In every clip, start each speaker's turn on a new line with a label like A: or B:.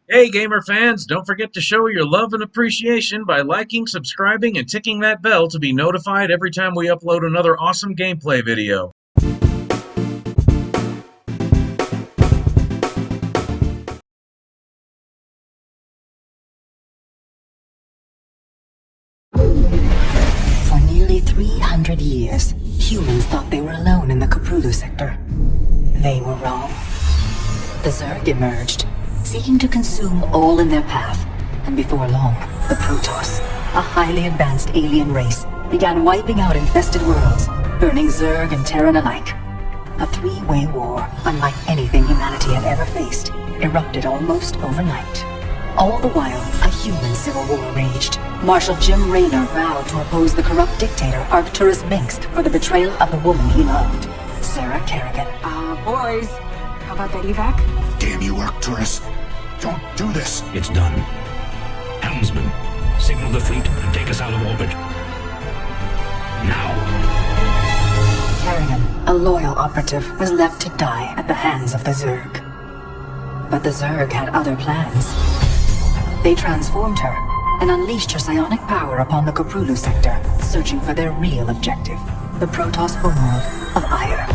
A: Hey, gamer fans, don't forget to show your love and appreciation by liking, subscribing, and ticking that bell to be notified every time we upload another awesome gameplay video.
B: For nearly 300 years, humans thought they were alone in the Cthulhu sector. They were wrong. The Zerg emerged, seeking to consume all in their path, and before long, the Protoss, a highly advanced alien race, began wiping out infested worlds, burning Zerg and Terran alike. A three-way war, unlike anything humanity had ever faced, erupted almost overnight. All the while, a human civil war raged. Marshal Jim Raynor vowed to oppose the corrupt dictator Arcturus Mengsk for the betrayal of the woman he loved, Sarah Kerrigan.
C: Boys, how about that evac?
D: Damn you, Arcturus. Don't do this.
E: It's done. Helmsman, signal the fleet and take us out of orbit. Now.
B: Kerrigan, a loyal operative, was left to die at the hands of the Zerg. But the Zerg had other plans. They transformed her and unleashed her psionic power upon the Cthulhu sector, searching for their real objective, the Protoss homeworld of Ire.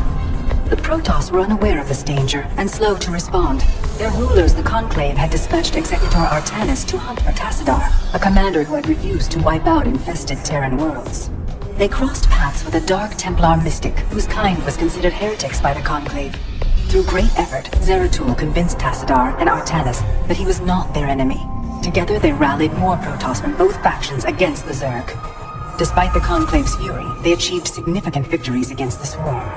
B: The Protoss were unaware of this danger and slow to respond. Their rulers, the Conclave, had dispatched Executor Artanis to hunt for Tassadar, a commander who had refused to wipe out infested Terran worlds. They crossed paths with a Dark Templar mystic whose kind was considered heretics by the Conclave. Through great effort, Zeratul convinced Tassadar and Artanis that he was not their enemy. Together they rallied more Protoss from both factions against the Zerg. Despite the Conclave's fury, they achieved significant victories against the Swarm.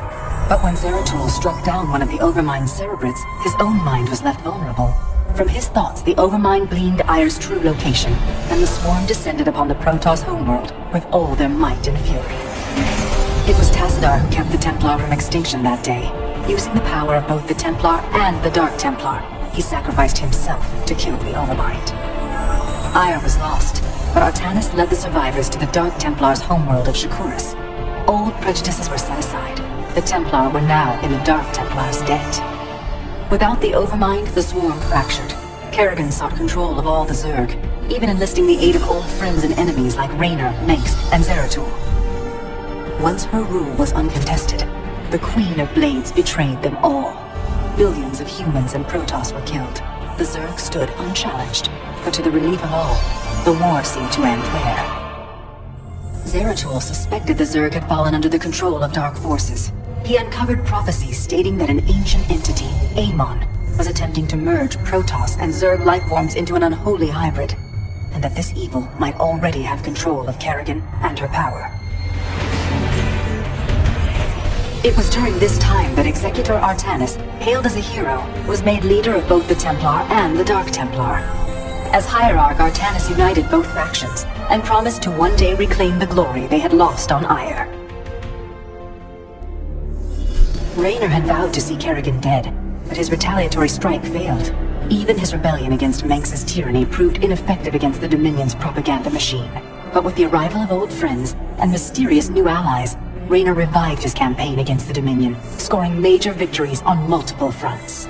B: But when Zeratul struck down one of the Overmind's cerebrates, his own mind was left vulnerable. From his thoughts, the Overmind gleaned Ire's true location, and the Swarm descended upon the Protoss homeworld with all their might and fury. It was Tassadar who kept the Templar from extinction that day. Using the power of both the Templar and the Dark Templar, he sacrificed himself to kill the Overmind. Ire was lost, but Artanis led the survivors to the Dark Templar's homeworld of Shakuras. Old prejudices were set aside. The Templar were now in the Dark Templar's debt. Without the Overmind, the Swarm fractured. Kerrigan sought control of all the Zerg, even enlisting the aid of old friends and enemies like Raynor, Mengsk, and Zeratul. Once her rule was uncontested, the Queen of Blades betrayed them all. Billions of humans and Protoss were killed. The Zerg stood unchallenged, but to the relief of all, the war seemed to end there. Zeratul suspected the Zerg had fallen under the control of dark forces. He uncovered prophecies stating that an ancient entity, Amon, was attempting to merge Protoss and Zerg lifeforms into an unholy hybrid, and that this evil might already have control of Kerrigan and her power. It was during this time that Executor Artanis, hailed as a hero, was made leader of both the Templar and the Dark Templar. As Hierarch, Artanis united both factions, and promised to one day reclaim the glory they had lost on Ire. Raynor had vowed to see Kerrigan dead, but his retaliatory strike failed. Even his rebellion against Mengsk's tyranny proved ineffective against the Dominion's propaganda machine. But with the arrival of old friends and mysterious new allies, Raynor revived his campaign against the Dominion, scoring major victories on multiple fronts.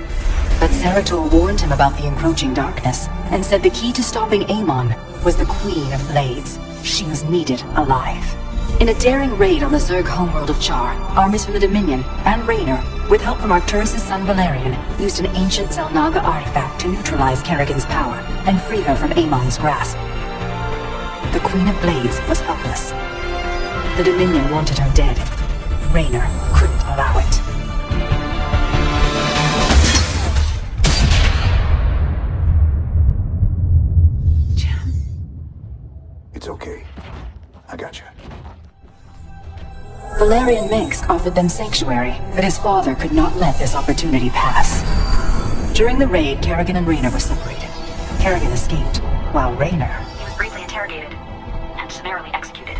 B: But Zeratul warned him about the encroaching darkness, and said the key to stopping Amon was the Queen of Blades. She was needed alive. In a daring raid on the Zerg homeworld of Char, armies from the Dominion and Raynor, with help from Arcturus' son Valerian, used an ancient Zelnaga artifact to neutralize Kerrigan's power and free her from Amon's grasp. The Queen of Blades was helpless. The Dominion wanted her dead. Raynor couldn't allow it.
D: It's okay. I got you.
B: Valerian Mengsk offered them sanctuary, but his father could not let this opportunity pass. During the raid, Kerrigan and Raynor were separated. Kerrigan escaped, while Raynor...
C: He was briefly interrogated and summarily executed.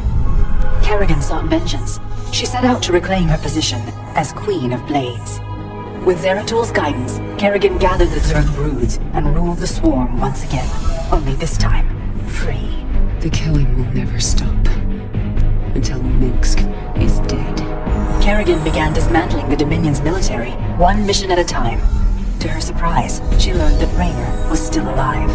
B: Kerrigan sought vengeance. She set out to reclaim her position as Queen of Blades. With Zeratul's guidance, Kerrigan gathered the Zerg broods and ruled the Swarm once again, only this time, free.
F: The killing will never stop until Mengsk is dead.
B: Kerrigan began dismantling the Dominion's military, one mission at a time. To her surprise, she learned that Raynor was still alive.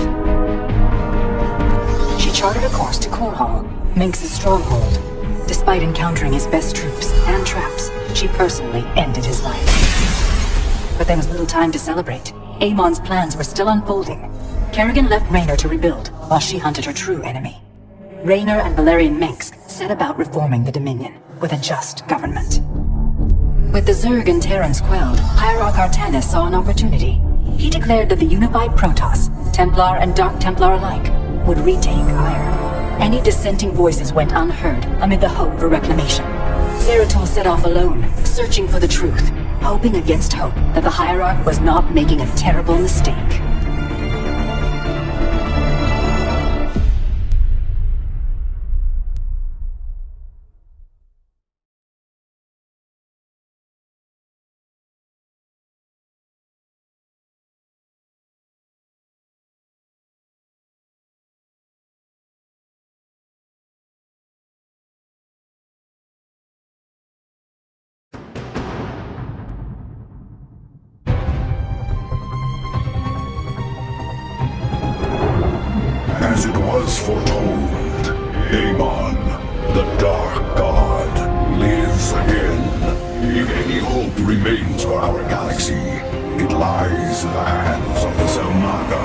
B: She charted a course to Core Hall, Minx's stronghold. Despite encountering his best troops and traps, she personally ended his life. But there was little time to celebrate. Amon's plans were still unfolding. Kerrigan left Raynor to rebuild, while she hunted her true enemy. Raynor and Valerian Minx set about reforming the Dominion with a just government. With the Zerg and Terrans quelled, Hierarch Artanis saw an opportunity. He declared that the unified Protoss, Templar and Dark Templar alike, would retake Ire. Any dissenting voices went unheard amid the hope for reclamation. Zeratul set off alone, searching for the truth, hoping against hope that the Hierarch was not making a terrible mistake.
D: As it was foretold, Amon, the Dark God, lives again. If any hope remains for our galaxy, it lies in the hands of the Zelnaga.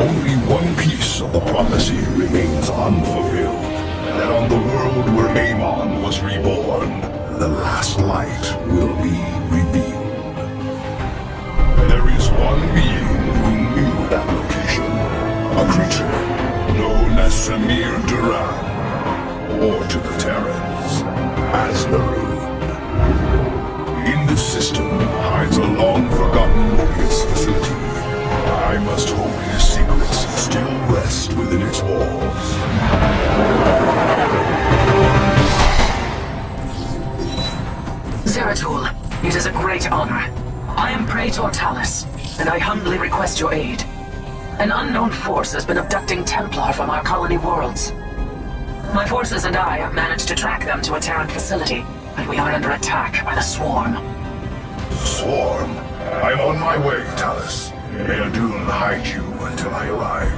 D: Only one piece of the prophecy remains unfulfilled. That on the world where Amon was reborn, the last light will be revealed. There is one being who knew that location. A creature known as Samir Duran, or to the Terrans, as Maroon. In this system hides a long-forgotten Mobius facility. I must hope his secrets still rest within its walls.
G: Zeratul, it is a great honor. I am Praetor Talus, and I humbly request your aid. An unknown force has been abducting Templar from our colony worlds. My forces and I have managed to track them to a Terran facility, but we are under attack by the Swarm.
D: Swarm? I'm on my way, Talus. May Adun hide you until I arrive.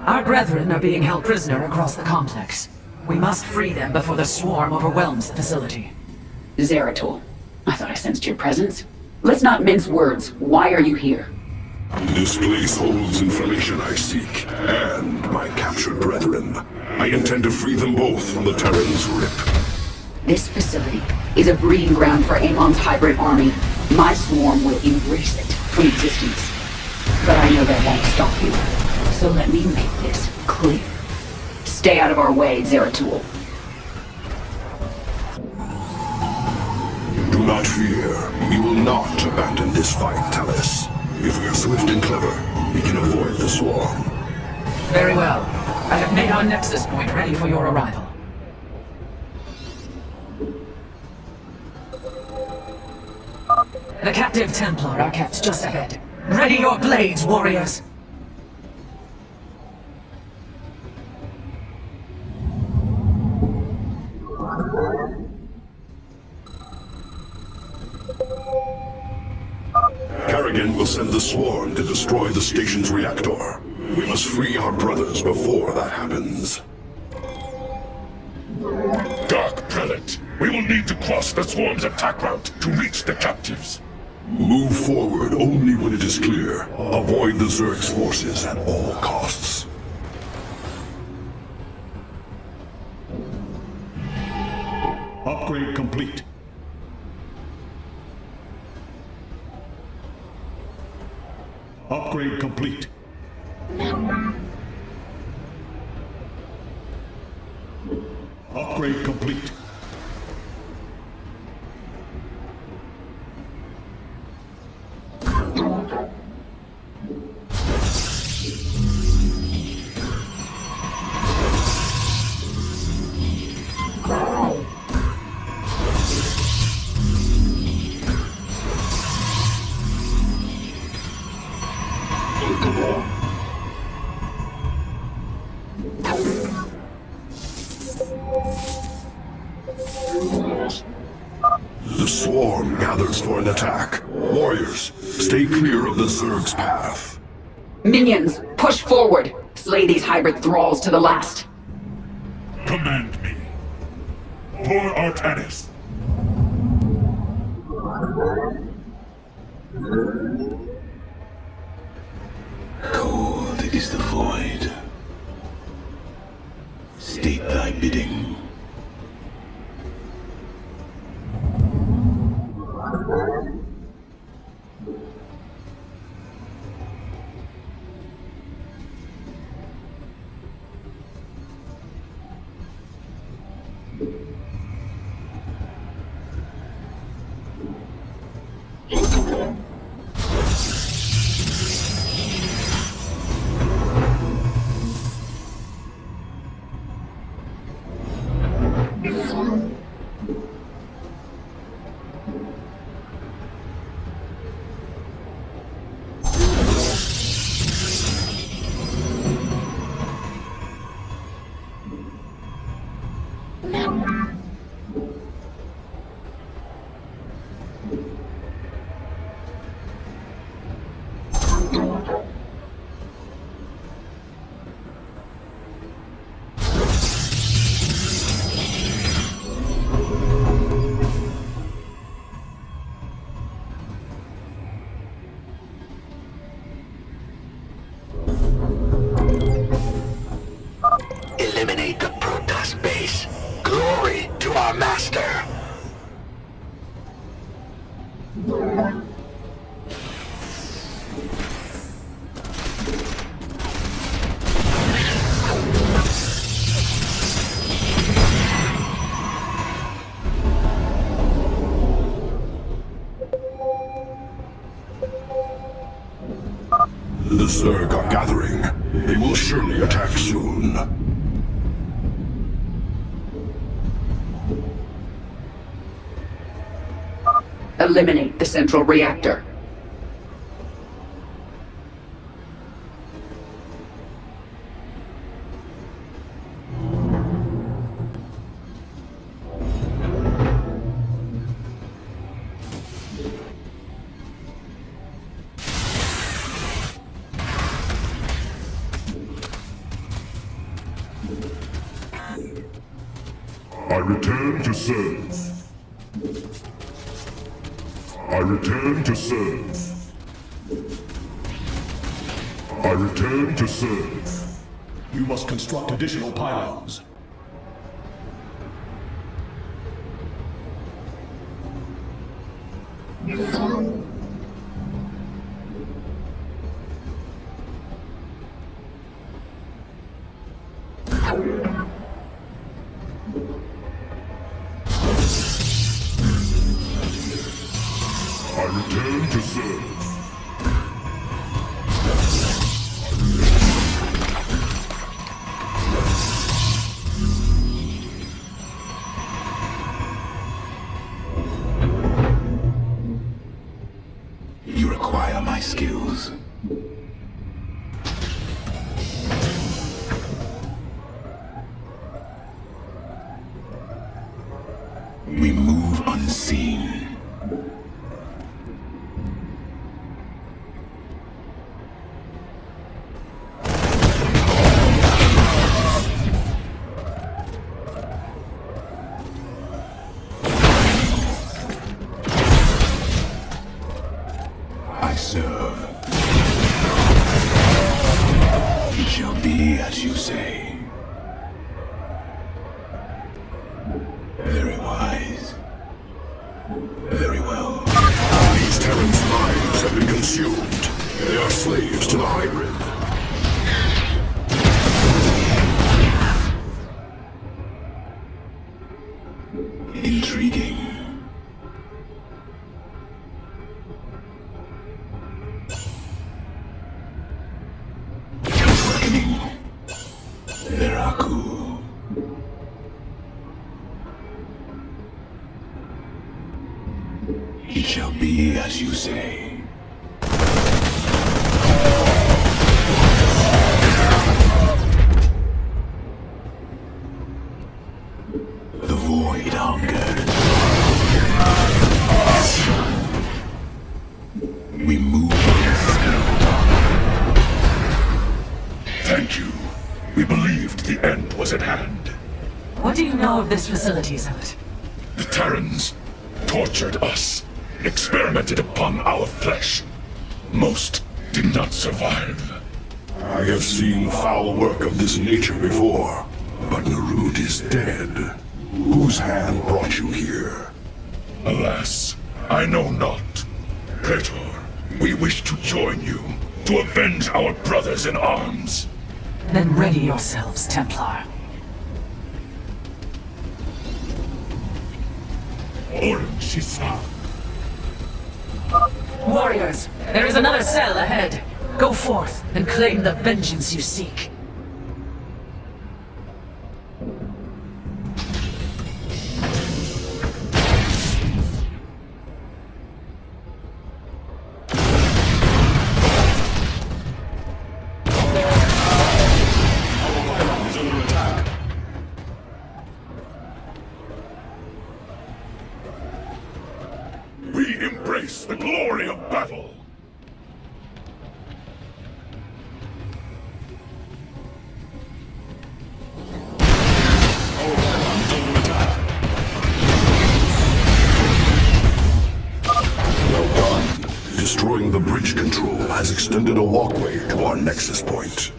G: Our brethren are being held prisoner across the complex. We must free them before the Swarm overwhelms the facility.
H: Zeratul, I thought I sensed your presence. Let's not mince words. Why are you here?
D: This place holds information I seek, and my captured brethren. I intend to free them both from the Terran's grip.
H: This facility is a breeding ground for Amon's hybrid army. My swarm will erase it from existence. But I know that won't stop you. So let me make this clear. Stay out of our way, Zeratul.
D: Do not fear. We will not abandon this fight, Talus. If we are swift and clever, we can avoid the swarm.
G: Very well. I have made our nexus point ready for your arrival. The captive Templar are kept just ahead. Ready your blades, warriors!
D: Kerrigan will send the swarm to destroy the station's reactor. We must free our brothers before that happens.
I: Dark Prelate, we will need to cross the swarm's attack route to reach the captives.
D: Move forward only when it is clear. Avoid the Zerg's forces at all costs.
I: Upgrade complete. Upgrade complete. Upgrade complete.
D: orders for an attack. Warriors, stay clear of the Zerg's path.
H: Minions, push forward! Slay these hybrid thralls to the last!
I: Command me. For Artanis.
J: Cold is the void. State thy bidding.
K: Eliminate the Protoss base. Glory to our master.
D: The Zerg are gathering. They will surely attack soon.
H: Eliminate the central reactor.
I: I return to serve. I return to serve. I return to serve.
L: You must construct additional pylons.
I: I return to serve.
J: You require my skills. We move unseen. I serve. It shall be as you say. Very wise. Very well.
D: These Terran's minds have been consumed. They are slaves to the hybrid.
J: Intriguing. Reckoning. Veraku. It shall be as you say. The void hungers.
D: We move unsealed.
I: Thank you. We believed the end was at hand.
G: What do you know of this facility, Zealot?
I: The Terrans tortured us, experimented upon our flesh. Most did not survive.
D: I have seen foul work of this nature before, but Narut is dead. Whose hand brought you here?
I: Alas, I know not. Praetor, we wish to join you, to avenge our brothers in arms.
G: Then ready yourselves, Templar. Warriors, there is another cell ahead. Go forth and claim the vengeance you seek.
I: We embrace the glory of battle.
D: Well done. Destroying the bridge control has extended a walkway to our nexus point.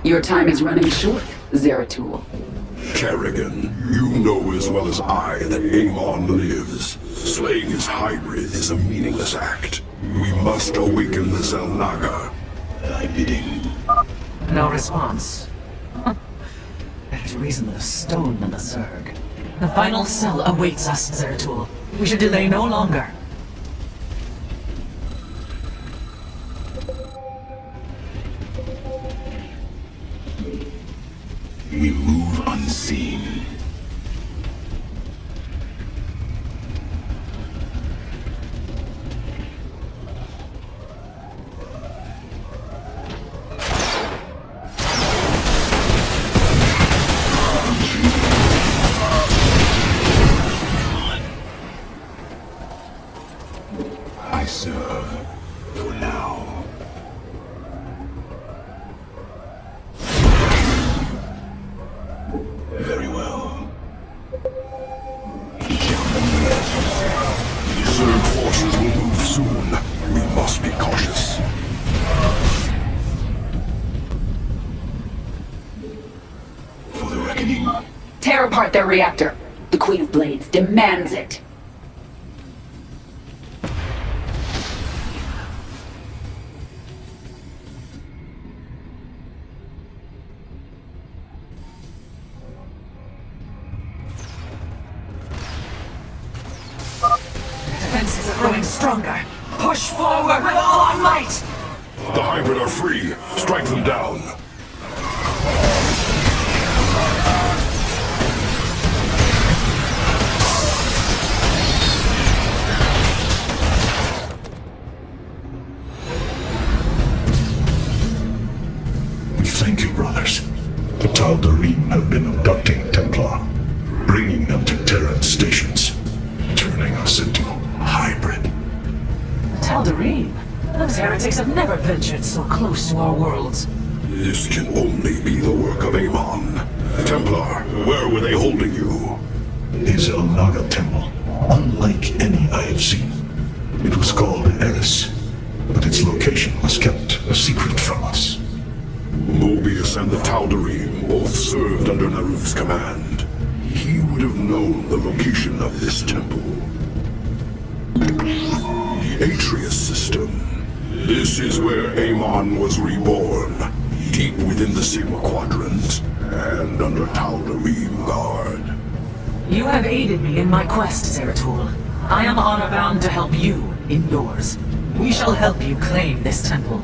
H: Your time is running short, Zeratul.
D: Kerrigan, you know as well as I that Amon lives. Slaying his hybrid is a meaningless act. We must awaken the Zelnaga. Thy bidding.
G: No response. Better reason with a stone than a Zerg. The final cell awaits us, Zeratul. We should delay no longer.
J: We move unseen. I serve for now. Very well.
D: The Zerg forces will move soon. We must be cautious.
J: For the reckoning.
H: Tear apart their reactor. The Queen of Blades demands it.
G: Defenses are growing stronger. Push forward with all our might!
D: The hybrid are free. Strike them down.
I: We thank you, brothers. The Tal'Darim have been abducting Templar, bringing them to Terran stations, turning us into hybrid.
G: Tal'Darim? Those heretics have never ventured so close to our worlds.
D: This can only be the work of Amon. Templar, where were they holding you?
I: A Zelnaga temple, unlike any I have seen. It was called Eris, but its location was kept a secret from us.
D: Mobius and the Tal'Darim both served under Narut's command. He would have known the location of this temple. The Atreus system. This is where Amon was reborn, deep within the Sigma Quadrant, and under Tal'Darim guard.
G: You have aided me in my quest, Zeratul. I am honor-bound to help you in yours. We shall help you claim this temple.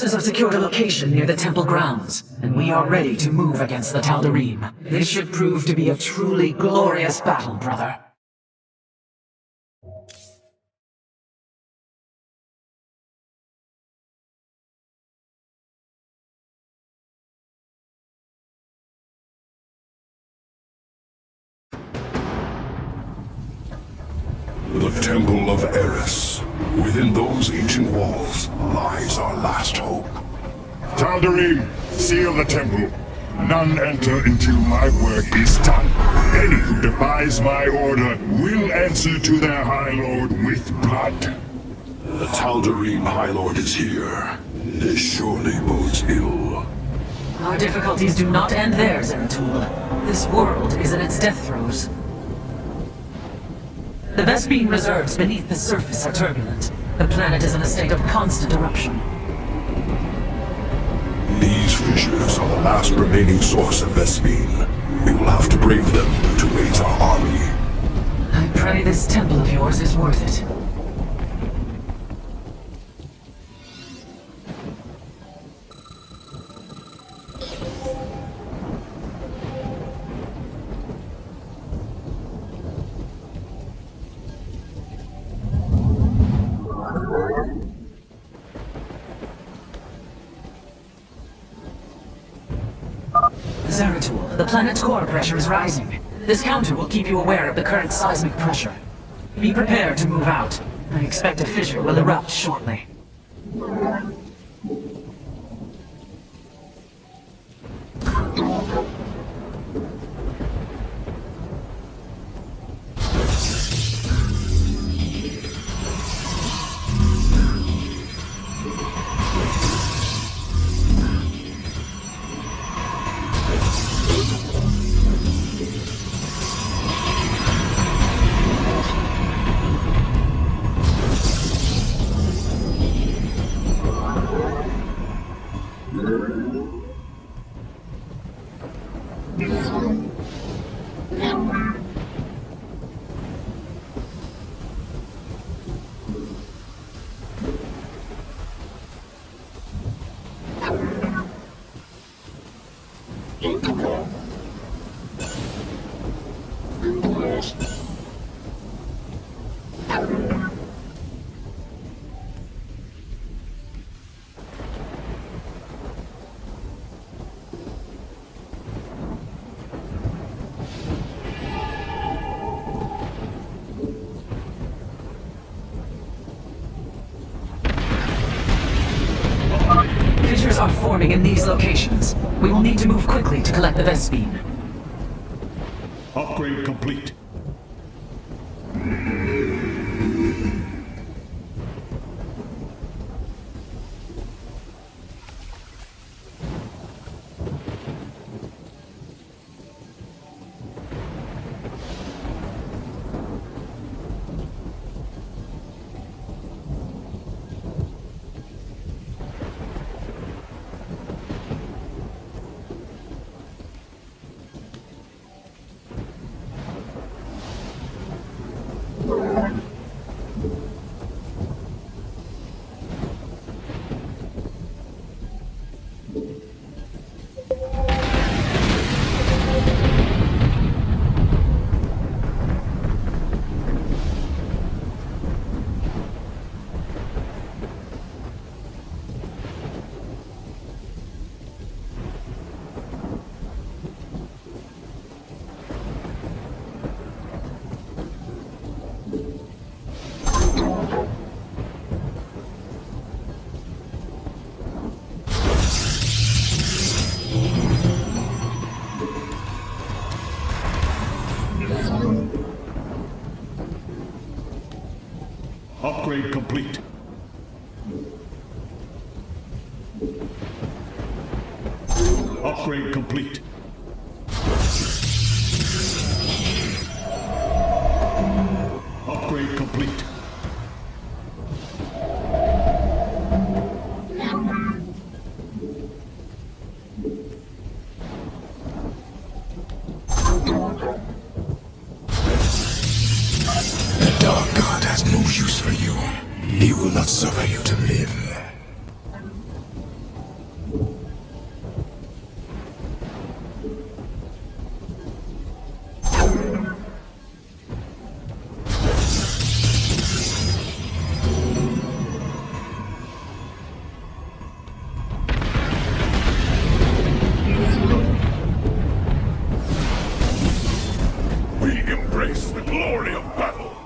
G: forces have secured a location near the temple grounds, and we are ready to move against the Tal'Darim. This should prove to be a truly glorious battle, brother.
D: The Temple of Eris. Within those ancient walls lies our last hope.
M: Tal'Darim, seal the temple. None enter until my work is done. Any who defies my order will answer to their High Lord with blood.
D: The Tal'Darim High Lord is here. This surely bodes ill.
G: Our difficulties do not end there, Zeratul. This world is in its death throes. The Vespene reserves beneath the surface are turbulent. The planet is in a state of constant eruption.
D: These fissures are the last remaining source of Vespene. We will have to brave them to raise our army.
G: I pray this temple of yours is worth it. Zeratul, the planet's core pressure is rising. This counter will keep you aware of the current seismic pressure. Be prepared to move out. I expect a fissure will erupt shortly. Fissures are forming in these locations. We will need to move quickly to collect the Vespene.
M: Upgrade complete. Upgrade complete. Upgrade complete. Upgrade complete.
D: The Dark God has no use for you. He will not suffer you to live. glory of battle.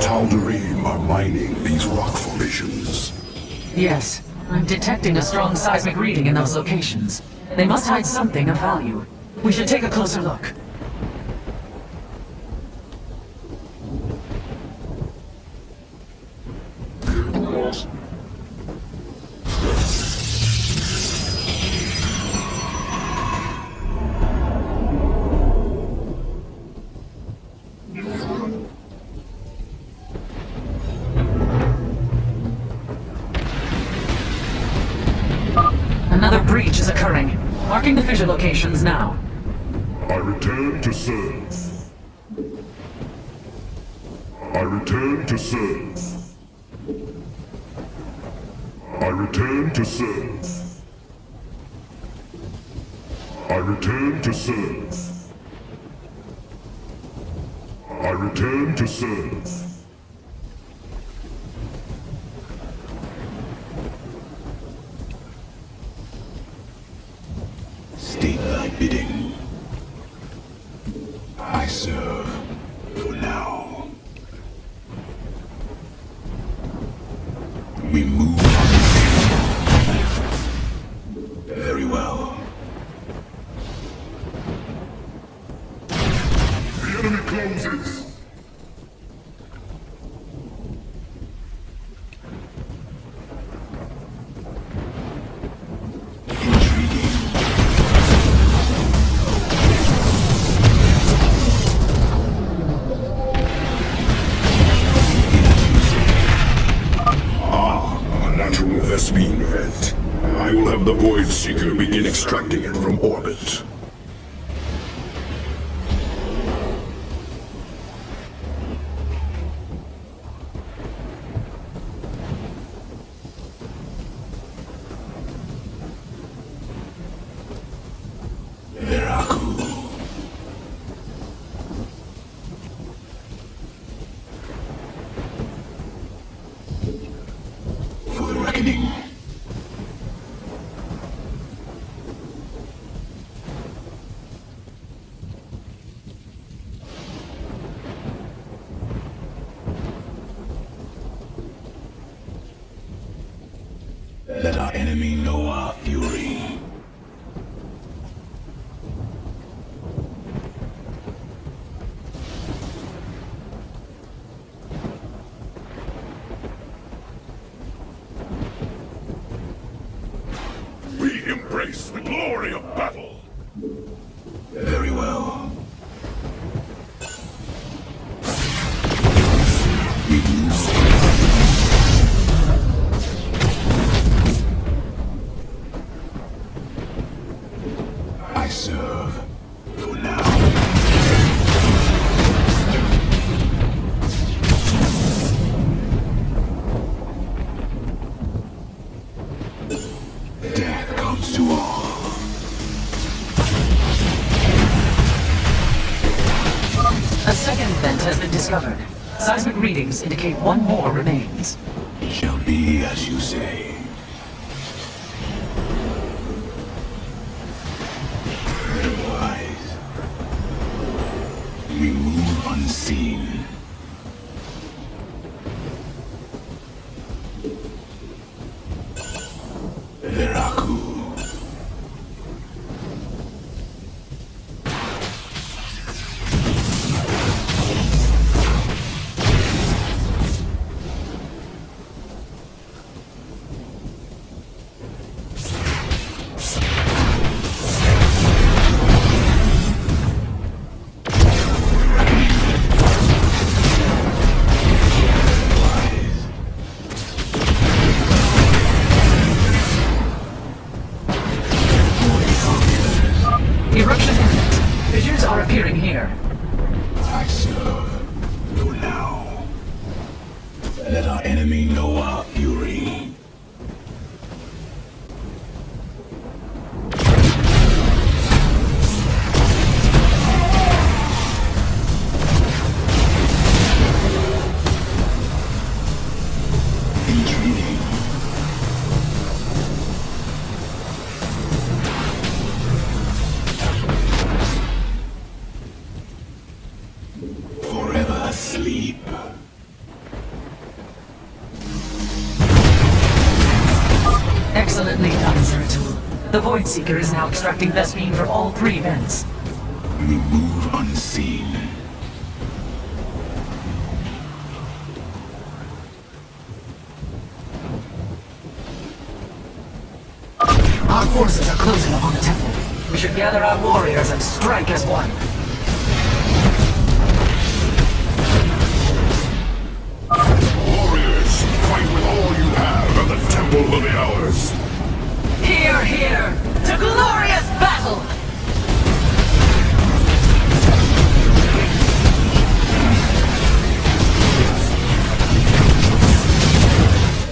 D: Tal'Darim are mining these rock formations.
G: Yes, I'm detecting a strong seismic reading in those locations. They must hide something of value. We should take a closer look. Another breach is occurring. Marking the fissure locations now.
M: I return to serve. I return to serve. I return to serve. I return to serve. I return to serve.
J: State thy bidding. I serve for now. We move on. Very well.
M: The enemy closes.
D: Vespine event. I will have the Void Seeker begin extracting it from orbit.
J: Let our enemy know our fury.
D: We embrace the glory of battle.
J: Very well. We move. I serve for now. Death comes to all.
G: A second vent has been discovered. Seismic readings indicate one more remains.
J: It shall be as you say. Otherwise, we move unseen. Veraku. enemy know our fury. Forever asleep.
G: Excellently done, Zerg. The Void Seeker is now extracting Vespene from all 3 vents.
J: We move unseen.
G: Our forces are closing upon the temple. We should gather our warriors and strike as one.
M: Warriors, fight with all you have, and the temple will be ours.
G: Hear, hear! To glorious battle!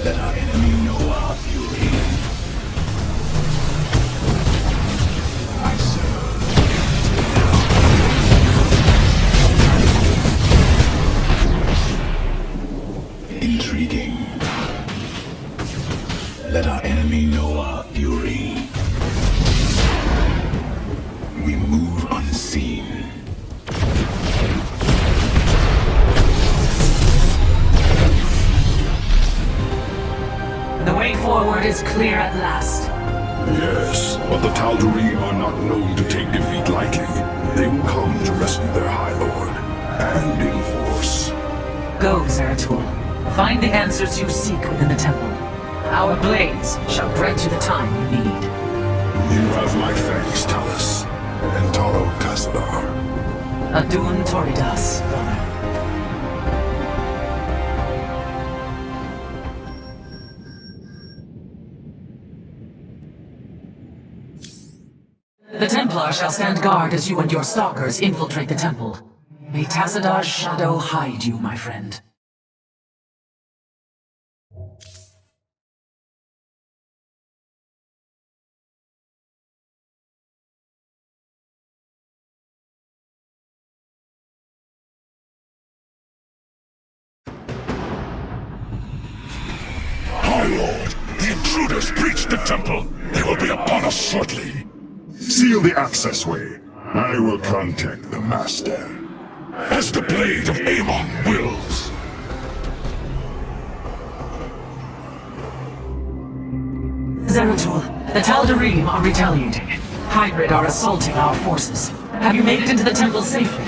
J: Let our enemy know our fury. I serve. Intriguing. Let our enemy know our fury. We move unseen.
G: The way forward is clear at last.
M: Yes, but the Tal'Darim are not known to take defeat lightly. They will come to rescue their High Lord, and in force.
G: Go, Zeratul. Find the answers you seek within the temple. Our blades shall grant you the time you need.
M: You have my thanks, Talus. And Taro Tassadar.
G: Adun Toridas, brother. The Templar shall stand guard as you and your stalkers infiltrate the temple. May Tassadar's shadow hide you, my friend.
M: High Lord, the intruders breached the temple. They will be upon us shortly. Seal the access way. I will contact the Master. As the blade of Amon wills.
G: Zeratul, the Tal'Darim are retaliating. Hybrid are assaulting our forces. Have you made it into the temple safely?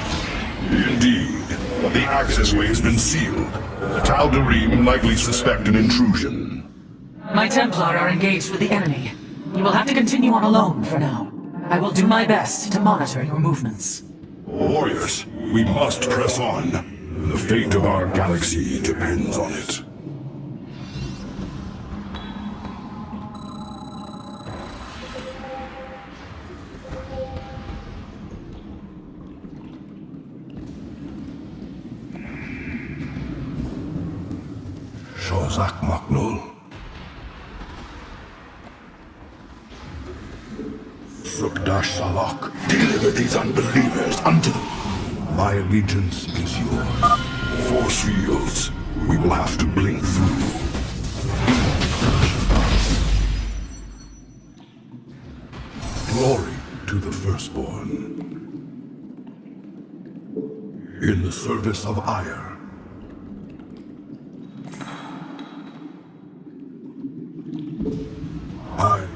M: Indeed, but the accessway has been sealed. The Tal'Darim likely suspect an intrusion.
G: My Templar are engaged with the enemy. You will have to continue on alone for now. I will do my best to monitor your movements.
M: Warriors, we must press on. The fate of our galaxy depends on it. Shozak Maknul. Sukdash Salak, deliver these unbelievers unto them. My allegiance is yours. Force fields, we will have to blink through. Glory to the Firstborn. In the service of Ire.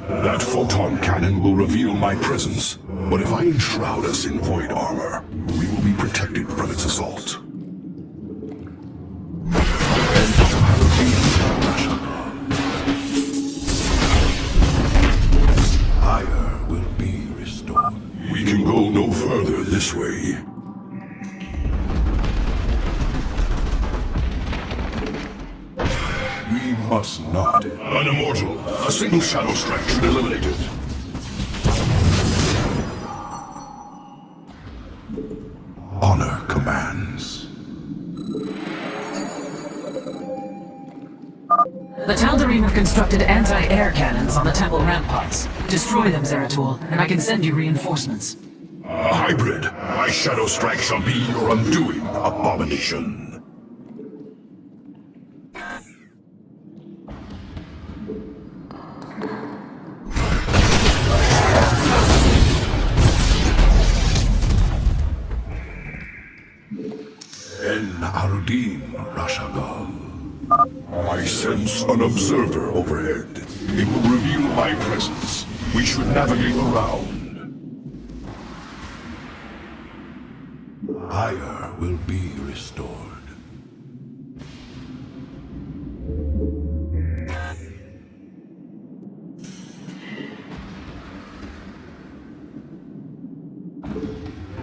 M: That photon cannon will reveal my presence, but if I enshroud us in void armor, we will be protected from its assault. Ire will be restored. We can go no further this way. We must not. An immortal. A single shadow strike should eliminate it. Honor commands.
G: The Tal'Darim have constructed anti-air cannons on the temple ramparts. Destroy them, Zeratul, and I can send you reinforcements.
D: A hybrid. My shadow strike shall be your undoing, abomination. En-Arudin, Rashagal. I sense an observer overhead. It will reveal my presence. We should navigate around. Ire will be restored.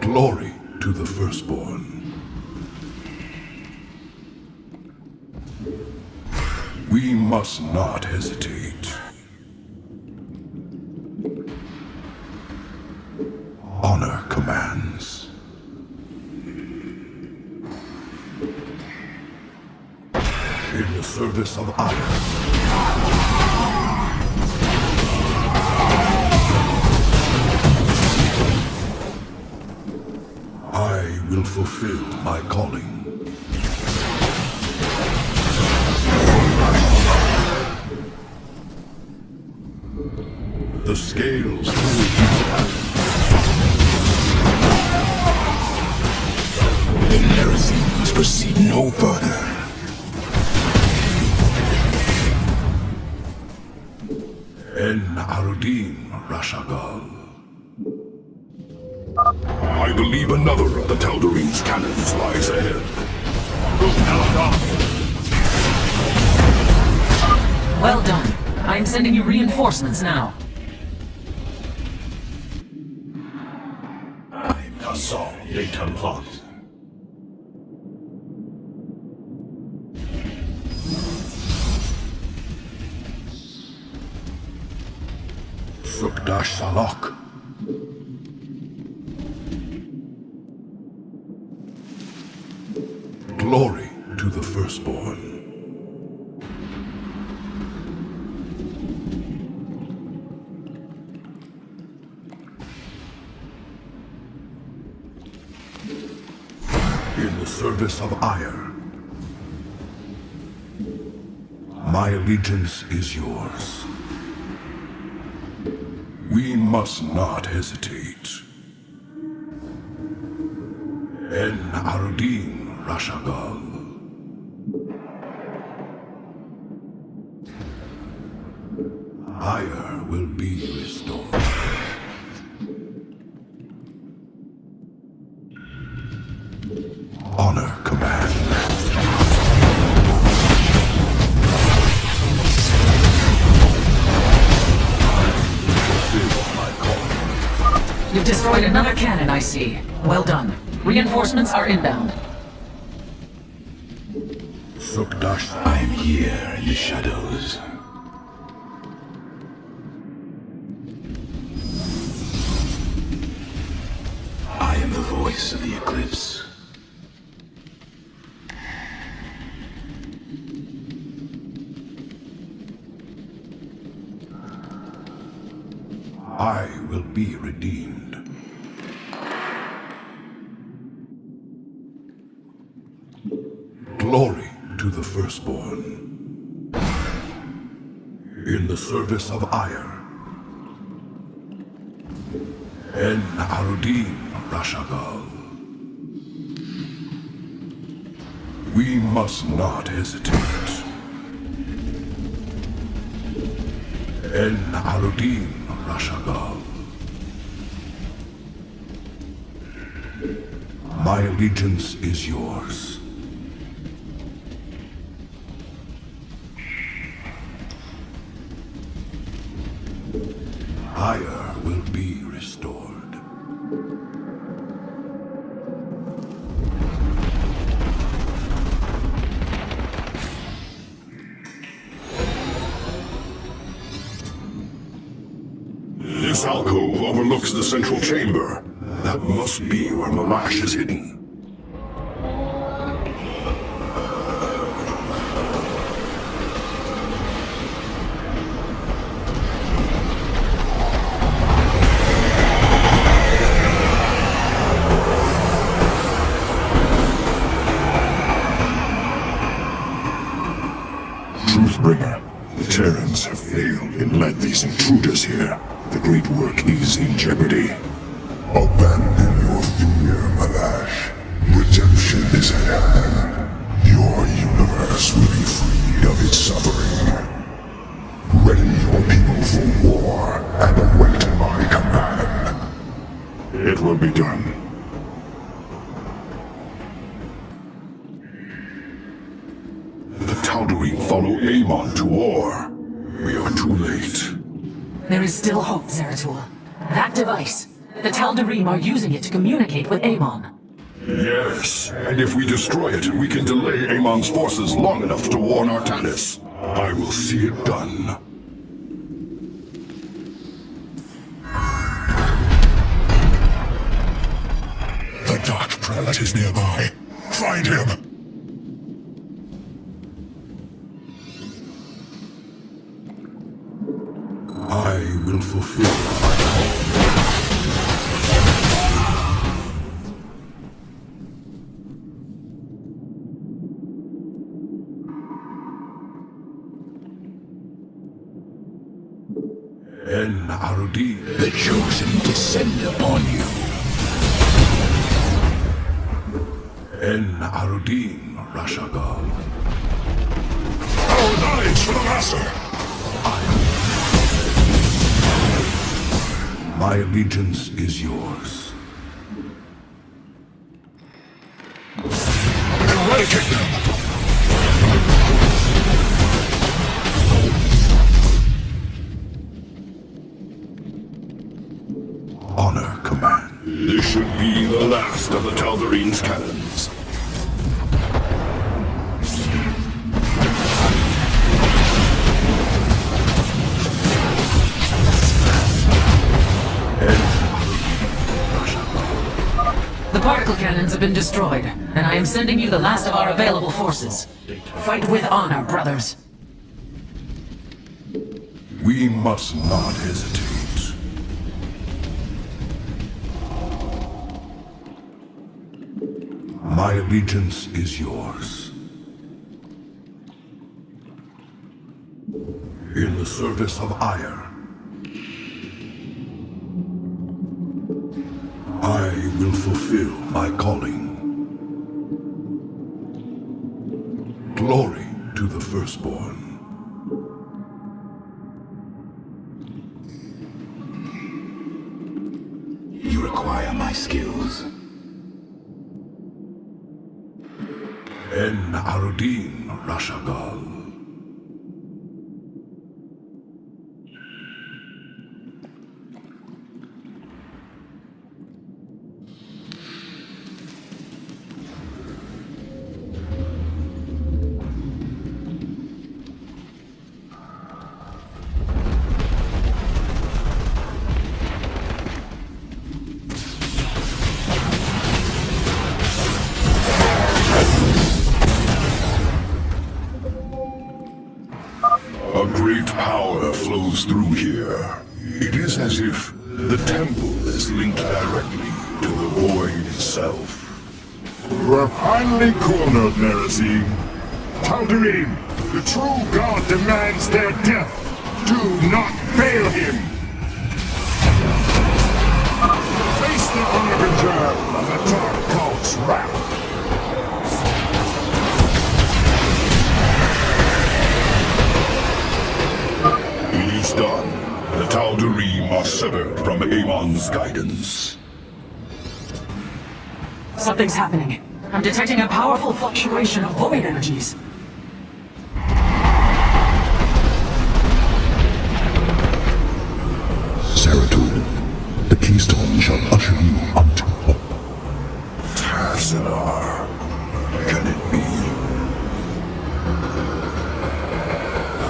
D: Glory to the Firstborn. We must not hesitate. Honor commands. In the service of Ire. I will fulfill my calling. The scales will be balanced. The heresy must proceed no further. En-Arudin, Rashagal. I believe another of the Tal'Darim's cannons lies ahead.
G: Well done. I'm sending you reinforcements now.
J: I'm Tassal, de Templar.
D: Sukdash Salak. Glory to the Firstborn. In the service of Ire. My allegiance is yours. We must not hesitate. En-Arudin, Rashagal. Ire will be restored. Honor command.
G: You've destroyed another cannon, I see. Well done. Reinforcements are inbound.
D: Sukdash.
J: I'm here in the shadows. I am the voice of the Eclipse.
D: I will be redeemed. Glory to the Firstborn. In the service of Ire. En-Arudin, Rashagal. We must not hesitate. En-Arudin, Rashagal. My allegiance is yours. Ire will be restored. This alcove overlooks the central chamber. That must be where Malash is hidden.
M: Bringer. The Terrans have failed and led these intruders here. The great work is in jeopardy.
D: Abandon your fear, Malash. Redemption is at hand. Your universe will be freed of its suffering. Ready your people for war and await my command.
M: It will be done.
D: The Tal'Darim follow Amon to war. We are too late.
G: There is still hope, Zeratul. That device, the Tal'Darim are using it to communicate with Amon.
D: Yes, and if we destroy it, we can delay Amon's forces long enough to warn Artanis. I will see it done.
M: The Dark Prelate is nearby. Find him!
D: I will fulfill my call. En-Arudi,
K: the chosen descend upon you.
D: En-Arudin, Rashagal.
M: Our knowledge for the Master!
D: My allegiance is yours.
M: Eradicate them!
D: Honor, command. This should be the last of the Tal'Darim's cannons.
G: The particle cannons have been destroyed, and I am sending you the last of our available forces. Fight with honor, brothers.
D: We must not hesitate. My allegiance is yours. In the service of Ire, I will fulfill my calling. Glory to the Firstborn.
K: You require my skills.
D: En-Arudin, Rashagal. A great power flows through here. It is as if the temple is linked directly to the void itself.
M: We're finally cornered, Nerazine. Tal'Darim, the true god demands their death. Do not fail him! Face the harbinger of the Dark Cult's wrath.
D: It is done. The Tal'Darim are severed from Amon's guidance.
G: Something's happening. I'm detecting a powerful fluctuation of void energies.
D: Zeratul, the keystone shall usher you unto hope. Tassadar, can it be?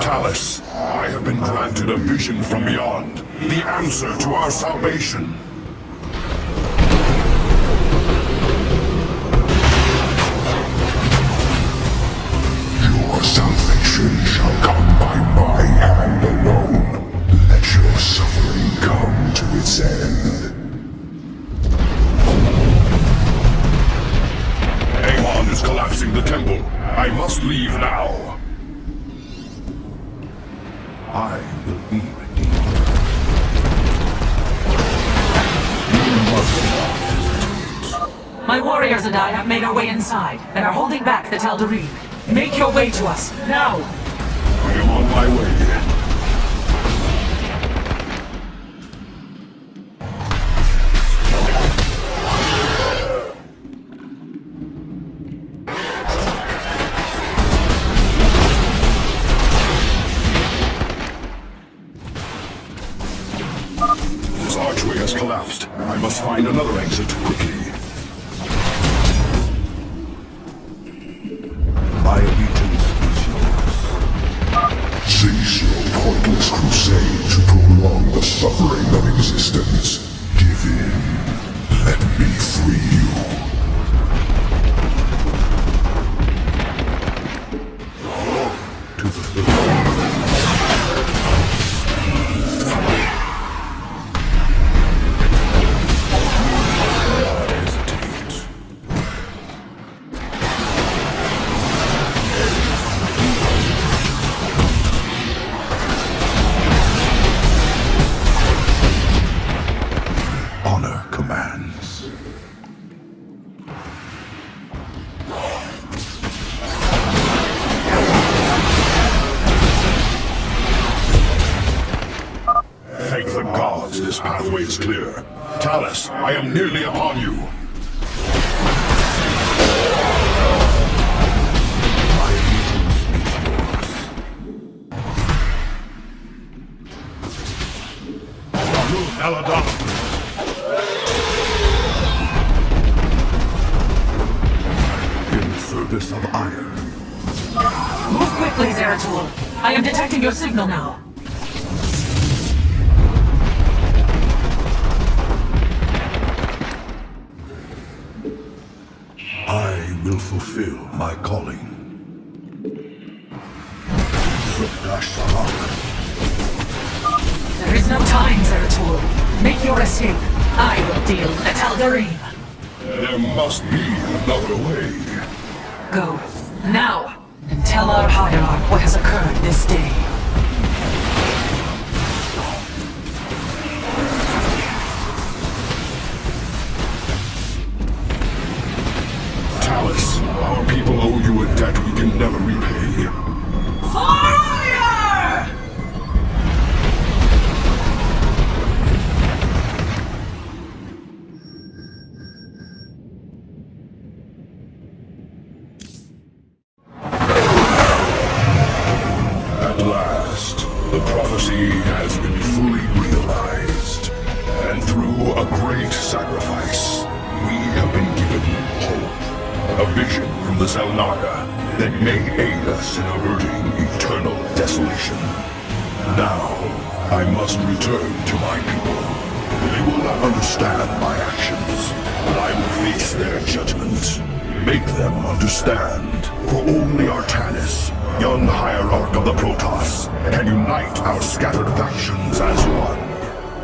D: Talus, I have been granted a vision from beyond, the answer to our salvation. Your salvation shall come by my hand alone. Let your suffering come to its end. Amon is collapsing the temple. I must leave now. I will be redeemed. You must not.
G: My warriors and I have made our way inside and are holding back the Tal'Darim. Make your way to us, now!
D: I am on my way. This archway has collapsed. I must find another exit quickly. My allegiance is yours. Cease your pointless crusade to prolong the suffering of existence. Give in. Let me free you. To the throne. Honor commands. Thank the gods this pathway is clear. Talus, I am nearly upon you. My allegiance is yours. Aladon. Service of iron.
G: Move quickly, Zeratul. I am detecting your signal now.
D: I will fulfill my calling.
G: There is no time, Zeratul. Make your escape. I will deal with the Tal'Darim.
D: There must be another way.
G: Go, now, and tell our Hierarch what has occurred this day.
D: Talus, our people owe you a debt we can never repay.
G: Fire!
D: At last, the prophecy has been fully realized. And through a great sacrifice, we have been given hope. A vision from the Zelnaga that may aid us in averting eternal desolation. Now, I must return to my people. They will not understand my actions, but I will face their judgment. Make them understand, for only Artanis, young hierarch of the Protoss, can unite our scattered factions as one,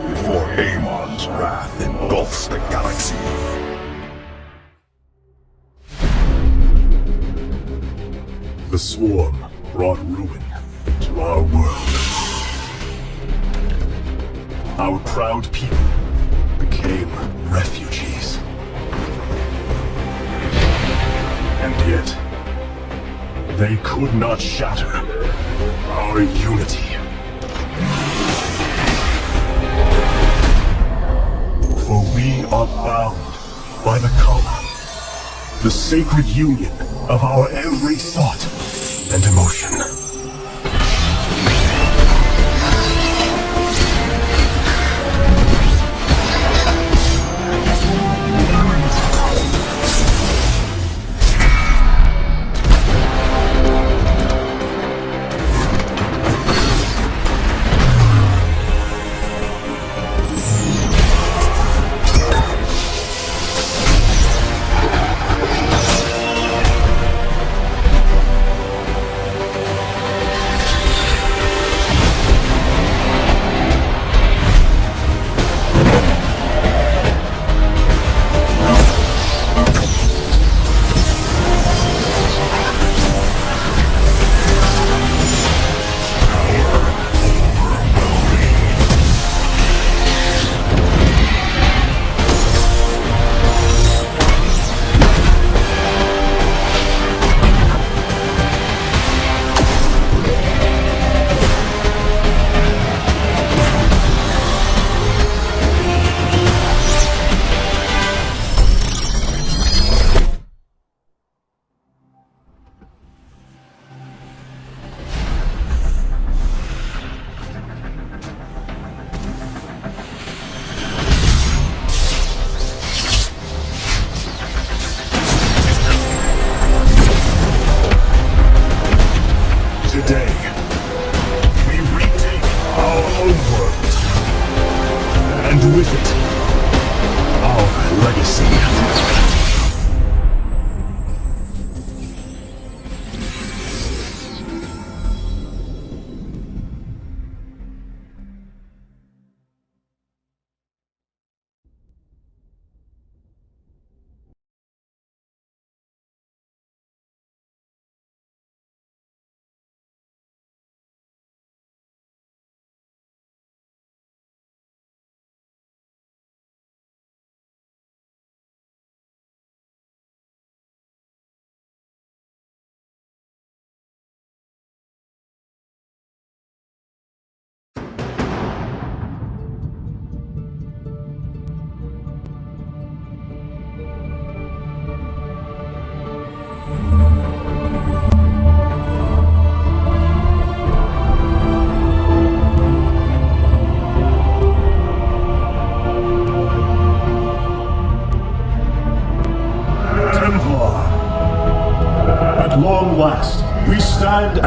D: before Amon's wrath engulfs the galaxy.
I: The swarm brought ruin to our world. Our proud people became refugees. And yet, they could not shatter our unity. For we are bound by the collar, the sacred union of our every thought and emotion.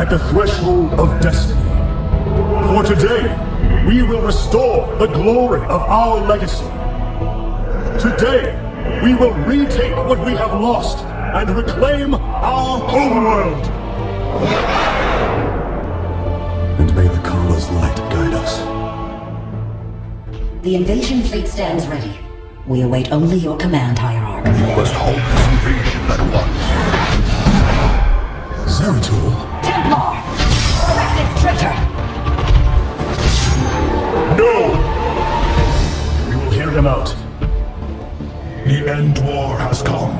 L: at the threshold of destiny. For today, we will restore the glory of our legacy. Today, we will retake what we have lost and reclaim our homeworld.
J: And may the Kala's light guide us.
B: The invasion fleet stands ready. We await only your command, Hierarch.
D: You must halt this invasion at once.
L: Zeratul?
B: Templar! Arrest this traitor!
L: No! We will hear him out.
D: The end war has come.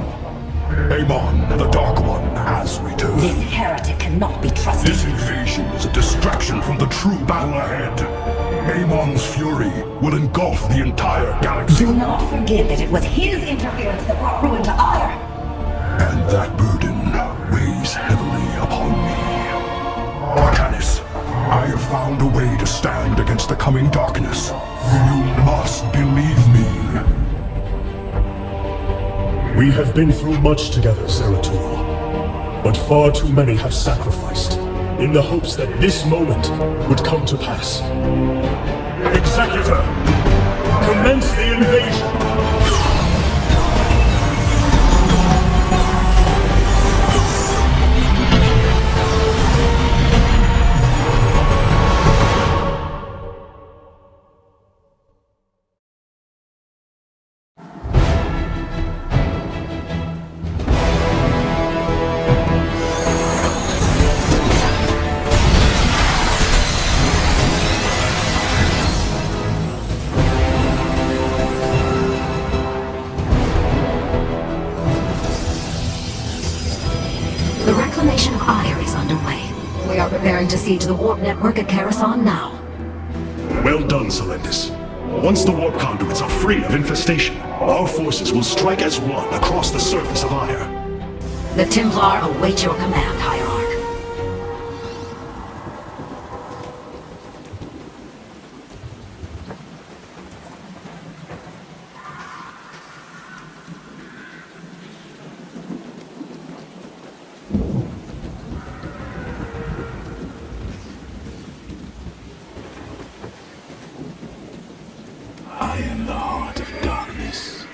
D: Amon, the Dark One, has returned.
B: This heretic cannot be trusted.
D: This invasion is a distraction from the true battle ahead. Amon's fury will engulf the entire galaxy.
B: Do not forget that it was his interference that brought ruin to Ire.
D: And that burden weighs heavily upon me. Arcanus, I have found a way to stand against the coming darkness. You must believe me.
L: We have been through much together, Zeratul. But far too many have sacrificed, in the hopes that this moment would come to pass. Executor, commence the invasion!
B: The reclamation of Ire is underway. We are preparing to siege the warp network at Coruscant now.
L: Well done, Celendis. Once the warp conduits are free of infestation, our forces will strike as one across the surface of Ire.
B: The Templar await your command, Hierarch.
J: I am the heart of darkness.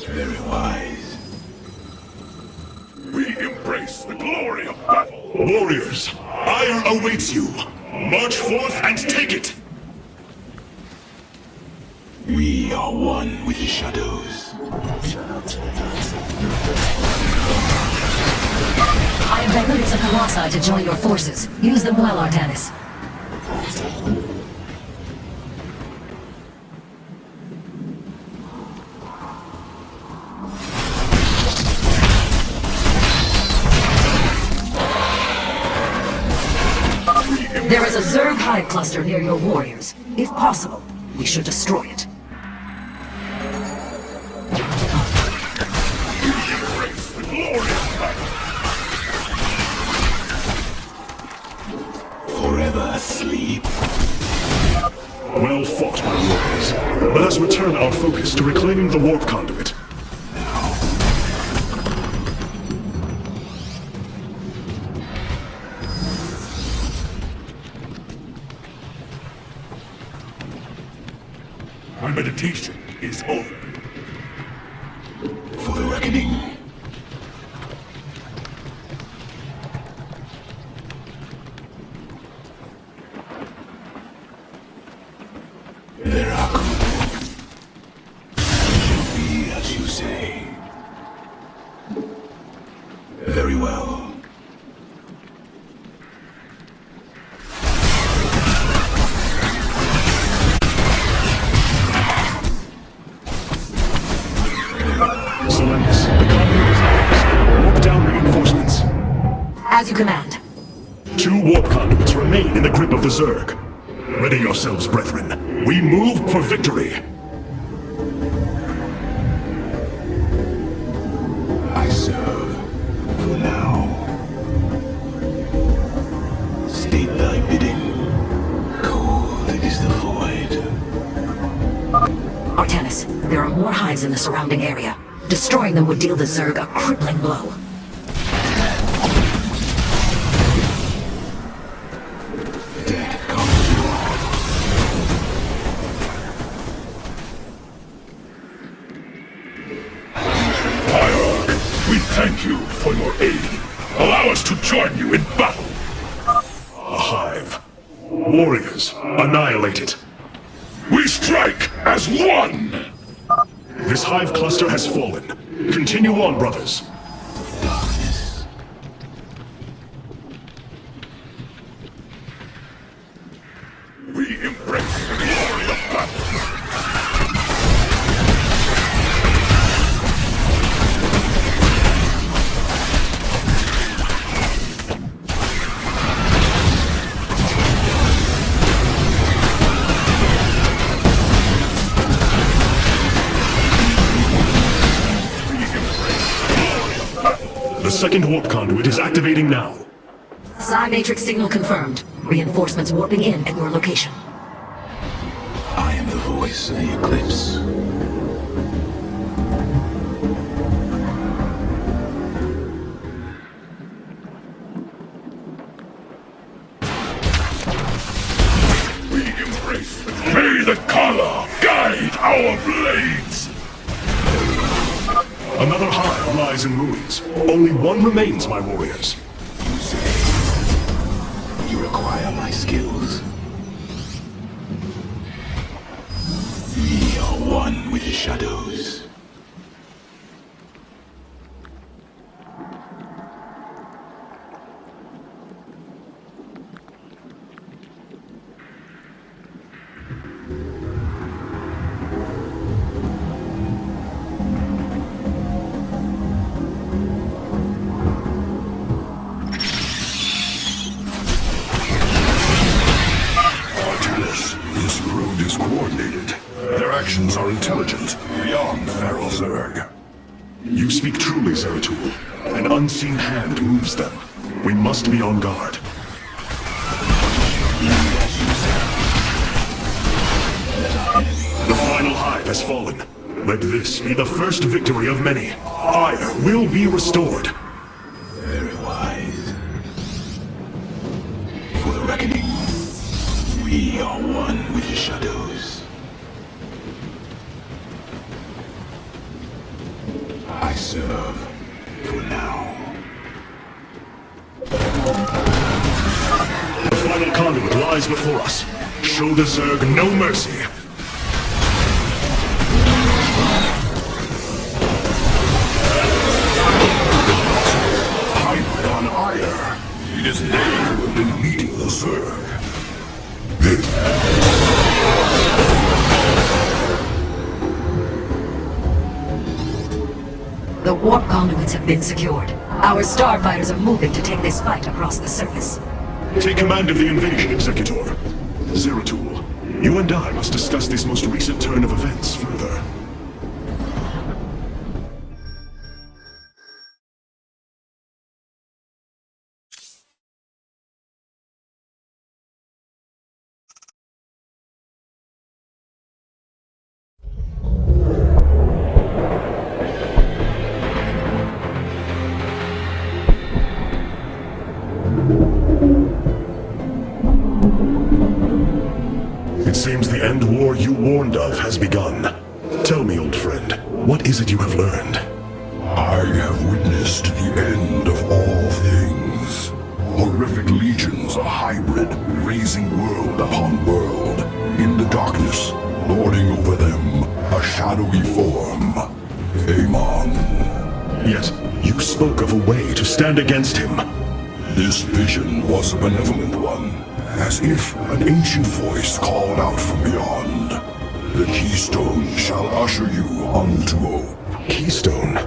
J: Very wise.
D: We embrace the glory of battle.
L: Warriors, Ire awaits you. March forth and take it!
J: We are one with the shadows.
B: I have diverted some Colossi to join your forces. Use them well, Artanis. There is a Zerg hive cluster near your warriors. If possible, we should destroy it.
J: Forever asleep.
L: Well fought, my warriors. Let us return our focus to reclaiming the warp conduit.
D: My meditation is over.
J: For the reckoning. Veraku. Shall be as you say. Very well.
L: Celendis, the conduit is ours. Warp down reinforcements.
B: As you command.
L: 2 warp conduits remain in the grip of the Zerg. Ready yourselves, brethren. We move for victory.
J: I serve for now. State thy bidding. Cold is the void.
B: Artanis, there are more hives in the surrounding area. Destroying them would deal the Zerg a crippling blow.
M: gratitude for your aid. Allow us to join you in battle.
I: A hive. Warriors, annihilate it.
M: We strike as one!
I: This hive cluster has fallen. Continue on, brothers.
M: We embrace the glory of battle.
I: The second warp conduit is activating now.
N: Psi matrix signal confirmed. Reinforcements warping in at your location.
J: I am the voice of the Eclipse.
M: We embrace the glory. May the Kala guide our blades!
I: Another hive lies in ruins. Only one remains, my warriors.
J: You require my skills. We are one with the shadows.
M: This road is coordinated. Their actions are intelligent, beyond feral Zerg.
I: You speak truly, Zeratul. An unseen hand moves them. We must be on guard. The final hive has fallen. Let this be the first victory of many. Ire will be restored.
J: Very wise. For the reckoning, we are one with the shadows. I serve for now.
I: The final conduit lies before us. Show the Zerg no mercy.
M: Hybrid on Ire. It is they who have been leading the Zerg.
N: The warp conduits have been secured. Our starfighters are moving to take this fight across the surface.
I: Take command of the invasion, Executor. Zeratul, you and I must discuss this most recent turn of events further. It seems the end war you warned of has begun. Tell me, old friend, what is it you have learned?
M: I have witnessed the end of all things. Horrific legions of hybrid, raising world upon world. In the darkness, lording over them, a shadowy form. Amon.
I: Yet, you spoke of a way to stand against him.
M: This vision was a benevolent one, as if an ancient voice called out from beyond. The keystone shall usher you unto hope.
I: Keystone?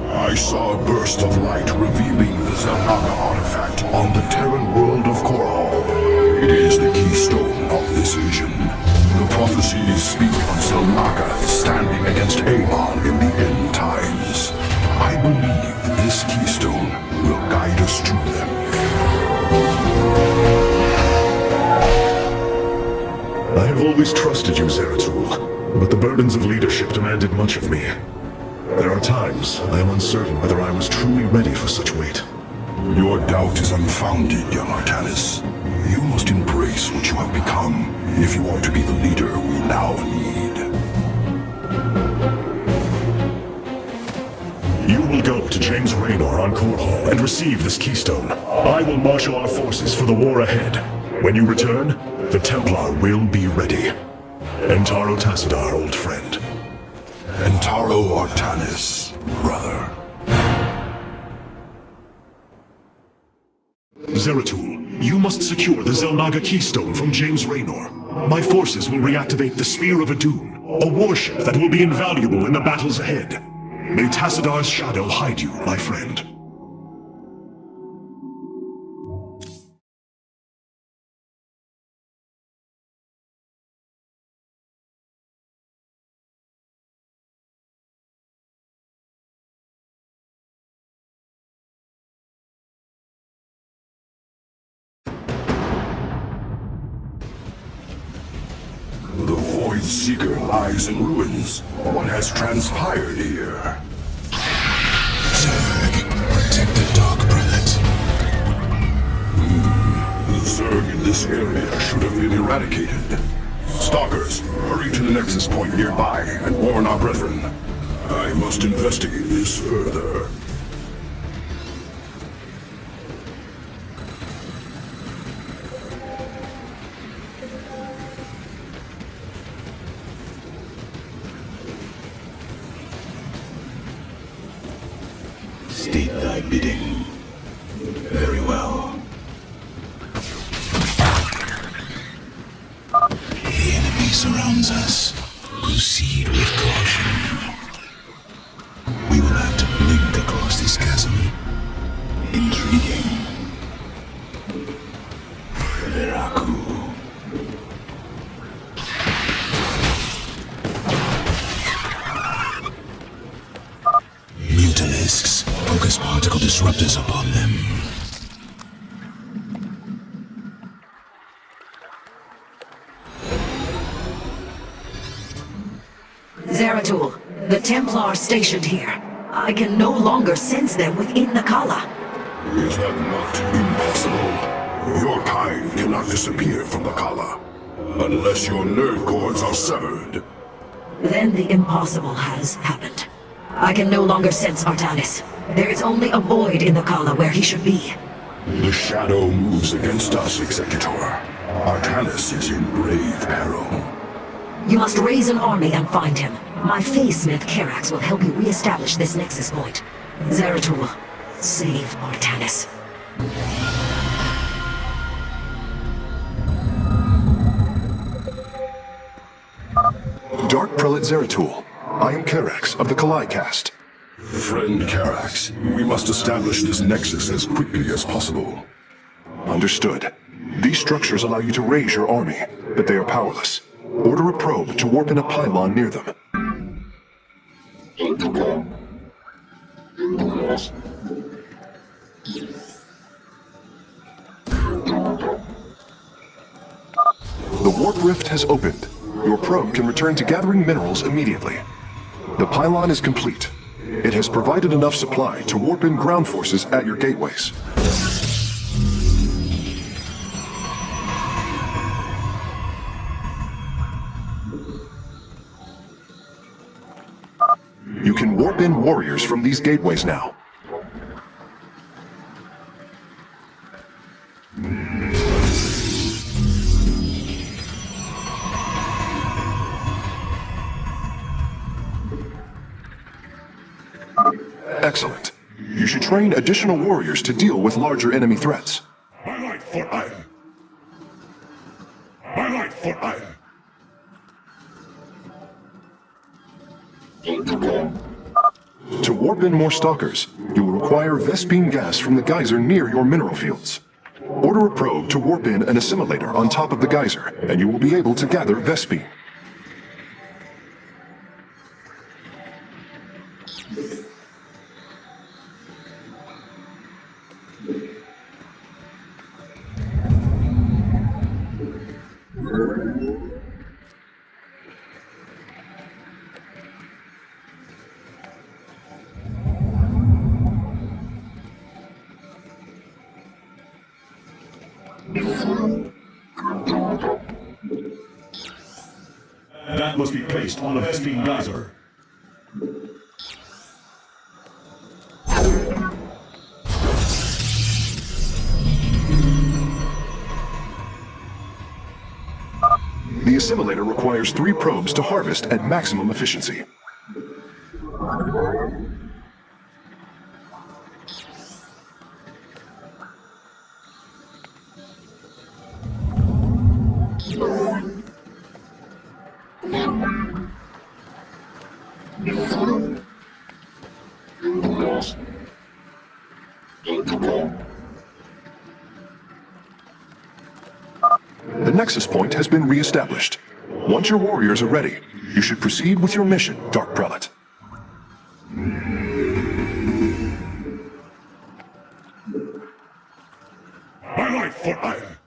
M: I saw a burst of light revealing the Zelnaga artifact on the Terran world of Korhal. It is the keystone of this vision. The prophecies speak of Zelnaga standing against Amon in the end times. I believe this keystone will guide us to them.
I: I have always trusted you, Zeratul, but the burdens of leadership demanded much of me. There are times I am uncertain whether I was truly ready for such weight.
M: Your doubt is unfounded, young Artanis. You must embrace what you have become if you are to be the leader we now need.
I: You will go,
L: to James Raynor on Court Hall and receive this keystone. I will marshal our forces for the war ahead. When you return, the Templar will be ready. Entaro Tassadar, old friend.
D: Entaro Artanis, brother.
L: Zeratul, you must secure the Zelnaga keystone from James Raynor. My forces will reactivate the Spear of Adun, a warship that will be invaluable in the battles ahead. May Tassadar's shadow hide you, my friend.
D: The Void Seeker lies in ruins. What has transpired here?
J: Zerg, protect the Dark Prelate.
D: The Zerg in this area should have been eradicated. Stalkers, hurry to the Nexus Point nearby and warn our brethren. I must investigate this further.
J: State thy bidding. Very well. The enemy surrounds us. Proceed with caution. We will have to blink across this chasm. Intriguing. Veraku. Mutalisks. Focus particle disruptors upon them.
N: Zeratul, the Templar stationed here. I can no longer sense them within the Kala.
D: Is that not impossible? Your kind cannot disappear from the Kala, unless your nerve cords are severed.
N: Then the impossible has happened. I can no longer sense Artanis. There is only a void in the Kala where he should be.
D: The shadow moves against us, Executor. Artanis is in grave peril.
N: You must raise an army and find him. My Phase-Smith Karax will help you re-establish this Nexus point. Zeratul, save Artanis.
L: Dark Prelate Zeratul, I am Karax of the Kalai Caste.
D: Friend Karax, we must establish this Nexus as quickly as possible.
L: Understood. These structures allow you to raise your army, but they are powerless. Order a probe to warp in a pylon near them. The warp rift has opened. Your probe can return to gathering minerals immediately. The pylon is complete. It has provided enough supply to warp in ground forces at your gateways. You can warp in warriors from these gateways now. Excellent. You should train additional warriors to deal with larger enemy threats.
D: My life for iron! My life for iron!
L: To warp in more stalkers, you will require Vespene gas from the geyser near your mineral fields. Order a probe to warp in an assimilator on top of the geyser, and you will be able to gather Vespene. That must be placed on a Vespene geyser.
M: The assimilator requires 3 probes to harvest at maximum efficiency. The Nexus Point has been re-established. Once your warriors are ready, you should proceed with your mission, Dark Prelate.
I: My life for ire!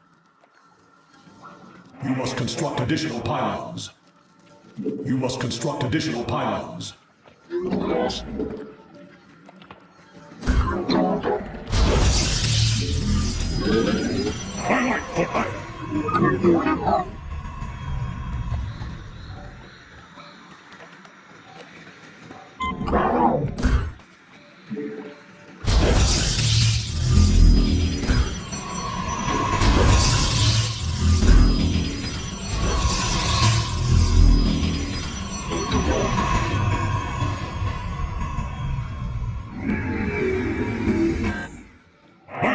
I: You must construct additional pylons. You must construct additional pylons. My life for ire!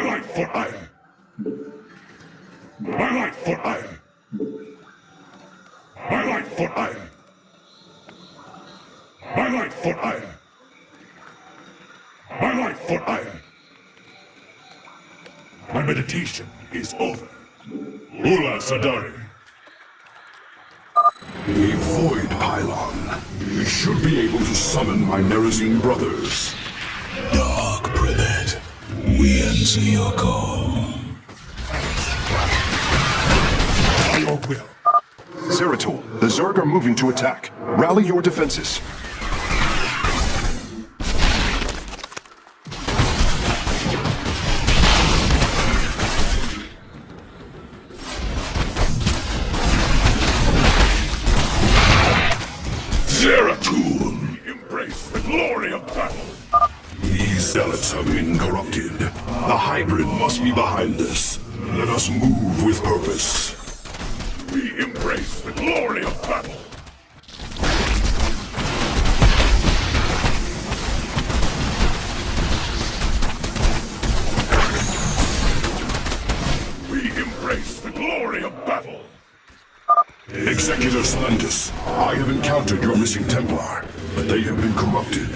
I: My life for ire! My life for ire! My life for ire! My life for ire! My life for ire! My meditation is over. Ula Sadari.
D: A void pylon. It should be able to summon my Nerazine brothers.
J: Dark Prelate, we answer your call.
M: By your will. Zeratul, the Zerg are moving to attack. Rally your defenses.
D: Zeratul, embrace the glory of battle. These zealots have been corrupted. The hybrid must be behind this. Let us move with purpose. We embrace the glory of battle. We embrace the glory of battle. Executor Splendus, I have encountered your missing Templar, but they have been corrupted,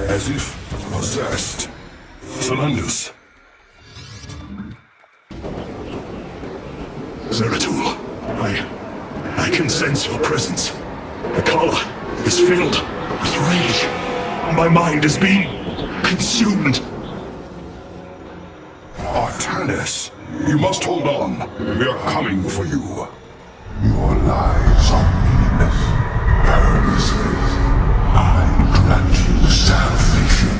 D: as if possessed. Splendus.
I: Zeratul, I can sense your presence. The Kala is filled with rage. My mind is being consumed.
D: Artanis, you must hold on. We are coming for you.
I: Your lives are meaningless. Paralysis. I grant you salvation.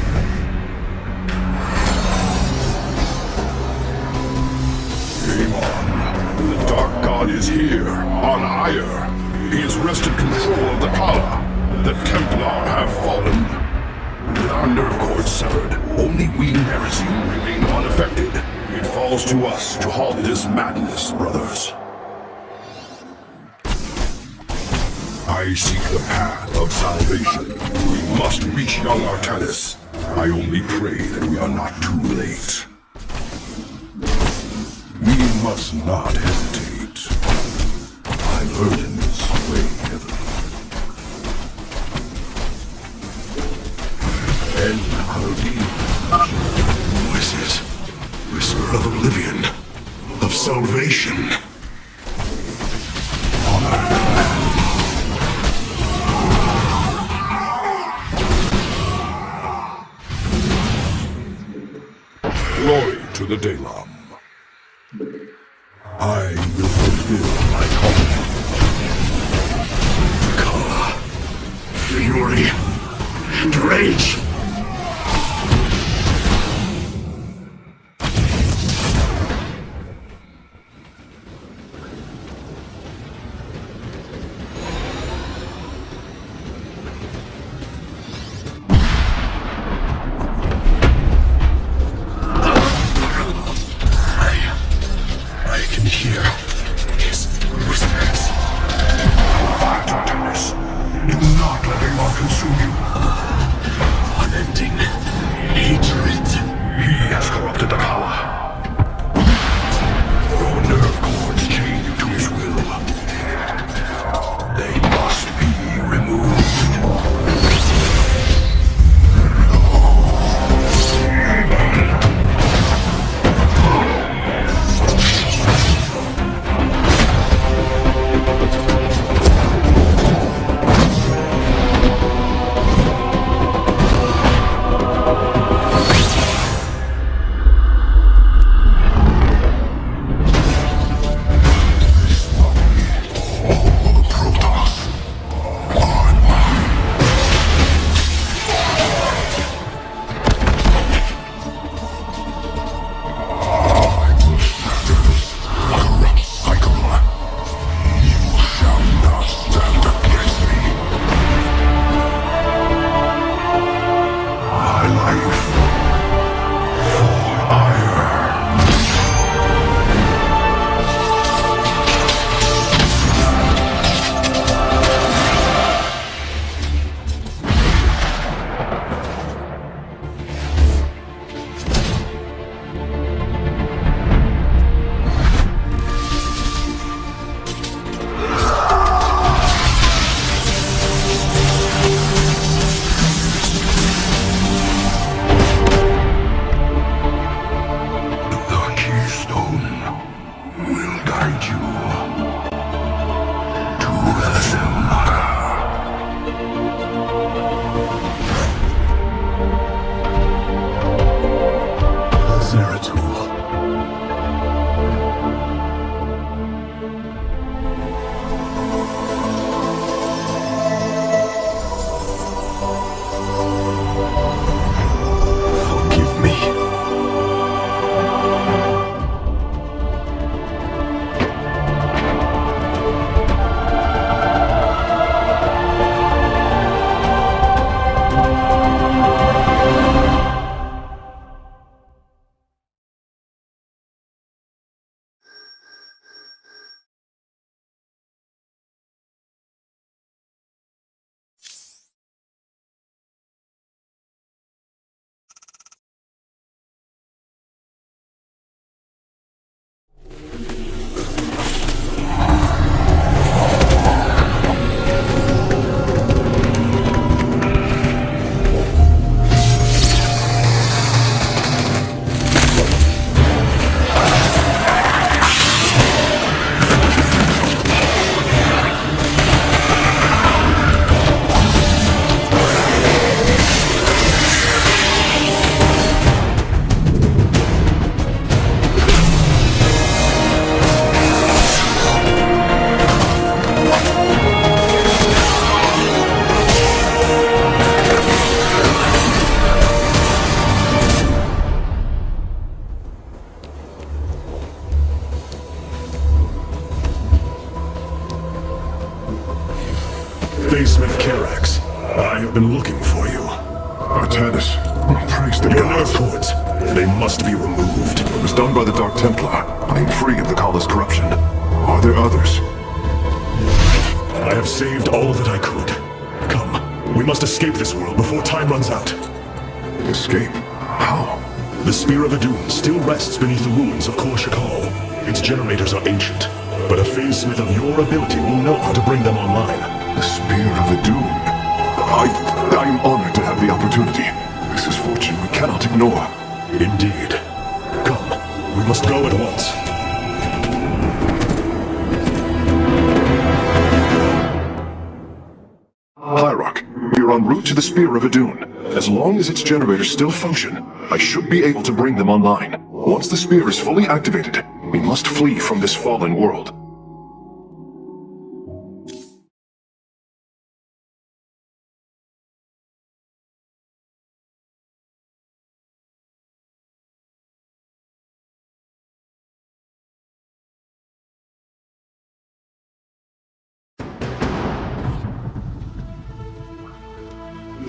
D: Amon, the Dark God is here, on Ire. He has wrested control of the Kala. The Templar have fallen. With our nerve cords severed, only we Nerazine remain unaffected. It falls to us to halt this madness, brothers. I seek the path of salvation. We must reach young Artanis. I only pray that we are not too late. We must not hesitate. My burdens weigh heavily. And our
I: Voices. Whisper of oblivion. Of salvation.
D: Glory to the Dalam. I will fulfill my calling.
I: Kala. Fury. And rage. I can hear his whispers. Phasmith Karax. I have been looking for you.
M: Artanis, praise the
I: Your
M: gods.
I: nerve cords, they must be removed.
M: It was done by the Dark Templar. I am free of the Kala's corruption. Are there others?
I: I have saved all that I could. Come, we must escape this world before time runs out.
M: Escape? How?
I: The Spear of Adun still rests beneath the ruins of Kor Shakal. Its generators are ancient, but a Phasmith of your ability will know how to bring them online.
M: The Spear of Adun. I am honored to have the opportunity. This is fortune we cannot ignore.
I: Indeed. Come, we must go at once.
M: Hierarch, we are en route to the Spear of Adun. As long as its generators still function, I should be able to bring them online. Once the spear is fully activated, we must flee from this fallen world.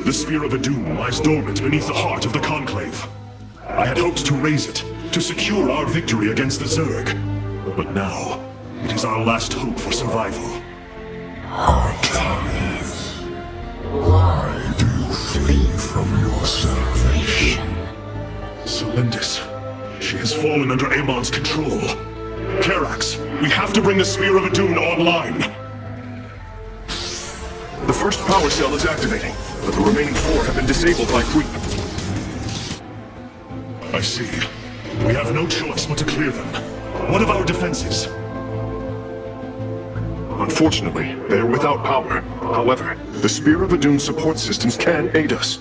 I: The Spear of Adun lies dormant beneath the heart of the Conclave. I had hoped to raise it, to secure our victory against the Zerg. But now, it is our last hope for survival.
D: Artanis, why do you flee from your salvation?
I: Celendis, she has fallen under Amon's control. Karax, we have to bring the Spear of Adun online.
M: The first power cell is activating, but the remaining 4 have been disabled by creep.
I: I see. We have no choice but to clear them. What of our defenses?
M: Unfortunately, they are without power. However, the Spear of Adun support systems can aid us.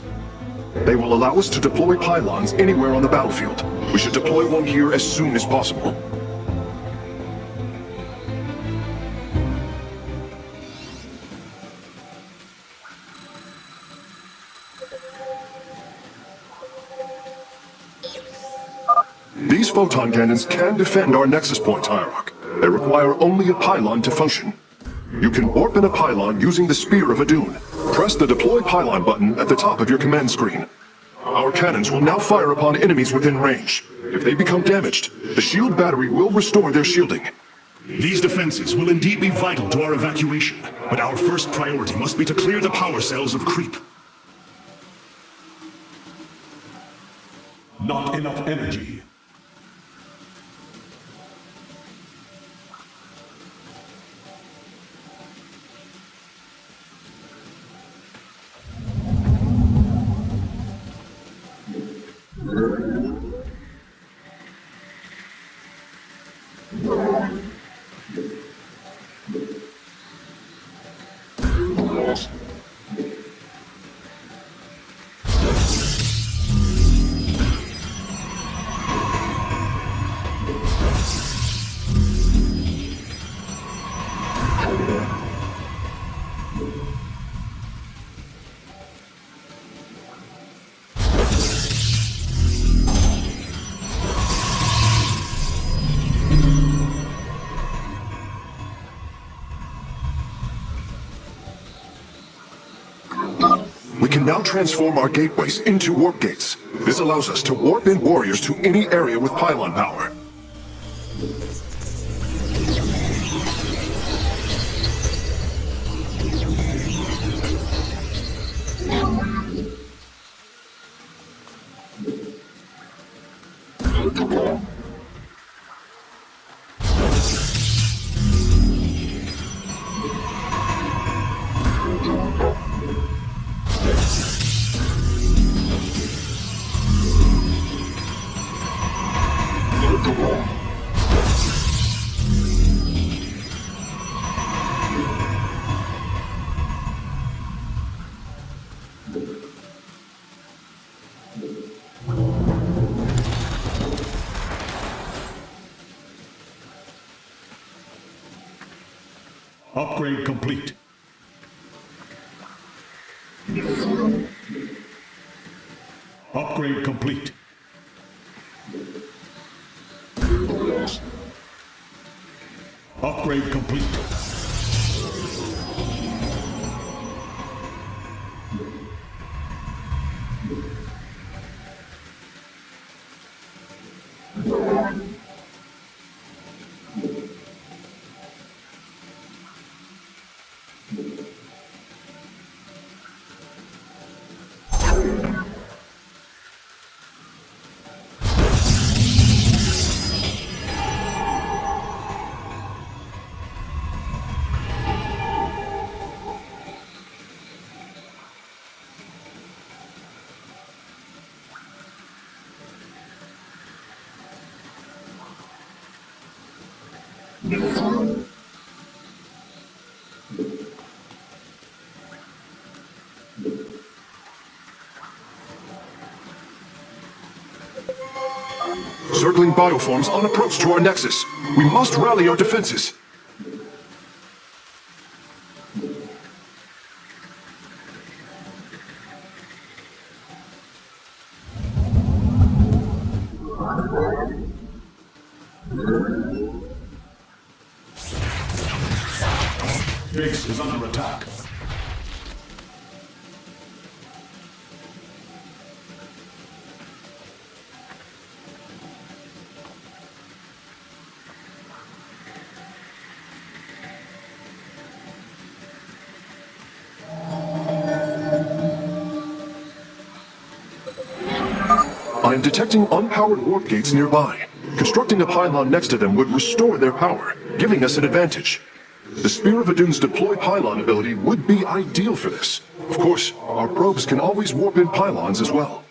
M: They will allow us to deploy pylons anywhere on the battlefield. We should deploy one here as soon as possible. These photon cannons can defend our nexus point, Hierarch. They require only a pylon to function. You can warp in a pylon using the Spear of Adun. Press the Deploy Pylon button at the top of your command screen. Our cannons will now fire upon enemies within range. If they become damaged, the shield battery will restore their shielding.
I: These defenses will indeed be vital to our evacuation, but our first priority must be to clear the power cells of creep.
L: Not enough energy.
M: We can now transform our gateways into warp gates. This allows us to warp in warriors to any area with pylon power.
L: Upgrade complete. Upgrade complete. Upgrade complete.
O: Circling bioforms on approach to our nexus. We must rally our defenses.
I: Base is under attack.
O: I am detecting unpowered warp gates nearby. Constructing a pylon next to them would restore their power, giving us an advantage. The Spear of Adun's deploy pylon ability would be ideal for this. Of course, our probes can always warp in pylons as well.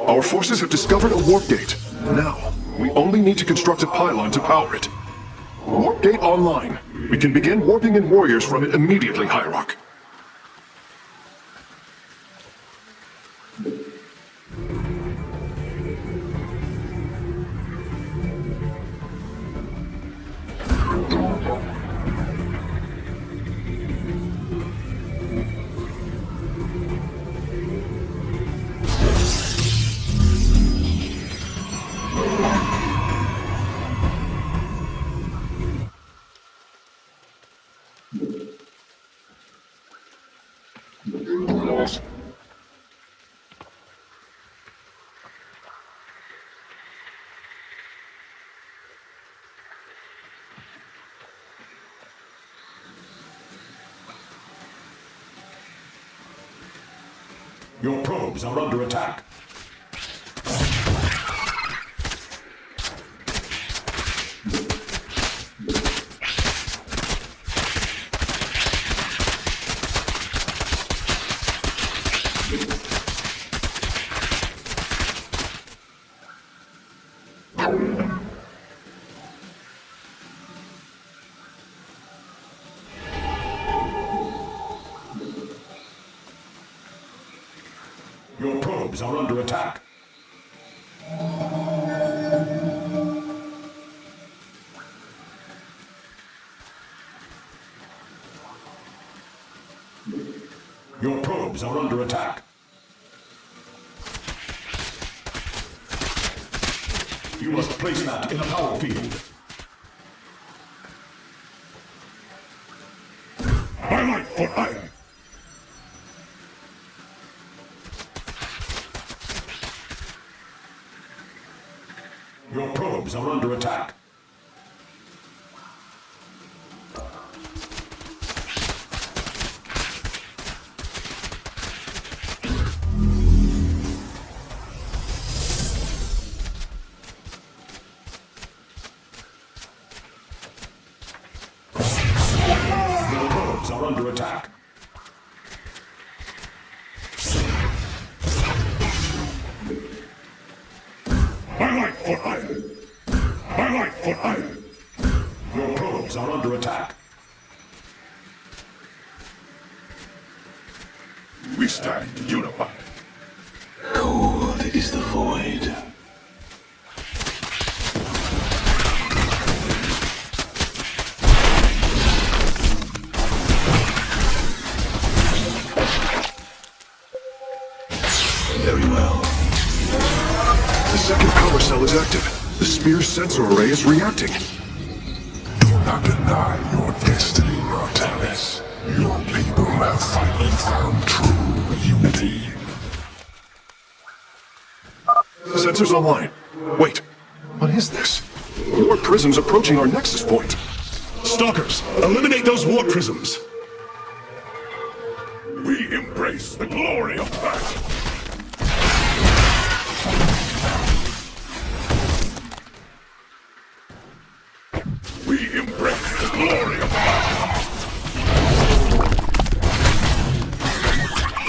O: Our forces have discovered a warp gate. Now, we only need to construct a pylon to power it. Warp gate online. We can begin warping in warriors from it immediately, High Rock.
I: Your probes are under attack. Your probes are under attack. Your probes are under attack. You must place that in a power field.
M: My life for hire!
I: Your probes are under attack. Your probes are under attack.
M: My life for hire! My life for hire!
I: Your probes are under attack.
M: We stand unified.
J: Cold is the void. Very well.
O: The second power cell is active. The Spear's sensor array is reacting.
D: Do not deny your destiny, Mortalis. Your people have finally found true unity.
O: Sensors online. Wait, what is this? More prisms approaching our nexus point.
I: Stalkers, eliminate those warp prisms!
M: We embrace the glory of battle! We embrace the glory of battle!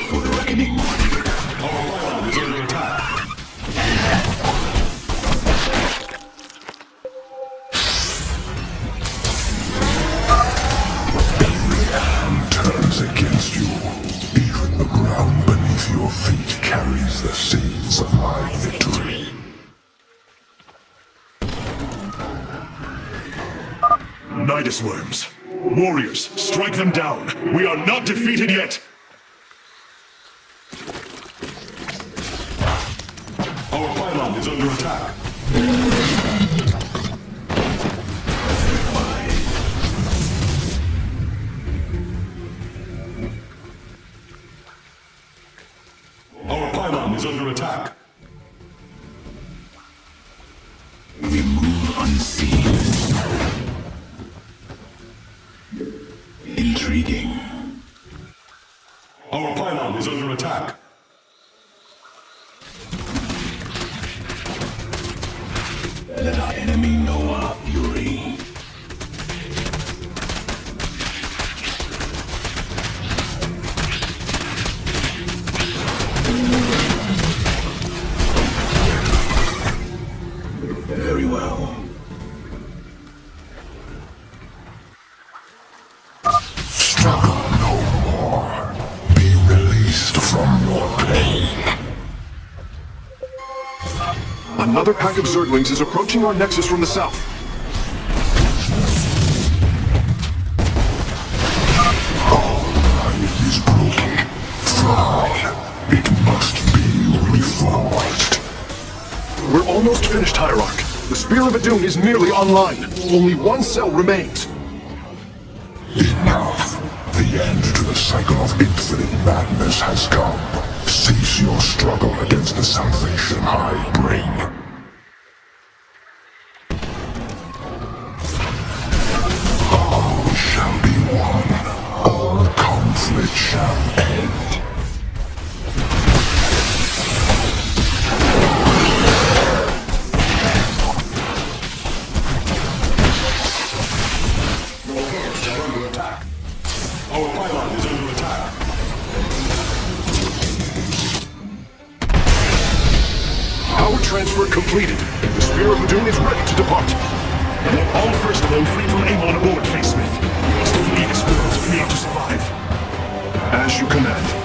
J: For the reckoning. Our pylon is under attack.
D: Every hand turns against you. Even the ground beneath your feet carries the seeds of my victory.
I: Nidus worms. Warriors, strike them down. We are not defeated yet.
J: Our pylon is under attack. Our pylon is under attack. We move unseen. Intriguing. Our pylon is under attack. Let our enemy know our fury. Very well.
D: Struggle no more. Be released from your pain.
O: Another pack of Zerglings is approaching our nexus from the south.
D: All life is broken, flawed. It must be reforged.
O: We're almost finished, Hierarch. The Spear of Adun is nearly online. Only one cell remains.
D: Enough. The end to the cycle of infinite madness has come. Cease your struggle against the salvation I bring. All shall be one. All conflict shall end.
J: Your forces are under attack. Our pylon is under attack.
O: Power transfer completed. The Spear of Adun is ready to depart.
I: Let all First Blood free from Amon aboard, Facesmith. We must flee this world if we are to survive.
O: As you command.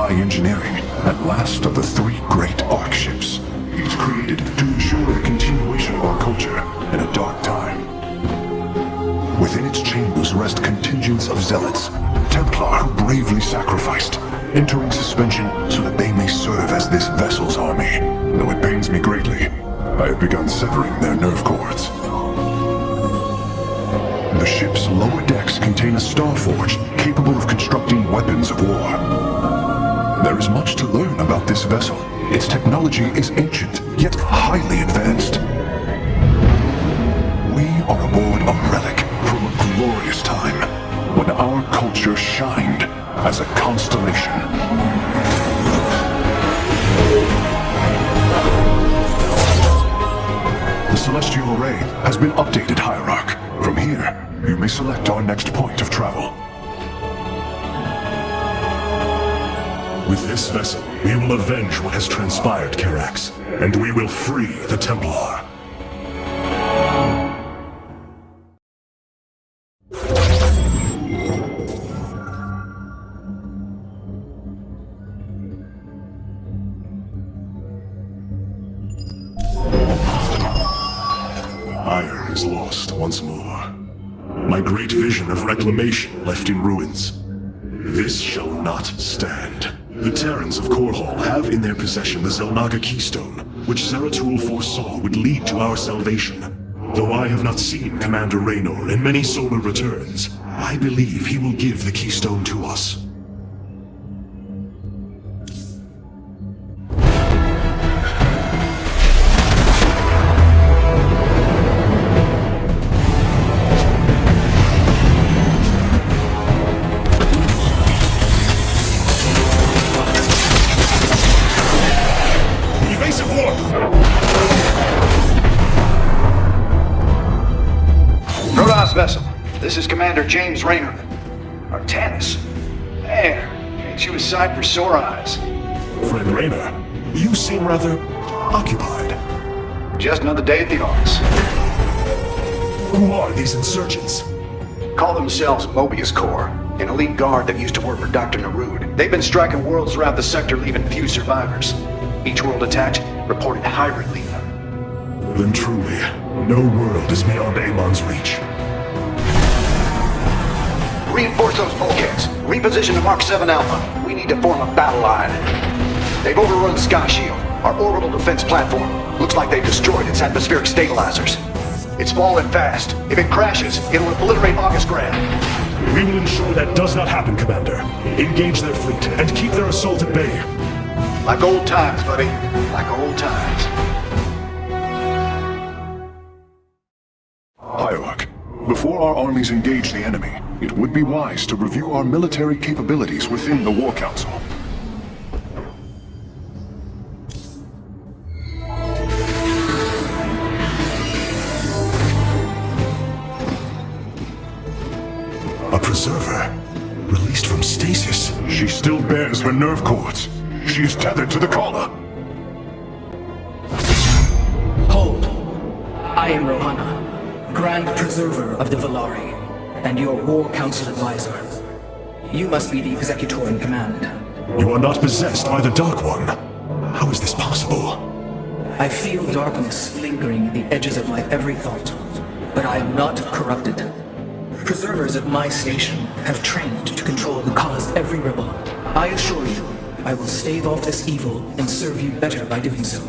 D: Engineering, at last of the three great Ark ships. It was created to ensure the continuation of our culture in a dark time. Within its chambers rest contingents of zealots, Templar who bravely sacrificed, entering suspension so that they may serve as this vessel's army. Though it pains me greatly, I have begun severing their nerve cords. The ship's lower decks contain a starforge capable of constructing weapons of war. There is much to learn about this vessel. Its technology is ancient, yet highly advanced. We are aboard a relic from a glorious time, when our culture shined as a constellation. The celestial array has been updated, Hierarch. From here, you may select our next point of travel.
I: With this vessel, We will avenge what has transpired, Karax, and we will free the Templar. Iron is lost once more. My great vision of reclamation left in ruins. This shall not stand. The Terrans of Korhal have in their possession the Zelnaga Keystone, which Zeratul foresaw would lead to our salvation. Though I have not seen Commander Raynor in many solar returns, I believe he will give the Keystone to us.
P: Protoss vessel, this is Commander James Raynor. Artanis. Man, ain't you a sight for sore eyes?
I: Friend Raynor, you seem rather occupied.
P: Just another day at the office.
I: Who are these insurgents?
P: Call themselves Mobius Corps, an elite guard that used to work for Dr. Narud. They've been striking worlds throughout the sector, leaving few survivors. Each world attacked reported hybrid leave.
I: Then truly, no world is beyond Amon's reach.
P: Reinforce those bulkheads. Reposition to Mark 7 Alpha. We need to form a battle line. They've overrun Sky Shield, our orbital defense platform. Looks like they've destroyed its atmospheric stabilizers. It's falling fast. If it crashes, it'll obliterate August Grand.
I: We will ensure that does not happen, Commander. Engage their fleet and keep their assault at bay.
P: Like old times, buddy. Like old times.
O: Hierarch, before our armies engage the enemy, it would be wise to review our military capabilities within the War Council.
I: A preserver? Released from stasis?
M: She still bears her nerve cords. She is tethered to the collar.
G: Hold. I am Rohana, Grand Preserver of the Valari, and your War Council advisor. You must be the executor in command.
I: You are not possessed by the Dark One. How is this possible?
G: I feel darkness lingering at the edges of my every thought, but I am not corrupted. Preservers at my station have trained to control the Kala's every rebel. I assure you, I will stave off this evil and serve you better by doing so.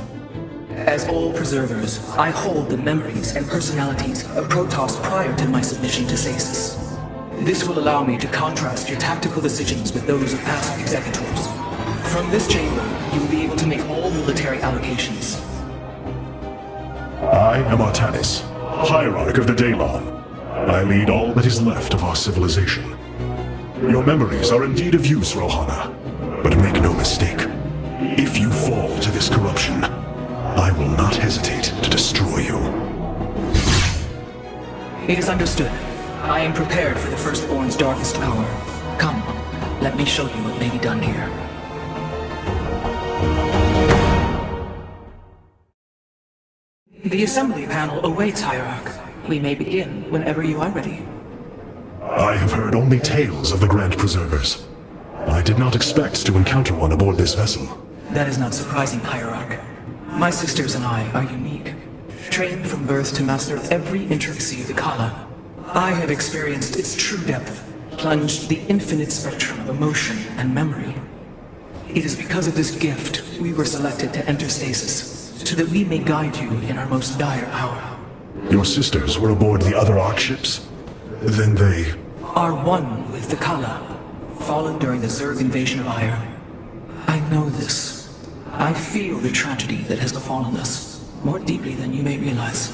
G: As all preservers, I hold the memories and personalities of Protoss prior to my submission to stasis. This will allow me to contrast your tactical decisions with those of past executors. From this chamber, you will be able to make all military allocations.
I: I am Artanis, Hierarch of the Daylon. I lead all that is left of our civilization. Your memories are indeed of use, Rohana. But make no mistake, if you fall to this corruption, I will not hesitate to destroy you.
G: It is understood. I am prepared for the Firstborn's darkest hour. Come, let me show you what may be done here. The assembly panel awaits, Hierarch. We may begin whenever you are ready.
I: I have heard only tales of the Grand Preservers. I did not expect to encounter one aboard this vessel.
G: That is not surprising, Hierarch. My sisters and I are unique. Trained from birth to master every intricacy of the Kala. I have experienced its true depth, plunged the infinite spectrum of emotion and memory. It is because of this gift we were selected to enter stasis, so that we may guide you in our most dire hour.
I: Your sisters were aboard the other Ark ships? Then they...
G: are one with the Kala, fallen during the Zerg invasion of Ire. I know this. I feel the tragedy that has befallen us, more deeply than you may realize.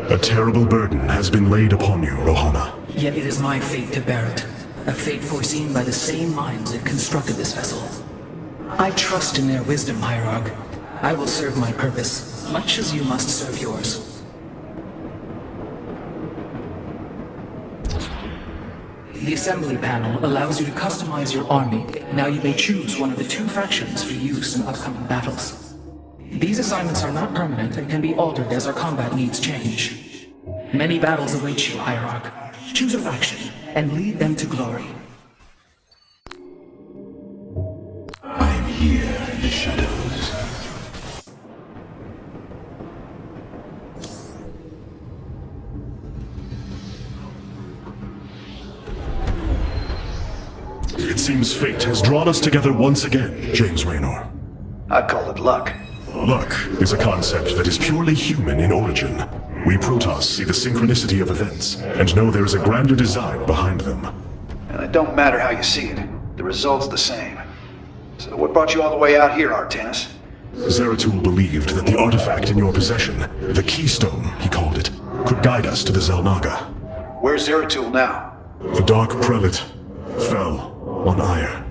I: A terrible burden has been laid upon you, Rohana.
G: Yet it is my fate to bear it, a fate foreseen by the same minds that constructed this vessel. I trust in their wisdom, Hierarch. I will serve my purpose, much as you must serve yours. The assembly panel allows you to customize your army. Now you may choose one of the 2 factions for use in upcoming battles. These assignments are not permanent and can be altered as our combat needs change. Many battles await you, Hierarch. Choose a faction and lead them to glory.
J: I am here in the shadows.
I: It seems fate has drawn us together once again, James Raynor.
P: I call it luck.
I: Luck is a concept that is purely human in origin. We Protoss see the synchronicity of events, and know there is a grander design behind them.
P: And it don't matter how you see it. The result's the same. So what brought you all the way out here, Artanis?
I: Zeratul believed that the artifact in your possession, the Keystone, he called it, could guide us to the Xel'Naga.
P: Where's Zeratul now?
I: The Dark Prelate fell on Ire.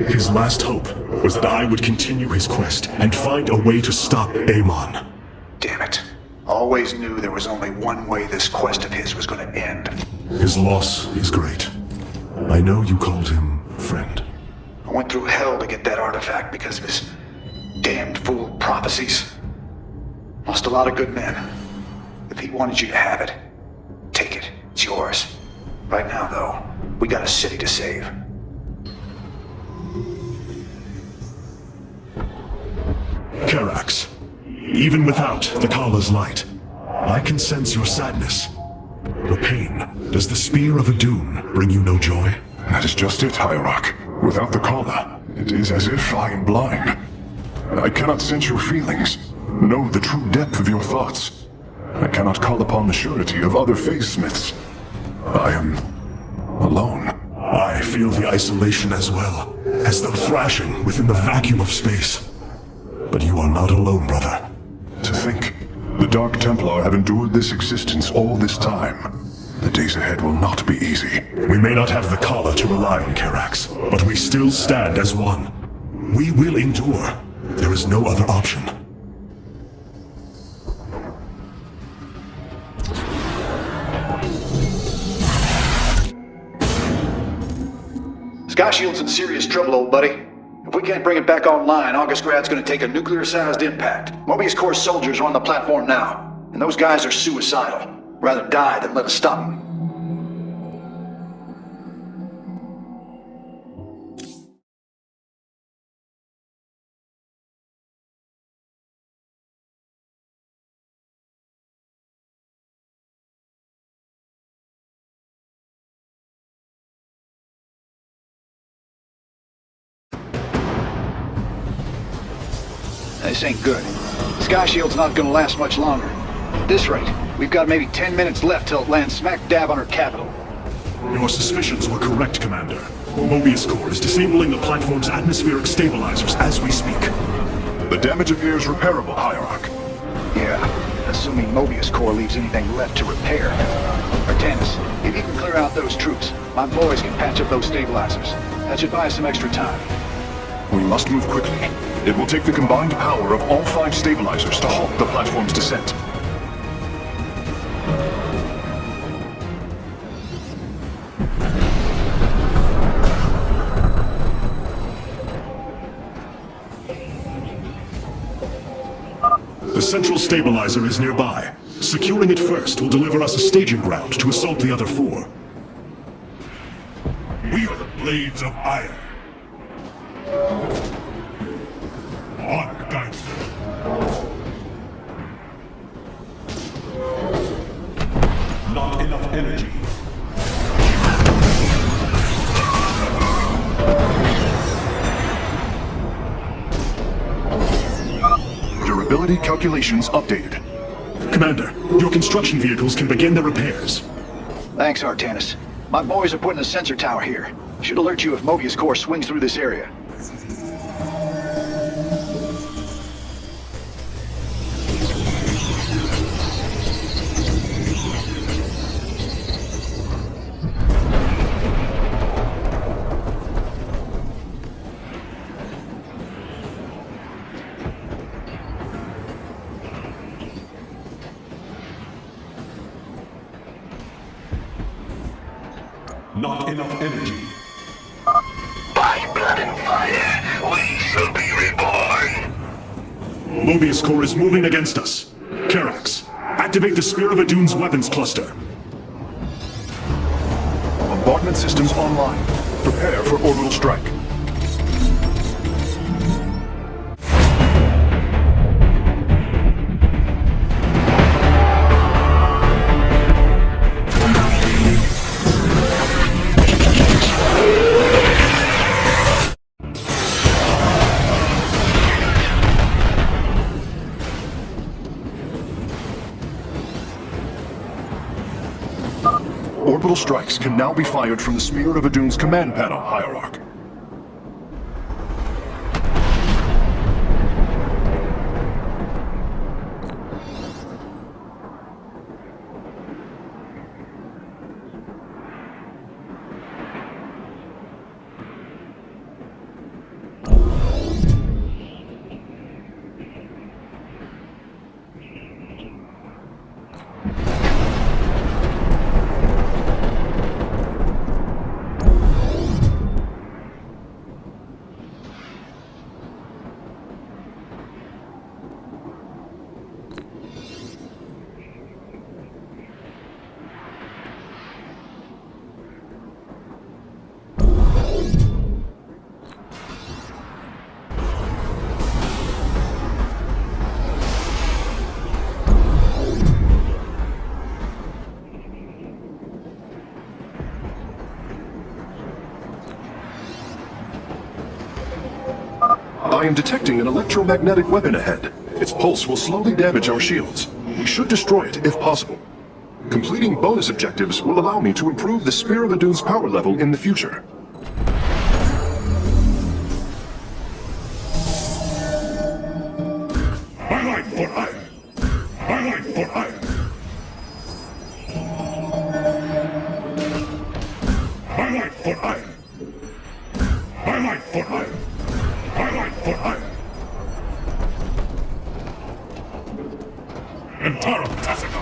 I: His last hope was that I would continue his quest and find a way to stop Amon.
P: Damn it. Always knew there was only one way this quest of his was gonna end.
I: His loss is great. I know you called him friend.
P: I went through hell to get that artifact because of his damned fool prophecies. Lost a lot of good men. If he wanted you to have it, take it. It's yours. Right now, though, we got a city to save.
I: Karax, even without the Kala's light, I can sense your sadness. Your pain. Does the Spear of Adun bring you no joy?
M: That is just it, Hierarch. Without the Kala, it is as if I am blind. I cannot sense your feelings, know the true depth of your thoughts. I cannot call upon the surety of other faithsmiths. I am alone.
I: I feel the isolation as well, as though thrashing within the vacuum of space. But you are not alone, brother.
M: To think, the Dark Templar have endured this existence all this time. The days ahead will not be easy.
I: We may not have the Kala to rely on, Karax, but we still stand as one. We will endure. There is no other option.
P: Sky Shield's in serious trouble, old buddy. If we can't bring it back online, Augustgrad's gonna take a nuclear-sized impact. Mobius Corps soldiers are on the platform now, and those guys are suicidal. Rather die than let us stop them. This ain't good. Sky Shield's not gonna last much longer. At this rate, we've got maybe 10 minutes left till it lands smack dab on our capital.
I: Your suspicions were correct, Commander. Mobius Corps is disabling the platform's atmospheric stabilizers as we speak.
M: The damage appears repairable, Hierarch.
P: Yeah, assuming Mobius Corps leaves anything left to repair. Artanis, if you can clear out those troops, my boys can patch up those stabilizers. That should buy us some extra time.
M: We must move quickly. It will take the combined power of all 5 stabilizers to halt the platform's descent.
I: The central stabilizer is nearby. Securing it first will deliver us a staging ground to assault the other 4.
M: We are the Blades of Iron. Honor guides them.
I: Not enough energy.
M: Durability calculations updated.
I: Commander, your construction vehicles can begin their repairs.
P: Thanks, Artanis. My boys are putting a sensor tower here. Should alert you if Mobius Corps swings through this area.
I: Not enough energy.
K: By blood and fire, we shall be reborn.
I: Mobius Core is moving against us. Karax, activate the Spear of Adune's weapons cluster.
O: Bombardment systems online. Prepare for orbital strike. Orbital strikes can now be fired from the Spear of Adune's command panel, Hierarch. I am detecting an electromagnetic weapon ahead. Its pulse will slowly damage our shields. We should destroy it if possible. Completing bonus objectives will allow me to improve the Spear of Adune's power level in the future.
I: Highlight for iron! Highlight for iron! Highlight for iron! Highlight for iron! Highlight for iron! Imperial Tacica!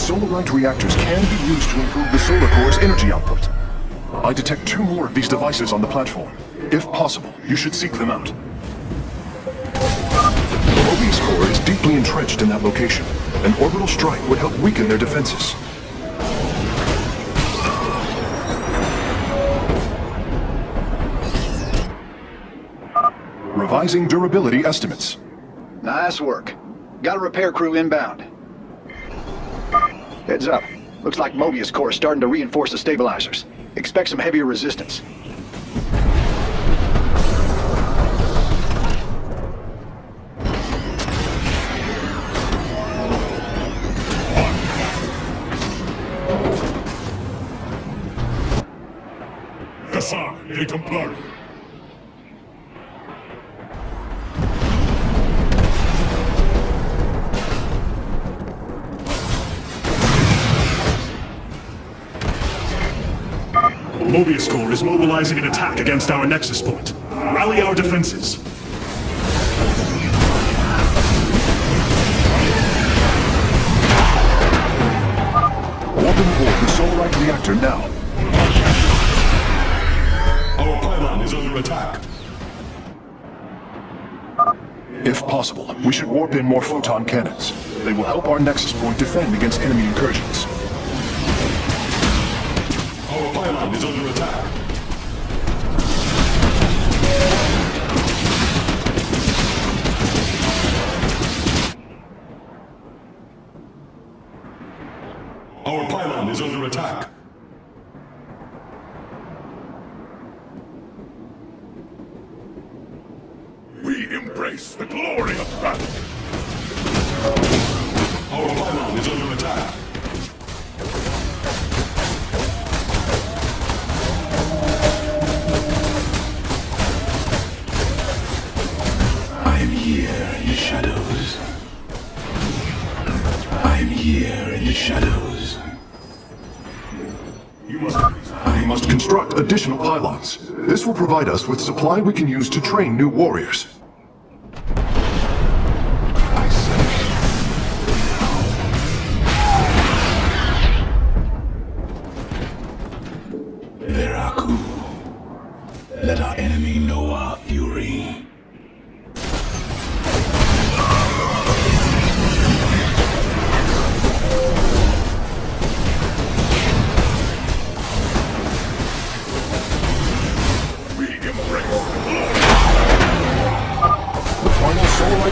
O: Solarite reactors can be used to improve the solar core's energy output. I detect 2 more of these devices on the platform. If possible, you should seek them out. Mobius core is deeply entrenched in that location. An orbital strike would help weaken their defenses. Revising durability estimates.
P: Nice work. Got a repair crew inbound. Heads up. Looks like Mobius core is starting to reinforce the stabilizers. Expect some heavier resistance.
I: Cassar, de Templari. Mobius core is mobilizing an attack against our nexus point. Rally our defenses.
O: Warping aboard the solar reactor now.
I: Our pylon is under attack.
O: If possible, we should warp in more photon cannons. They will help our nexus point defend against enemy incursions.
I: Our pylon is under attack. Our pylon is under attack.
M: We embrace the glory of battle.
I: Our pylon is under attack.
J: I am here in the shadows. I am here in the shadows.
O: We must construct additional pylons. This will provide us with supply we can use to train new warriors.
J: Veraku. Let our enemy know our fury.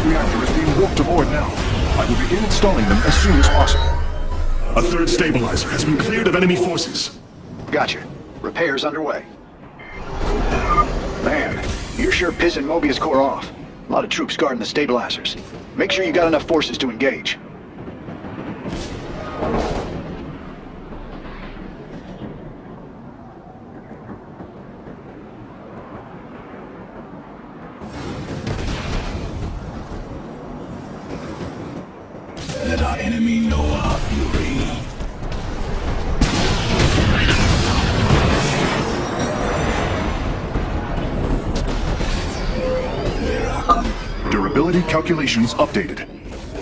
O: Reactor is being warped aboard now. I will begin installing them as soon as possible.
I: A third stabilizer has been cleared of enemy forces.
P: Gotcha. Repairs underway. Man, you're sure pissing Mobius Corps off. A lot of troops guarding the stabilizers. Make sure you got enough forces to engage.
J: Let our enemy know our fury.
O: Durability calculations updated.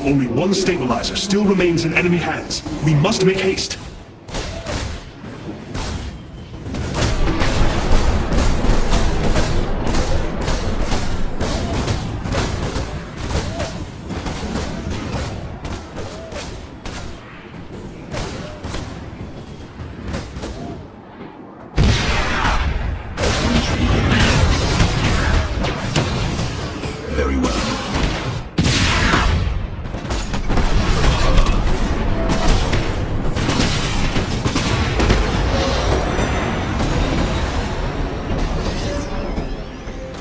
I: Only one stabilizer still remains in enemy hands. We must make haste.
J: Very well.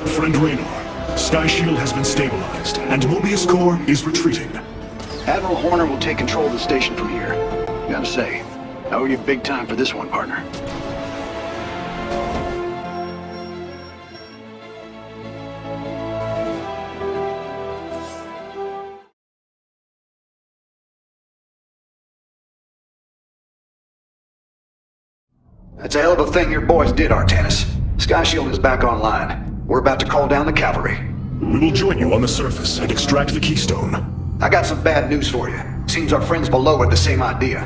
I: Friend Raynor, Sky Shield has been stabilized, and Mobius Corps is retreating.
P: Admiral Horner will take control of the station from here. Gotta say, I owe you big time for this one, partner. That's a hell of a thing your boys did, Artanis. Sky Shield is back online. We're about to call down the cavalry.
I: We will join you on the surface and extract the keystone.
P: I got some bad news for you. Seems our friends below had the same idea.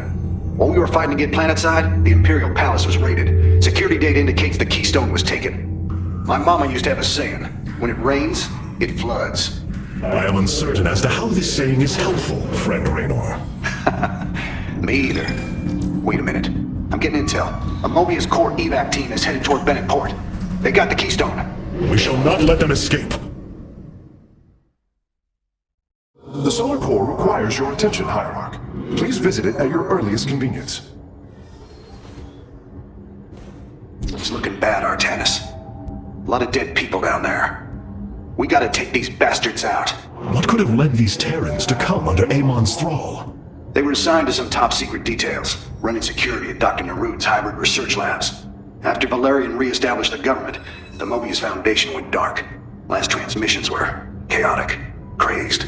P: While we were fighting to get planetside, the Imperial Palace was raided. Security data indicates the keystone was taken. My mama used to have a saying, when it rains, it floods.
I: I am uncertain as to how this saying is helpful, Friend Raynor.
P: Me either. Wait a minute. I'm getting intel. A Mobius Corps evac team is headed toward Bennett Port. They got the keystone.
I: We shall not let them escape.
O: The Solar Core requires your attention, Hierarch. Please visit it at your earliest convenience.
P: It's looking bad, Artanis. A lot of dead people down there. We gotta take these bastards out.
I: What could have led these Terrans to come under Amon's thrall?
P: They were assigned to some top-secret details, running security at Dr. Narud's hybrid research labs. After Valerian re-established the government, the Mobius Foundation went dark. Last transmissions were chaotic, crazed.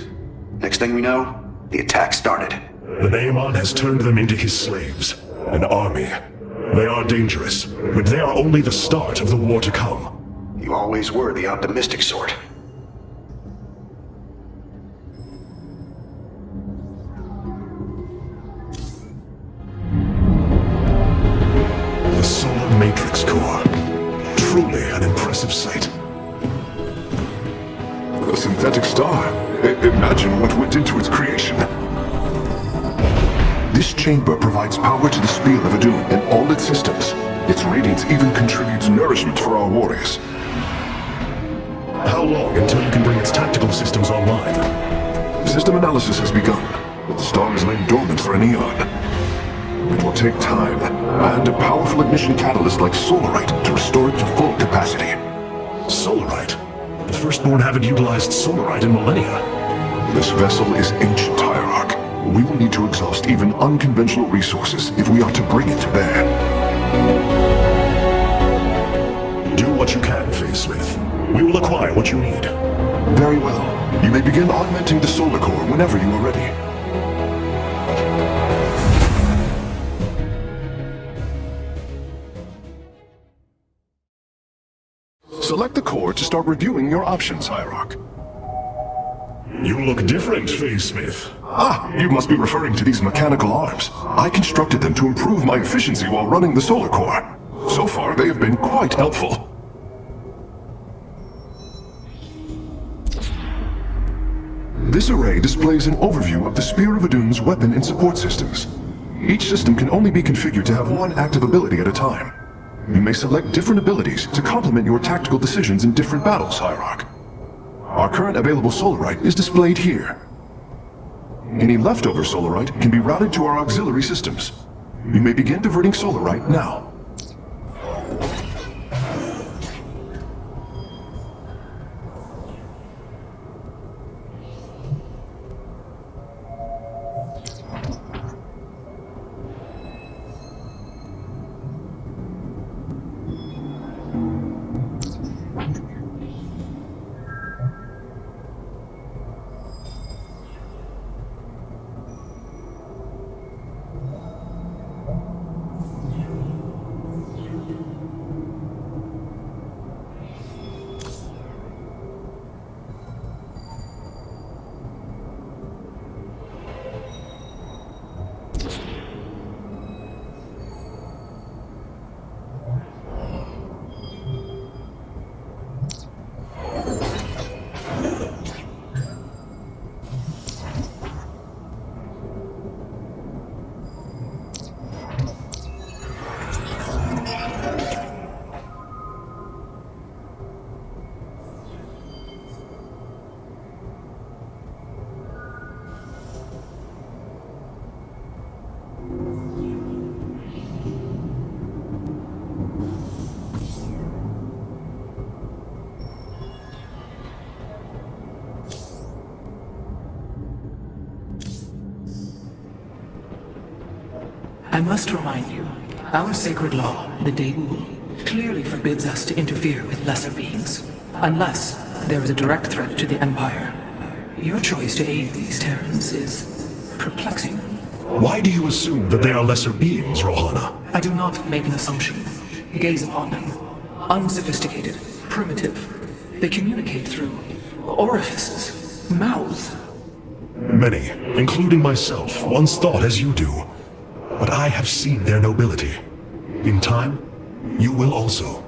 P: Next thing we know, the attack started.
I: Then Amon has turned them into his slaves. An army. They are dangerous, but they are only the start of the war to come.
P: You always were the optimistic sort.
M: star. Imagine what went into its creation.
O: This chamber provides power to the Spear of Adun and all its systems. Its radiance even contributes nourishment for our warriors.
I: How long until you can bring its tactical systems online?
O: System analysis has begun. The star has lain dormant for an eon. It will take time, and a powerful ignition catalyst like Solarite to restore it to full capacity.
I: Solarite? The Firstborn haven't utilized Solarite in millennia.
O: This vessel is ancient, Hierarch. We will need to exhaust even unconventional resources if we are to bring it to bear.
I: Do what you can, Phase Smith. We will acquire what you need.
O: Very well. You may begin augmenting the solar core whenever you are ready. Select the core to start reviewing your options, Hierarch.
I: You look different, Phase Smith.
O: Ah, you must be referring to these mechanical arms. I constructed them to improve my efficiency while running the solar core. So far, they have been quite helpful. This array displays an overview of the Spear of Adun's weapon and support systems. Each system can only be configured to have one active ability at a time. You may select different abilities to complement your tactical decisions in different battles, Hierarch. Our current available Solarite is displayed here. Any leftover Solarite can be routed to our auxiliary systems. You may begin diverting Solarite now.
G: I must remind you, our sacred law, the Daewoo, clearly forbids us to interfere with lesser beings, unless there is a direct threat to the Empire. Your choice to aid these Terrans is perplexing.
I: Why do you assume that they are lesser beings, Rohana?
G: I do not make an assumption. Gaze upon them. Unsophisticated, primitive. They communicate through orifices, mouths.
I: Many, including myself, once thought as you do. But I have seen their nobility. In time, you will also.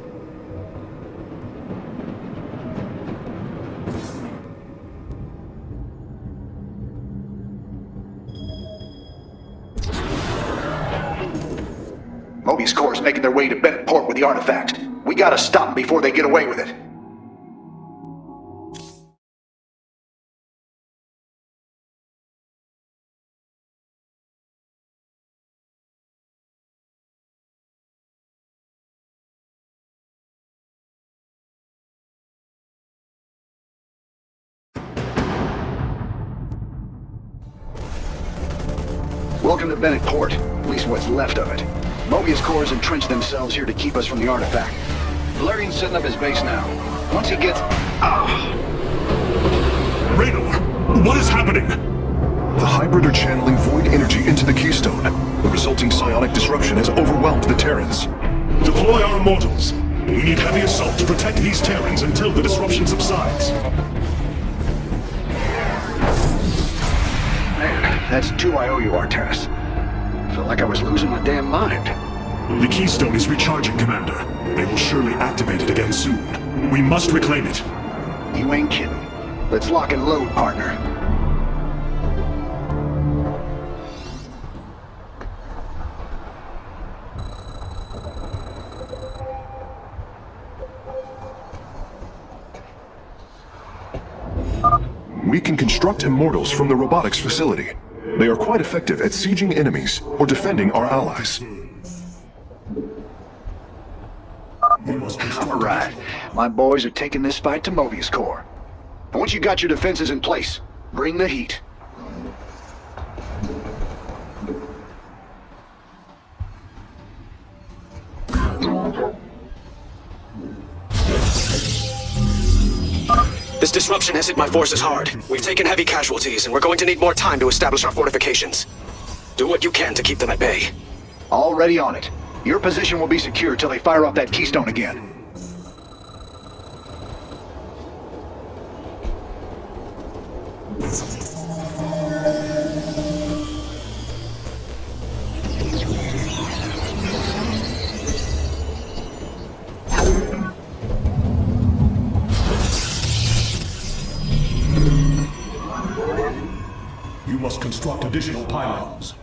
P: Mobius Corps is making their way to Bennett Port with the artifact. We gotta stop them before they get away with it. Welcome to Bennett Port, at least what's left of it. Mobius Corps has entrenched themselves here to keep us from the artifact. Valerian's setting up his base now. Once he gets...
I: Raynor, what is happening?
O: The hybrid are channeling void energy into the keystone. The resulting psionic disruption has overwhelmed the Terrans.
I: Deploy our immortals. We need heavy assault to protect these Terrans until the disruption subsides.
P: That's 2 I owe you, Artanis. Felt like I was losing my damn mind.
I: The keystone is recharging, Commander. They will surely activate it again soon. We must reclaim it.
P: You ain't kidding. Let's lock and load, partner.
O: We can construct immortals from the robotics facility. They are quite effective at sieging enemies or defending our allies.
P: All right. My boys are taking this fight to Mobius Core. Once you got your defenses in place, bring the heat.
Q: This disruption has hit my forces hard. We've taken heavy casualties, and we're going to need more time to establish our fortifications. Do what you can to keep them at bay.
P: Already on it. Your position will be secure till they fire off that keystone again.
I: You must construct additional pylons.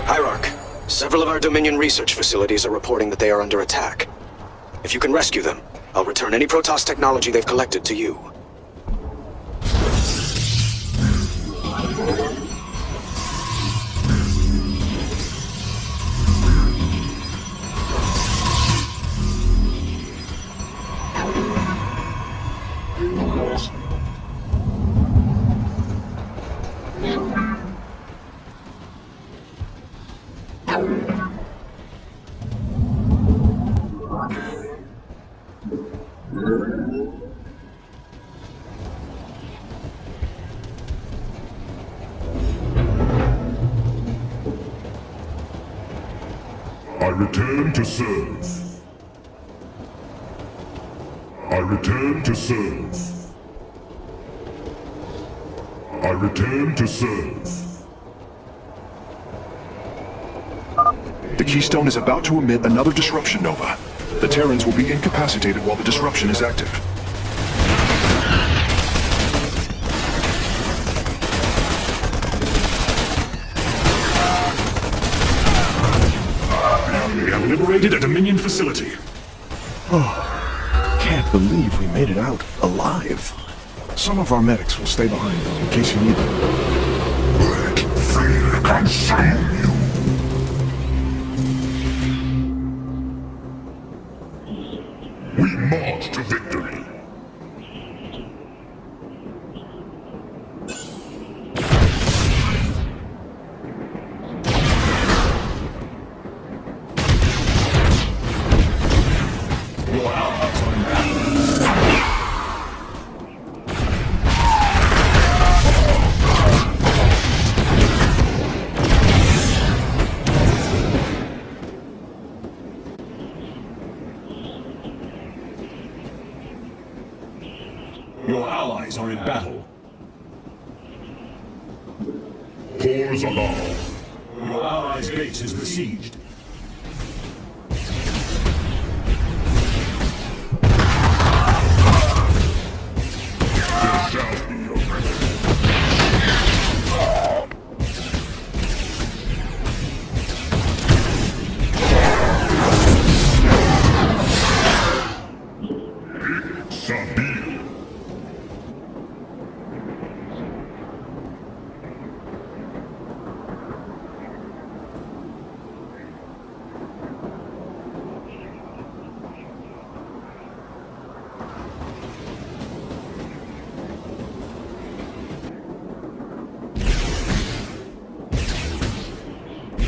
Q: Hierarch, several of our Dominion research facilities are reporting that they are under attack. If you can rescue them, I'll return any Protoss technology they've collected to you.
I: I return to serve. I return to serve. I return to serve.
O: The keystone is about to emit another disruption nova. The Terrans will be incapacitated while the disruption is active.
I: We have liberated a Dominion facility.
O: Oh, can't believe we made it out alive. Some of our medics will stay behind in case you need them.
D: Let fear consume you. We march to victory.
I: Your allies are in battle.
D: Pause alarm.
I: Your allies' base is besieged.
D: There shall be a remedy. Sabir.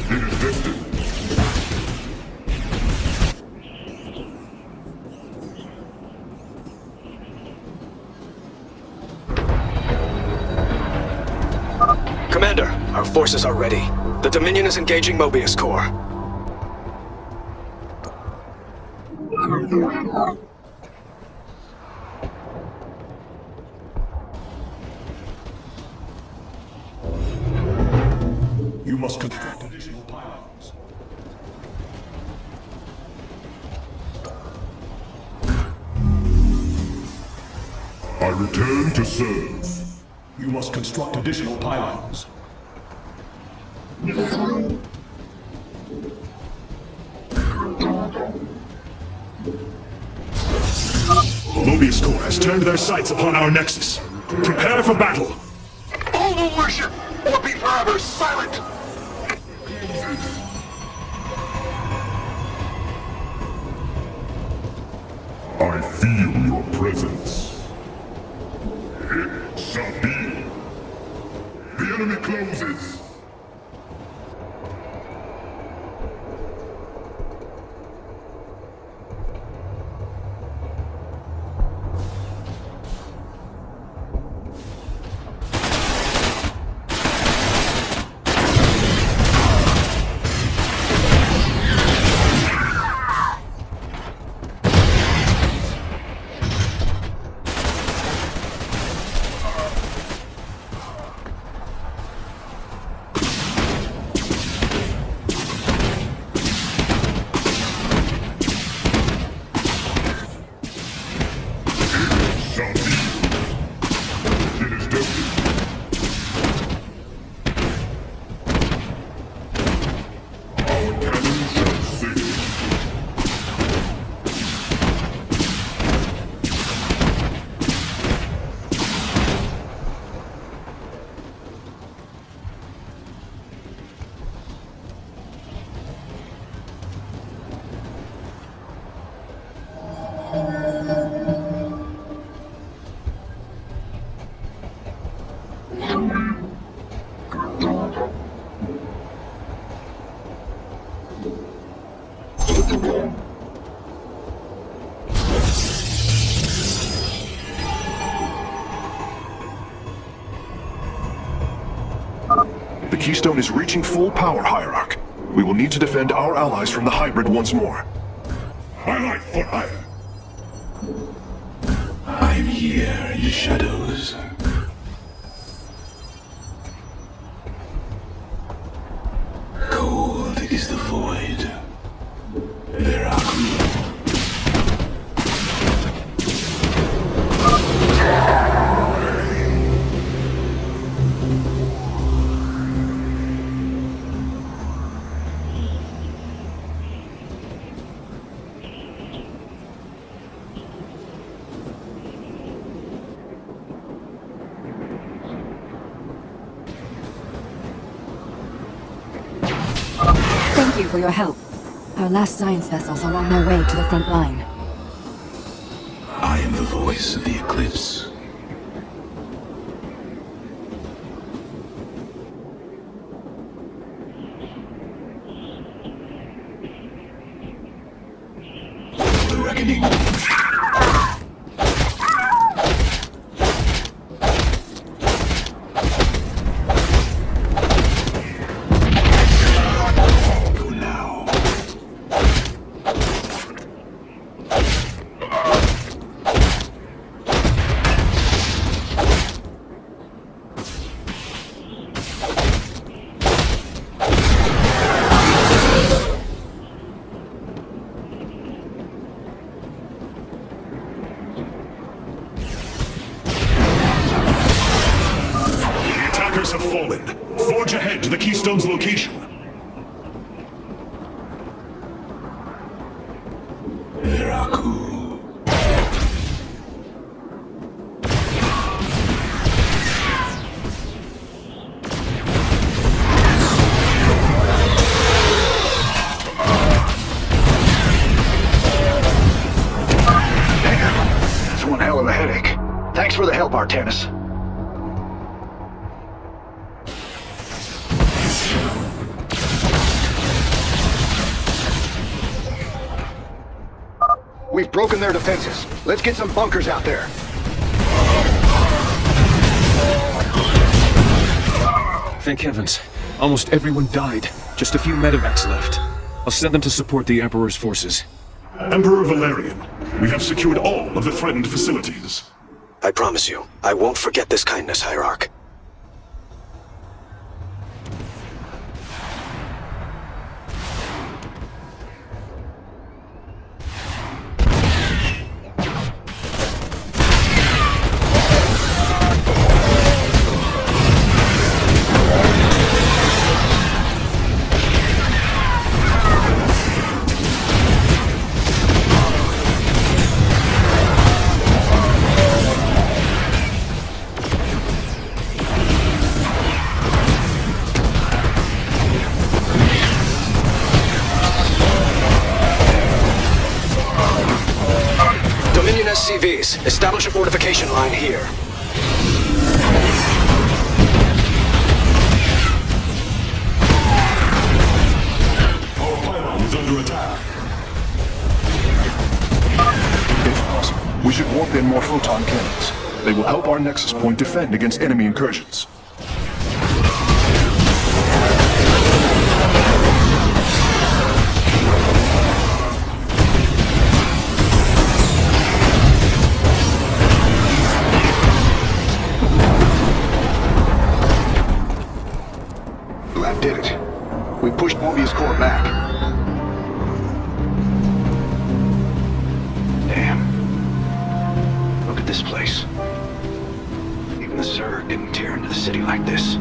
D: It is destined.
Q: Commander, our forces are ready. The Dominion is engaging Mobius Core.
L: You must construct additional pylons.
M: I return to serve.
L: You must construct additional pylons.
I: Mobius Corps has turned their sights upon our nexus. Prepare for battle.
K: All will worship or be forever silent.
M: I feel your presence. It shall be. The enemy closes.
O: The Keystone is reaching full power, Hierarch. We will need to defend our allies from the hybrid once more.
M: Highlight for hire.
J: I'm here in the shadows. Cold is the void. There are
B: Thank you for your help. Our last science vessels are on their way to the front line.
J: I am the voice of the Eclipse. The reckoning.
I: Have fallen. Forge ahead to the Keystone's location.
P: That's one hell of a headache. Thanks for the help, Artanis. We've broken their defenses. Let's get some bunkers out there.
R: Thank heavens. Almost everyone died. Just a few medevacs left. I'll send them to support the Emperor's forces.
I: Emperor Valerian, we have secured all of the threatened facilities.
Q: I promise you, I won't forget this kindness, Hierarch. SCVs. Establish a fortification line here.
I: Our pylon is under attack.
O: If possible, we should warp in more photon cannons. They will help our Nexus Point defend against enemy incursions.
P: That did it. We pushed Mobius core back. Damn. Look at this place. Even the Zerg didn't tear into the city like this.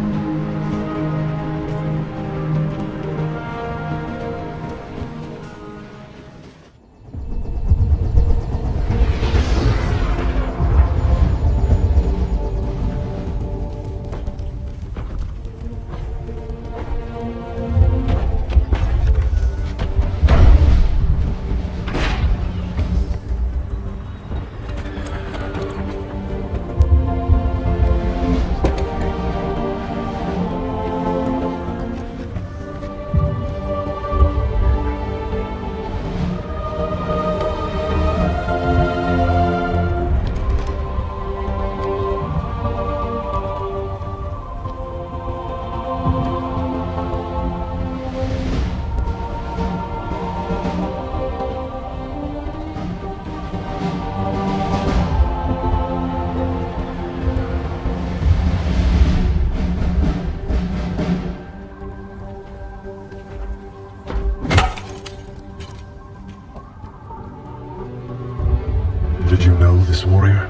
L: Did you know this warrior?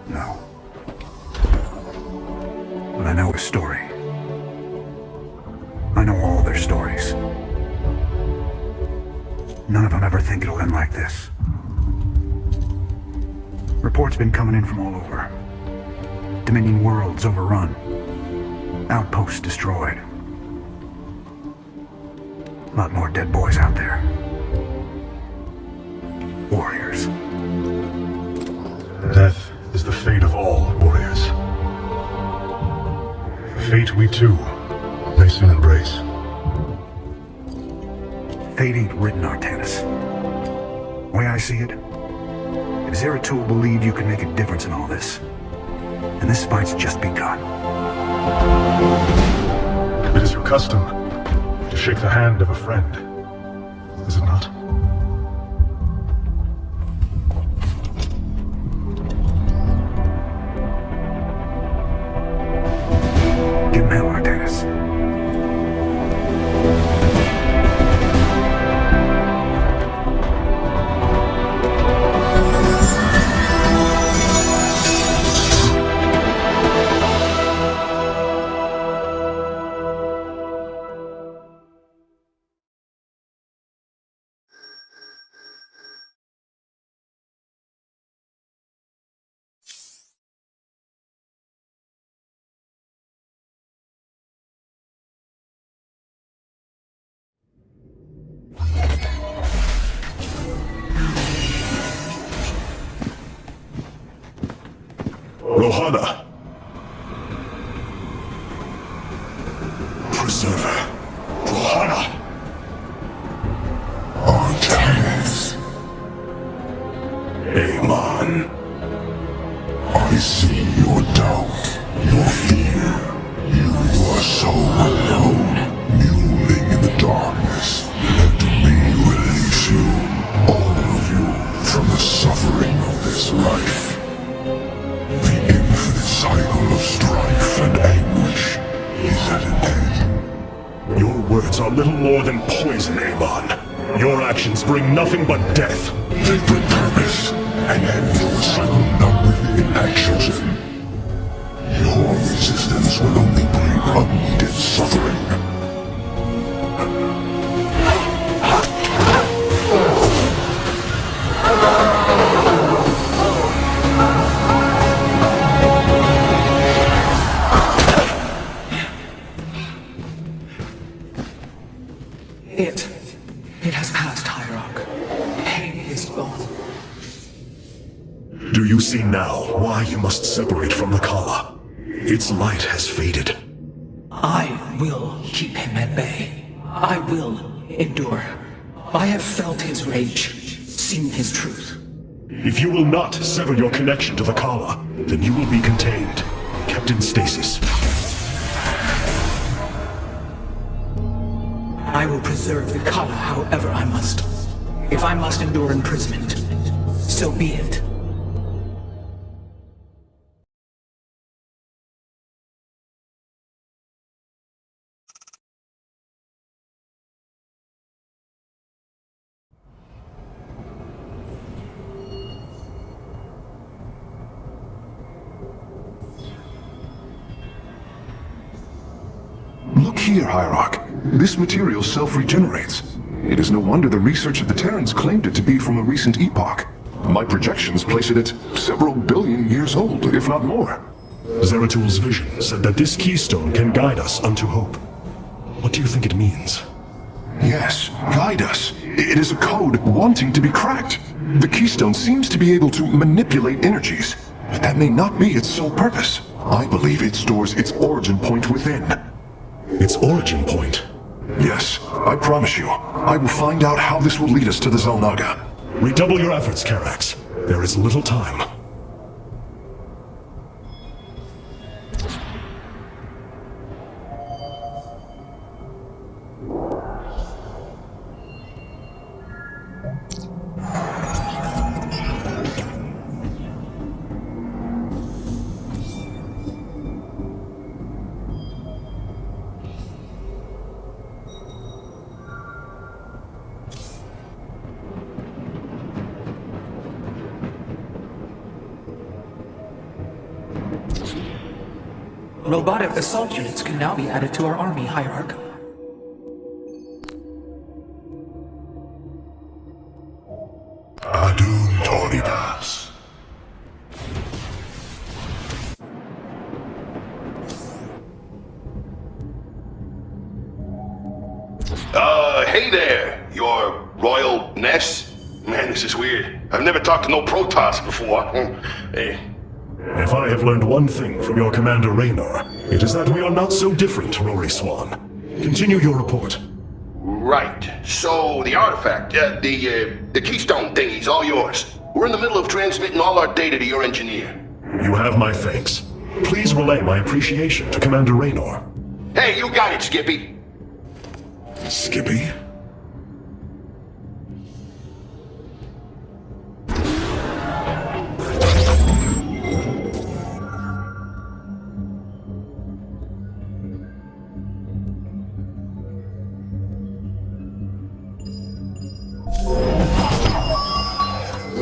S: No. But I know his story. I know all their stories. None of them ever think it'll end like this. Reports been coming in from all over. Dominion worlds overrun. Outposts destroyed. A lot more dead boys out there. Warriors.
L: Death is the fate of all warriors. Fate we too may soon embrace.
S: Fate ain't written, Artanis. The way I see it, if Zeratul believed you could make a difference in all this, then this fight's just begun.
L: It is your custom to shake the hand of a friend, is it not?
S: Give him hell, Artanis.
I: Rohana! Preserver. Rohana!
D: Artanis.
I: Amon.
D: I see your doubt, your fear. You are so alone, mewling in the darkness. Let me release you, all of you, from the suffering of this life. The infinite cycle of strife and anguish is at an end.
I: Your words are little more than poison, Amon. Your actions bring nothing but death.
D: They bring purpose, and end to a cycle not within actions. Your resistance will only bring unneeded suffering.
G: It has passed, Hierarch. Pain is over.
I: see now why you must separate from the Kala. Its light has faded.
T: I will keep him at bay. I will endure. I have felt his rage, seen his truth.
I: If you will not sever your connection to the Kala, then you will be contained, kept in stasis.
T: I will preserve the Kala however I must. If I must endure imprisonment, so be it.
O: Look here, Hierarch. This material self-regenerates. It is no wonder the research of the Terrans claimed it to be from a recent epoch. My projections place it at several billion years old, if not more.
I: Zeratul's vision said that this keystone can guide us unto hope. What do you think it means?
O: Yes, guide us. It is a code wanting to be cracked. The keystone seems to be able to manipulate energies, but that may not be its sole purpose. I believe it stores its origin point within.
I: Its origin point?
O: Yes, I promise you. I will find out how this will lead us to the Xel'Naga.
I: Redouble your efforts, Karax. There is little time.
T: Robotic assault units can now be added to our army, Hierarch.
D: Adun Toridas.
K: Hey there, your Royal Ness? Man, this is weird. I've never talked to no Protoss before. Hey.
I: If I have learned one thing from your Commander Raynor, it is that we are not so different, Rory Swan. Continue your report.
K: Right. So, the artifact, the keystone thingy's all yours. We're in the middle of transmitting all our data to your engineer.
I: You have my thanks. Please relay my appreciation to Commander Raynor.
K: Hey, you got it, Skippy.
I: Skippy?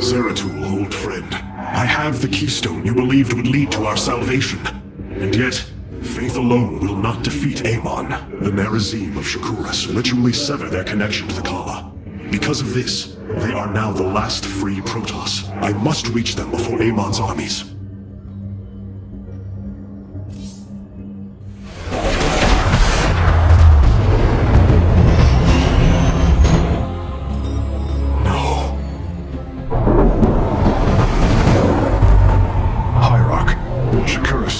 I: Zeratul, old friend. I have the keystone you believed would lead to our salvation. And yet, faith alone will not defeat Amon. The Nerazim of Shakuras ritually sever their connection to the Kala. Because of this, they are now the last free Protoss. I must reach them before Amon's armies.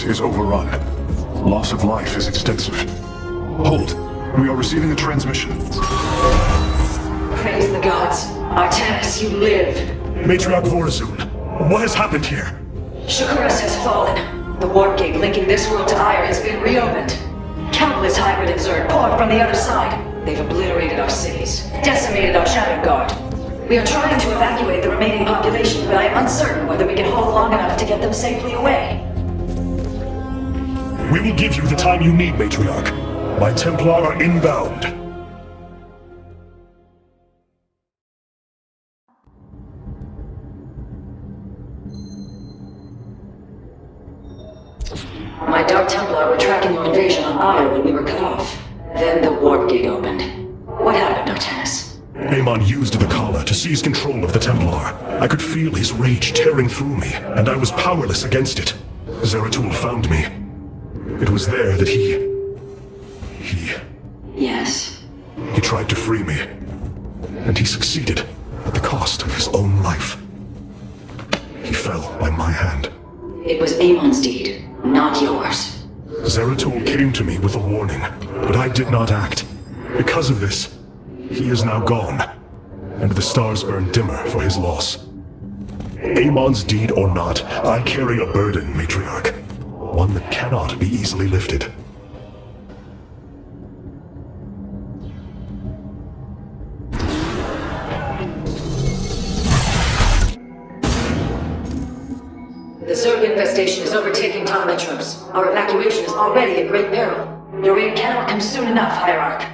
O: Is overrun. Loss of life is extensive. Hold. We are receiving a transmission.
N: Praise the gods. Artanis, you live.
I: Matriarch Vorazun, what has happened here?
N: Shakuras has fallen. The warp gate linking this world to Ire has been reopened. Countless hybrid and Zerg poured from the other side. They've obliterated our cities, decimated our Shadow Guard. We are trying to evacuate the remaining population, but I am uncertain whether we can hold long enough to get them safely away.
I: We will give you the time you need, Matriarch. My Templar are inbound.
N: My Dark Templar were tracking your invasion on Ire when we were cut off. Then the warp gate opened. What happened, Artanis?
I: Amon used the Kala to seize control of the Templar. I could feel his rage tearing through me, and I was powerless against it. Zeratul found me. It was there that he...
N: Yes.
I: He tried to free me. And he succeeded, at the cost of his own life. He fell by my hand.
N: It was Amon's deed, not yours.
I: Zeratul came to me with a warning, but I did not act. Because of this, he is now gone, and the stars burn dimmer for his loss. Amon's deed or not, I carry a burden, Matriarch. One that cannot be easily lifted.
N: The Zerg infestation is overtaking Terran troops. Our evacuation is already in great peril. Your aid cannot come soon enough, Hierarch.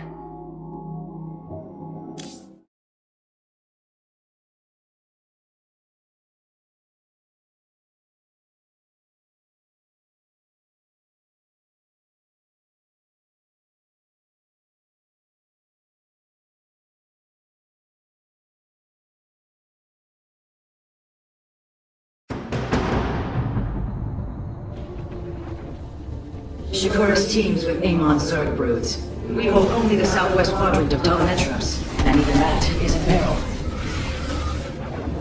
N: Shakura's teams with Amon's Zerg broods. We hold only the southwest quadrant of Dominetros, and even that is in peril.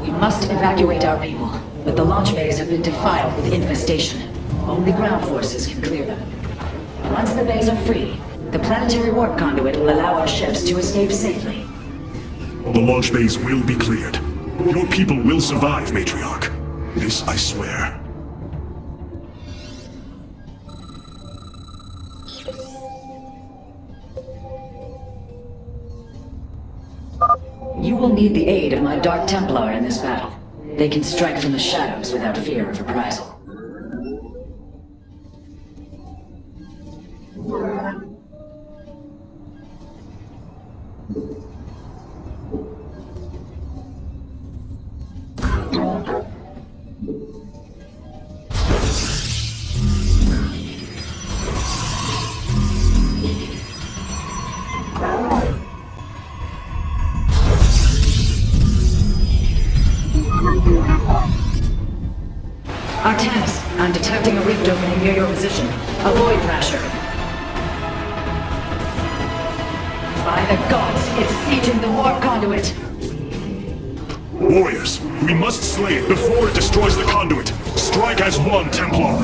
N: We must evacuate our people, but the launch bays have been defiled with infestation. Only ground forces can clear them. Once the bays are free, the planetary warp conduit will allow our ships to escape safely.
I: The launch bays will be cleared. Your people will survive, Matriarch. This I swear.
N: You will need the aid of my Dark Templar in this battle. They can strike from the shadows without fear of reprisal. Artanis, I'm detecting a rift opening near your position. Avoid Thrasher. By the gods, it's sieging the warp conduit!
I: Warriors, we must slay it before it destroys the conduit. Strike as one, Templar.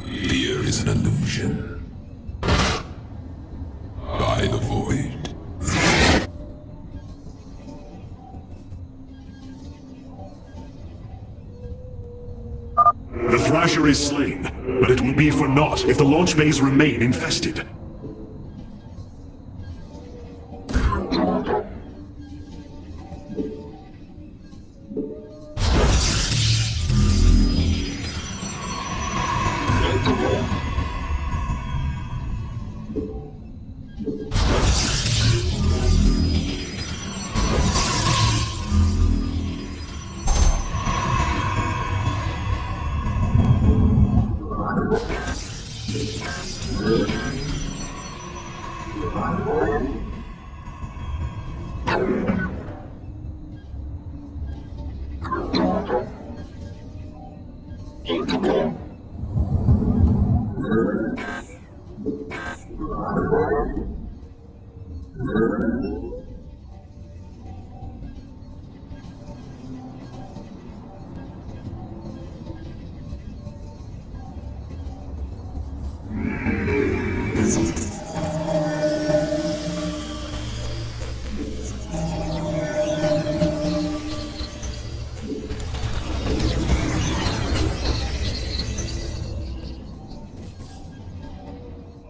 J: Fear is an illusion. By the void.
I: The Thrasher is slain, but it will be for naught if the launch bays remain infested.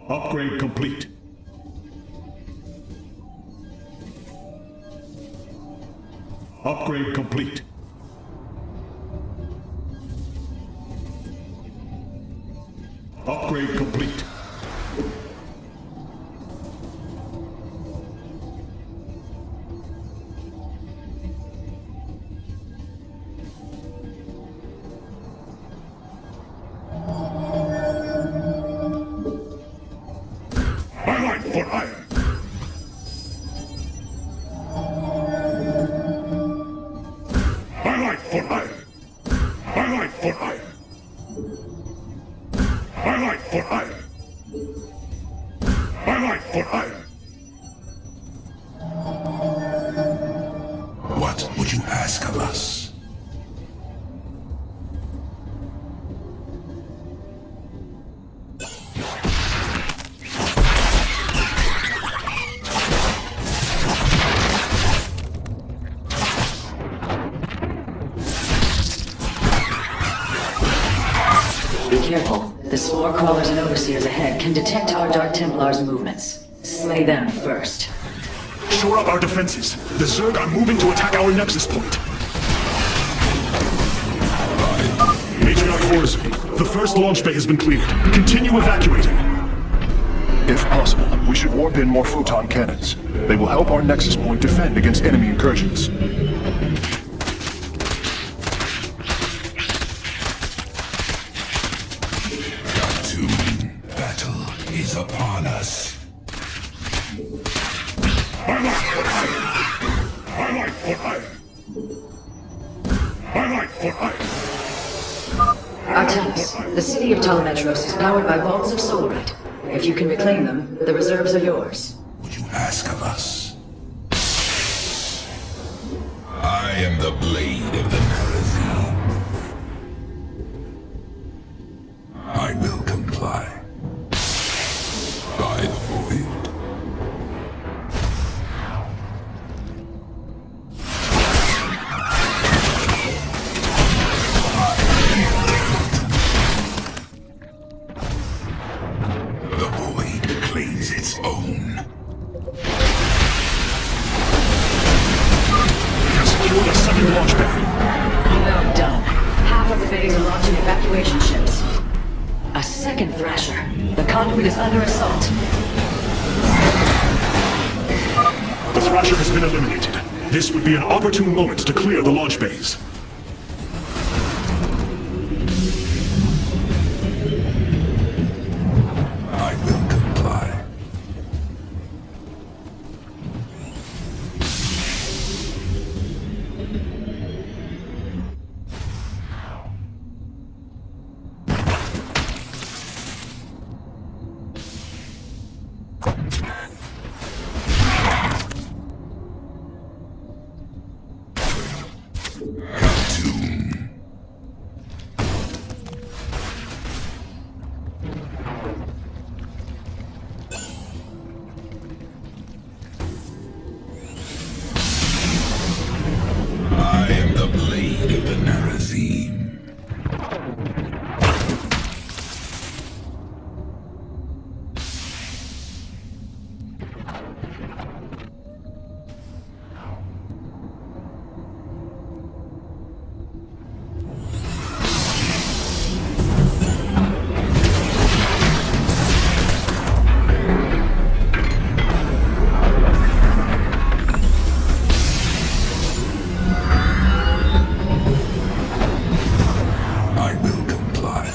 I: Upgrade complete. Upgrade complete. Upgrade complete. For hire. My life for hire. My life for hire. My life for hire. My life for hire.
N: careful. The Spore Crawlers and Overseers ahead can detect our Dark Templars' movements. Slay them first.
I: Shore up our defenses. The Zerg are moving to attack our nexus point. Matriarch Horace, the first launch bay has been cleared. Continue evacuating.
O: If possible, we should warp in more photon cannons. They will help our nexus point defend against enemy incursions.
J: Battle is upon us.
M: My life for hire! My life for hire! My life for hire!
N: Artemis, the city of Telemetros is powered by vaults of solarite. If you can reclaim them, the reserves are yours.
J: Would you ask of us? I am the blade of the Narazim. I will comply. By the void. The void claims its own.
I: Secure the second launch bay.
N: Well done. Half of the bays are launching evacuation ships. A second Thrasher. The conduit is under assault.
I: The Thrasher has been eliminated. This would be an opportune moment to clear the launch bays.
J: I will comply. I am the blade of the Narazim. I will comply.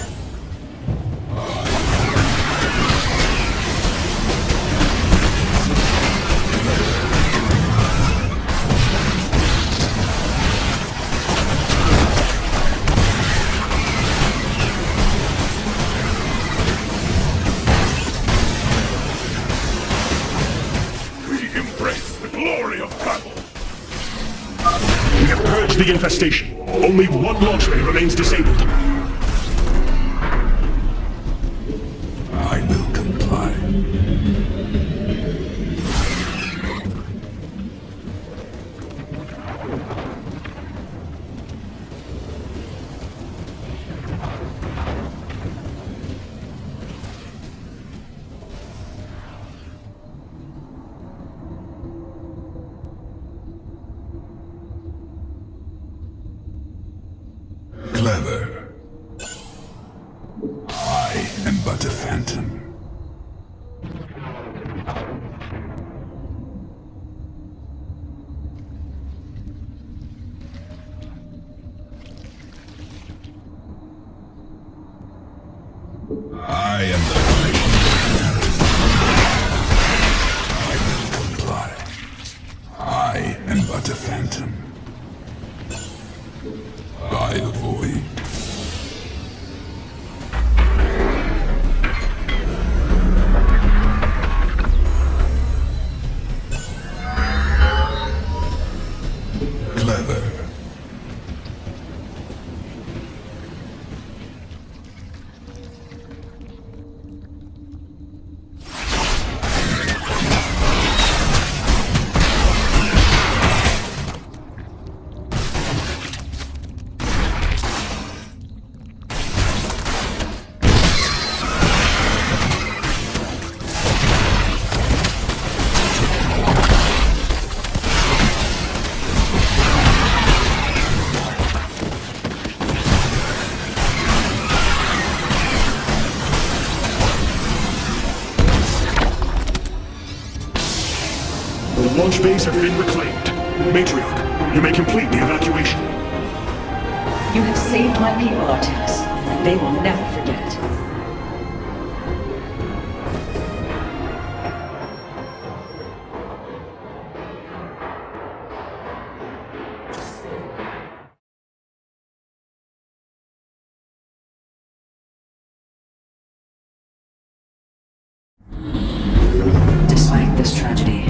M: We embrace the glory of battle!
I: We have purged the infestation. Only one launch bay remains disabled.
J: I will comply. Clever. I am but a phantom. I am the blade of the Narazim. I will comply. I am but a phantom. By the void. Clever.
I: launch bays have been reclaimed. Matriarch, you may complete the evacuation.
N: You have saved my people, Artemis, and they will never forget it.
B: Despite this tragedy,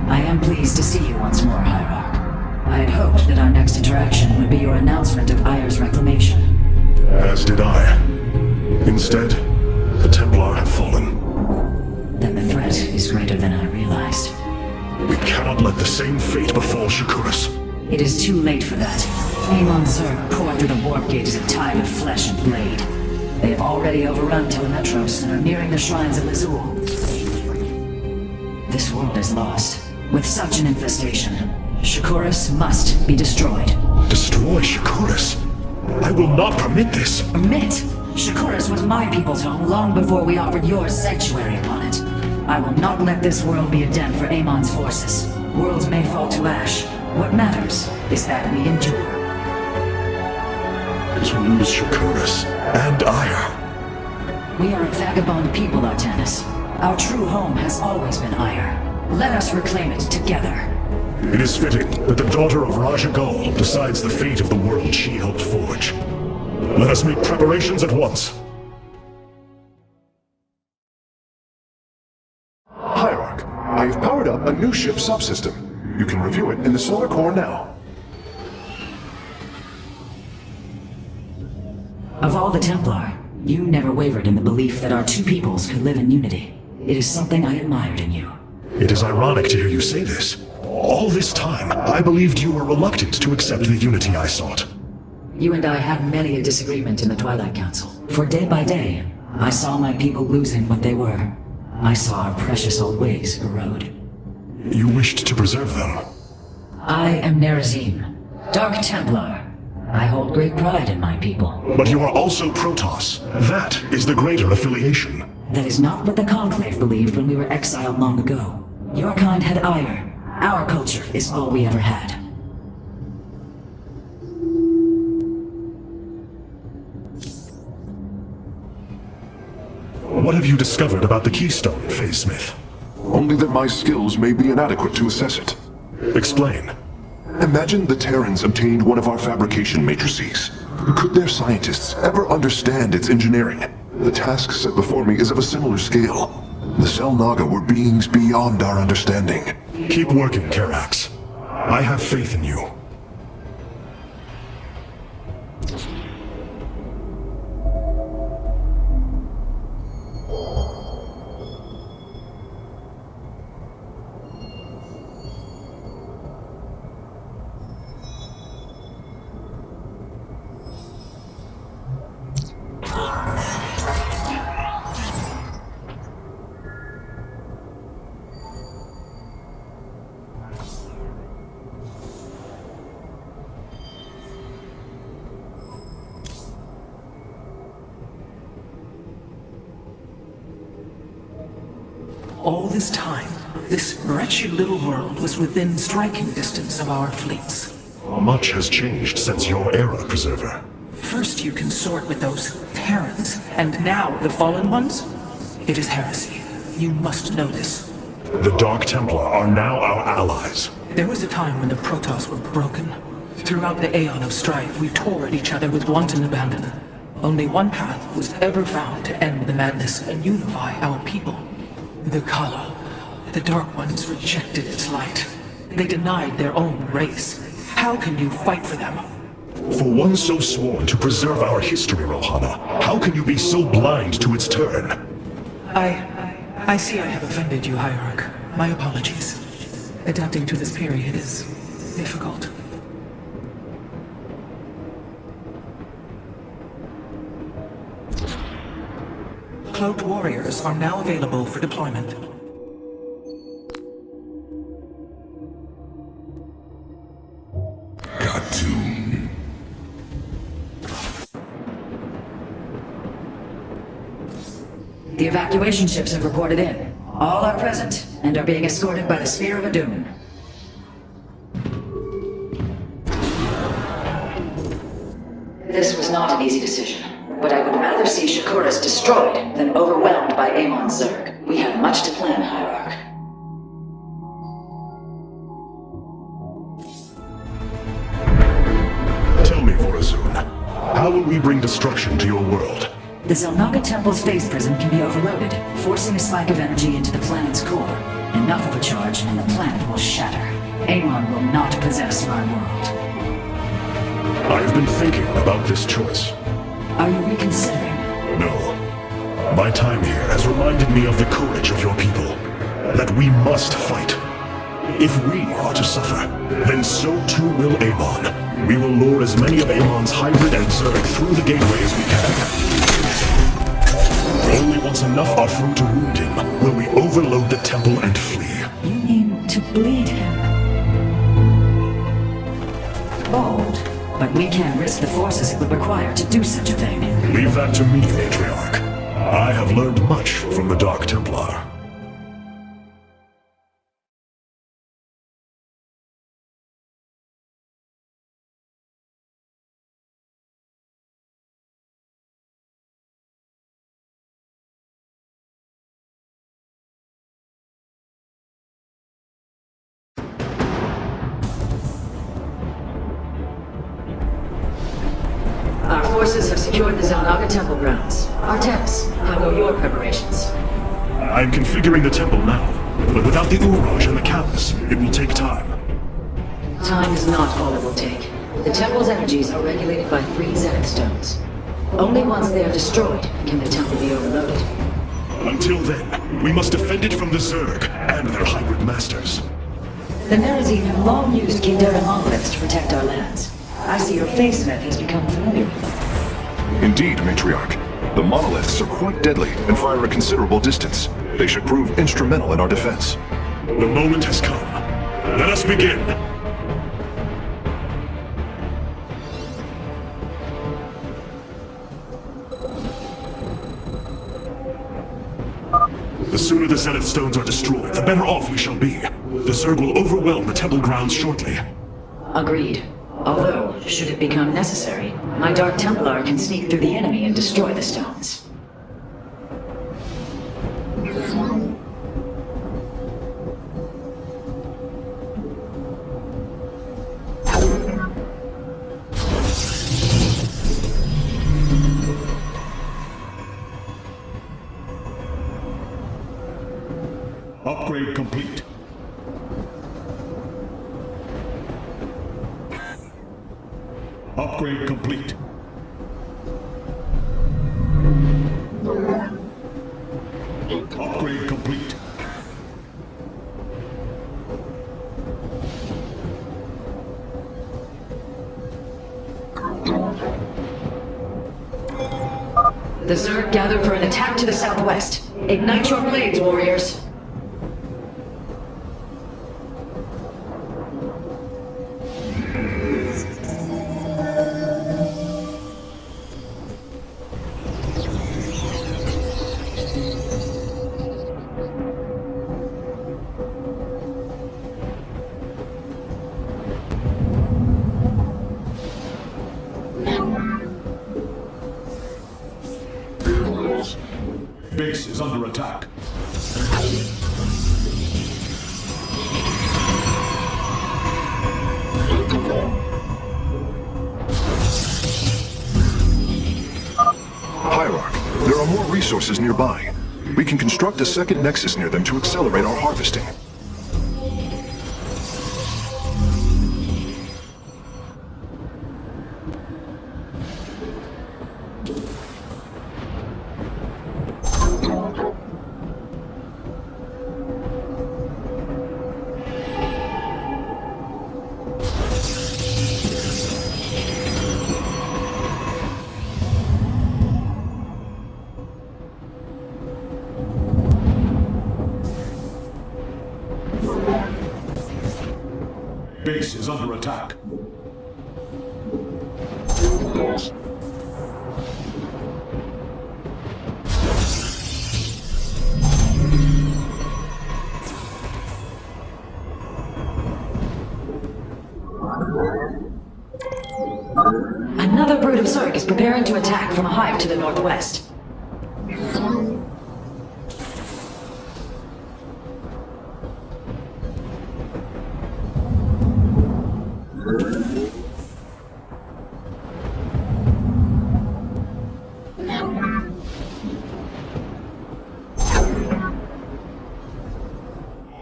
B: I am pleased to see you once more, Hierarch. I had hoped that our next interaction would be your announcement of Ayer's reclamation.
I: As did I. Instead, the Templar have fallen.
B: Then the threat is greater than I realized.
I: We cannot let the same fate befall Shakuras.
B: It is too late for that. Amon Zerg poured through the warp gate as a tide of flesh and blade. They have already overrun Telemetros and are nearing the shrines of Azul. This world is lost. With such an infestation, Shakuras must be destroyed.
I: Destroy Shakuras? I will not permit this.
B: Permit? Shakuras was my people's home long before we offered yours sanctuary upon it. I will not let this world be a den for Amon's forces. Worlds may fall to ash. What matters is that we endure.
I: To lose Shakuras and Ayer.
B: We are a vagabond people, Artanis. Our true home has always been Ayer. Let us reclaim it together.
I: It is fitting that the daughter of Raja Ghul decides the fate of the world she helped forge. Let us make preparations at once.
O: Hierarch, I have powered up a new ship subsystem. You can review it in the solar core now.
B: Of all the Templar, you never wavered in the belief that our two peoples could live in unity. It is something I admired in you.
I: It is ironic to hear you say this. All this time, I believed you were reluctant to accept the unity I sought.
B: You and I had many a disagreement in the Twilight Council. For day by day, I saw my people losing what they were. I saw our precious old ways erode.
I: You wished to preserve them.
B: I am Nerazim, Dark Templar. I hold great pride in my people.
I: But you are also Protoss. That is the greater affiliation.
B: That is not what the Conclave believed when we were exiled long ago. Your kind had Ayer. Our culture is all we ever had.
I: What have you discovered about the Keystone, Phase Smith?
O: Only that my skills may be inadequate to assess it.
I: Explain.
O: Imagine the Terrans obtained one of our fabrication matrices. Could their scientists ever understand its engineering? The task set before me is of a similar scale. The Cell Naga were beings beyond our understanding.
I: Keep working, Karax. I have faith in you.
T: All this time, this wretched little world was within striking distance of our fleets.
I: Much has changed since your era, Preserver.
T: First you consort with those Terrans, and now the Fallen Ones? It is heresy. You must know this.
I: The Dark Templar are now our allies.
T: There was a time when the Protoss were broken. Throughout the Aeon of strife, we tore at each other with wanton abandon. Only one path was ever found to end the madness and unify our people. The Kala. The Dark Ones rejected its light. They denied their own race. How can you fight for them?
I: For one so sworn to preserve our history, Rohana, how can you be so blind to its turn?
T: I see I have offended you, Hierarch. My apologies. Adapting to this period is difficult. Cloaked warriors are now available for deployment.
J: Cartoon.
B: The evacuation ships have reported in. All are present and are being escorted by the Spear of Adun.
N: This was not an easy decision, but I would rather see Shakuras destroyed than overwhelmed by Amon's Zerg. We have much to plan, Hierarch.
I: Tell me, Vorazun, how will we bring destruction to your world?
B: The Zelnaga Temple's phase prism can be overloaded, forcing a spike of energy into the planet's core. Enough of a charge, and the planet will shatter. Amon will not possess my world.
I: I've been thinking about this choice.
B: Are you reconsidering?
I: No. My time here has reminded me of the courage of your people. That we must fight. If we are to suffer, then so too will Amon. We will lure as many of Amon's hybrid and Zerg through the gateway as we can. Only once enough are through to wound him will we overload the temple and flee.
B: You mean to bleed him? Bold. But we can't risk the forces it would require to do such a thing.
I: Leave that to me, Matriarch. I have learned much from the Dark Templar.
N: Our forces have secured the Zelnaga Temple grounds. Artemis, how go your preparations?
I: I'm configuring the temple now, but without the Uraj and the Catalyst, it will take time.
N: Time is not all it will take. The temple's energies are regulated by 3 Zenith stones. Only once they are destroyed can the temple be overloaded.
I: Until then, we must defend it from the Zerg and their hybrid masters.
N: The Nerazine have long used Kindaran monoliths to protect our lands. I see your face smith has become familiar with them.
O: Indeed, Matriarch. The monoliths are quite deadly and fire a considerable distance. They should prove instrumental in our defense.
I: The moment has come. Let us begin! The sooner the Zenith stones are destroyed, the better off we shall be. The Zerg will overwhelm the temple grounds shortly.
N: Agreed. Although, should it become necessary, my Dark Templar can sneak through the enemy and destroy the stones.
I: Upgrade complete. Upgrade complete. Upgrade complete.
N: The Zerg gather for an attack to the southwest. Ignite your blades, warriors!
I: Base is under attack.
O: Hierarch, there are more resources nearby. We can construct a second nexus near them to accelerate our harvesting.
I: Base is under attack.
N: Another brood of Zerg attack from a hive to the northwest.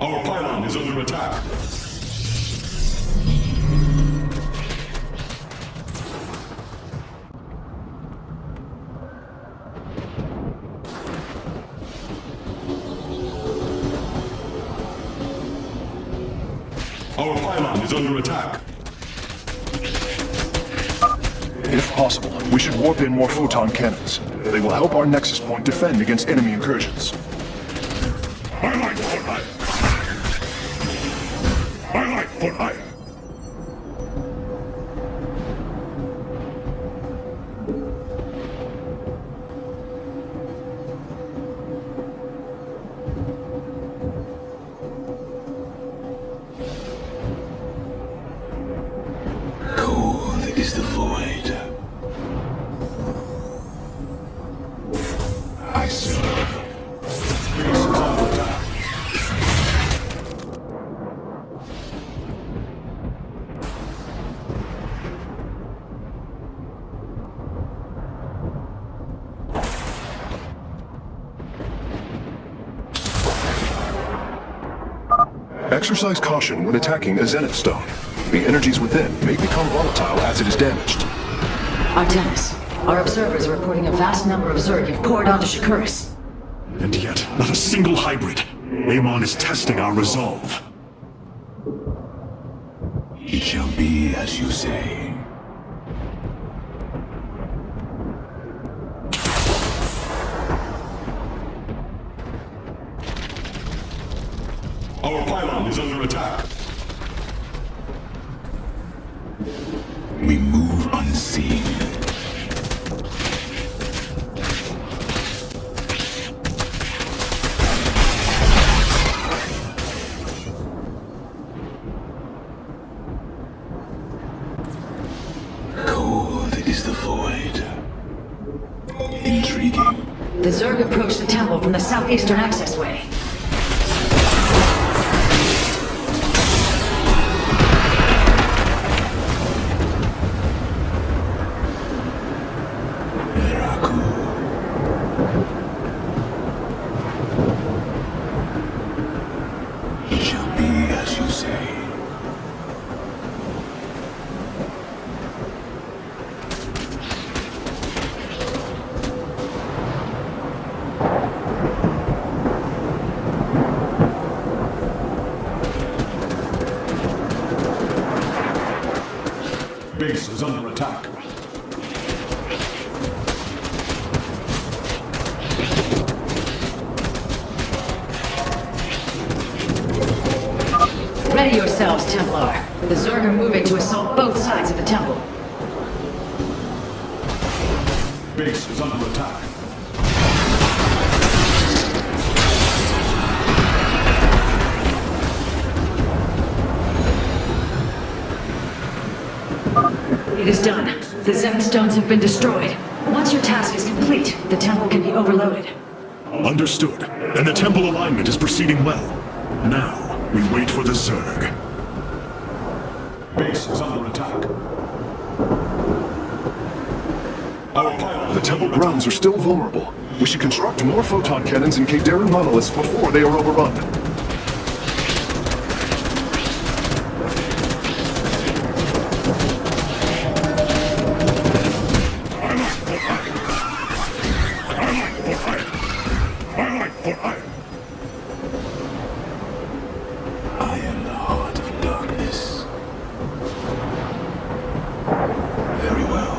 I: Our pylon is under attack. Our pylon is under attack.
O: If possible, we should warp in more photon cannons. They will help our nexus point defend against enemy incursions.
I: I like foot iron. I like foot iron.
J: Cold is the void. I serve.
O: Exercise caution when attacking a Zenith Stone. The energies within may become volatile as it is damaged.
N: Artemis, our observers are reporting a vast number of Zerg have poured onto Shakuris.
I: And yet, not a single hybrid. Amon is testing our resolve.
J: It shall be as you say.
I: Our pylon is under attack.
J: We move unseen. Cold is the void. Intriguing.
N: The Zerg approach the temple from the southeastern accessway.
J: It shall be as you say.
I: Base is under attack.
N: Ready yourselves, Templar. The Zerg are moving to assault both sides of the temple.
I: Base is under attack.
N: It is done. The Zenith stones have been destroyed. Once your task is complete, the temple can be overloaded.
I: Understood. And the temple alignment is proceeding well. Now, we wait for the Zerg. Base is under attack. Our pylon.
O: The temple grounds are still vulnerable. We should construct more photon cannons and Terran monoliths before they are overrun.
J: I am the heart of darkness. Very well.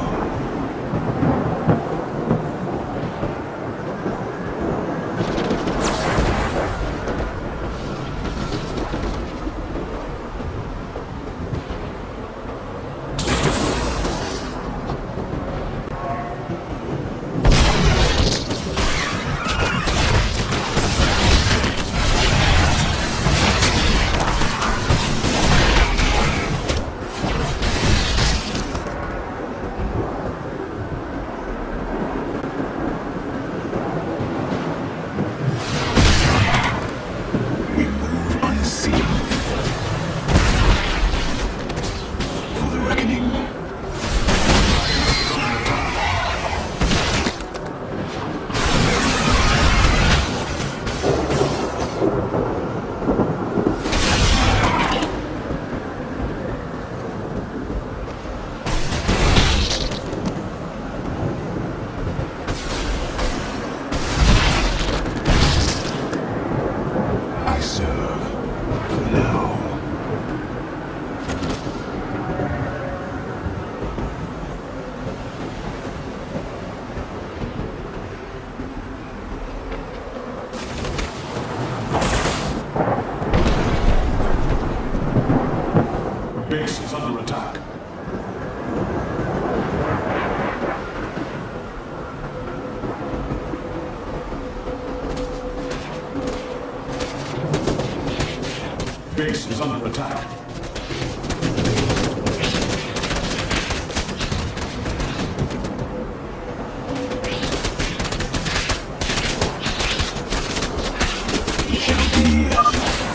I: Base is under attack.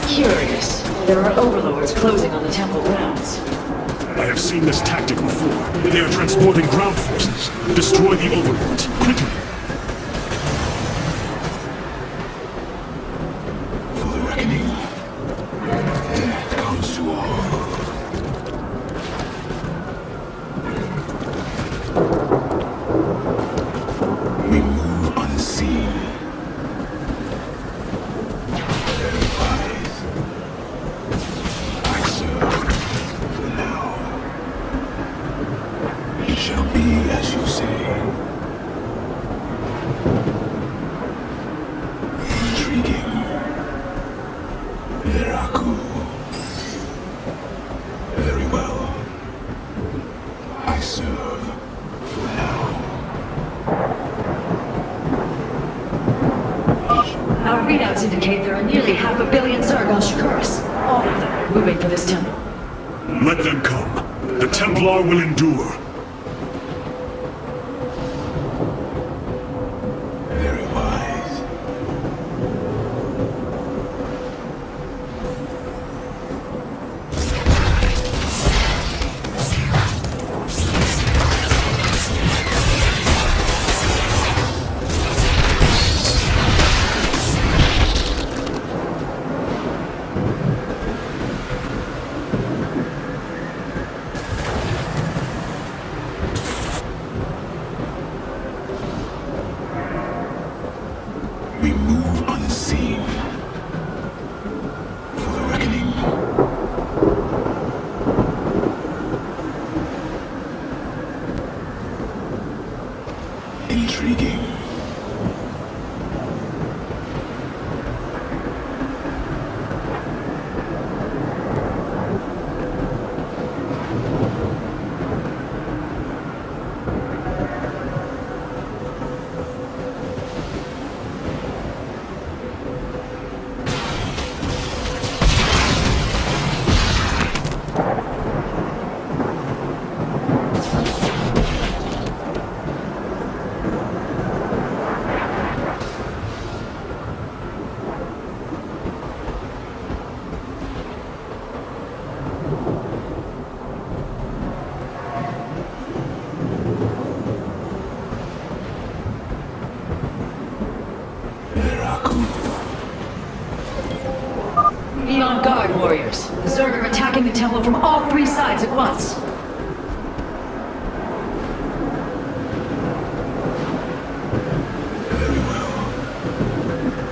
N: Curious. There are overlords closing on the temple grounds.
I: I have seen this tactic before. They are transporting ground forces. Destroy the overlords, quickly!
J: For the reckoning, death comes to all. We move unseen. Very wise. I serve for now. It shall be as you say. Intriguing. Veraku. Very well. I serve for now.
N: Our readouts indicate there are nearly 500 million Zerg on Shakuras. All of them moving for this temple.
I: Let them come. The Templar will endure.
J: Very wise. We move unseen. For the reckoning. Intriguing.
N: Be on guard, warriors. The Zerg are attacking the temple from all three sides at once.
J: Very well.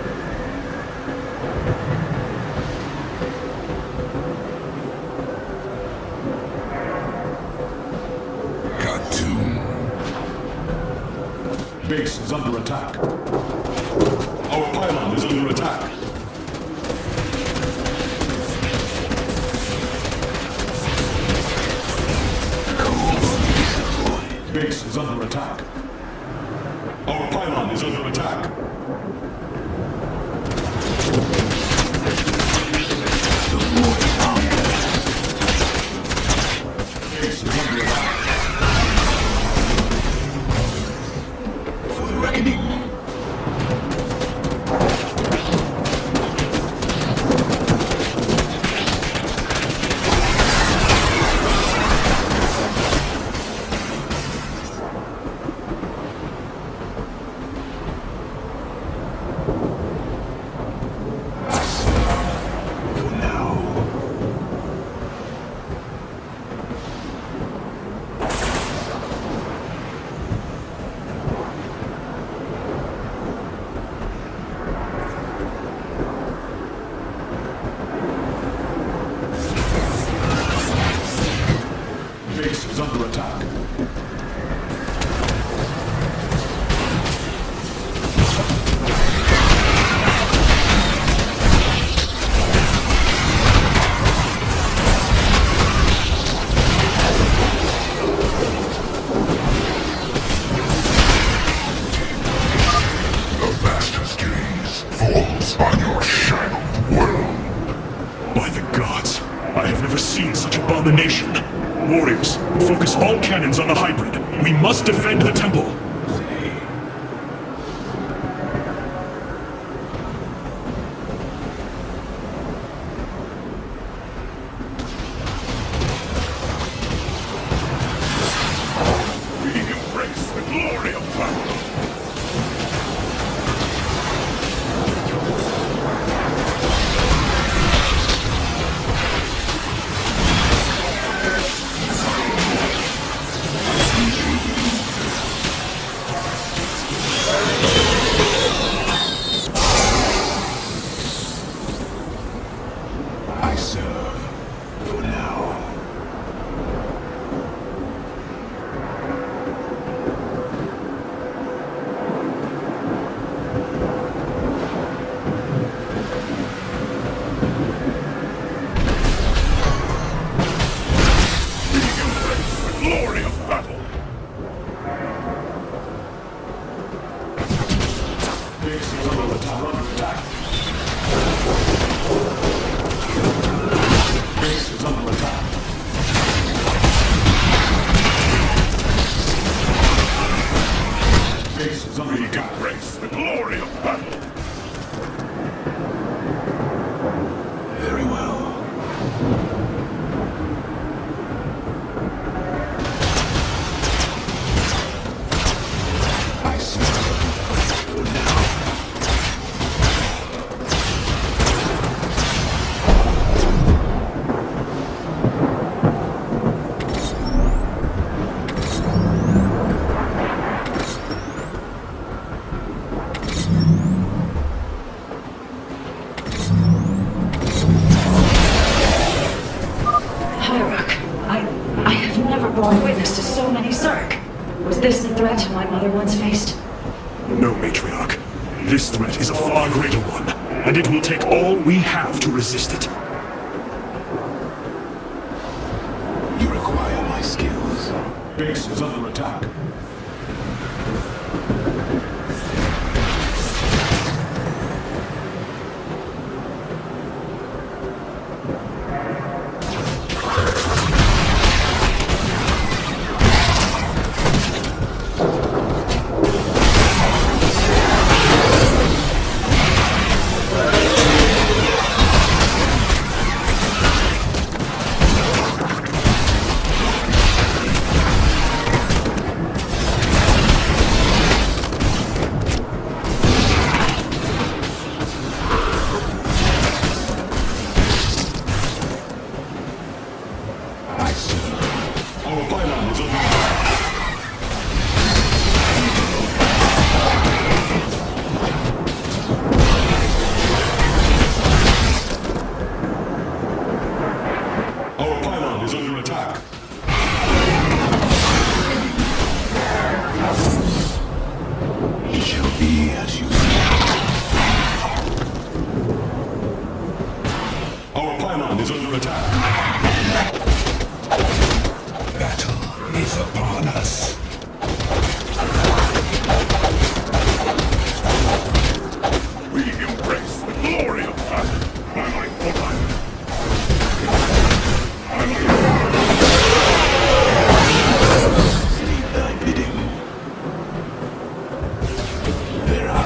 J: Cartoon.
I: Base is under attack. Our pylon is under attack. Base is under attack. Our pylon is under attack. Base is under attack.
J: For the reckoning.
I: Base is under attack.
D: The Master's gaze falls on your shadowed world.
I: By the gods. abomination. Warriors, focus all cannons on the hybrid. We must defend the temple. We embrace the glory of battle.
J: I serve for now.
I: Glory of battle!
J: Base is under attack. Base is under attack. Base is under attack.
I: Embrace the glory of battle!
J: Very well. I serve for now.
N: I have never borne witness to so many Zerg. Was this the threat my mother once faced?
I: No, Matriarch. This threat is a far greater one, and it will take all we have to resist it.
J: You require my skills. Base is under attack. There are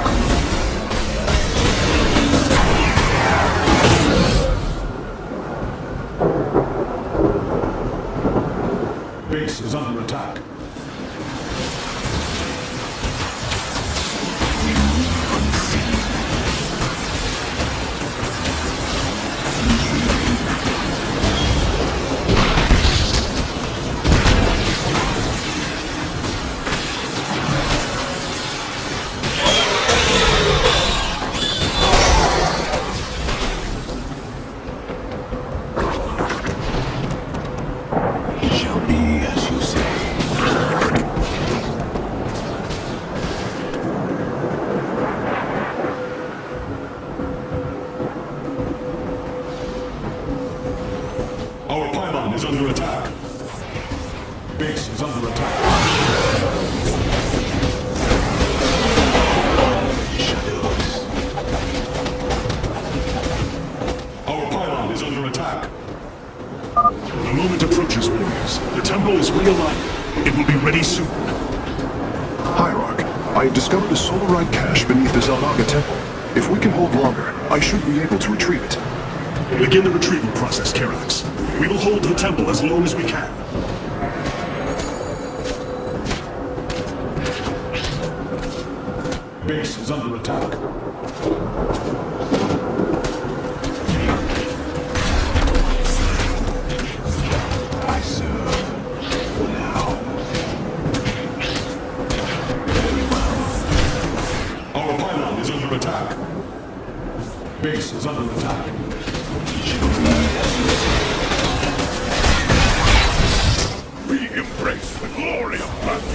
O: discovered a solarite cache beneath the Zalnaga temple. If we can hold longer, I should be able to retrieve it.
I: Begin the retrieval process, Karax. We will hold the temple as long as we can. Base is under attack.
J: I serve for now.
I: Very well. Our pylon is under attack. Base is under attack. We embrace the glory of battle.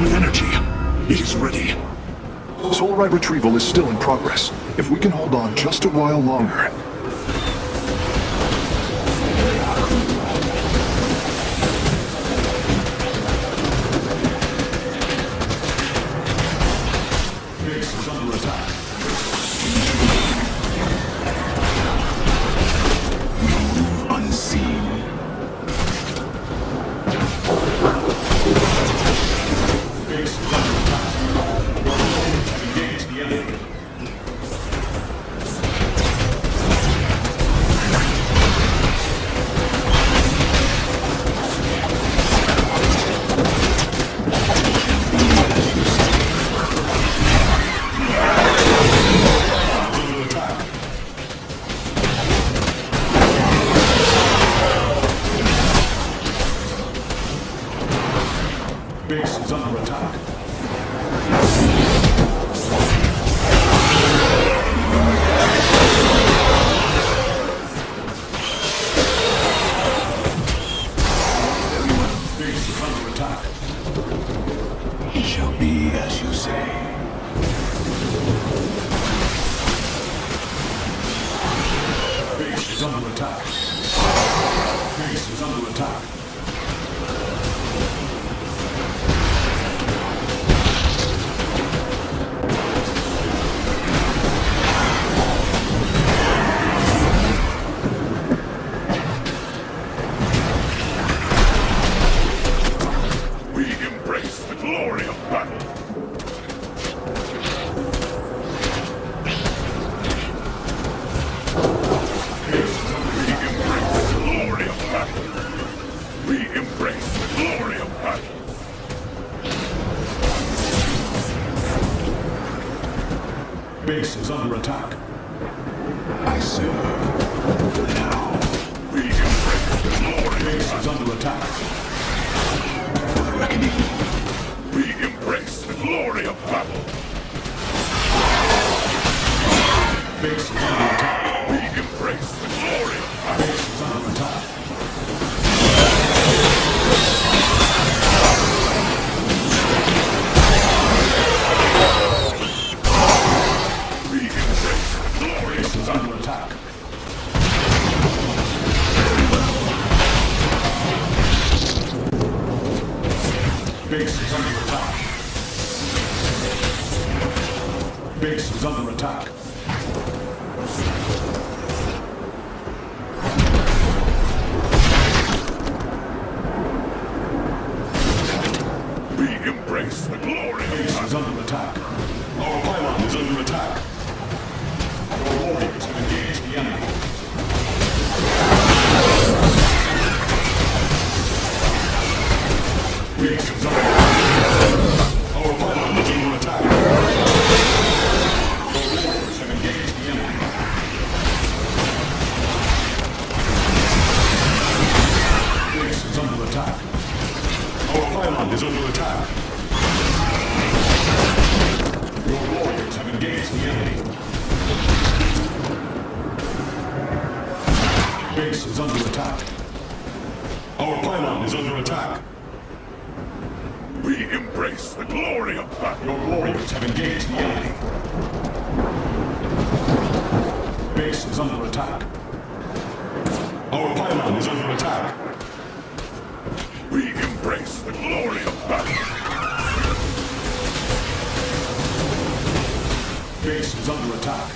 O: With energy. It is ready. Solarite retrieval is still in progress. If we can hold on just a while longer.
I: Base is under attack.
J: Move unseen.
I: Base is under attack. Base is under attack.
J: It shall be as you say.
I: Base is under attack. Base is under attack. Base is under attack.
J: I serve for now.
I: We embrace the glory. Base is under attack.
J: For the reckoning.
I: We embrace the glory of battle. Base is under attack. We embrace the glory. Base is under attack. Base is under attack. We embrace the glory. Base is under attack. Our pylon is under attack. Your warriors have engaged the enemy. Base is under attack. Our pylon is under attack. Your warriors have engaged the enemy. Base is under attack. Our pylon is under attack. Your warriors have engaged the enemy. Base is under attack. Our pylon is under attack. We embrace the glory of battle. Your warriors have engaged the enemy. Base is under attack. Our pylon is under attack. We embrace the glory of battle. Base is under attack.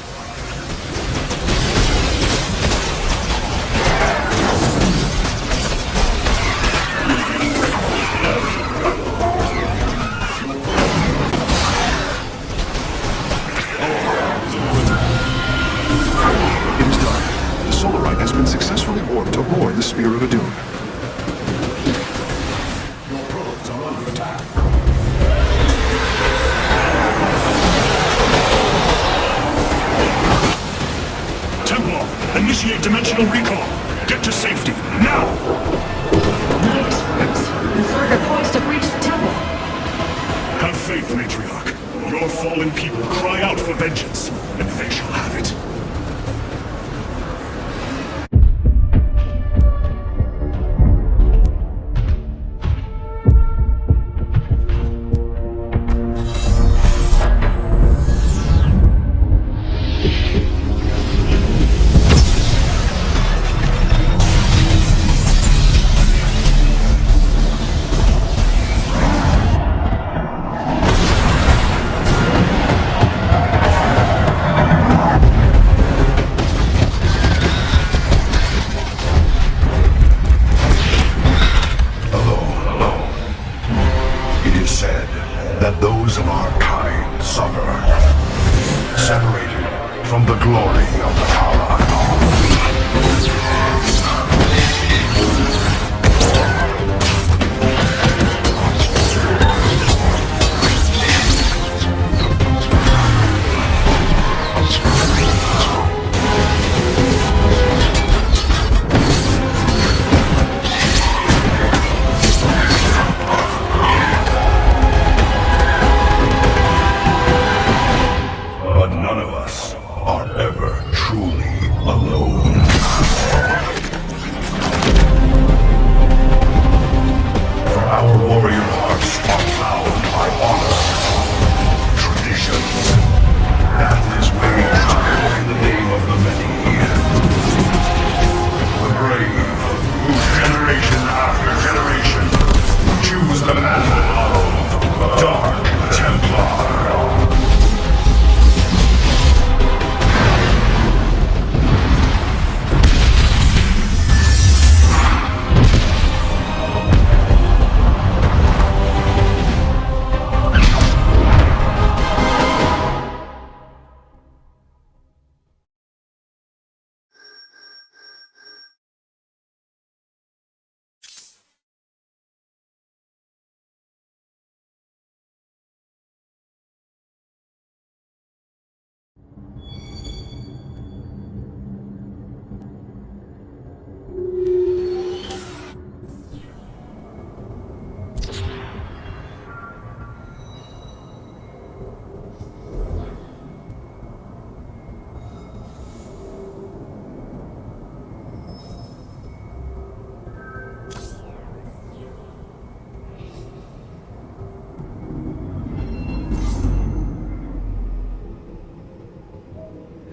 O: It is done. The Solarite has been successfully warped aboard the Spear of Adun.
I: Your probes are under attack. Templar, initiate dimensional recall. Get to safety, now!
N: Nice works. The Zerg are poised to breach the temple.
I: Have faith, Matriarch. Your fallen people cry out for vengeance, and they shall have it.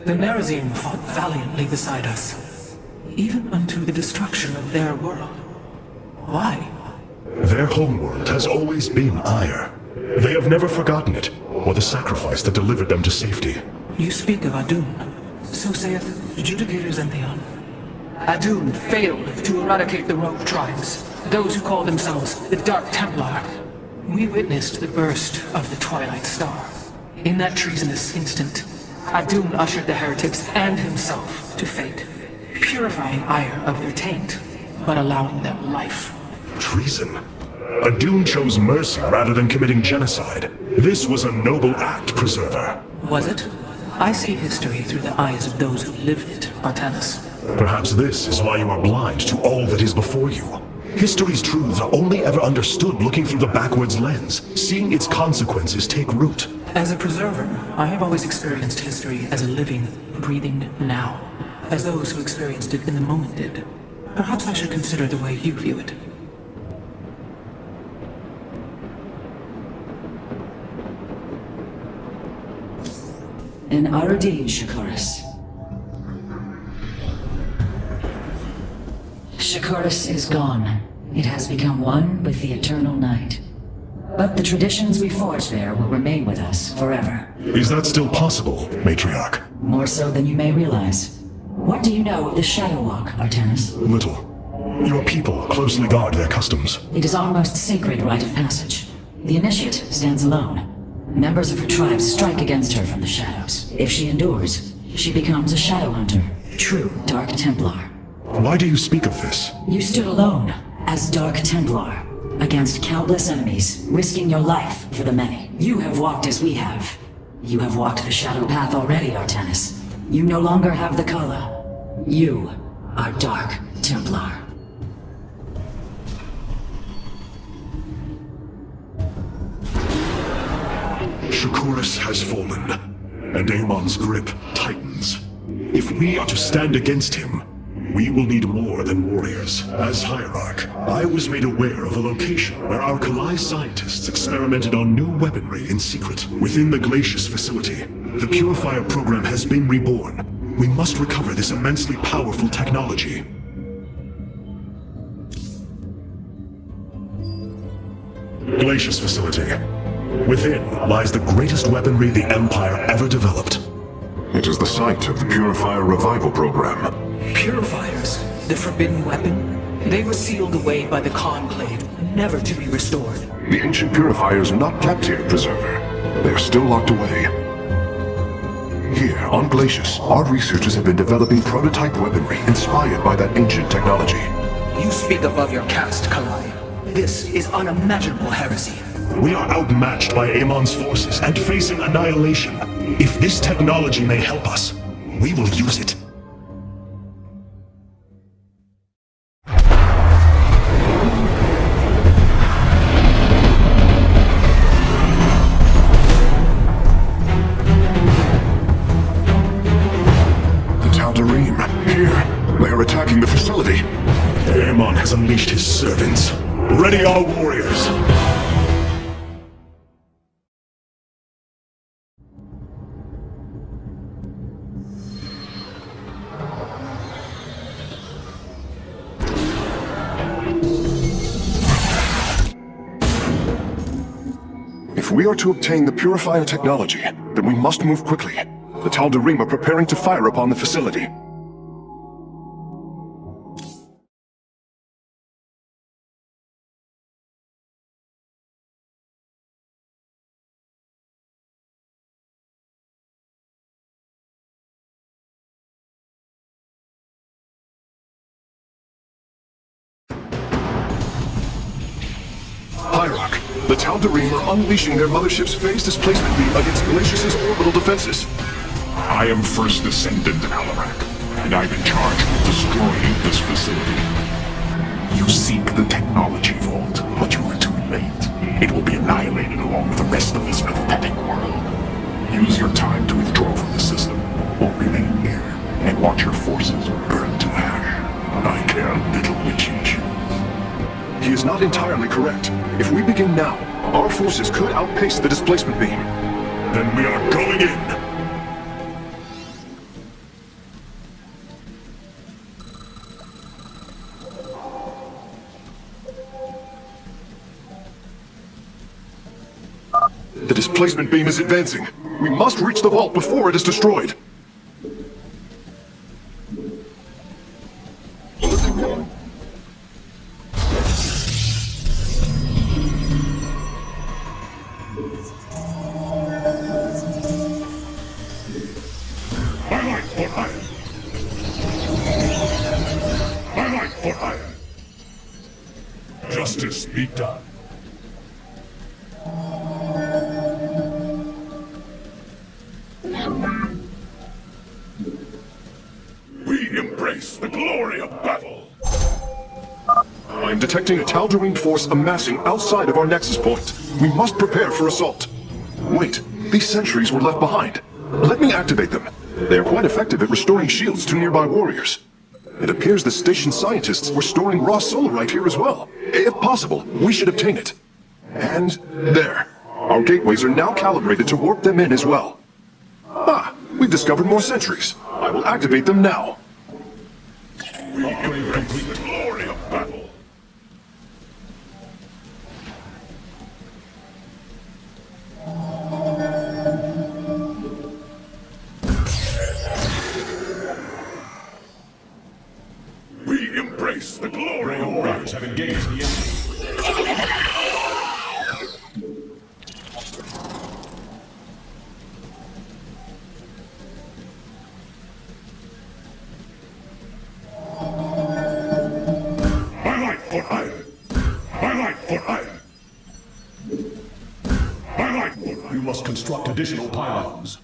T: The Nerazim fought valiantly beside us, even unto the destruction of their world. Why?
I: Their homeworld has always been Ire. They have never forgotten it, or the sacrifice that delivered them to safety.
T: You speak of Adun. So saith Judicator Zentheon. Adun failed to eradicate the rogue tribes, those who call themselves the Dark Templar. We witnessed the burst of the Twilight Star. In that treasonous instant, Adun ushered the heretics and himself to fate, purifying Ire of their taint, but allowing them life.
I: Treason? Adun chose mercy rather than committing genocide. This was a noble act, Preserver.
T: Was it? I see history through the eyes of those who lived it, Artanis.
I: Perhaps this is why you are blind to all that is before you. History's truths are only ever understood looking through the backwards lens, seeing its consequences take root.
T: As a preserver, I have always experienced history as a living, breathing now, as those who experienced it in the moment did. Perhaps I should consider the way you view it.
B: In our deed, Shakuris. Shakuris is gone. It has become one with the eternal night. But the traditions we forged there will remain with us forever.
I: Is that still possible, Matriarch?
B: More so than you may realize. What do you know of the Shadow Walk, Artanis?
I: Little. Your people closely guard their customs.
B: It is our most sacred rite of passage. The Initiate stands alone. Members of her tribe strike against her from the shadows. If she endures, she becomes a Shadow Hunter, true Dark Templar.
I: Why do you speak of this?
B: You stood alone, as Dark Templar, against countless enemies, risking your life for the many. You have walked as we have. You have walked the Shadow Path already, Artanis. You no longer have the color. You are Dark Templar.
I: Shakuris has fallen, and Amon's grip tightens. If we are to stand against him, we will need more than warriors. As Hierarch, I was made aware of a location where our Kalai scientists experimented on new weaponry in secret. Within the Glacius facility, the Purifier program has been reborn. We must recover this immensely powerful technology. Glacius facility. Within lies the greatest weaponry the Empire ever developed.
O: It is the site of the Purifier Revival Program.
T: Purifiers, the forbidden weapon? They were sealed away by the Conclave, never to be restored.
O: The ancient purifiers are not kept here, Preserver. They are still locked away. Here, on Glacius, our researchers have been developing prototype weaponry inspired by that ancient technology.
T: You speak above your caste, Kalai. This is unimaginable heresy.
I: We are outmatched by Amon's forces and facing annihilation. If this technology may help us, we will use it.
O: The Tal'Darim, here. They are attacking the facility.
I: Amon has unleashed his servants. Ready our warriors!
O: If we are to obtain the Purifier technology, then we must move quickly. The Tal'Darim are preparing to fire upon the facility. Hierarch, the Tal'Darim are unleashing their mothership's phase displacement beam against Glacius' orbital defenses.
M: I am First Descendant Alarak, and I'm in charge of destroying this facility. You seek the technology vault, but you are too late. It will be annihilated along with the rest of this pathetic world. Use your time to withdraw from the system, or remain here and watch your forces burn to ash. I care little which you choose.
O: He is not entirely correct. If we begin now, our forces could outpace the displacement beam.
I: Then we are going in!
O: The displacement beam is advancing. We must reach the vault before it is destroyed.
I: Justice be done. We embrace the glory of battle.
O: I'm detecting a Tal'Darim force amassing outside of our nexus point. We must prepare for assault. Wait, these sentries were left behind. Let me activate them. They are quite effective at restoring shields to nearby warriors. It appears the station scientists were storing raw solarite here as well. If possible, we should obtain it. And there. Our gateways are now calibrated to warp them in as well. Ah, we've discovered more sentries. I will activate them now.
I: We embrace the glory of battle. We embrace the glory of battle. Have engaged the enemy. You must construct additional pylons.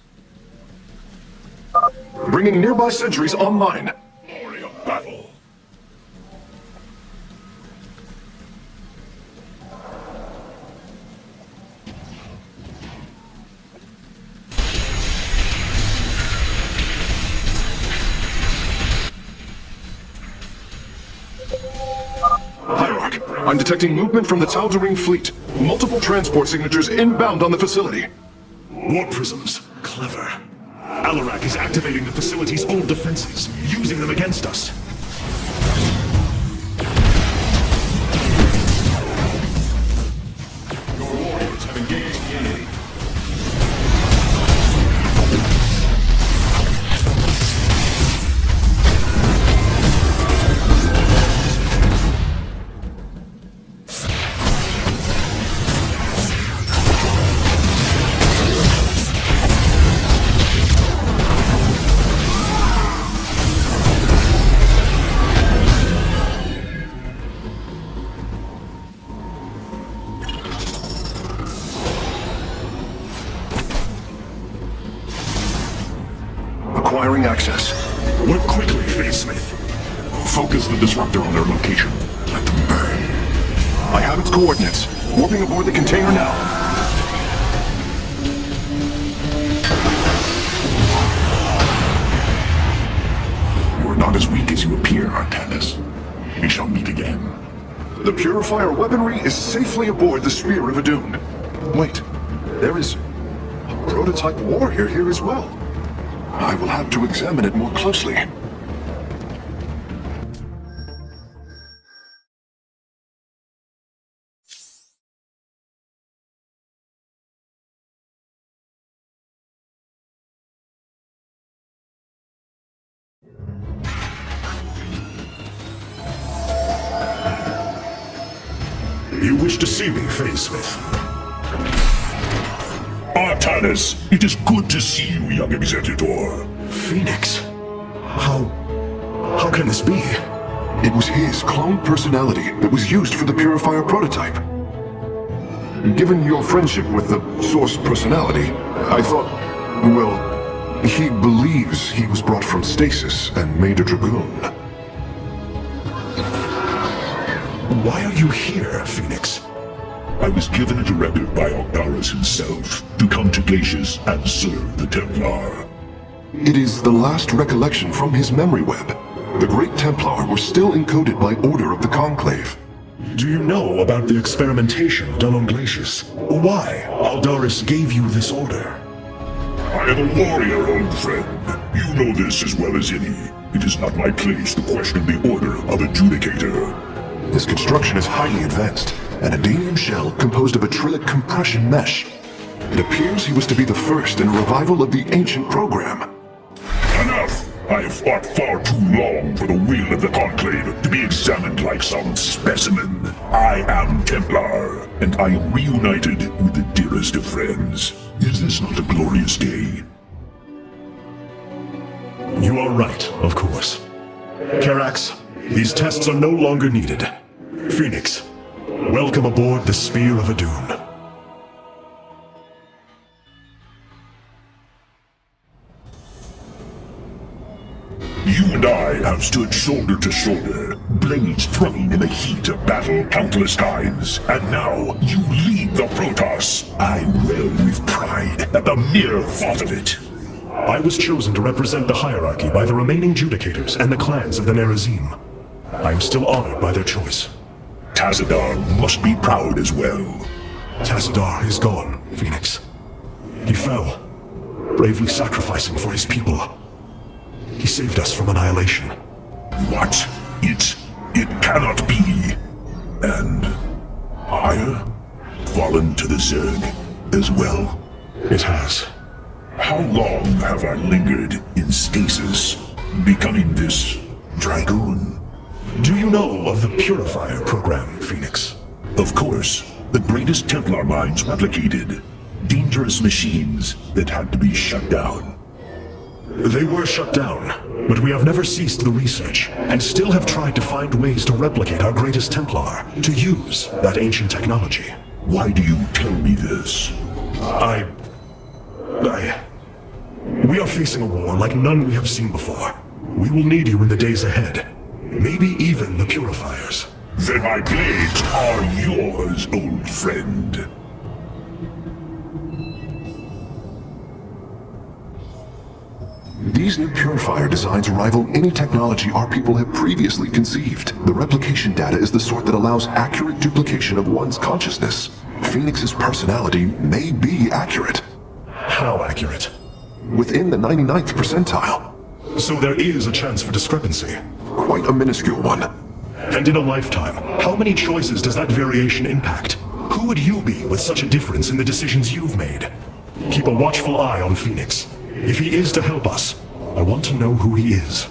O: Bringing nearby sentries online.
I: Glory of battle.
O: Hierarch, I'm detecting movement from the Tal'Darim fleet. Multiple transport signatures inbound on the facility.
I: Warp prisms. Clever. Alarak is activating the facility's old defenses, using them against us. Your warriors have engaged the enemy.
O: Acquiring access.
I: Work quickly, Smith. Focus the disruptor on their location. Let them burn.
O: I have its coordinates. Warping aboard the container now.
I: You are not as weak as you appear, Artanis. We shall meet again.
O: The Purifier weaponry is safely aboard the Spear of Adun. Wait, there is a prototype warrior here as well. I will have to examine it more closely.
I: You wish to see me, Smith? Artanis, it is good to see you, young Executor.
O: Phoenix? How can this be? It was his cloned personality that was used for the Purifier prototype. Given your friendship with the Source personality, I thought, well, he believes he was brought from stasis and made a Dragoon.
I: Why are you here, Phoenix? I was given a directive by Aldaris himself to come to Glacius and serve the Templar.
O: It is the last recollection from his memory web. The Great Templar were still encoded by order of the Conclave.
I: Do you know about the experimentation done on Glacius? Why Aldaris gave you this order? I am a warrior, old friend. You know this as well as any. It is not my place to question the order of Adjudicator.
O: This construction is highly advanced. An Adanium shell composed of a trillic compression mesh. It appears he was to be the first in a revival of the ancient program.
M: Enough! I have fought far too long for the will of the Conclave to be examined like some specimen. I am Templar, and I am reunited with the dearest of friends. Is this not a glorious day?
L: You are right, of course. Karax, these tests are no longer needed. Phoenix, welcome aboard the Spear of Adun.
M: You and I have stood shoulder to shoulder, blades thrumming in the heat of battle countless times, and now you lead the Protoss. I well with pride at the mere thought of it.
L: I was chosen to represent the hierarchy by the remaining Judicators and the clans of the Nerazim. I am still honored by their choice.
M: Tazadar must be proud as well.
L: Tazadar is gone, Phoenix. He fell, bravely sacrificing for his people. He saved us from annihilation.
M: What? It cannot be. And I fallen to the Zerg as well?
L: It has.
M: How long have I lingered in stasis, becoming this dragoon?
L: Do you know of the Purifier program, Phoenix?
M: Of course. The greatest Templar minds replicated. Dangerous machines that had to be shut down.
L: They were shut down, but we have never ceased the research, and still have tried to find ways to replicate our greatest Templar, to use that ancient technology.
M: Why do you tell me this?
L: We are facing a war like none we have seen before. We will need you in the days ahead. Maybe even the Purifiers.
M: Then my blades are yours, old friend.
O: These new Purifier designs rival any technology our people have previously conceived. The replication data is the sort that allows accurate duplication of one's consciousness. Phoenix's personality may be accurate.
L: How accurate?
O: Within the 99th percentile.
L: So there is a chance for discrepancy.
O: Quite a minuscule one.
L: And in a lifetime, how many choices does that variation impact? Who would you be with such a difference in the decisions you've made? Keep a watchful eye on Phoenix. If he is to help us, I want to know who he is.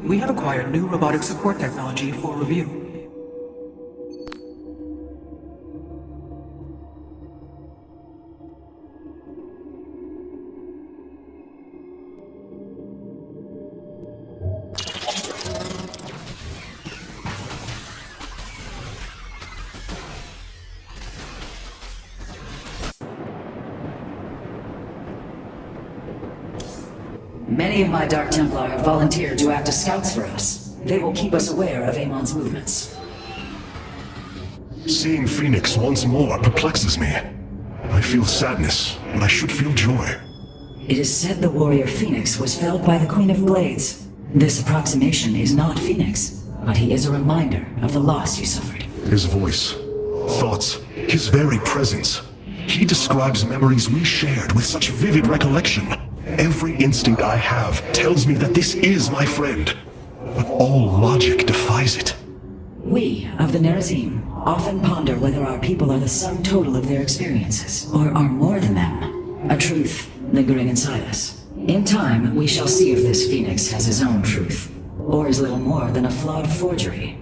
T: We have acquired new robotic support technology for review.
B: Many of my Dark Templar have volunteered to act as scouts for us. They will keep us aware of Amon's movements.
L: Seeing Phoenix once more perplexes me. I feel sadness, but I should feel joy.
B: It is said the warrior Phoenix was felled by the Queen of Blades. This approximation is not Phoenix, but he is a reminder of the loss you suffered.
L: His voice, thoughts, his very presence. He describes memories we shared with such vivid recollection. Every instinct I have tells me that this is my friend, but all logic defies it.
B: We, of the Nerazim, often ponder whether our people are the sum total of their experiences, or are more than them, a truth lingering inside us. In time, we shall see if this Phoenix has his own truth, or is little more than a flawed forgery.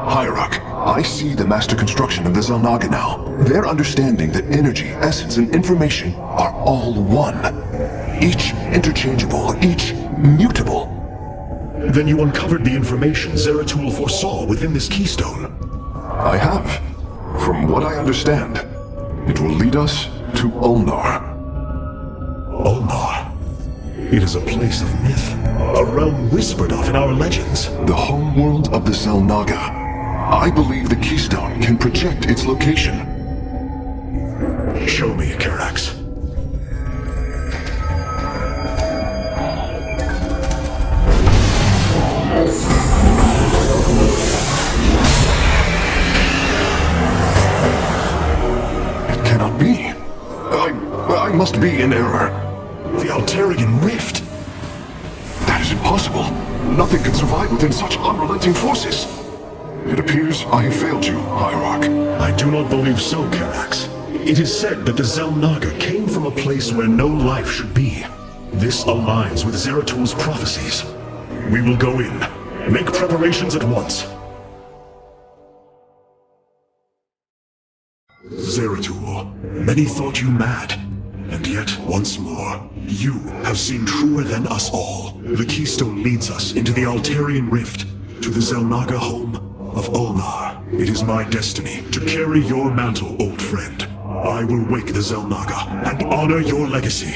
O: Hierarch, I see the master construction of the Xel'Naga now. Their understanding that energy, essence, and information are all one. Each interchangeable, each mutable.
L: Then you uncovered the information Zeratul foresaw within this keystone.
O: I have. From what I understand, it will lead us to Ulnar.
L: Ulnar? It is a place of myth, a realm whispered of in our legends.
O: The homeworld of the Xel'Naga. I believe the Keystone can project its location.
I: Show me, Karax.
O: It cannot be. I must be in error.
I: The Altarian Rift.
O: That is impossible. Nothing can survive within such unrelenting forces. It appears I have failed you, Hierarch.
I: I do not believe so, Karax. It is said that the Xel'Naga came from a place where no life should be. This aligns with Zeratul prophecies. We will go in. Make preparations at once. Zeratul, many thought you mad. And yet, once more, you have seen truer than us all. The Keystone leads us into the Altarian Rift, to the Xel'Naga home of Ulnar. It is my destiny to carry your mantle, old friend. I will wake the Xel'Naga and honor your legacy.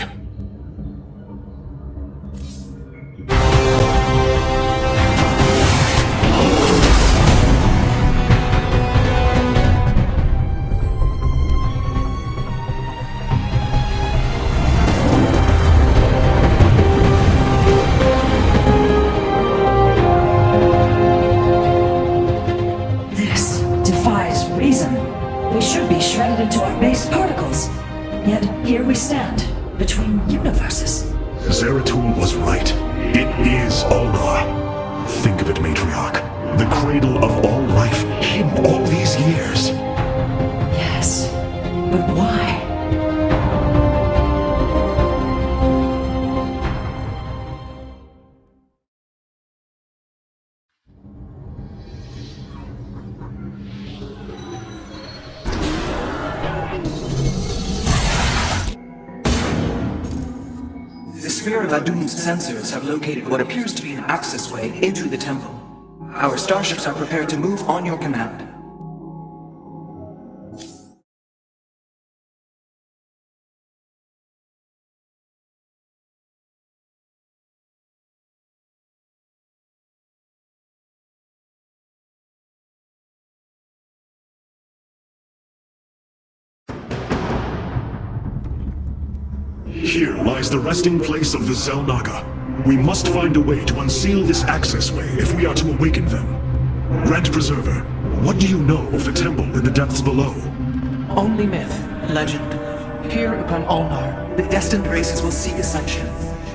I: Zeratul was right. It is Ulnar. Think of it, Matriarch. The cradle of all life, hidden all these years.
N: Yes, but why?
T: The Sphere of Adun's sensors have located what appears to be an accessway into the temple. Our starships are prepared to move on your command.
I: Here lies the resting place of the Xel'Naga. We must find a way to unseal this accessway if we are to awaken them. Grand Preserver, what do you know of the temple in the depths below?
T: Only myth, legend. Here upon Ulnar, the destined races will seek ascension.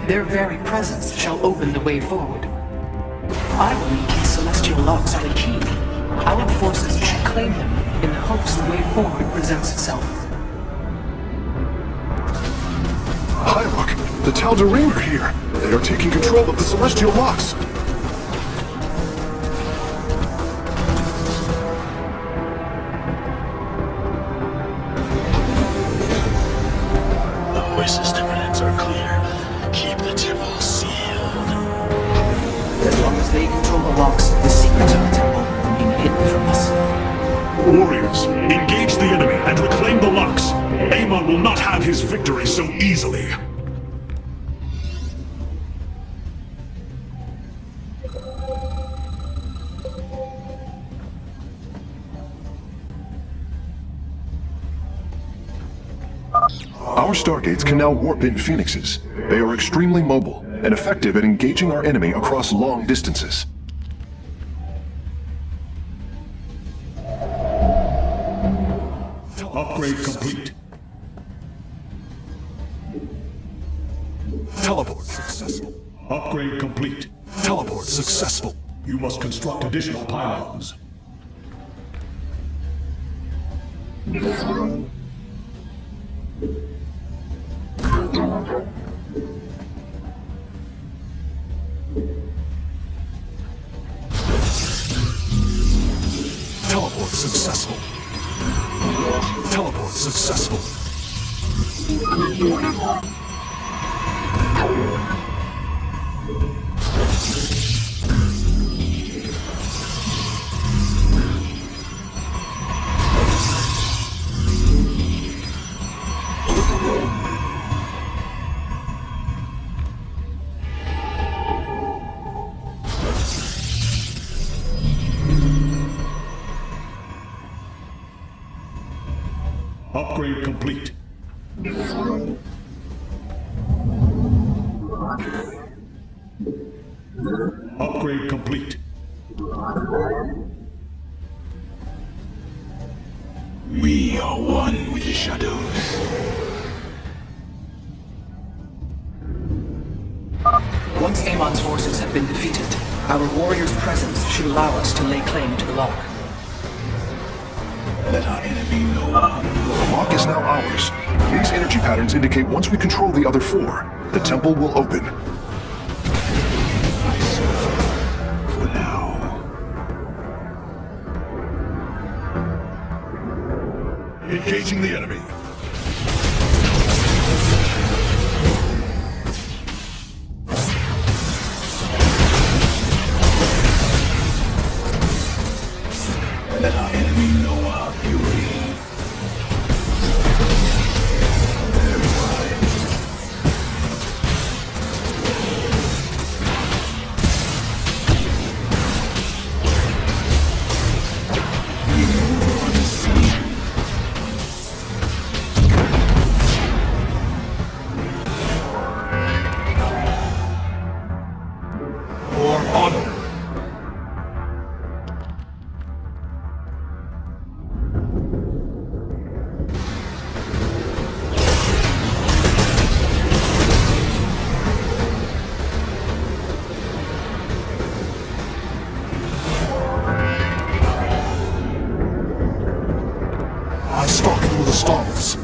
T: Their very presence shall open the way forward. I believe these celestial locks are the key. Our forces should claim them in the hopes the way forward presents itself.
O: Hierarch, the Tal'Darim are here. They are taking control of the celestial locks.
L: The voices' demands are clear. Keep the temple sealed.
T: As long as they control the locks, the secrets of the temple remain hidden from us.
I: Warriors, engage the enemy and reclaim the locks. Amon will not have his victory so easily.
O: Our stargates can now warp in Phoenixes. They are extremely mobile and effective at engaging our enemy across long distances.
I: Upgrade complete.
L: Teleport successful.
I: Upgrade complete.
L: Teleport successful.
I: You must construct additional pylons.
L: Teleport successful. Teleport successful.
I: Upgrade complete. Upgrade complete.
J: We are one with the shadows.
T: Once Amon's forces have been defeated, our warrior's presence should allow us to lay claim to the lock.
J: Let our enemy know.
O: The lock is now ours. These energy patterns indicate once we control the other four, the temple will open.
J: For now.
I: Engaging the enemy.
J: Let our enemy know our fury.
I: For honor. I stalk through the stars.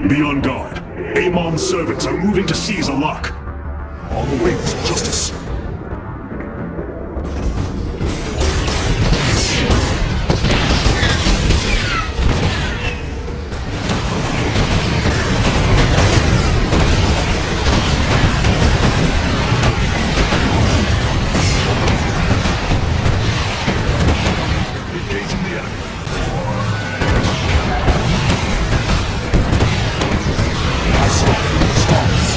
I: Be on guard. Amon's servants are moving to seize a lock. On the wings of justice. Engaging the enemy. I stalk through the stars.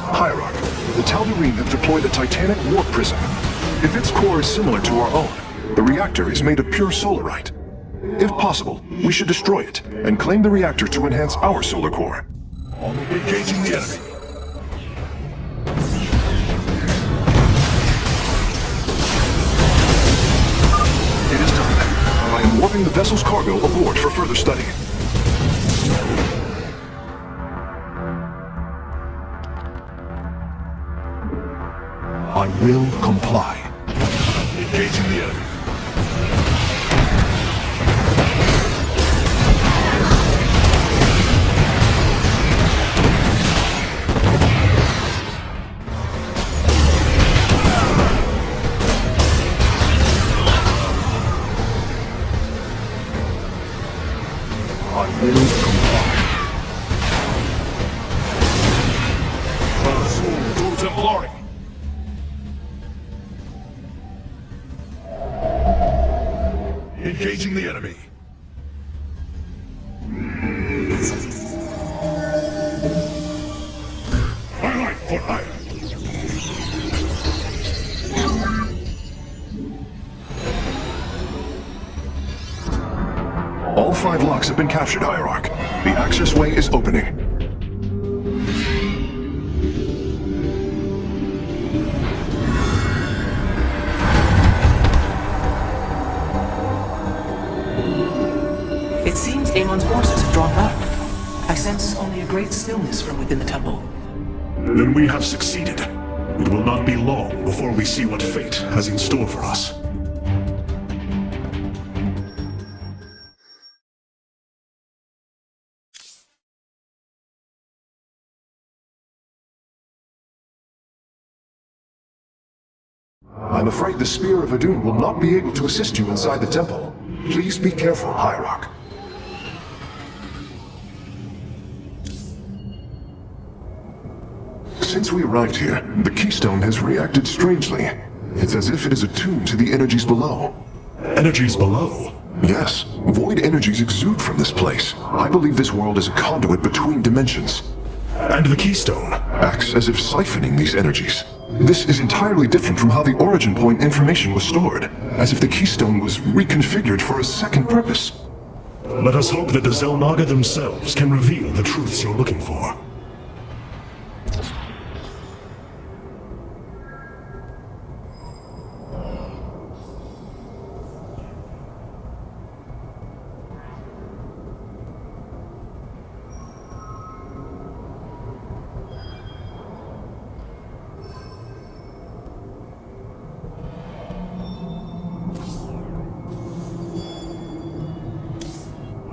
I: Hierarch, the Tal'Darim have deployed a titanic warp prism. If its core is similar to our own, the reactor is made of pure solarite. If possible, we should destroy it and claim the reactor to enhance our solar core. Engaging the enemy. It is done. I am warping the vessel's cargo aboard for further study. I will comply. Engaging the enemy. I will comply. Go to glory. Engaging the enemy. Highlight for hire. All 5 locks have been captured, Hierarch. The access way is opening.
T: It seems Amon's forces have drawn back. I sense only a great stillness from within the temple.
I: Then we have succeeded. It will not be long before we see what fate has in store for us. I'm afraid the Spear of Adun will not be able to assist you inside the temple. Please be careful, Hierarch.
O: Since we arrived here, the Keystone has reacted strangely. It's as if it is attuned to the energies below.
I: Energies below?
O: Yes. Void energies exude from this place. I believe this world is a conduit between dimensions.
I: And the Keystone?
O: Acts as if siphoning these energies. This is entirely different from how the origin point information was stored, as if the Keystone was reconfigured for a second purpose.
I: Let us hope that the Xel'Naga themselves can reveal the truths you're looking for.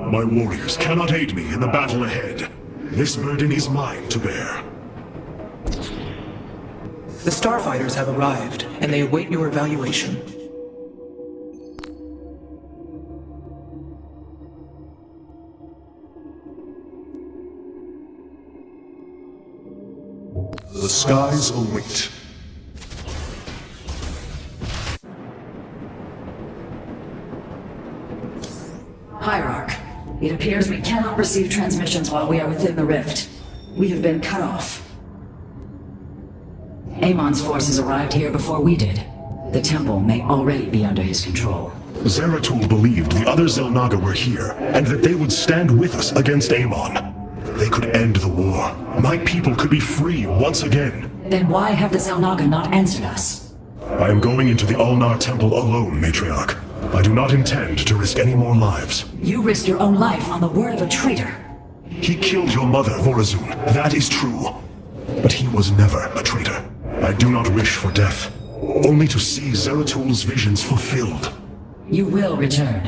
I: My warriors cannot aid me in the battle ahead. This burden is mine to bear.
T: The starfighters have arrived, and they await your evaluation.
I: The skies await.
N: Hierarch, it appears we cannot receive transmissions while we are within the rift. We have been cut off. Amon's forces arrived here before we did. The temple may already be under his control.
I: Zeratul believed the other Xel'Naga were here, and that they would stand with us against Amon. They could end the war. My people could be free once again.
N: Then why have the Xel'Naga not answered us?
I: I am going into the Ulnar Temple alone, Matriarch. I do not intend to risk any more lives.
N: You risked your own life on the word of a traitor.
I: He killed your mother, Vorazun. That is true. But he was never a traitor. I do not wish for death. Only to see Zeratul's visions fulfilled.
N: You will return.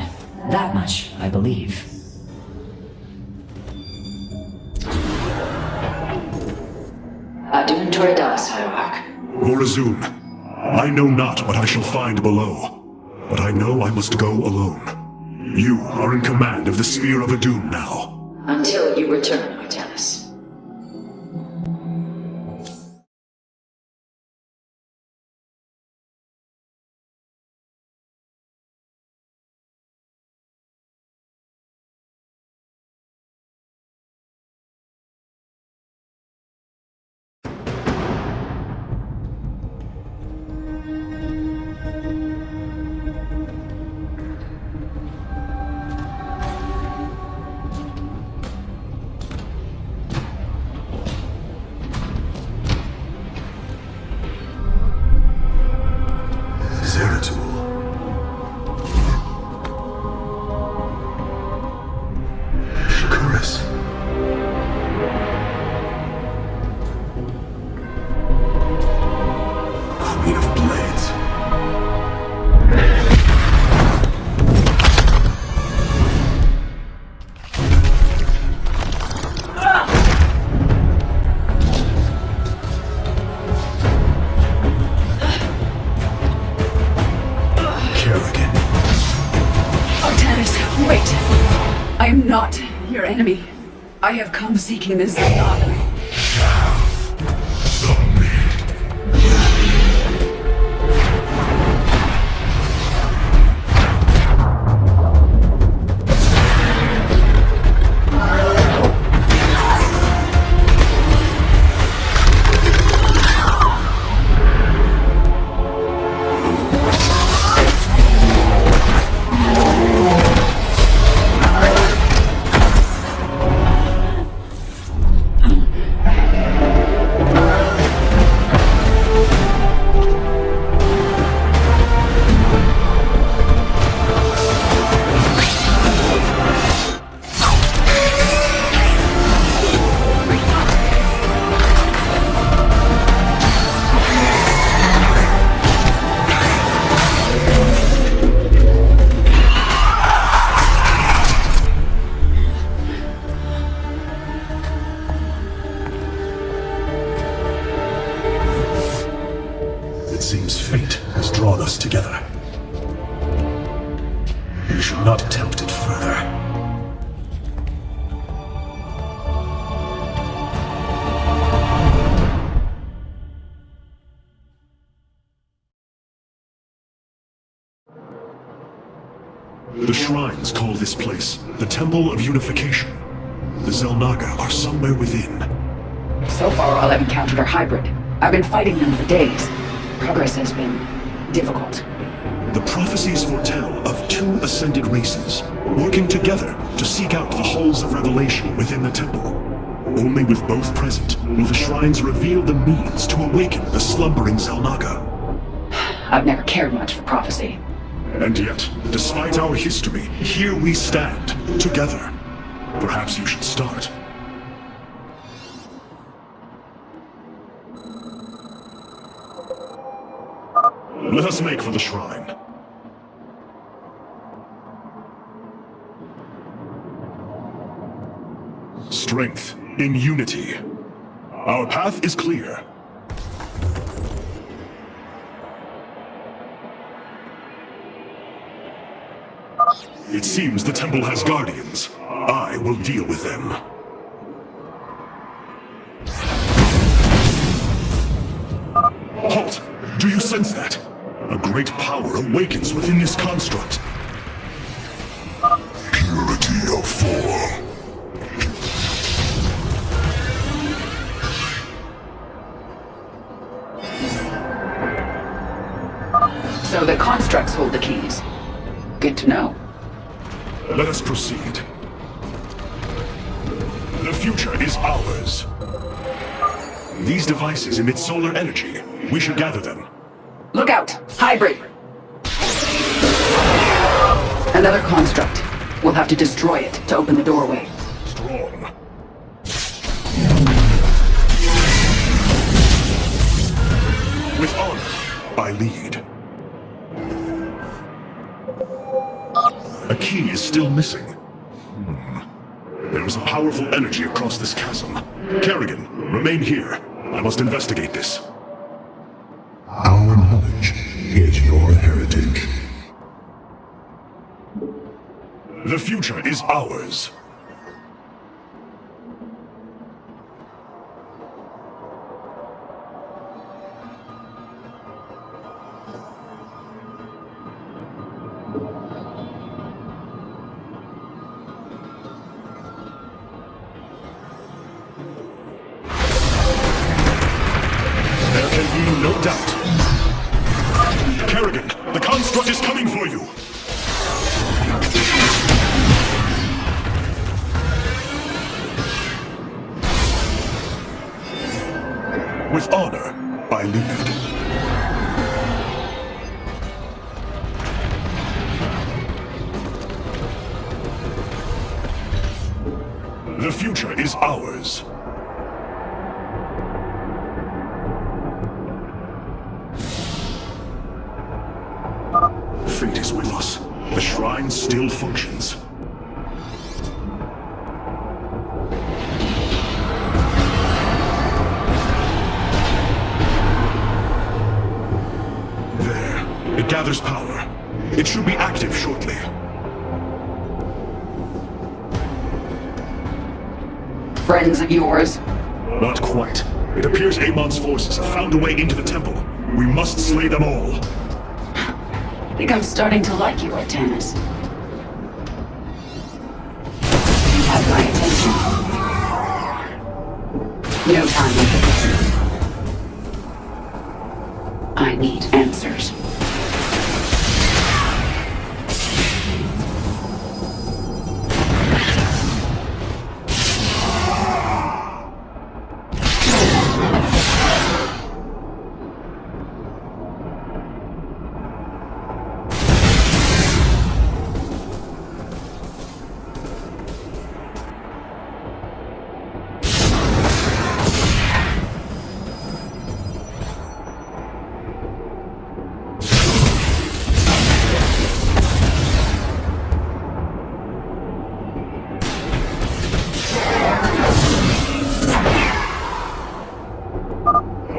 N: That much, I believe. Adun Toridas, Hierarch.
I: Vorazun, I know not what I shall find below. But I know I must go alone. You are in command of the Spear of Adun now.
N: Until you return, Artanis.
H: I am not your enemy. I have come seeking this Xel'Naga.
I: It seems fate has drawn us together. You should not tempt it further. The shrines call this place the Temple of Unification. The Xel'Naga are somewhere within.
H: So far, all I've encountered are hybrid. I've been fighting them for days. Progress has been difficult.
I: The prophecies foretell of two ascended races, working together to seek out the halls of revelation within the temple. Only with both present will the shrines reveal the means to awaken the slumbering Xel'Naga.
H: I've never cared much for prophecy.
I: And yet, despite our history, here we stand, together. Perhaps you should start. Let us make for the shrine. Strength in unity. Our path is clear. It seems the temple has guardians. I will deal with them. Halt! Do you sense that? A great power awakens within this construct.
D: Purity of form.
H: So the constructs hold the keys. Good to know.
I: Let us proceed. The future is ours. These devices emit solar energy. We should gather them.
H: Look out! Hybrid! Another construct. We'll have to destroy it to open the doorway.
I: Strong. With honor, I lead. A key is still missing. There is a powerful energy across this chasm. Kerrigan, remain here. I must investigate this.
D: Our knowledge is your heritage.
I: The future is ours. There can be no doubt. Kerrigan, the construct is coming for you! With honor, I lead. The future is ours. Fate is with us. The shrine still functions. There. It gathers power. It should be active shortly.
H: Friends of yours?
I: Not quite. It appears Amon's forces have found a way into the temple. We must slay them all.
H: I think I'm starting to like you, Artanis. You have my attention. No time for this. I need answers.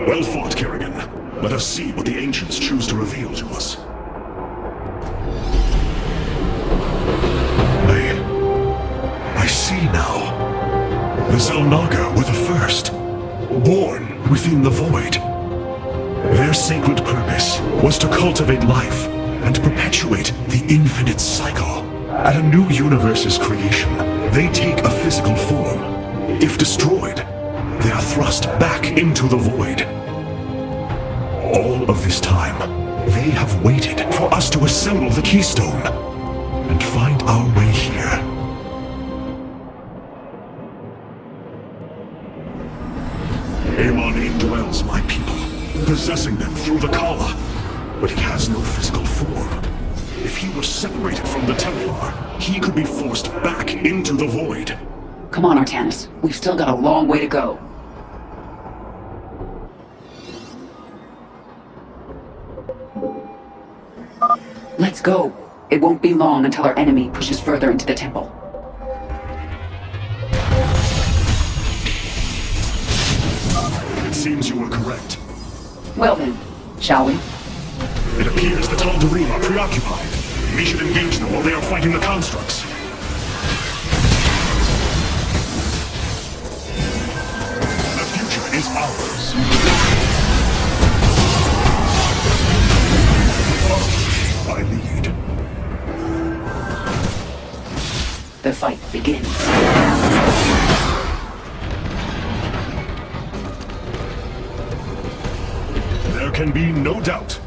I: Well fought, Kerrigan. Let us see what the Ancients choose to reveal to us. I see now. The Xel'Naga were the first, born within the void. Their sacred purpose was to cultivate life and perpetuate the infinite cycle. At a new universe's creation, they take a physical form. If destroyed, they are thrust back into the void. All of this time, they have waited for us to assemble the keystone and find our way here. Amon indwells my people, possessing them through the Kala, but he has no physical form. If he were separated from the Templar, he could be forced back into the void.
H: Come on, Artanis. We've still got a long way to go. Let's go. It won't be long until our enemy pushes further into the temple.
I: It seems you were correct.
H: Well then, shall we?
I: It appears the Tal'Darim are preoccupied. We should engage them while they are fighting the constructs. The future is ours. I lead.
H: The fight begins.
I: There can be no doubt.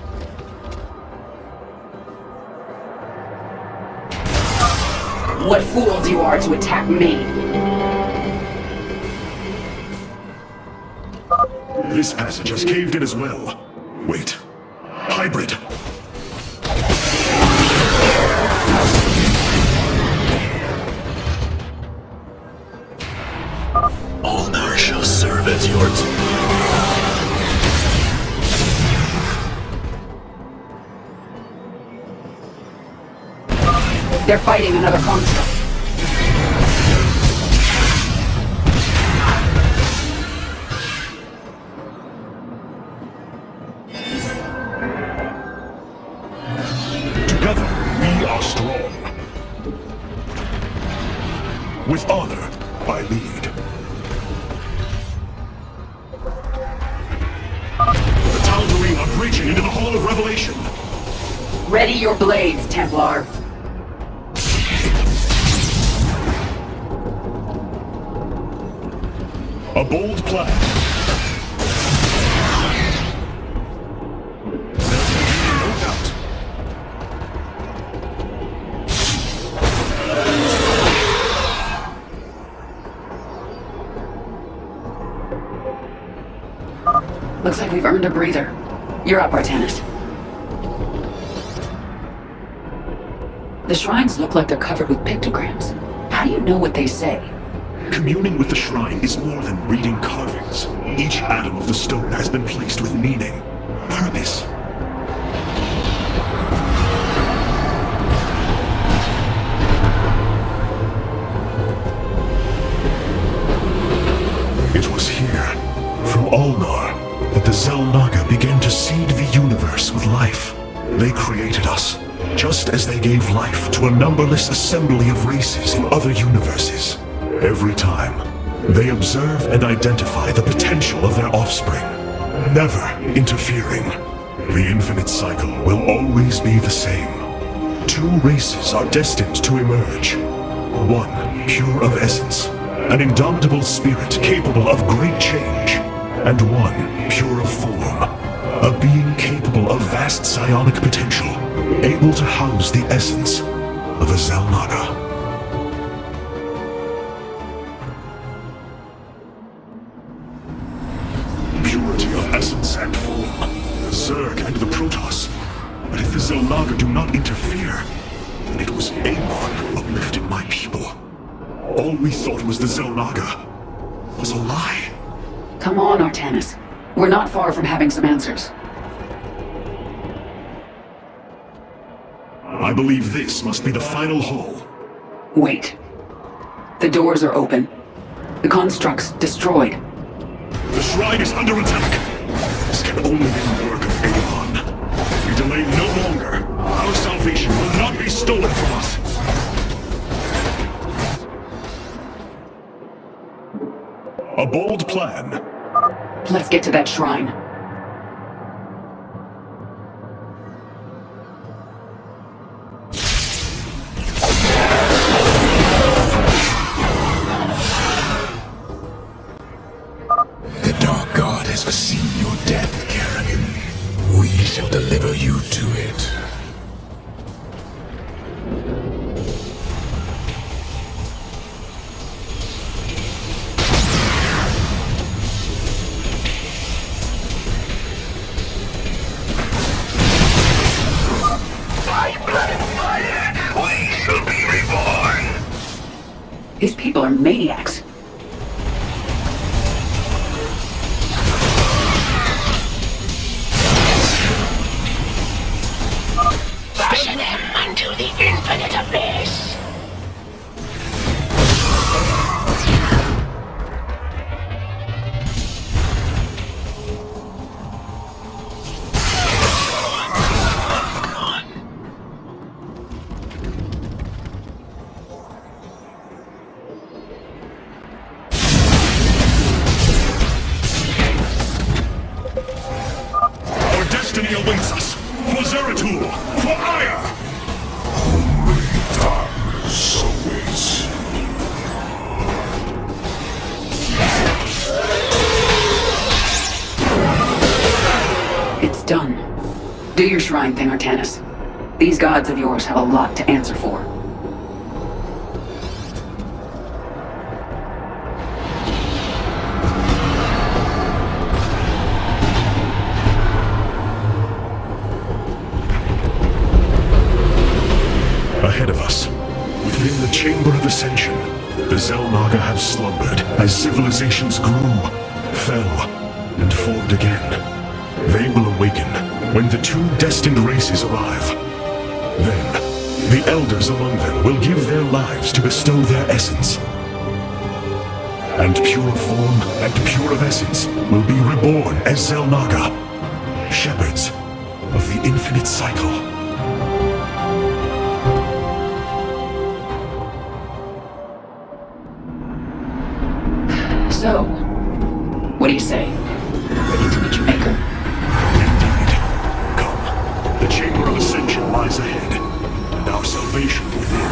H: What fools you are to attack me!
I: This passage has caved in as well. Wait. Hybrid.
J: Ulnar shall serve as your
H: They're fighting another construct.
I: Together, we are strong. With honor, I lead. The Tal'Darim are breaching into the Hall of Revelation.
H: Ready your blades, Templar.
I: A bold plan. There can be no doubt.
H: Looks like we've earned a breather. You're up, Artanis. The shrines look like they're covered with pictograms. How do you know what they say?
I: Communing with the shrine is more than reading carvings. Each atom of the stone has been placed with meaning, purpose. It was here, from Ulnar, that the Xel'Naga began to seed the universe with life. They created us, just as they gave life to a numberless assembly of races in other universes. Every time, they observe and identify the potential of their offspring, never interfering. The infinite cycle will always be the same. Two races are destined to emerge. One, pure of essence, an indomitable spirit capable of great change. And one, pure of form, a being capable of vast psionic potential, able to house the essence of a Xel'Naga. Essence and form, the Zerg and the Protoss. But if the Xel'Naga do not interfere, then it was Amon uplifted my people. All we thought was the Xel'Naga was a lie.
H: Come on, Artanis. We're not far from having some answers.
I: I believe this must be the final hall.
H: Wait. The doors are open. The construct's destroyed.
I: The shrine is under attack. This can only be the work of Amon. We delay no longer. Our salvation will not be stolen from us. A bold plan.
H: Let's get to that shrine.
J: shall deliver you to it.
D: By blood and fire, we shall be reborn!
H: These people are maniacs.
D: Push them unto the infinite abyss!
I: Our destiny awaits us! For Zeratul! For Aya!
D: Only darkness awaits.
H: It's done. Do your shrine thing, Artanis. These gods of yours have a lot to answer for.
I: Ahead of us, within the Chamber of Ascension, the Xel'Naga have slumbered as civilizations grew, fell, and formed again. They will awaken when the two destined races arrive. Then, the elders among them will give their lives to bestow their essence. And pure form and pure of essence will be reborn as Xel'Naga, shepherds of the infinite cycle.
H: So, what do you say? Ready to meet your maker?
I: Come, the Chamber of Ascension lies ahead, and our salvation within.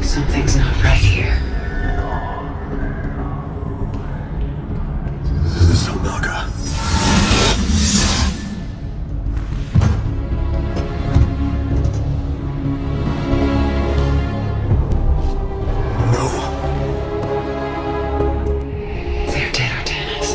H: Something's not right here.
I: The Xel'Naga.
H: They're dead, Artanis.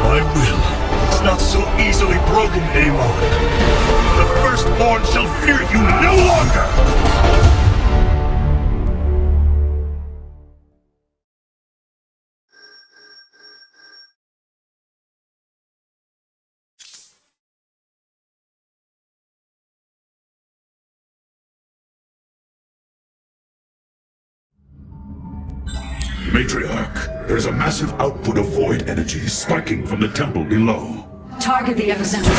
I: My will is not so easily broken, Amon. The Firstborn shall fear you no longer!
D: Matriarch, there's a massive output of void energy spiking from the temple below.
N: Target the epicenter.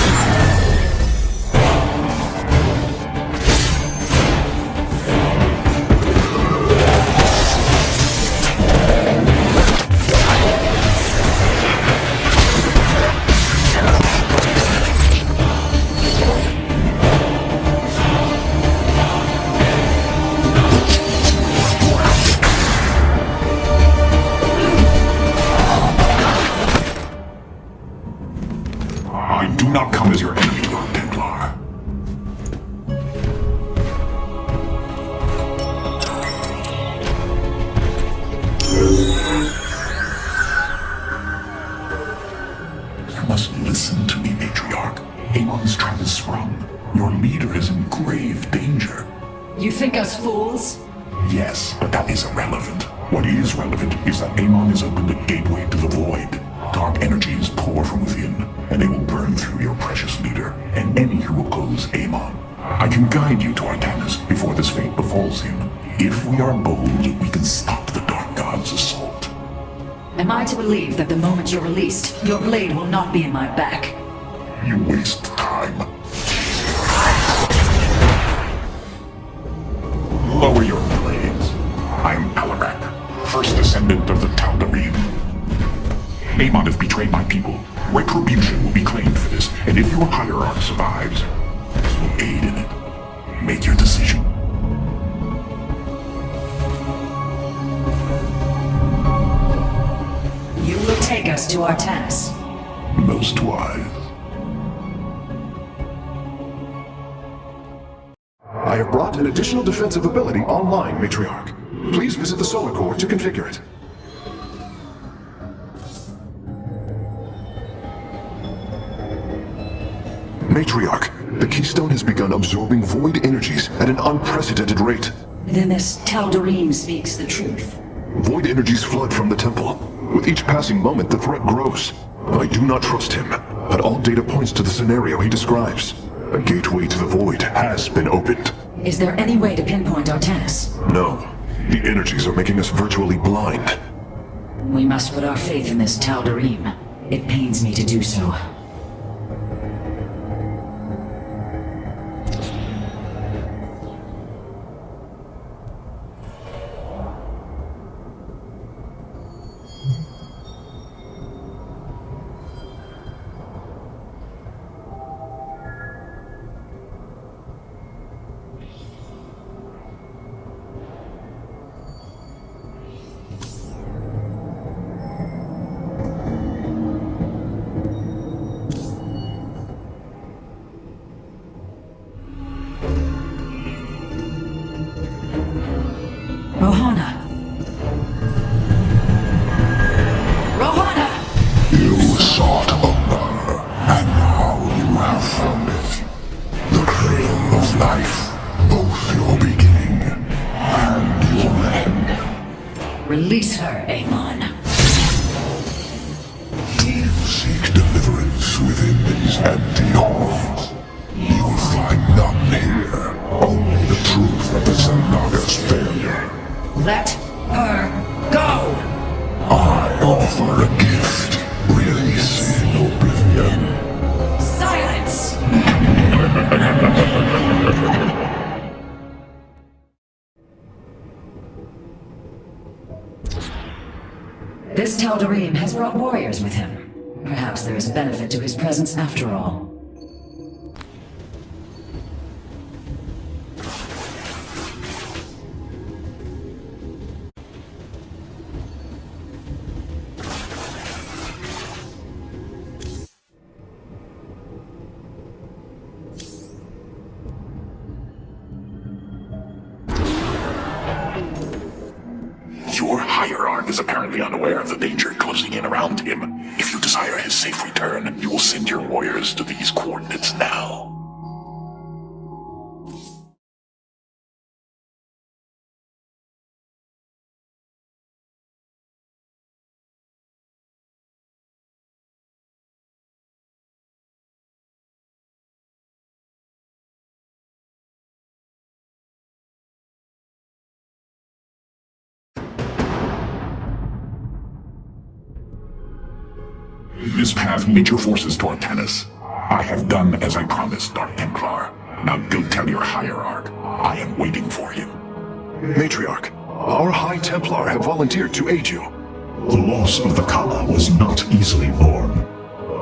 D: I do not come as your enemy, Lord Templar. must listen to me, Matriarch. Amon's trap is sprung. Your leader is in grave danger.
N: You think us fools?
D: Yes, but that is irrelevant. What is relevant is that Amon has opened a gateway to the void. Dark energies pour from within, and they will burn through your precious leader, and any who oppose Amon. I can guide you to Artanis before this fate befalls him. If we are bold, we can stop the Dark God's assault.
N: Am I to believe that the moment you're released, your blade will not be in my back?
D: You waste time. Lower your blades. I'm Alarak, first descendant of the Tal'Darim. Amon has betrayed my people. Retribution will be claimed for this, and if your hierarch survives, he will aid in it. Make your decision.
N: You will take us to Artanis.
D: Most wise.
O: I have brought an additional defensive ability online, Matriarch. Please visit the Solar Core to configure it. Matriarch, the Keystone has begun absorbing void energies at an unprecedented rate.
N: Then this Tal'Darim speaks the truth.
O: Void energies flood from the temple. With each passing moment, the threat grows. I do not trust him, but all data points to the scenario he describes. A gateway to the void has been opened.
N: Is there any way to pinpoint Artanis?
O: No. The energies are making us virtually blind.
N: We must put our faith in this Tal'Darim. It pains me to do so.
D: You sought honor, and now you have found it. The cradle of life, both your beginning and your end.
N: Release her, Amon.
D: Do you seek deliverance within these empty halls? You will find none here, only the truth of the Xel'Naga's failure.
N: Let her go!
D: I offer a gift. Release in oblivion.
N: Silence! This Tal'Darim has brought warriors with him. Perhaps there is benefit to his presence after all.
D: Your hierarch is apparently unaware of the danger closing in around him. If you desire his safe return, you will send your warriors to these coordinates now. This path will lead your forces toward Artanis. I have done as I promised, Dark Templar. Now go tell your hierarch. I am waiting for him.
O: Matriarch, our High Templar have volunteered to aid you.
I: The loss of the Kala was not easily borne,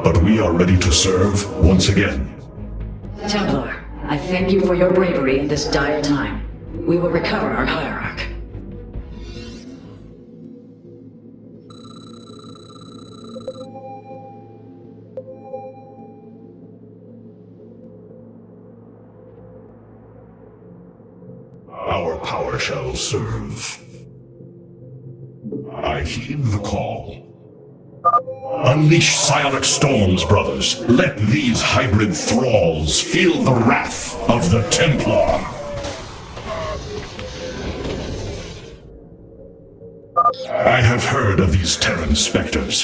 I: but we are ready to serve once again.
N: Templar, I thank you for your bravery in this dire time. We will recover our hierarch.
I: Our power shall serve. I heed the call. Unleash psionic storms, brothers. Let these hybrid thralls feel the wrath of the Templar. I have heard of these Terran specters.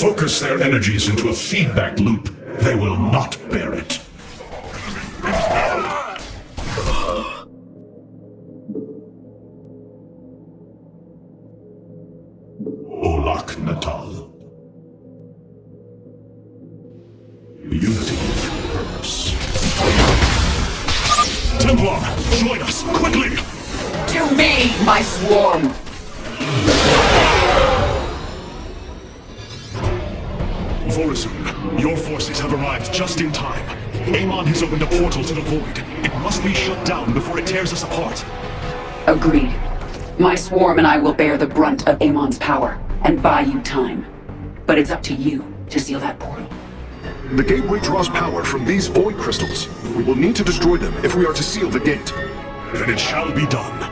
I: Focus their energies into a feedback loop. They will not bear it. Olak Natal. Unity of purpose. Templar, join us, quickly!
H: To me, my swarm!
I: Vorazun, your forces have arrived just in time. Amon has opened a portal to the void. It must be shut down before it tears us apart.
H: Agreed. My swarm and I will bear the brunt of Amon's power, and buy you time. But it's up to you to seal that portal.
O: The gateway draws power from these void crystals. We will need to destroy them if we are to seal the gate.
I: Then it shall be done.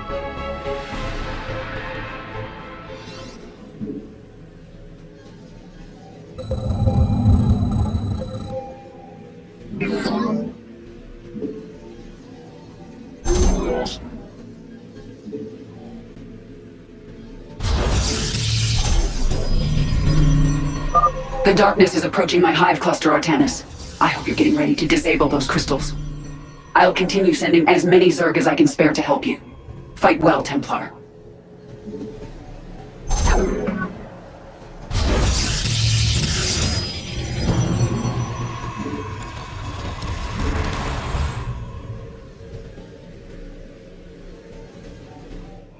H: The darkness is approaching my hive cluster, Artanis. I hope you're getting ready to disable those crystals. I'll continue sending as many Zerg as I can spare to help you. Fight well, Templar.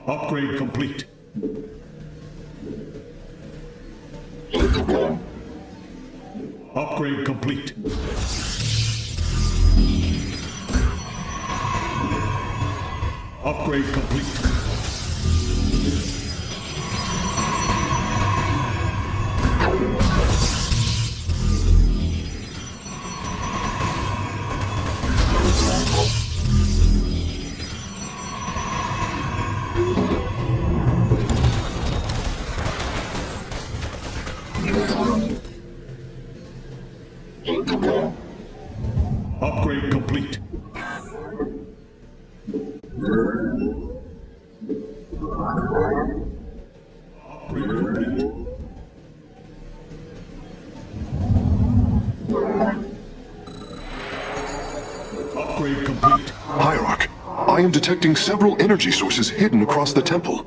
I: Upgrade complete. Upgrade complete. Upgrade complete. Upgrade complete. Upgrade complete. Upgrade complete.
O: Hierarch, I am detecting several energy sources hidden across the temple.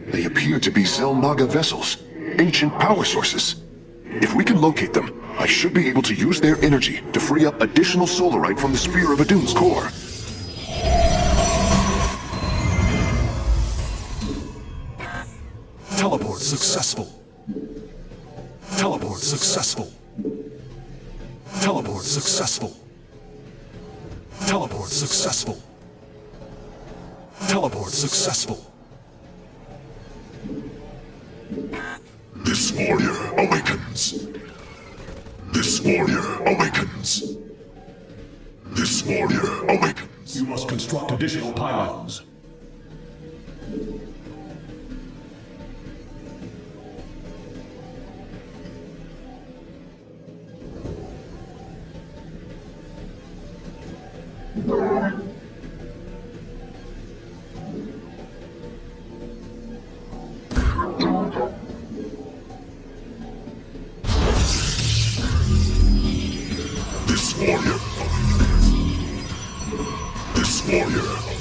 O: They appear to be Zelnaga vessels, ancient power sources. If we can locate them, I should be able to use their energy to free up additional solarite from the Spear of Adun's core.
I: Teleport successful. Teleport successful. Teleport successful. Teleport successful. Teleport successful. This warrior awakens. This warrior awakens. This warrior awakens. You must construct additional pylons. This warrior awakens. This warrior awakens.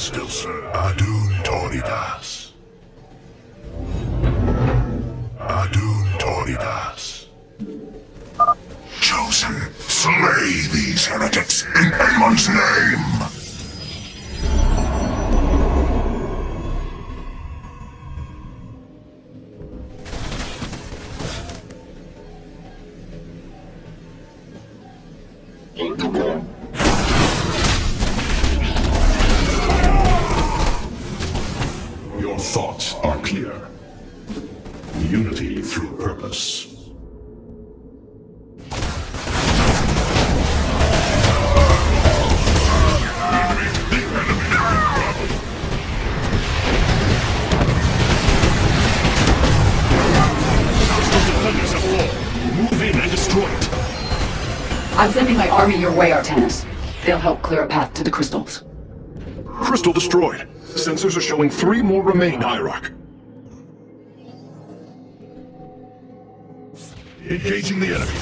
D: still serve. Adun Toridas. Adun Toridas. Chosen, slay these heretics in Amon's name! Your thoughts are clear. Unity through purpose.
I: Defenders have fallen. Move in and destroy it.
H: I'm sending my army your way, Artanis. They'll help clear a path to the crystals.
O: Crystal destroyed. Sensors are showing 3 more remain, Hierarch.
D: Engaging the enemy.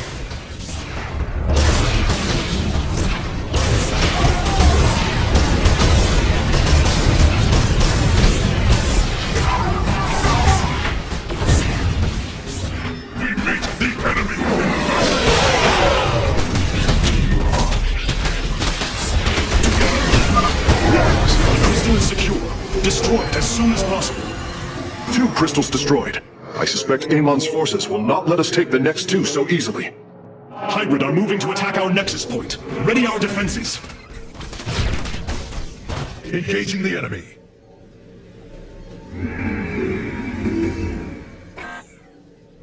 D: We meet the enemy.
I: Crystal is secure. Destroy it as soon as possible.
O: 2 crystals destroyed. I suspect Amon's forces will not let us take the next 2 so easily.
I: Hybrid are moving to attack our nexus point. Ready our defenses.
D: Engaging the enemy.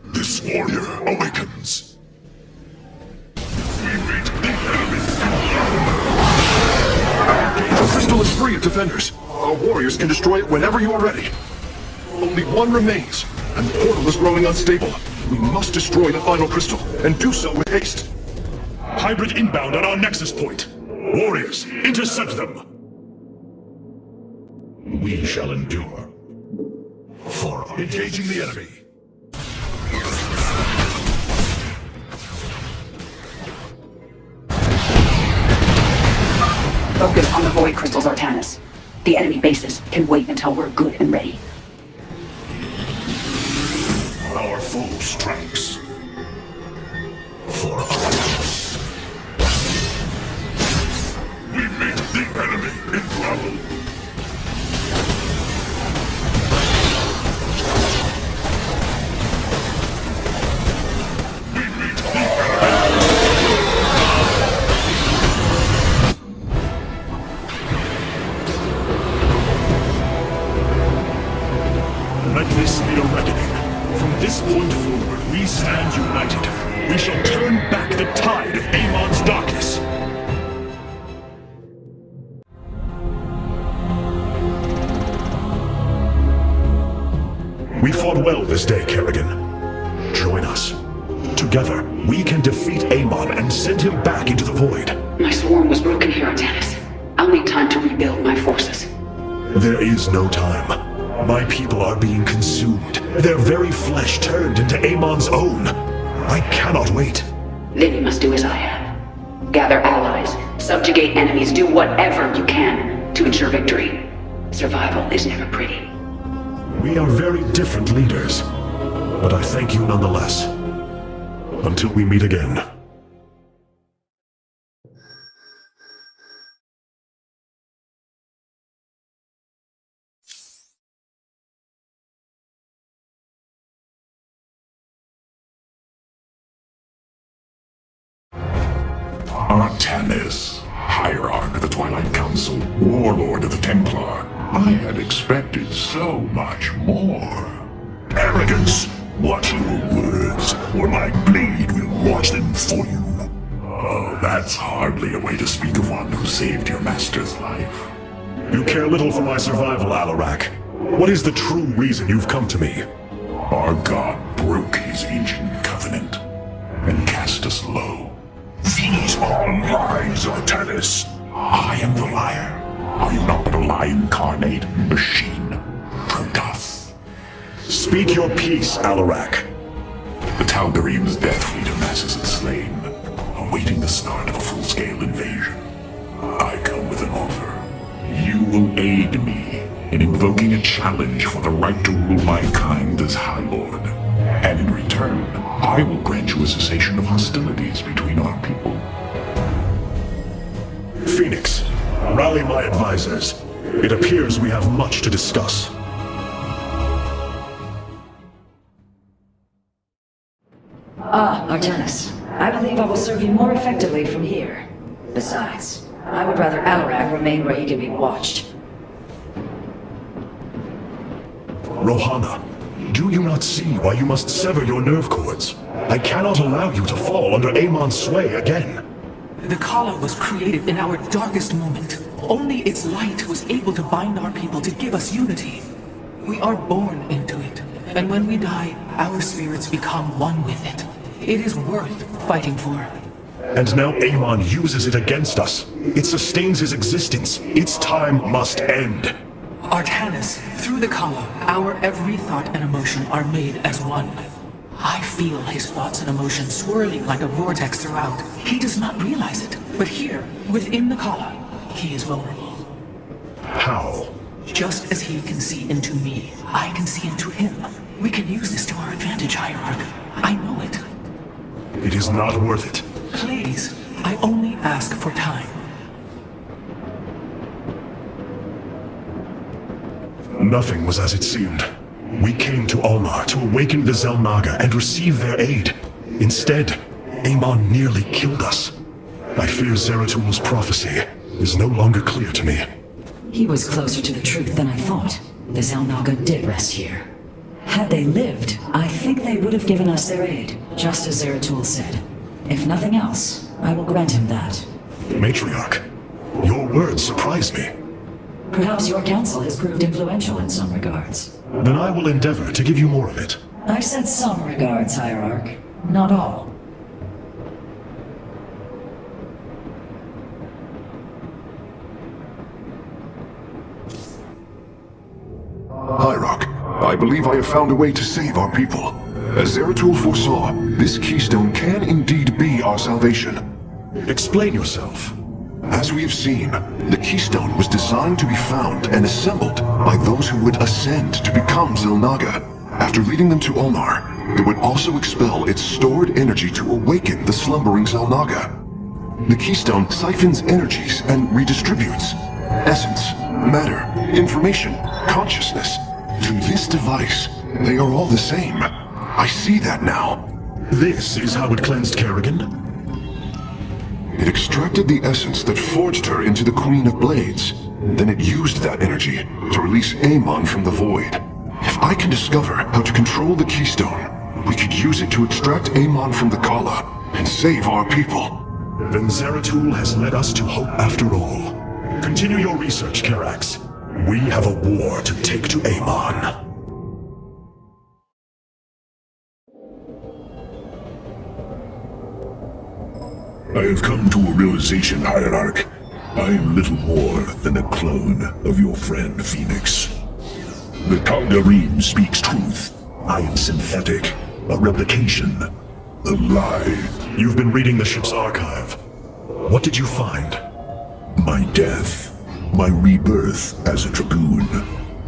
D: This warrior awakens. We meet the enemy.
O: The crystal is free of defenders. Our warriors can destroy it whenever you are ready. Only 1 remains, and the portal is growing unstable. We must destroy the final crystal, and do so with haste.
I: Hybrid inbound on our nexus point. Warriors, intercept them.
D: We shall endure. For engaging the enemy.
H: Focus on the void crystals, Artanis. The enemy bases can wait until we're good and ready.
D: Our foe strikes. For us. We meet the enemy in trouble. We meet the enemy.
I: Let this be a reckoning. From this point forward, we stand united. We shall turn back the tide of Amon's darkness.
D: We fought well this day, Kerrigan. Join us. Together, we can defeat Amon and send him back into the void.
H: My swarm was broken here, Artanis. I'll need time to rebuild my forces.
D: There is no time. My people are being consumed. Their very flesh turned into Amon's own. I cannot wait.
H: Then you must do as I have. Gather allies, subjugate enemies, do whatever you can to ensure victory. Survival is never pretty.
D: We are very different leaders, but I thank you nonetheless. Until we meet again.
M: Artanis, Hierarch of the Twilight Council, Warlord of the Templar. I had expected so much more.
D: Arrogance! Watch your words, or my blade will watch them for you.
M: Oh, that's hardly a way to speak of one who saved your master's life.
D: You care little for my survival, Alarak. What is the true reason you've come to me?
M: Our god broke his ancient covenant and cast us low.
D: These are lies, Artanis.
M: I am the liar. Are you not but a lie incarnate, machine? Protoss.
D: Speak your peace, Alarak.
M: The Tal'Darim's death fleet of masses is slain, awaiting the start of a full-scale invasion. I come with an offer. You
I: will aid me in invoking a challenge for the right to rule mankind as High Lord. And in return, I will grant you a cessation of hostilities between our people.
L: Phoenix, rally my advisors. It appears we have much to discuss.
N: Artanis. I believe I will serve you more effectively from here. Besides, I would rather Alarak remain where he can be watched.
L: Rohana, do you not see why you must sever your nerve cords? I cannot allow you to fall under Amon's sway again.
T: The Kala was created in our darkest moment. Only its light was able to bind our people to give us unity. We are born into it, and when we die, our spirits become one with it. It is worth fighting for.
L: And now Amon uses it against us. It sustains his existence. Its time must end.
T: Artanis, through the Kala, our every thought and emotion are made as one. I feel his thoughts and emotions swirling like a vortex throughout. He does not realize it, but here, within the Kala, he is vulnerable.
L: How?
T: Just as he can see into me, I can see into him. We can use this to our advantage, Hierarch. I know it.
L: It is not worth it.
T: Please, I only ask for time.
L: Nothing was as it seemed. We came to Ulnar to awaken the Xel'Naga and receive their aid. Instead, Amon nearly killed us. I fear Zeratul prophecy is no longer clear to me.
B: He was closer to the truth than I thought. The Xel'Naga did rest here. Had they lived, I think they would have given us their aid, just as Zeratul said. If nothing else, I will grant him that.
L: Matriarch, your words surprise me.
B: Perhaps your counsel has proved influential in some regards.
L: Then I will endeavor to give you more of it.
B: I said some regards, Hierarch. Not all.
O: Hierarch, I believe I have found a way to save our people. As Zeratul foresaw, this keystone can indeed be our salvation.
L: Explain yourself.
O: As we have seen, the keystone was designed to be found and assembled by those who would ascend to become Xel'Naga. After leading them to Ulnar, it would also expel its stored energy to awaken the slumbering Xel'Naga. The keystone siphons energies and redistributes essence, matter, information, consciousness. To this device, they are all the same. I see that now.
L: This is how it cleansed Kerrigan?
O: It extracted the essence that forged her into the Queen of Blades. Then it used that energy to release Amon from the void. If I can discover how to control the keystone, we could use it to extract Amon from the Kala and save our people.
L: Then Zeratul has led us to hope after all. Continue your research, Karax. We have a war to take to Amon.
I: I have come to a realization, Hierarch. I am little more than a clone of your friend, Phoenix. The Tal'Darim speaks truth. I am synthetic, a replication, a lie.
L: You've been reading the ship's archive. What did you find?
I: My death, my rebirth as a Dragoon,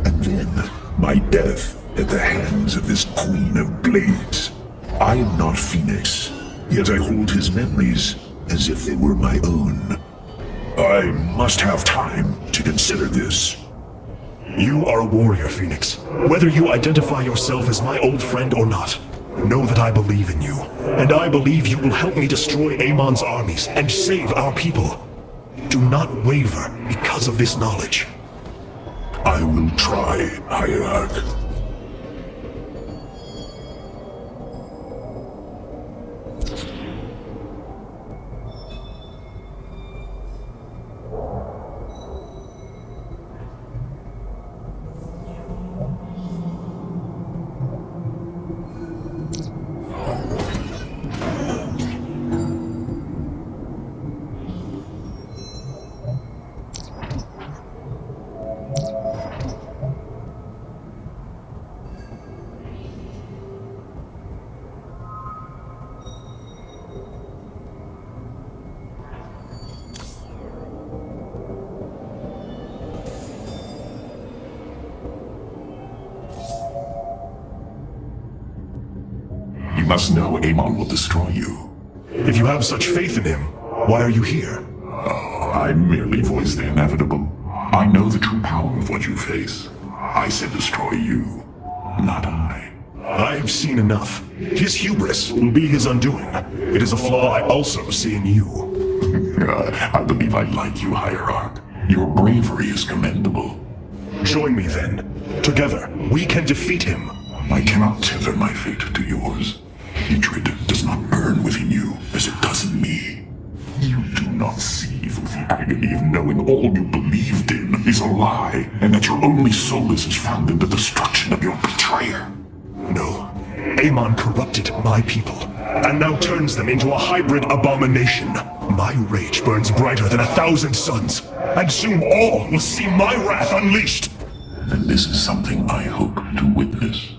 I: and then my death at the hands of this Queen of Blades. I am not Phoenix, yet I hold his memories as if they were my own. I must have time to consider this.
L: You are a warrior, Phoenix. Whether you identify yourself as my old friend or not, know that I believe in you. And I believe you will help me destroy Amon's armies and save our people. Do not waver because of this knowledge.
I: I will try, Hierarch. must know Amon will destroy you.
L: If you have such faith in him, why are you here?
I: Oh, I merely voice the inevitable. I know the true power of what you face. I said destroy you, not I.
L: I have seen enough. His hubris will be his undoing. It is a flaw I also see in you.
I: I believe I like you, Hierarch. Your bravery is commendable.
L: Join me then. Together, we can defeat him.
I: I cannot tether my fate to yours. Hatred does not burn within you as it does in me. You do not see through the agony of knowing all you believed in is a lie, and that your only solace is found in the destruction of your betrayer.
L: No. Amon corrupted my people, and now turns them into a hybrid abomination. My rage burns brighter than 1,000 suns, and soon all will see my wrath unleashed.
I: And this is something I hope to witness.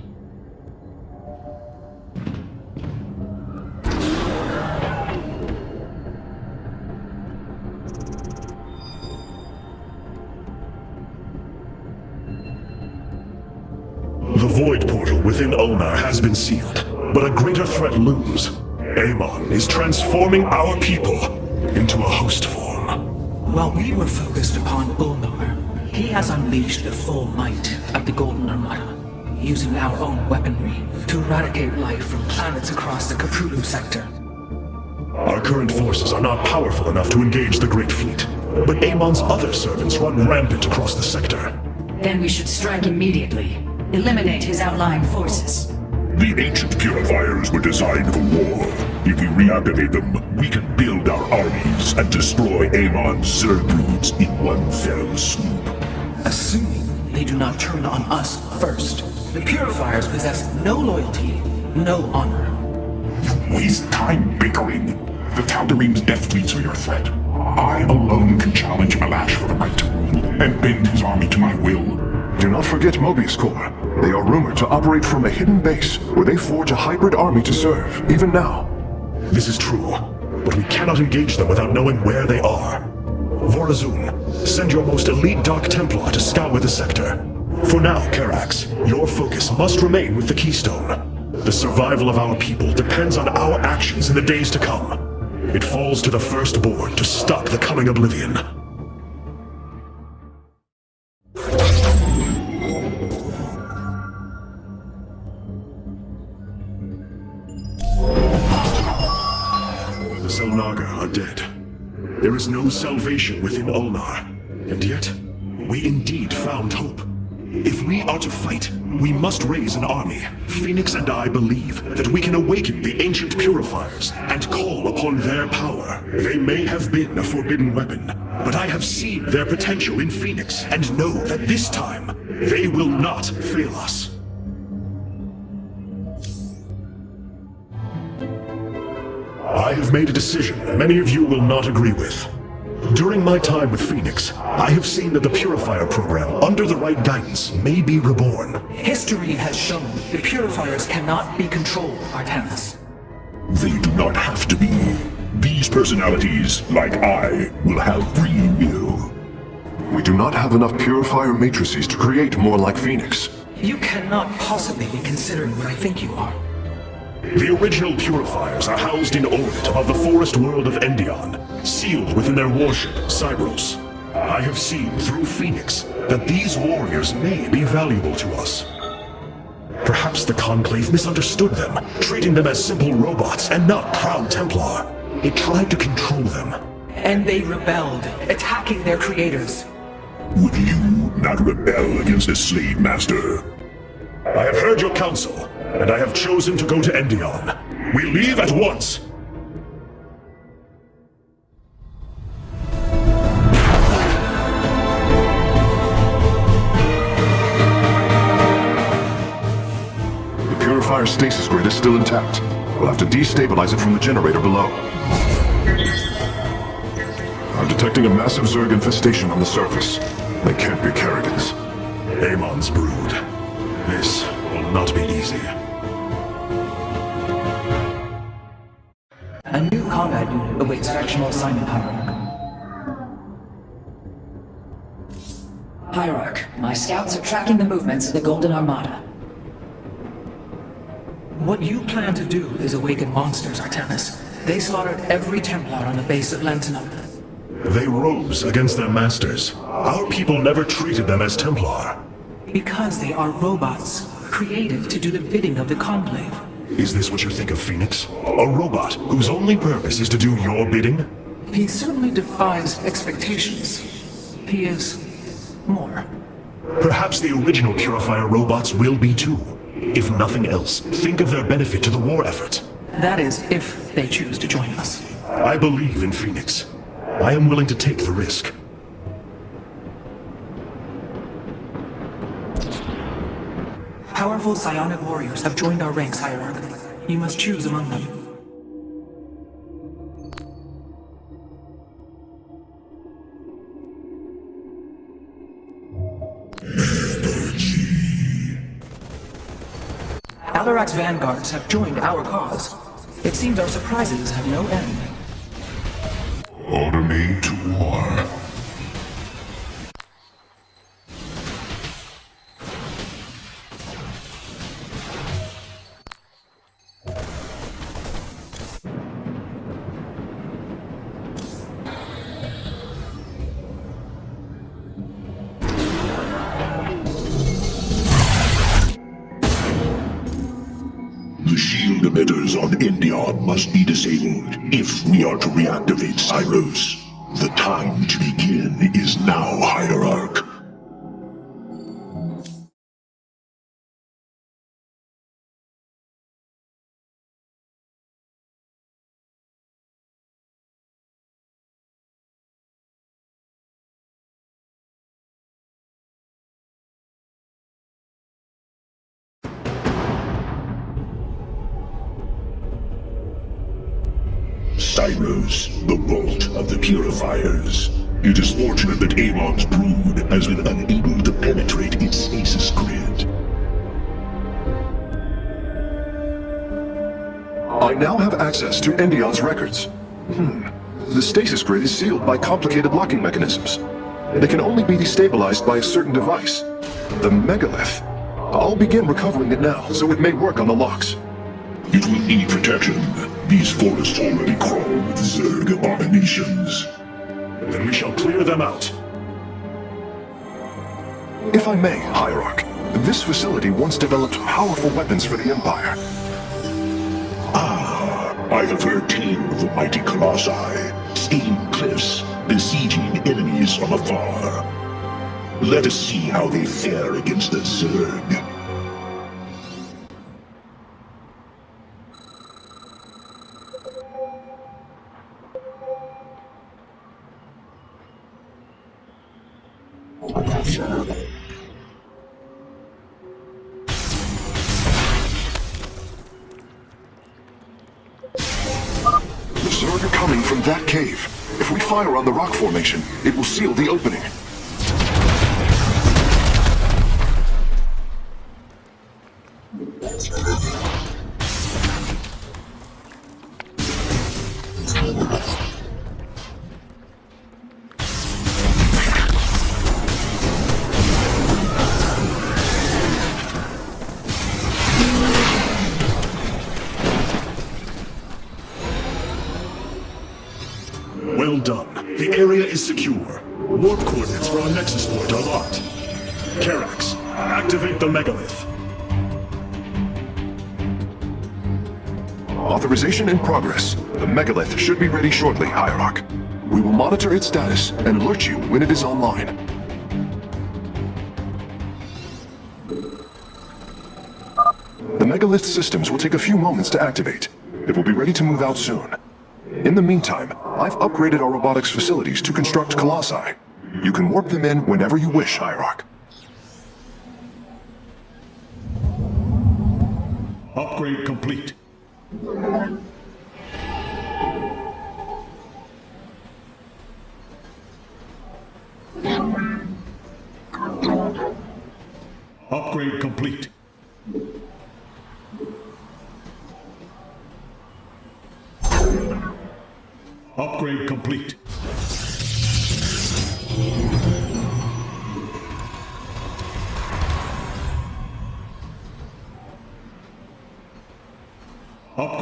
L: The void portal within Ulnar has been sealed, but a greater threat looms. Amon is transforming our people into a host form.
T: While we were focused upon Ulnar, he has unleashed the full might of the Golden Armada, using our own weaponry to eradicate life from planets across the Caprulu sector.
L: Our current forces are not powerful enough to engage the Great Fleet, but Amon's other servants run rampant across the sector.
B: Then we should strike immediately. Eliminate his outlying forces.
I: The ancient purifiers were designed for war. If we reactivate them, we can build our armies and destroy Amon's Zerg broods in one fell swoop.
T: Assuming they do not turn on us first, the purifiers possess no loyalty, no honor.
I: You waste time bickering. The Tal'Darim's death fleets are your threat. I alone can challenge Malash for the right to rule and bend his army to my will.
O: Do not forget Mobius Corps. They are rumored to operate from a hidden base where they forge a hybrid army to serve, even now.
L: This is true, but we cannot engage them without knowing where they are. Vorazun, send your most elite Dark Templar to scour the sector. For now, Karax, your focus must remain with the Keystone. The survival of our people depends on our actions in the days to come. It falls to the Firstborn to stop the coming oblivion. The Selnaga are dead. There is no salvation within Ulnar, and yet, we indeed found hope. If we are to fight, we must raise an army. Phoenix and I believe that we can awaken the ancient purifiers and call upon their power. They may have been a forbidden weapon, but I have seen their potential in Phoenix and know that this time, they will not fail us. I have made a decision many of you will not agree with. During my time with Phoenix, I have seen that the Purifier program, under the right guidance, may be reborn.
T: History has shown the Purifiers cannot be controlled, Artanis.
I: They do not have to be. These personalities, like I, will have free will.
O: We do not have enough Purifier matrices to create more like Phoenix.
T: You cannot possibly be considering what I think you are.
L: The original Purifiers are housed in orbit above the forest world of Endion, sealed within their warship, Cybros. I have seen through Phoenix that these warriors may be valuable to us. Perhaps the Conclave misunderstood them, treating them as simple robots and not proud Templar. It tried to control them.
T: And they rebelled, attacking their creators.
I: Would you not rebel against a slave master?
L: I have heard your counsel, and I have chosen to go to Endion. We leave at once!
O: The Purifier stasis grid is still intact. We'll have to destabilize it from the generator below. I'm detecting a massive Zerg infestation on the surface. They can't be Kerrigans.
L: Amon's brood. This will not be easy.
T: A new combat unit awaits factional assignment, Hierarch.
B: Hierarch, my scouts are tracking the movements of the Golden Armada.
T: What you plan to do is awaken monsters, Artanis. They slaughtered every Templar on the base of Lentinum.
I: They rose against their masters. Our people never treated them as Templar.
T: Because they are robots, created to do the bidding of the Conclave.
I: Is this what you think of Phoenix? A robot whose only purpose is to do your bidding?
T: He certainly defies expectations. He is more.
I: Perhaps the original Purifier robots will be too. If nothing else, think of their benefit to the war effort.
T: That is, if they choose to join us.
I: I believe in Phoenix. I am willing to take the risk.
T: Powerful psionic warriors have joined our ranks, Hierarch. You must choose among them. Alarak's vanguards have joined our cause. It seems our surprises have no end.
D: Order me to war. The shield emitters on Endion must be disabled if we are to reactivate Cyros. The time to begin is now, Hierarch. Cyros, the vault of the Purifiers. It is fortunate that Amon's brood has been unable to penetrate its stasis grid.
O: I now have access to Endion's records. The stasis grid is sealed by complicated locking mechanisms. They can only be destabilized by a certain device. The megalith. I'll begin recovering it now, so it may work on the locks.
D: It will need protection. These forests already crawl with Zerg abominations.
I: Then we shall clear them out.
O: If I may, Hierarch, this facility once developed powerful weapons for the Empire.
D: I have heard tale of the mighty Colossi, scaling cliffs, besieging enemies from afar. Let us see how they fare against the Zerg.
O: The Zerg are coming from that cave. If we fire on the rock formation, it will seal the opening.
I: Well done. The area is secure. Warp coordinates for our Nexus point are locked. Karax, activate the megalith.
O: Authorization in progress. The megalith should be ready shortly, Hierarch. We will monitor its status and alert you when it is online. The megalith systems will take a few moments to activate. It will be ready to move out soon. In the meantime, I've upgraded our robotics facilities to construct Colossi. You can warp them in whenever you wish, Hierarch.
I: Upgrade complete. Upgrade complete. Upgrade complete.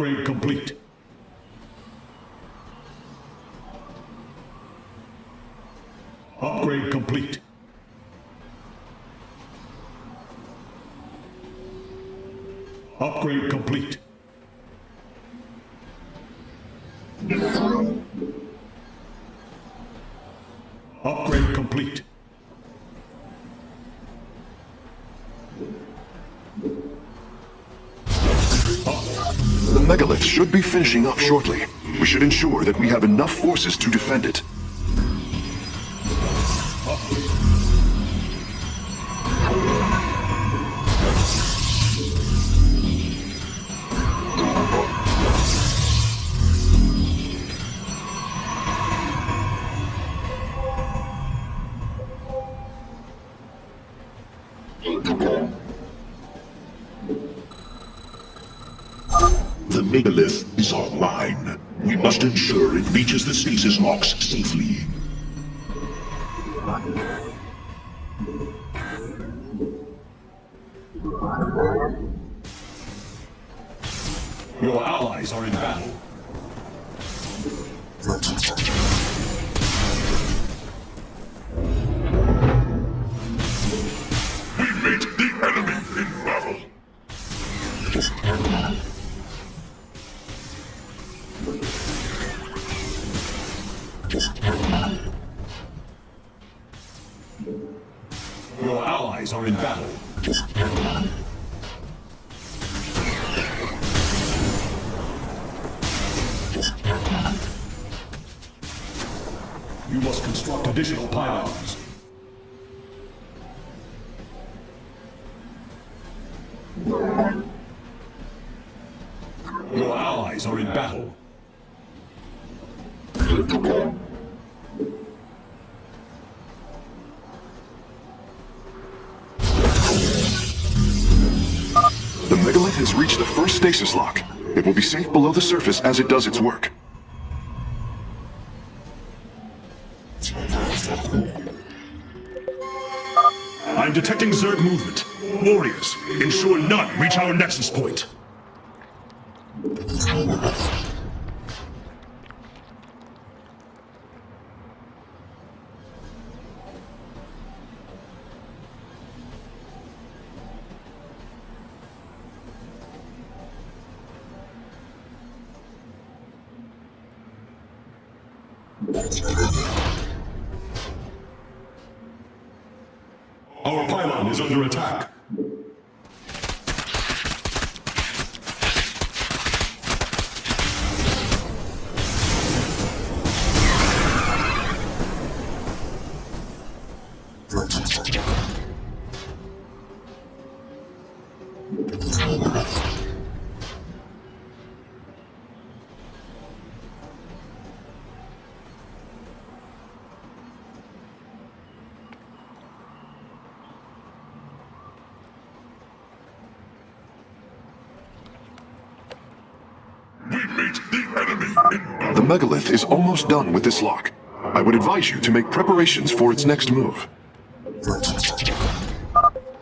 I: Upgrade complete. Upgrade complete. Upgrade complete. Upgrade complete.
O: The megalith should be finishing up shortly. We should ensure that we have enough forces to defend it.
D: The megalith is online. We must ensure it reaches the stasis locks safely.
I: Your allies are in battle.
D: We meet the enemy in battle.
I: Your allies are in battle. You must construct additional pylons. Your allies are in battle.
O: The megalith has reached the first stasis lock. It will be safe below the surface as it does its work.
I: I'm detecting Zerg movement. Warriors, ensure none reach our nexus point. Our pylon is under attack.
O: The megalith is almost done with this lock. I would advise you to make preparations for its next move.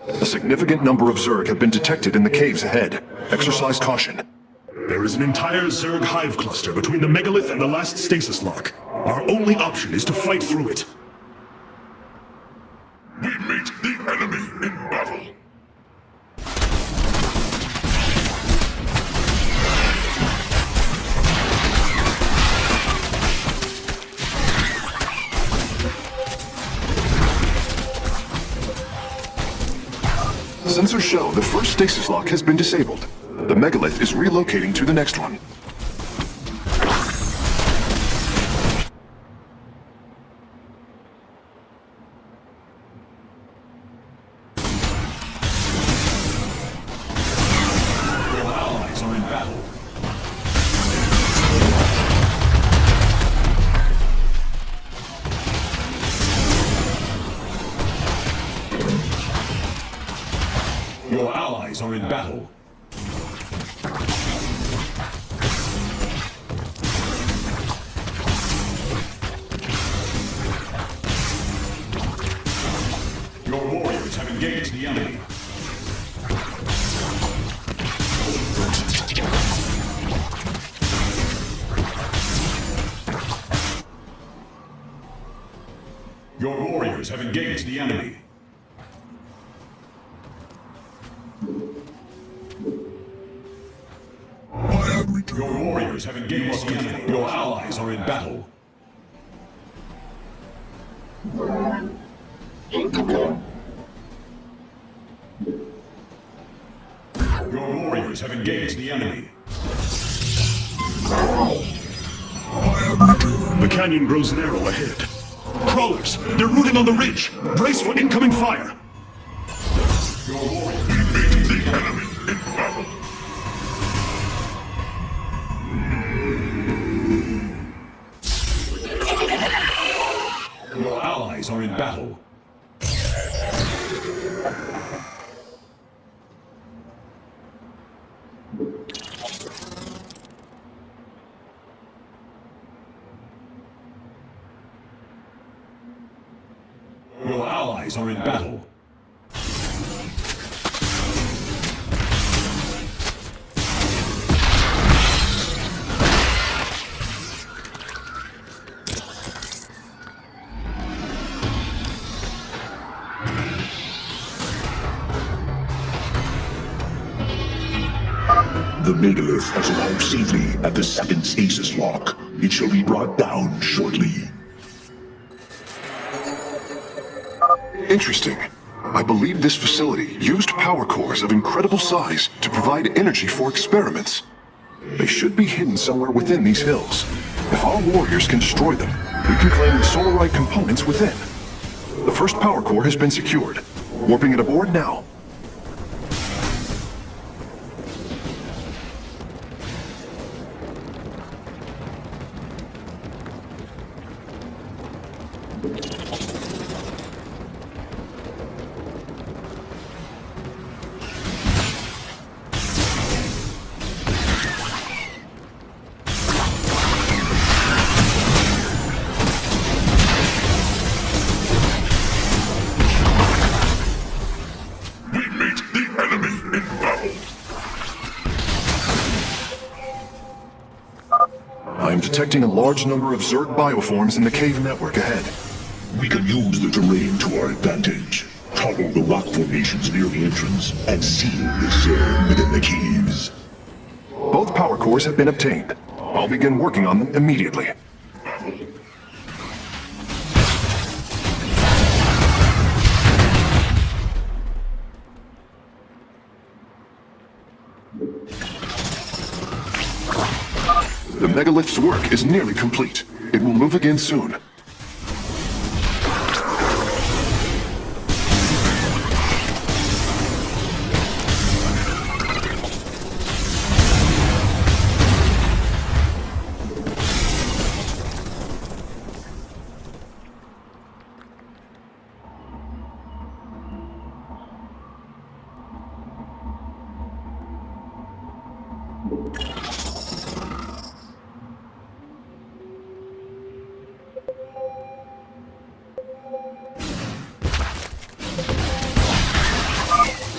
O: A significant number of Zerg have been detected in the caves ahead. Exercise caution.
I: There is an entire Zerg hive cluster between the megalith and the last stasis lock. Our only option is to fight through it.
D: We meet the enemy in battle.
O: Sensors show the first stasis lock has been disabled. The megalith is relocating to the next one.
I: Your allies are in battle. Your allies are in battle. Your warriors have engaged the enemy. Your warriors have engaged the enemy. Your warriors have engaged the enemy. Your allies are in battle. Your warriors have engaged the enemy. The canyon grows narrow ahead. Crawlers! They're rooting on the ridge! Brace for incoming fire! Your warriors meet the enemy in battle. Your allies are in battle. Your allies are in battle.
D: The megalith has arrived safely at the second stasis lock. It shall be brought down shortly.
O: Interesting. I believe this facility used power cores of incredible size to provide energy for experiments. They should be hidden somewhere within these hills. If our warriors can destroy them, we can claim the solarite components within. The first power core has been secured. Warping it aboard now. Detecting a large number of Zerg bioforms in the cave network ahead.
D: We can use the terrain to our advantage. Topple the rock formations near the entrance and seal the Zerg within the caves.
O: Both power cores have been obtained. I'll begin working on them immediately. The megalith's work is nearly complete. It will move again soon.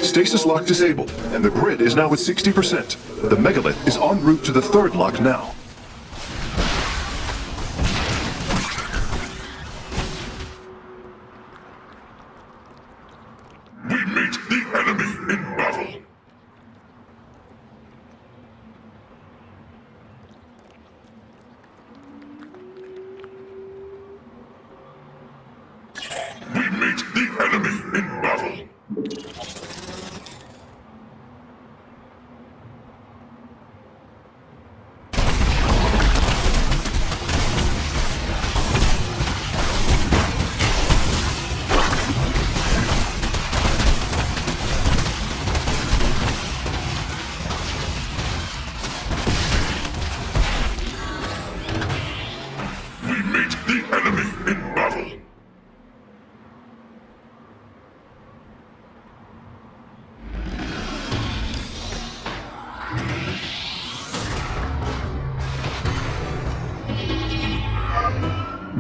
O: Stasis lock disabled, and the grid is now at 60%. The megalith is en route to the third lock now.
D: We meet the enemy in battle. We meet the enemy in battle.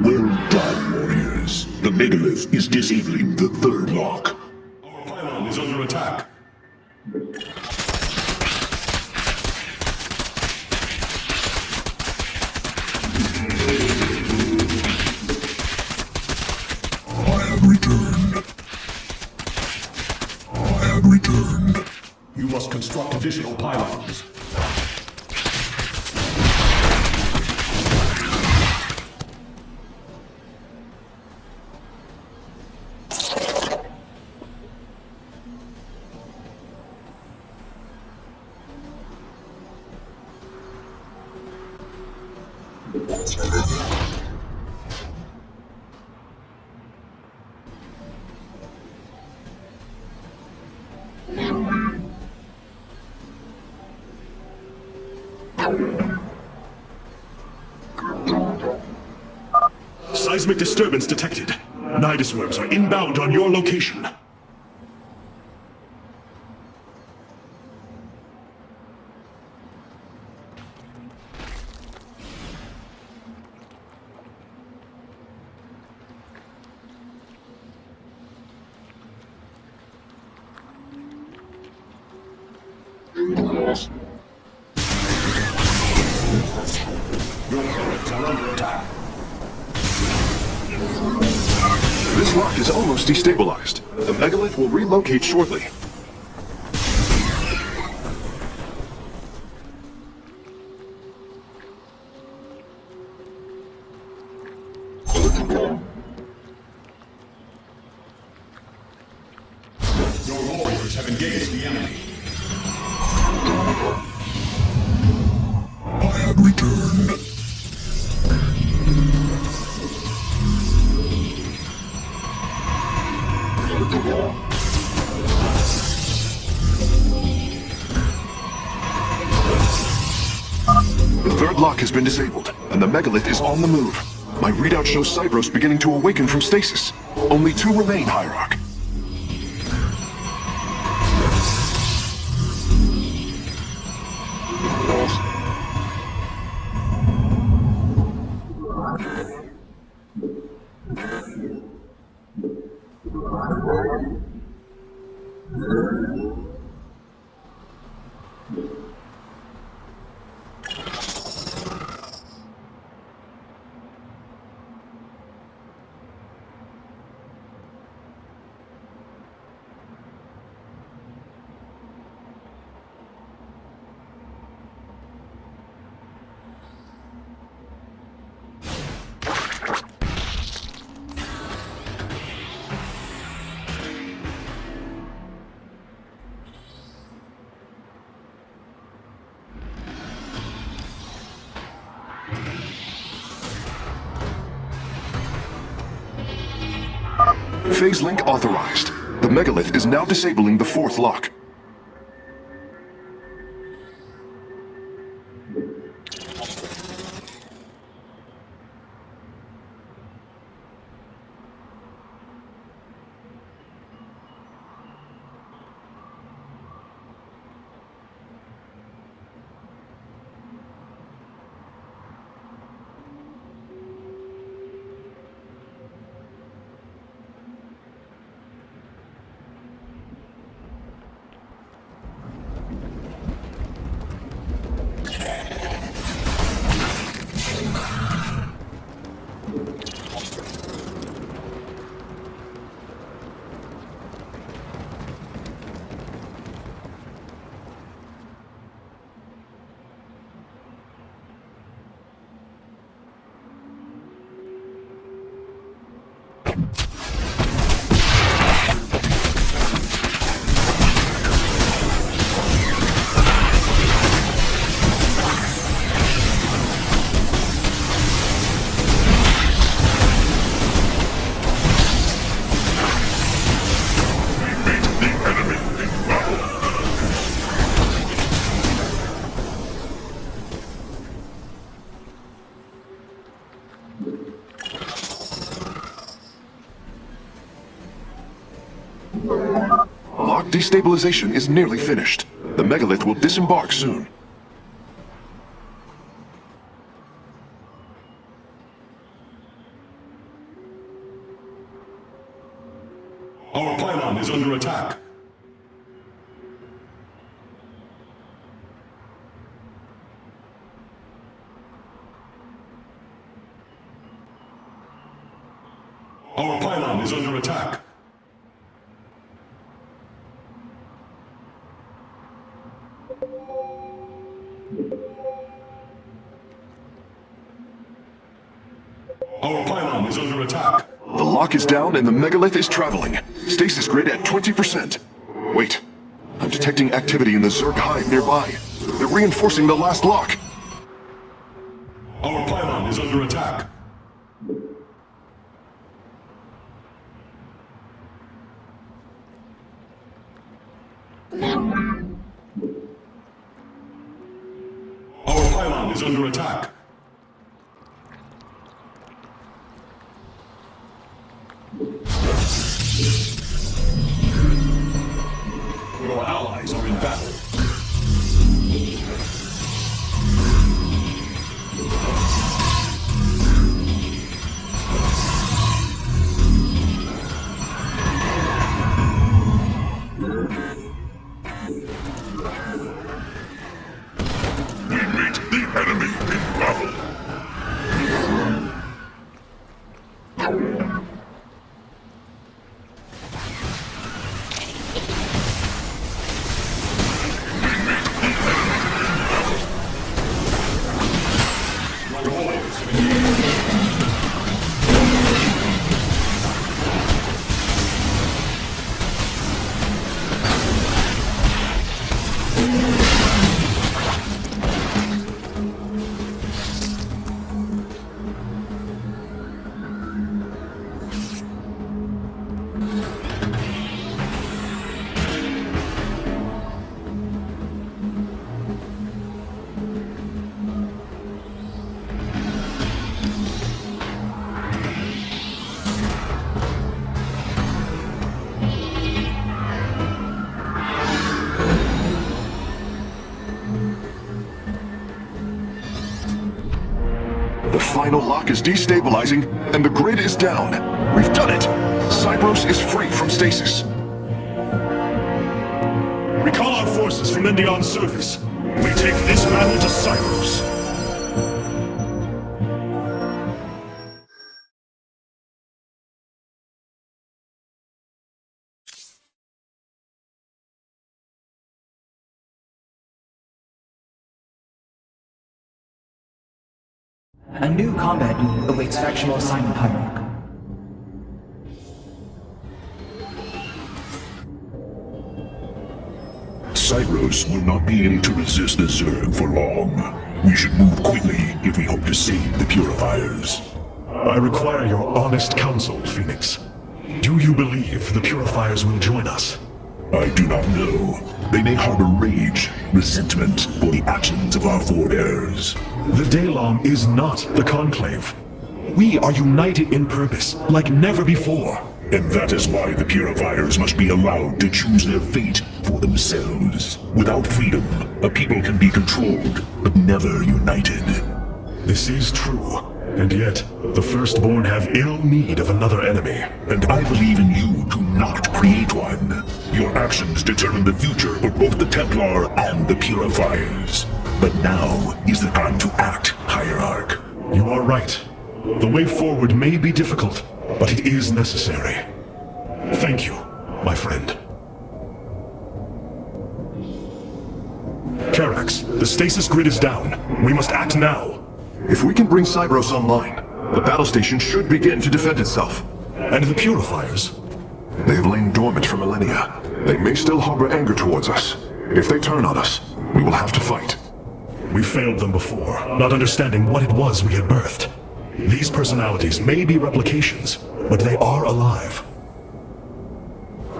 D: Well done, warriors. The megalith is disabling the third lock.
I: Our pylon is under attack.
D: returned.
I: You must construct additional pylons. Seismic disturbance detected. Nidus worms are inbound on your location.
D: Your turrets are under attack.
O: This lock is almost destabilized. The megalith will relocate shortly.
I: Your warriors have engaged the enemy.
D: I have returned.
O: The third lock has been disabled, and the megalith is on the move. My readout shows Cybros beginning to awaken from stasis. Only 2 remain, Hierarch. Phase link authorized. The megalith is now disabling the 4th lock. Lock destabilization is nearly finished. The megalith will disembark soon.
I: Our pylon is under attack. Our pylon is under attack. is under attack.
O: The lock is down and the megalith is traveling. Stasis grid at 20%. Wait. I'm detecting activity in the Zerg hive nearby. They're reinforcing the last lock.
I: Our pylon is under attack. Our pylon is under attack. Your allies are in battle.
D: We meet the enemy in battle.
O: The final lock is destabilizing, and the grid is down. We've done it! Cybros is free from stasis.
I: Recall our forces from Endion's surface. We take this battle to Cybros.
T: A new combat unit awaits factional assignment, Hierarch.
D: Cybros will not be able to resist the Zerg for long. We should move quickly if we hope to save the Purifiers.
I: I require your honest counsel, Phoenix. Do you believe the Purifiers will join us?
D: I do not know. They may harbor rage, resentment for the actions of our forebears.
I: The Daylong is not the Conclave. We are united in purpose, like never before.
D: And that is why the Purifiers must be allowed to choose their fate for themselves. Without freedom, a people can be controlled, but never united.
I: This is true, and yet the Firstborn have ill need of another enemy.
D: And I believe in you to not create one. Your actions determine the future of both the Templar and the Purifiers. But now is the time to act, Hierarch.
I: You are right. The way forward may be difficult, but it is necessary. Thank you, my friend. Karax, the stasis grid is down. We must act now.
O: If we can bring Cybros online, the battle station should begin to defend itself.
I: And the Purifiers?
O: They have lain dormant for millennia. They may still harbor anger towards us. If they turn on us, we will have to fight.
I: We failed them before, not understanding what it was we had birthed. These personalities may be replications, but they are alive.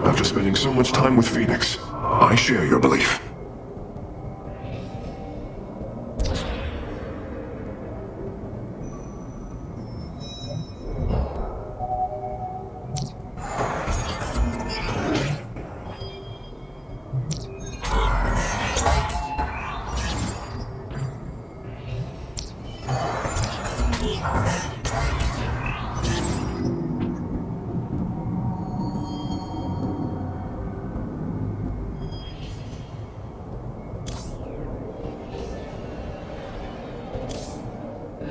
O: After spending so much time with Phoenix, I share your belief.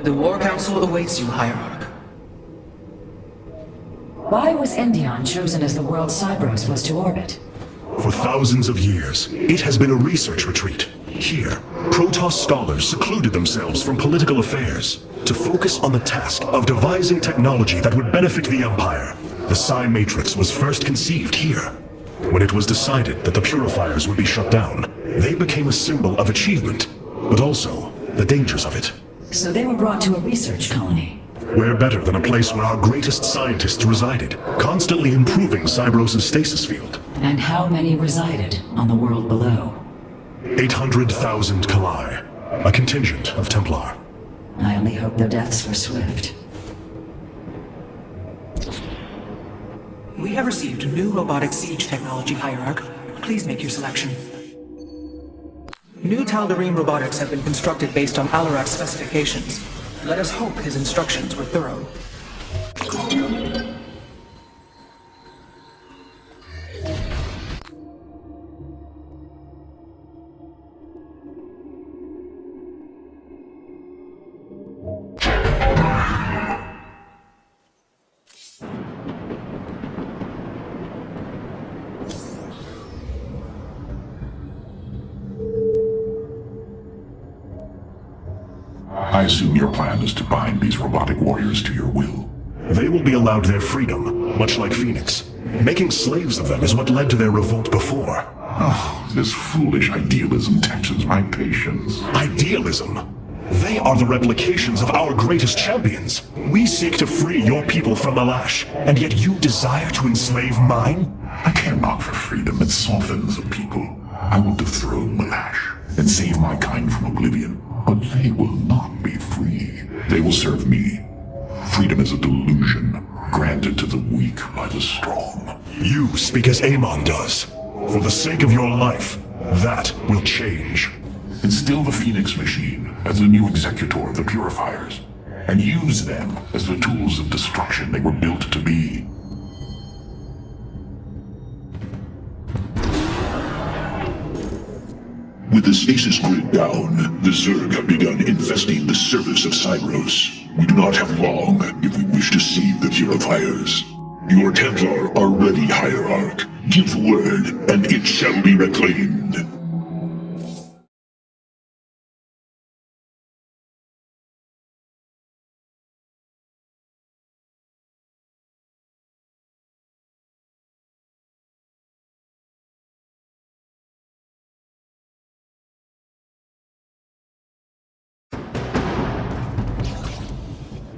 T: The War Council awaits you, Hierarch.
B: Why was Endion chosen as the world Cybros was to orbit?
L: For thousands of years, it has been a research retreat. Here, Protoss scholars secluded themselves from political affairs to focus on the task of devising technology that would benefit the Empire. The Psi Matrix was first conceived here. When it was decided that the purifiers would be shut down, they became a symbol of achievement, but also the dangers of it.
B: So they were brought to a research colony.
L: Where better than a place where our greatest scientists resided, constantly improving Cybros' stasis field.
B: And how many resided on the world below?
L: 800,000 Kalai, a contingent of Templar.
B: I only hope their deaths were swift.
T: We have received new robotic siege technology, Hierarch. Please make your selection. New Tal'Darim robotics have been constructed based on Alarak's specifications. Let us hope his instructions were thorough.
I: I assume your plan is to bind these robotic warriors to your will.
L: They will be allowed their freedom, much like Phoenix. Making slaves of them is what led to their revolt before.
I: Oh, this foolish idealism taxes my patience.
L: Idealism? They are the replications of our greatest champions. We seek to free your people from Malash, and yet you desire to enslave mine?
I: I care not for freedom, it softens a people. I will dethrone Malash and save my kind from oblivion. But they will not be free. They will serve me. Freedom is a delusion, granted to the weak by the strong.
L: You speak as Amon does. For the sake of your life, that will change.
I: Instill the Phoenix machine as the new executor of the Purifiers, and use them as the tools of destruction they were built to be.
D: With the stasis grid down, the Zerg have begun infesting the surface of Cybros. We do not have long if we wish to save the Purifiers. Your Templar are ready, Hierarch. Give word, and it shall be reclaimed.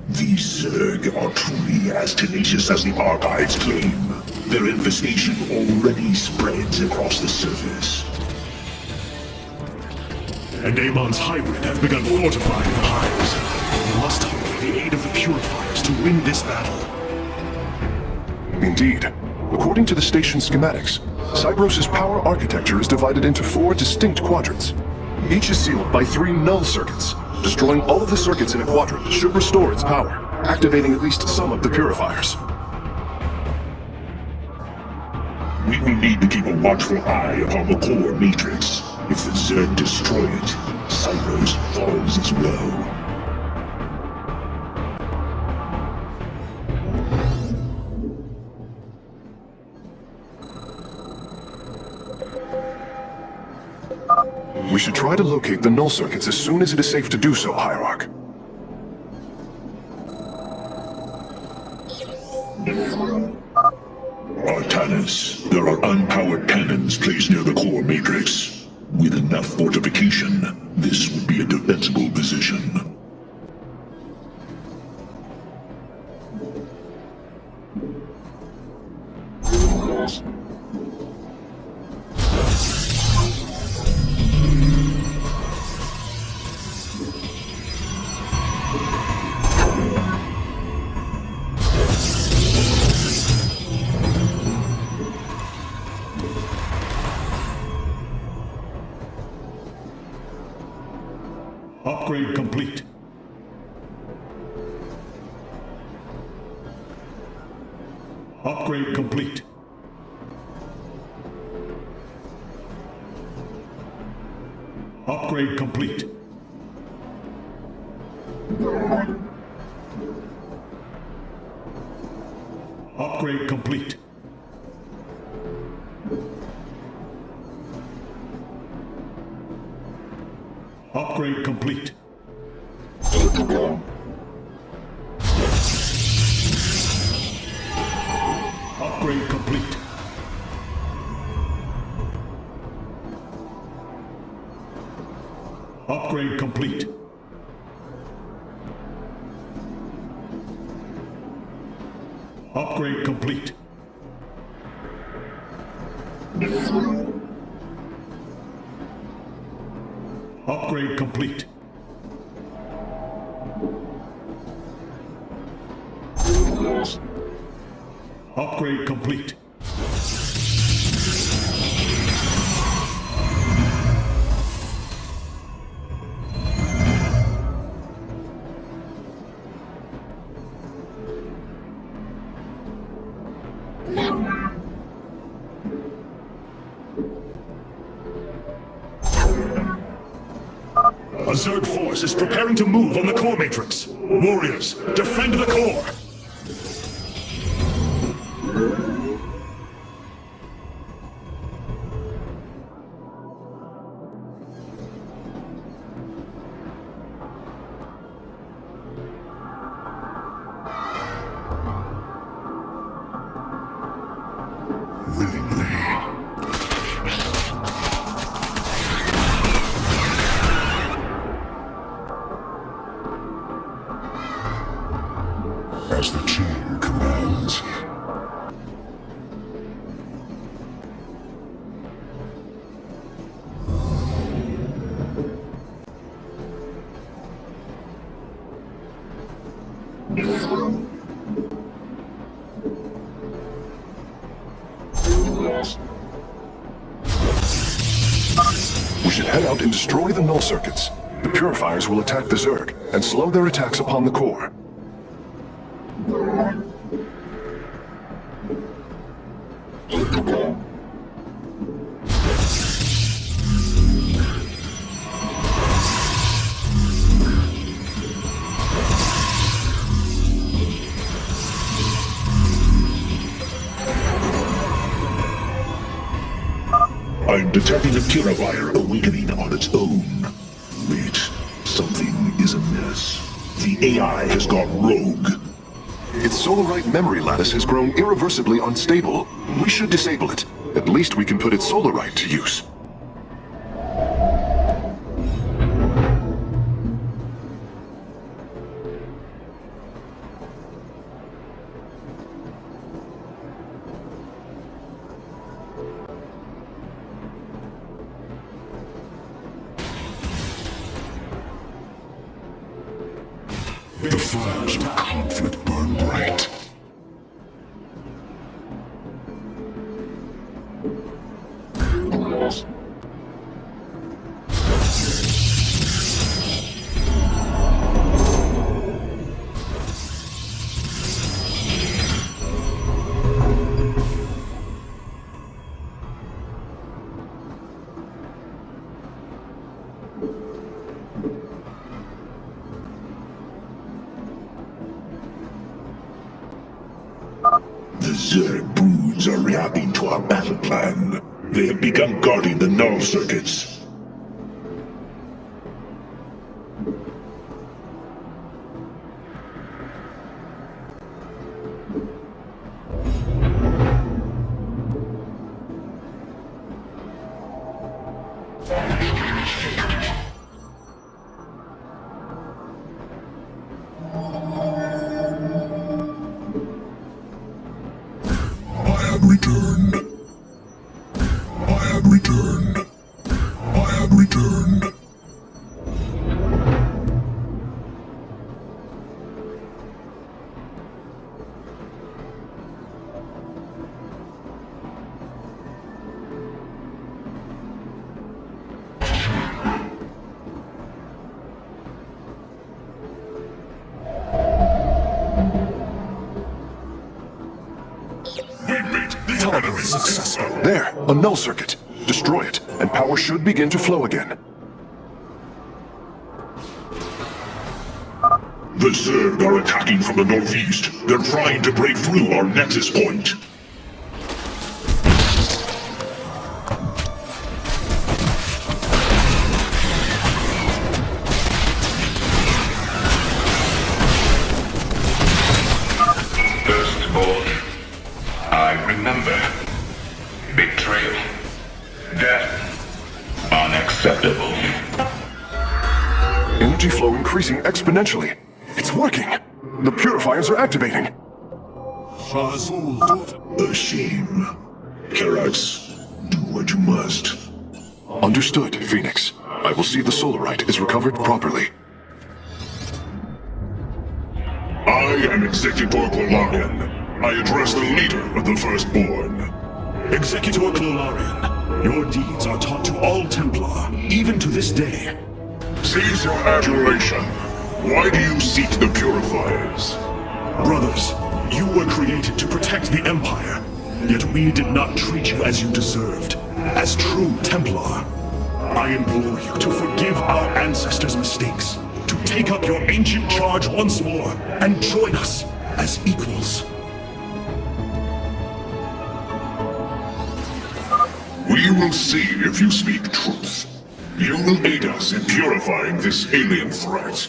D: These Zerg are truly as tenacious as the archives claim. Their infestation already spreads across the surface.
L: And Amon's hybrid have begun fortifying the hives. We must hope for the aid of the Purifiers to win this battle.
O: Indeed. According to the station schematics, Cybros' power architecture is divided into 4 distinct quadrants. Each is sealed by 3 null circuits. Destroying all of the circuits in a quadrant should restore its power, activating at least some of the purifiers.
D: We will need to keep a watchful eye upon the core matrix. If the Zerg destroy it, Cybros falls as well.
O: We should try to locate the null circuits as soon as it is safe to do so, Hierarch.
D: Artanis, there are unpowered cannons placed near the core matrix. With enough fortification, this would be a defensible position.
I: Upgrade complete. Upgrade complete. Upgrade complete. Upgrade complete. Upgrade complete. Upgrade complete. Upgrade complete. Upgrade complete. Upgrade complete. Upgrade complete. A Zerg force is preparing to move on the core matrix. Warriors, defend the core! As the team commands.
O: We should head out and destroy the null circuits. The purifiers will attack the Zerg and slow their attacks upon the core.
D: I'm detecting a purifier awakening on its own. Wait, something is amiss. The AI has gone rogue.
O: Its Solarite memory lattice has grown irreversibly unstable. We should disable it. At least we can put its Solarite to use.
D: The fires of conflict burn bright. The Zerg broods are reacting to our battle plan. They have begun guarding the null circuits. Returned. I have returned. I have returned.
O: Successful. There, a null circuit. Destroy it, and power should begin to flow again.
D: The Zerg are attacking from the northeast. They're trying to break through our nexus point. betrayal. Death. Unacceptable.
O: Energy flow increasing exponentially. It's working. The purifiers are activating.
D: A shame. Karax, do what you must.
O: Understood, Phoenix. I will see the Solarite is recovered properly.
M: I am Executor Klolarian. I address the leader of the Firstborn.
I: Executor Klolarian, your deeds are taught to all Templar, even to this day.
M: Cease your adulation. Why do you seek the Purifiers?
I: Brothers, you were created to protect the Empire, yet we did not treat you as you deserved, as true Templar. I implore you to forgive our ancestors' mistakes, to take up your ancient charge once more, and join us as equals.
M: We will see if you speak truth. You will aid us in purifying this alien threat.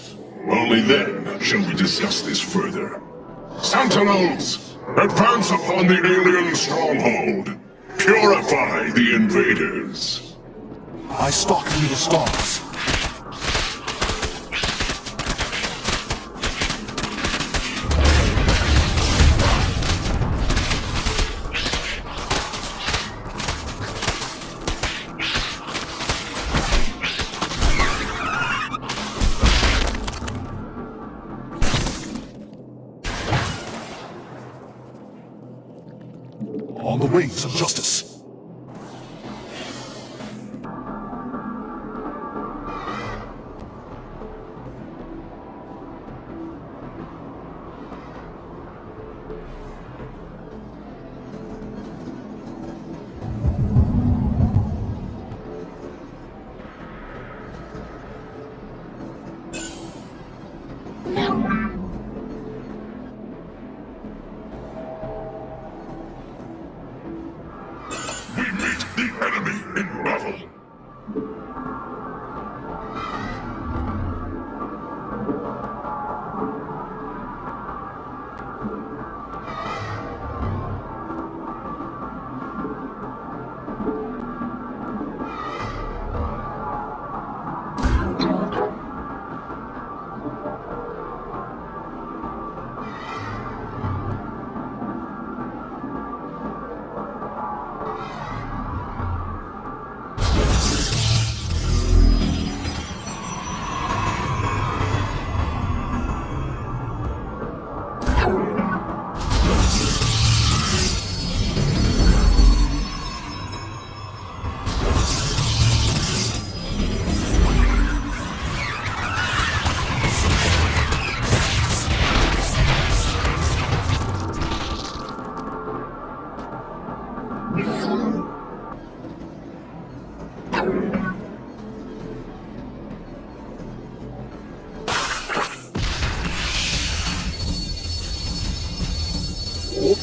M: Only then shall we discuss this further. Sentinels, advance upon the alien stronghold. Purify the invaders.
O: I stalk through the stars. On the wings of justice.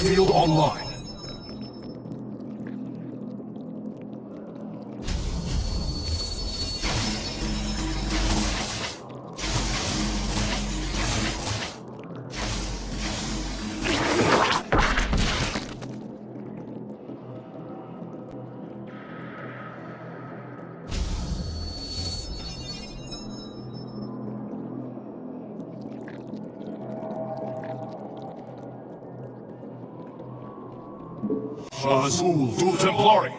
O: Field online. Azul du Templari.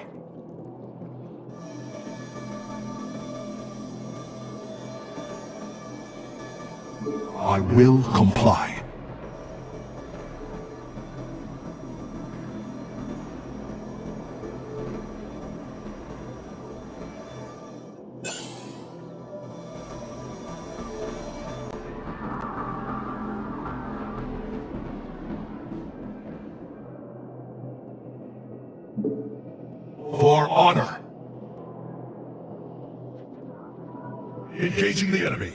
O: I will comply. For honor. Engaging the enemy.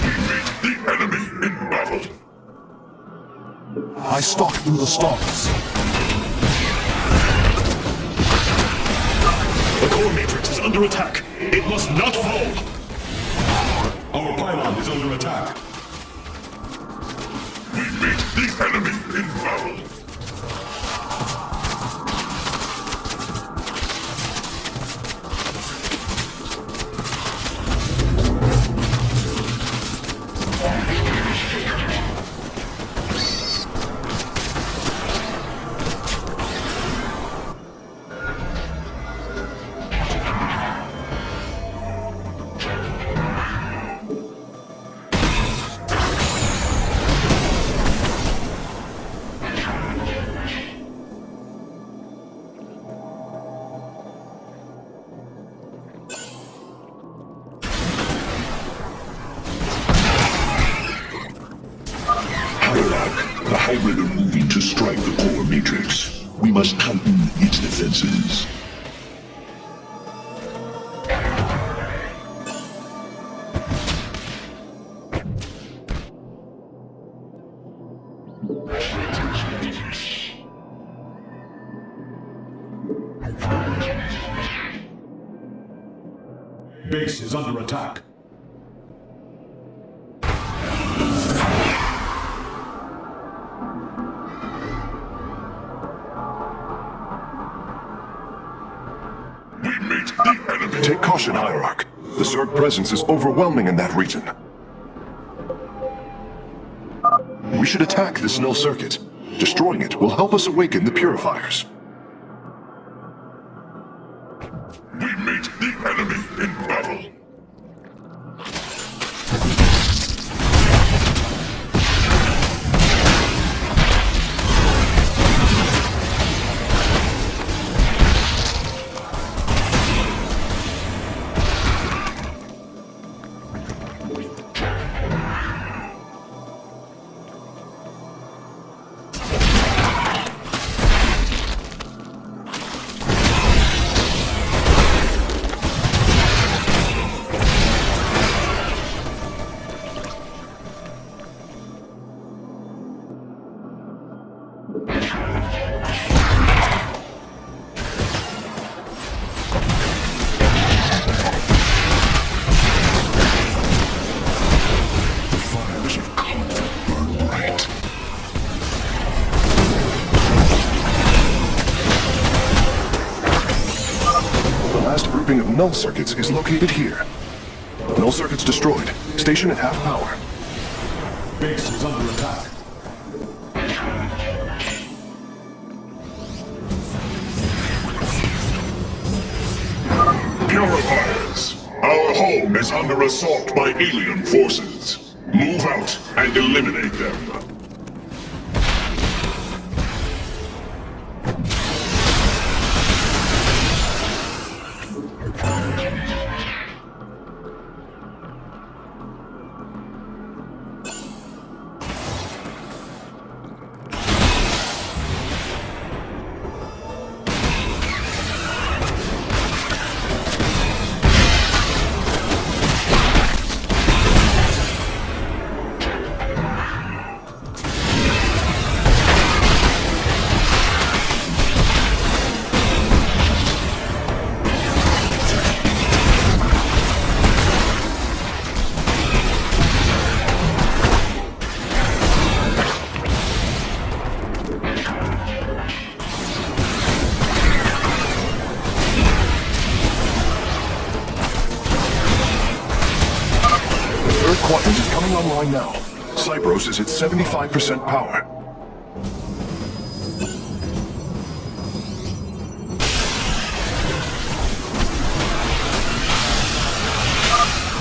O: We meet the enemy in battle. I stalk through the stars.
I: The core matrix is under attack. It must not fall.
D: Our pylon is under attack. Hierarch, the hybrid are moving to strike the core matrix. We must tighten its defenses.
I: Base is under attack.
O: Take caution, Hierarch. The Zerg presence is overwhelming in that region. We should attack this null circuit. Destroying it will help us awaken the purifiers.
D: We meet the enemy in battle.
O: Null circuits is located here. Null circuits destroyed. Station at half power.
I: Base is under attack.
D: Purifiers! Our home is under assault by alien forces. Move out and eliminate them.
O: Quadrant is coming online now. Cybros is at 75% power.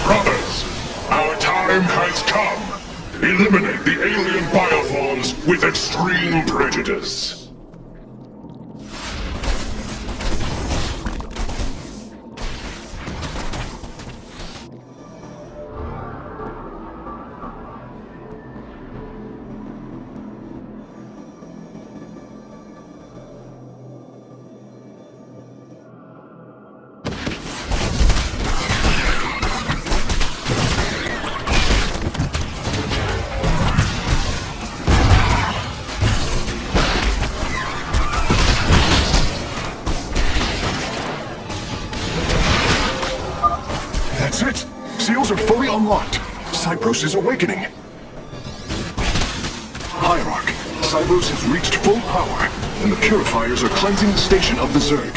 D: Brothers, our time has come. Eliminate the alien bioforms with extreme prejudice.
O: That's it! Seals are fully unlocked. Cybros is awakening. Hierarch, Cybros has reached full power, and the purifiers are cleansing the station of the Zerg.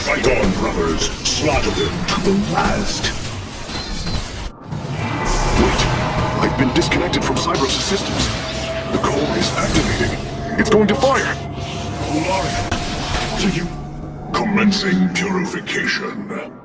D: Fight on, brothers. Slaughter them to the last.
O: Wait, I've been disconnected from Cybros' systems. The core is activating. It's going to fire!
D: To you. Commencing purification.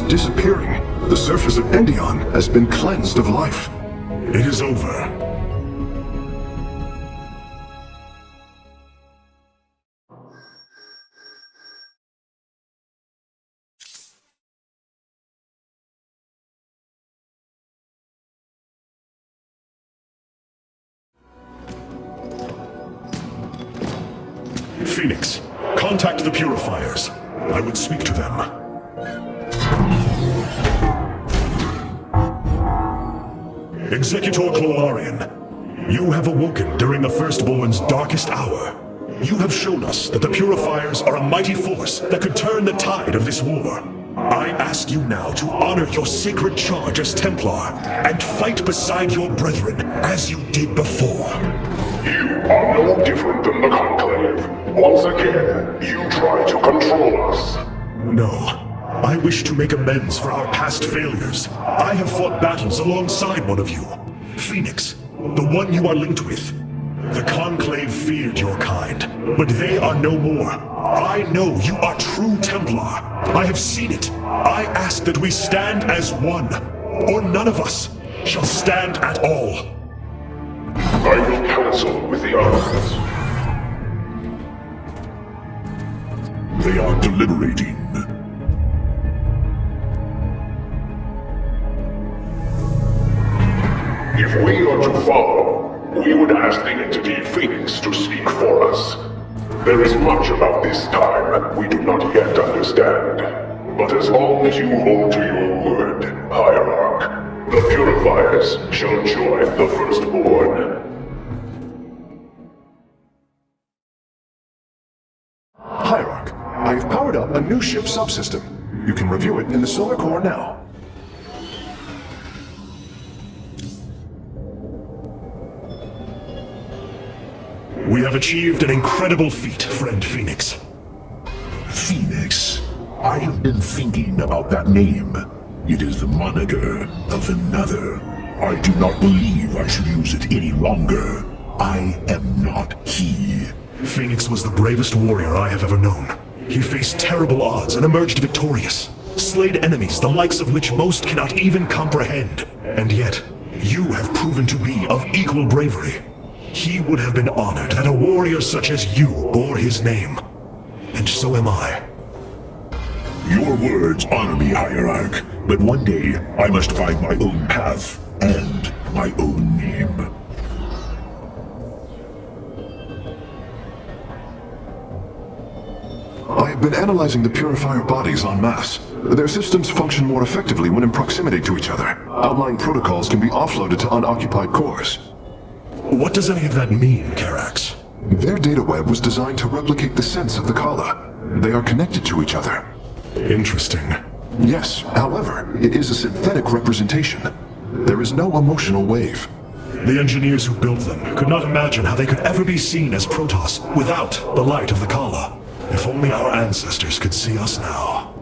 O: disappearing. The surface of Endion has been cleansed of life.
I: It is over. Phoenix, contact the Purifiers. I would speak to them. Executor Clolarian, you have awoken during the Firstborn's darkest hour. You have shown us that the Purifiers are a mighty force that could turn the tide of this war. I ask you now to honor your sacred charge as Templar and fight beside your brethren as you did before.
D: You are no different than the Conclave. Once again, you try to control us.
I: No. I wish to make amends for our past failures. I have fought battles alongside one of you. Phoenix, the one you are linked with. The Conclave feared your kind, but they are no more. I know you are true Templar. I have seen it. I ask that we stand as one, or none of us shall stand at all.
D: I will counsel with the others. They are deliberating. If we are to follow, we would ask the entity Phoenix to speak for us. There is much about this time we do not yet understand. But as long as you hold to your word, Hierarch, the Purifiers shall join the Firstborn.
O: Hierarch, I have powered up a new ship subsystem. You can review it in the solar core now.
I: We have achieved an incredible feat, friend Phoenix.
D: Phoenix. I have been thinking about that name. It is the moniker of another. I do not believe I should use it any longer. I am not he.
I: Phoenix was the bravest warrior I have ever known. He faced terrible odds and emerged victorious, slayed enemies the likes of which most cannot even comprehend. And yet, you have proven to be of equal bravery. He would have been honored that a warrior such as you bore his name. And so am I.
D: Your words honor me, Hierarch, but one day I must find my own path and my own name.
O: I have been analyzing the Purifier bodies en masse. Their systems function more effectively when in proximity to each other. Outlying protocols can be offloaded to unoccupied cores.
I: What does any of that mean, Karax?
O: Their data web was designed to replicate the sense of the Kala. They are connected to each other.
I: Interesting.
O: Yes, however, it is a synthetic representation. There is no emotional wave.
I: The engineers who built them could not imagine how they could ever be seen as Protoss without the light of the Kala. If only our ancestors could see us now.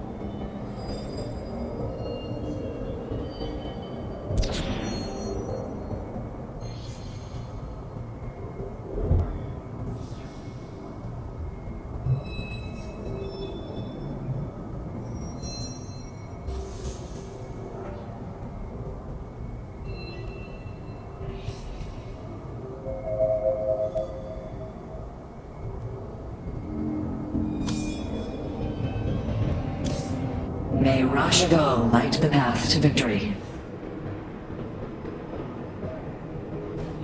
B: May Rashadol light the path to victory.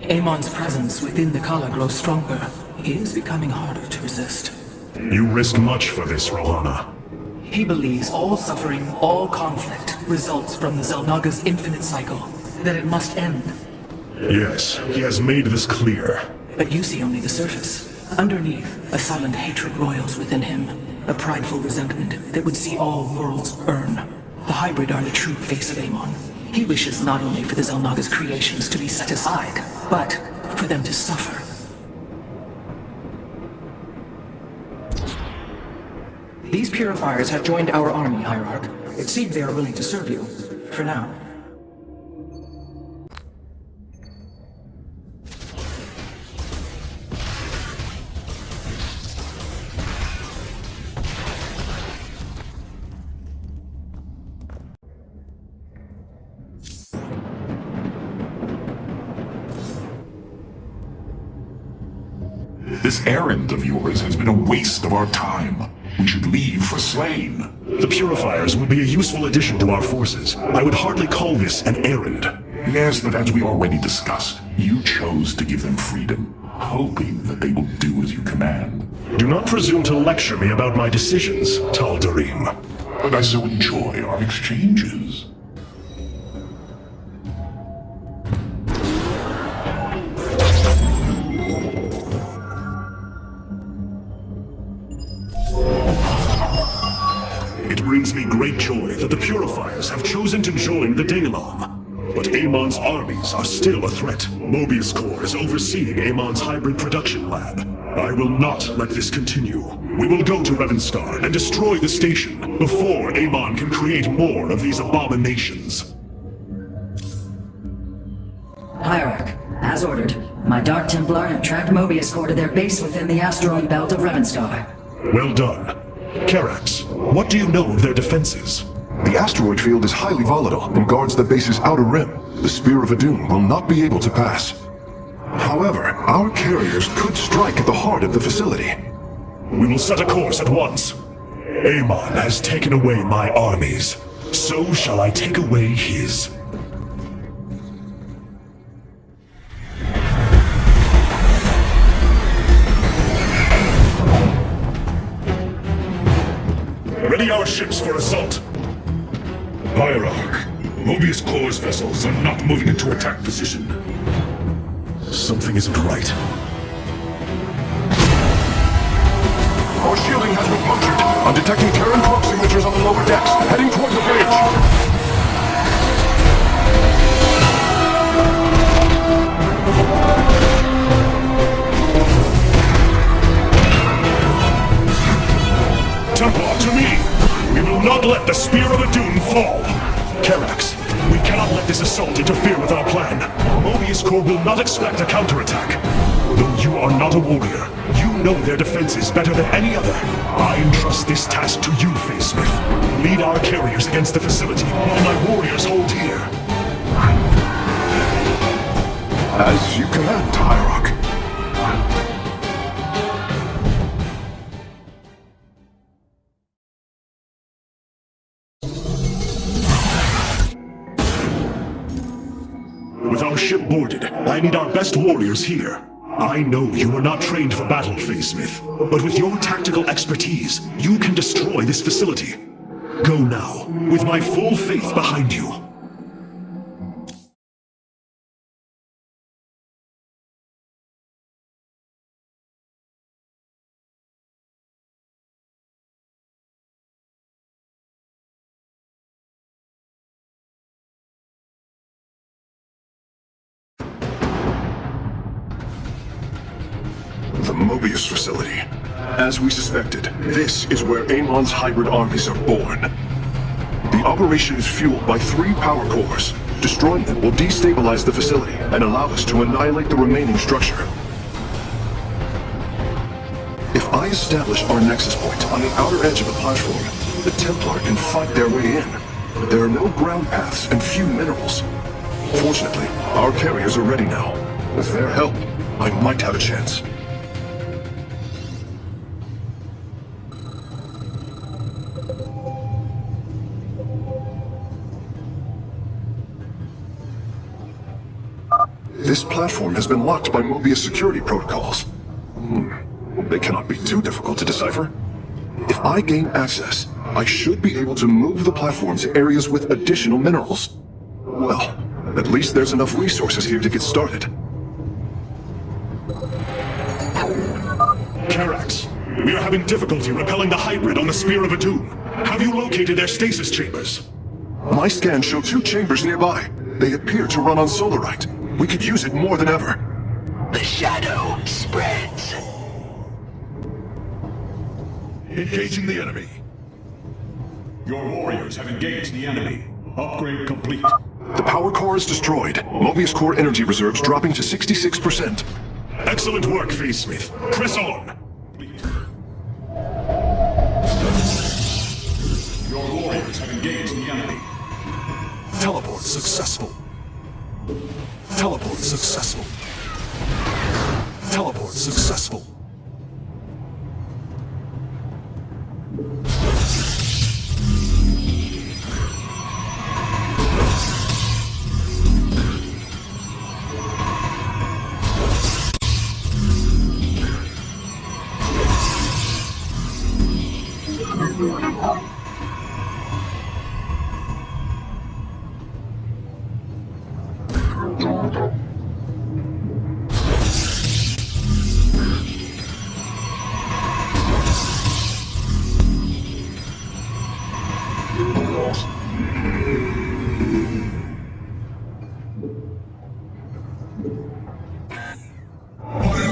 T: Amon's presence within the Kala grows stronger. He is becoming harder to resist.
I: You risk much for this, Rohana.
T: He believes all suffering, all conflict, results from the Xel'Naga's infinite cycle, that it must end.
I: Yes, he has made this clear.
T: But you see only the surface. Underneath, a silent hatred roils within him, a prideful resentment that would see all worlds burn. The hybrid are the true face of Amon. He wishes not only for the Xel'Naga's creations to be set aside, but for them to suffer. These purifiers have joined our army, Hierarch. It seems they are willing to serve you, for now.
I: This errand of yours has been a waste of our time. We should leave for Slain.
L: The Purifiers will be a useful addition to our forces. I would hardly call this an errand.
I: Yes, but as we already discussed, you chose to give them freedom, hoping that they will do as you command.
L: Do not presume to lecture me about my decisions, Tal'Darim.
I: But I so enjoy our exchanges.
L: It brings me great joy that the Purifiers have chosen to join the Daylon. But Amon's armies are still a threat. Mobius Corps is overseeing Amon's hybrid production lab. I will not let this continue. We will go to Revenstar and destroy the station before Amon can create more of these abominations.
U: Hierarch, as ordered, my Dark Templar have tracked Mobius Corps to their base within the asteroid belt of Revenstar.
L: Well done. Karax, what do you know of their defenses?
O: The asteroid field is highly volatile and guards the base's outer rim. The Spear of Adun will not be able to pass. However, our carriers could strike at the heart of the facility.
L: We will set a course at once. Amon has taken away my armies. So shall I take away his. Ready our ships for assault.
I: Hierarch, Mobius Corps' vessels are not moving into attack position.
L: Something isn't right.
O: Our shielding has been punctured. I'm detecting Terran cloak signatures on the lower decks, heading toward the bridge.
L: Templar, to me! We will not let the Spear of Adun fall! Karax, we cannot let this assault interfere with our plan. Mobius Corps will not expect a counterattack. Though you are not a warrior, you know their defenses better than any other. I entrust this task to you, Facesmith. Lead our carriers against the facility, while my warriors hold here.
O: As you command, Hierarch.
L: With our ship boarded, I need our best warriors here. I know you are not trained for battle, Facesmith, but with your tactical expertise, you can destroy this facility. Go now, with my full faith behind you.
O: The Mobius facility. As we suspected, this is where Amon's hybrid armies are born. The operation is fueled by 3 power cores. Destroying them will destabilize the facility and allow us to annihilate the remaining structure. If I establish our nexus point on the outer edge of the platform, the Templar can fight their way in. There are no ground paths and few minerals. Fortunately, our carriers are ready now. With their help, I might have a chance. This platform has been locked by Mobius security protocols. They cannot be too difficult to decipher. If I gain access, I should be able to move the platform to areas with additional minerals. Well, at least there's enough resources here to get started.
L: Karax, we are having difficulty repelling the hybrid on the Spear of Adun. Have you located their stasis chambers?
O: My scans show 2 chambers nearby. They appear to run on solarite. We could use it more than ever.
J: The shadow spreads.
I: Engaging the enemy. Your warriors have engaged the enemy. Upgrade complete.
O: The power core is destroyed. Mobius Core energy reserves dropping to 66%.
L: Excellent work, Facesmith. Press on!
I: Your warriors have engaged the enemy.
L: Teleport successful. Teleport successful. Teleport successful.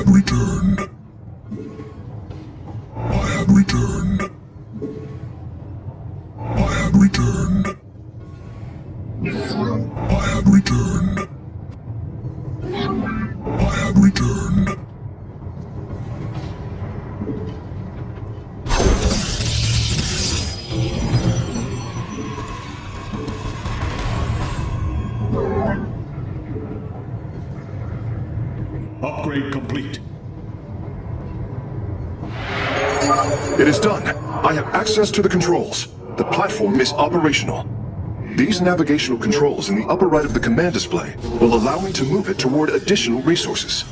D: have returned. I have returned. I have returned. I have returned. I have returned.
I: Upgrade complete.
O: It is done. I have access to the controls. The platform is operational. These navigational controls in the upper right of the command display will allow me to move it toward additional resources.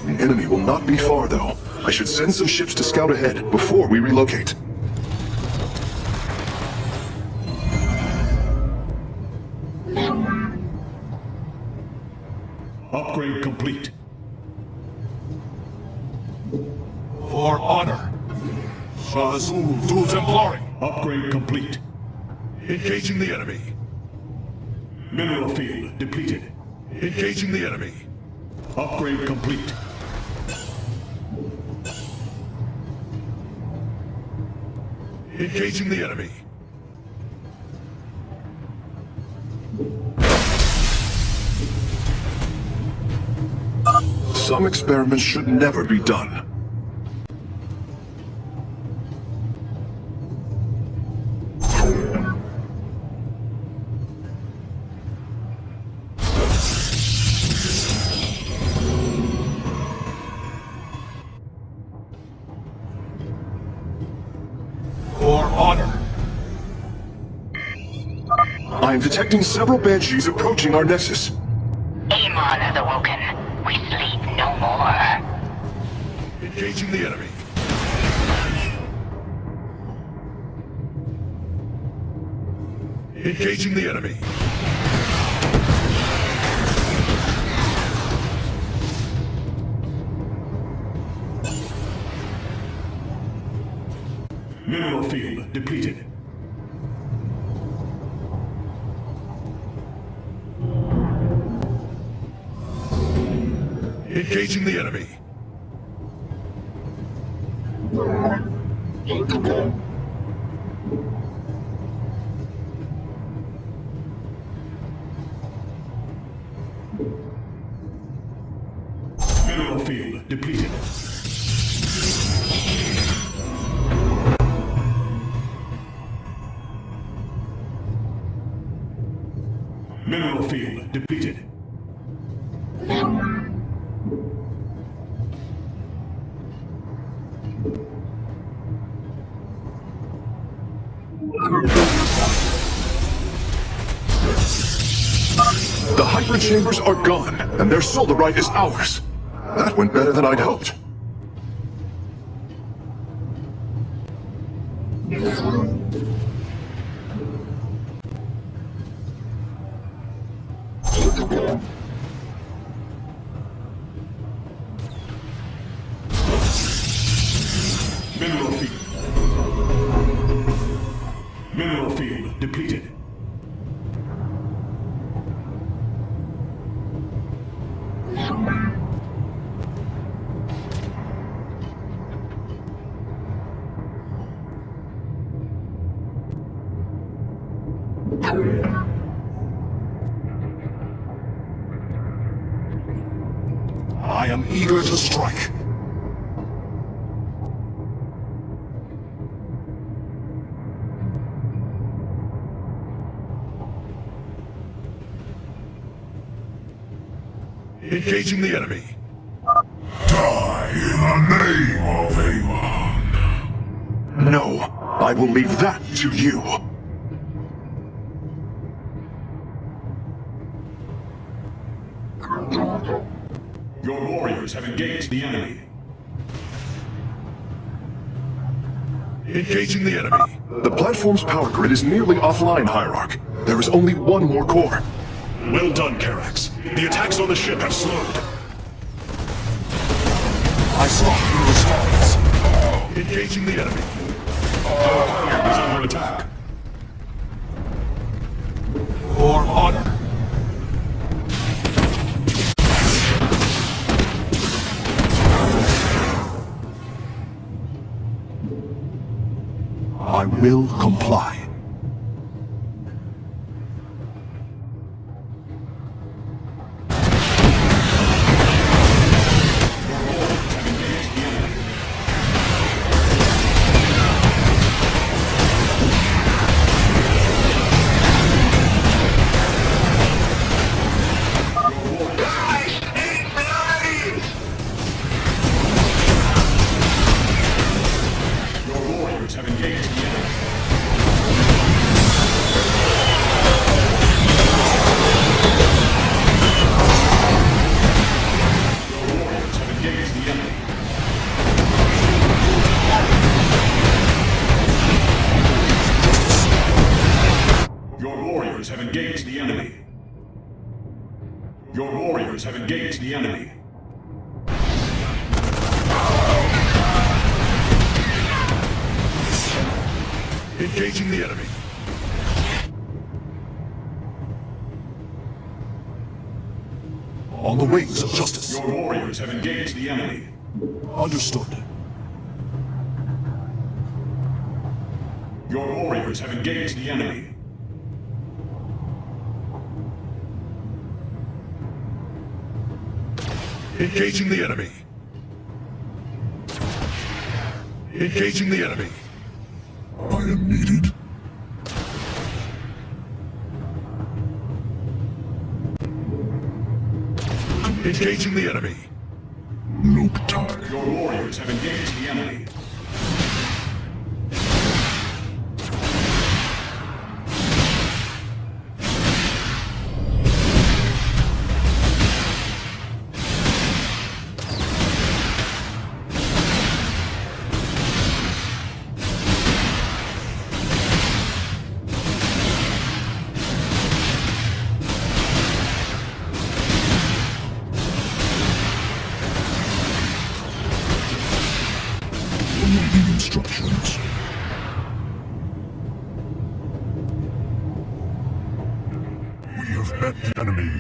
O: The enemy will not be far, though. I should send some ships to scout ahead before we relocate.
I: Upgrade complete.
M: For honor. Shazul du Templari.
I: Upgrade complete.
M: Engaging the enemy.
I: Mineral field depleted.
M: Engaging the enemy.
I: Upgrade complete.
M: Engaging the enemy.
O: Some experiments should never be done.
M: For honor.
O: I am detecting several banshees approaching our nexus.
C: Amon has awoken. We sleep no more.
M: Engaging the enemy. Engaging the enemy.
I: Mineral field depleted.
M: Engaging the enemy.
I: Mineral field depleted. Mineral field depleted.
O: The hyper chambers are gone, and their solarite is ours. That went better than I'd hoped.
I: Mineral field. Mineral field depleted.
M: I am eager to strike. Engaging the enemy.
D: Die in the name of Amon.
O: No, I will leave that to you.
I: Your warriors have engaged the enemy.
M: Engaging the enemy.
O: The platform's power grid is nearly offline, Hierarch. There is only one more core.
I: Well done, Karax. The attacks on the ship have slowed.
M: I saw through the stars. Engaging the enemy.
I: Our player is under attack.
M: For honor.
J: I will comply.
D: Engaging the enemy. On the wings of justice.
I: Your warriors have engaged the enemy.
D: Understood.
I: Your warriors have engaged the enemy.
D: Engaging the enemy. Engaging the enemy. I am needed. Engaging the enemy. Loop time.
I: Your warriors have engaged the enemy.
D: Instructions. We have met the enemy.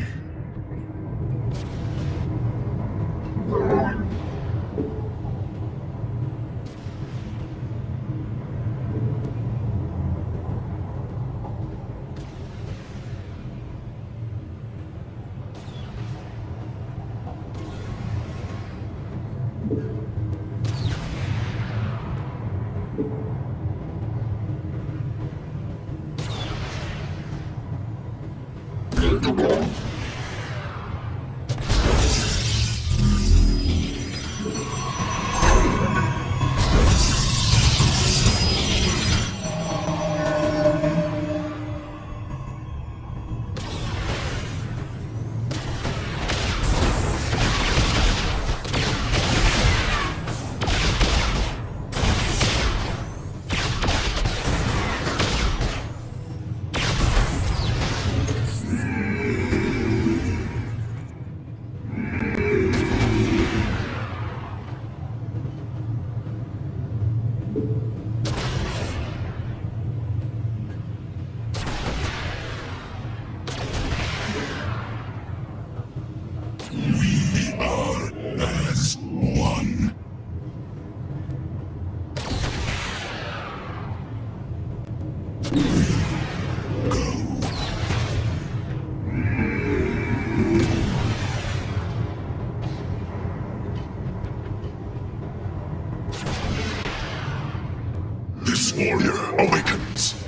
D: This warrior awakens.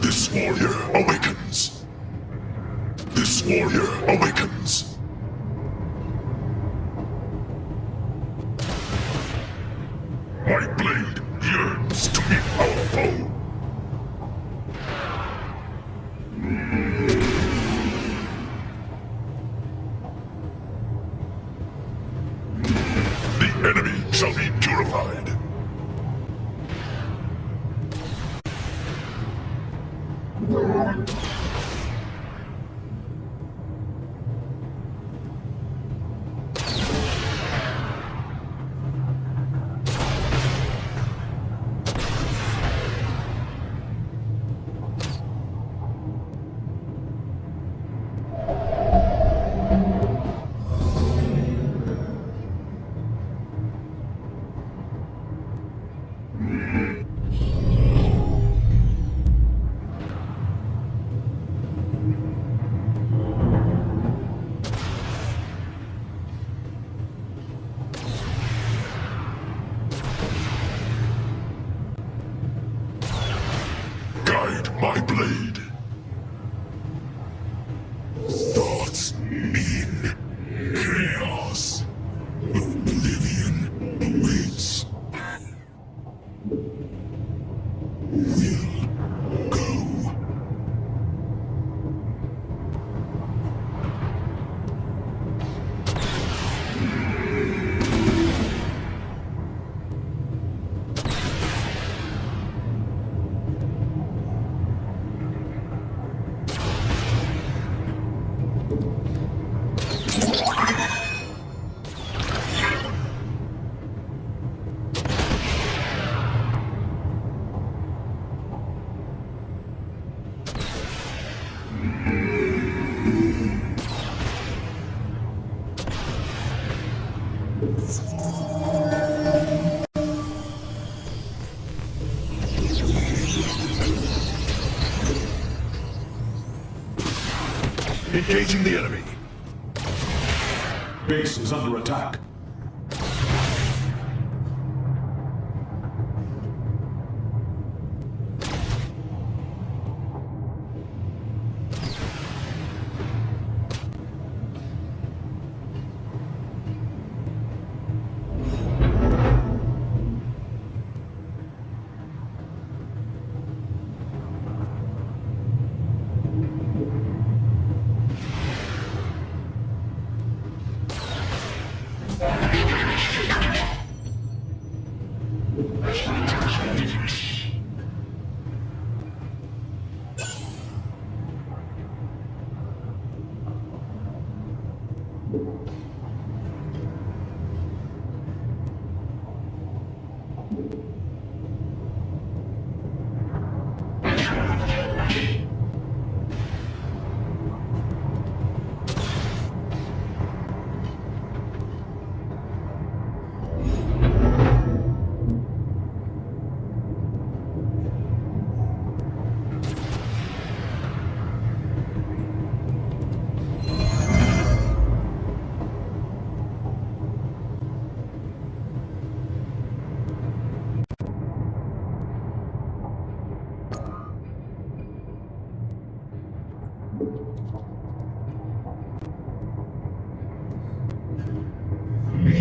D: This warrior awakens. This warrior awakens. My blade yearns to meet our foe. The enemy shall be purified.
I: Engaging the enemy. Base is under attack.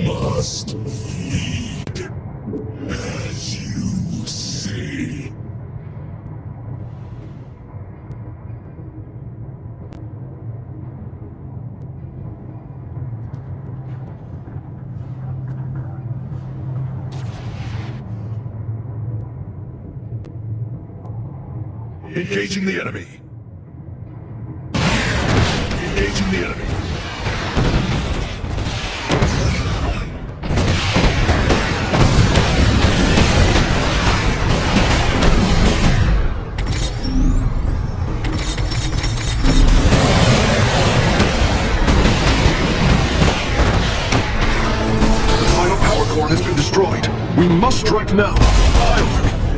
D: Must lead, as you say. Engaging the enemy. Engaging the enemy.
O: Has been destroyed. We must strike now.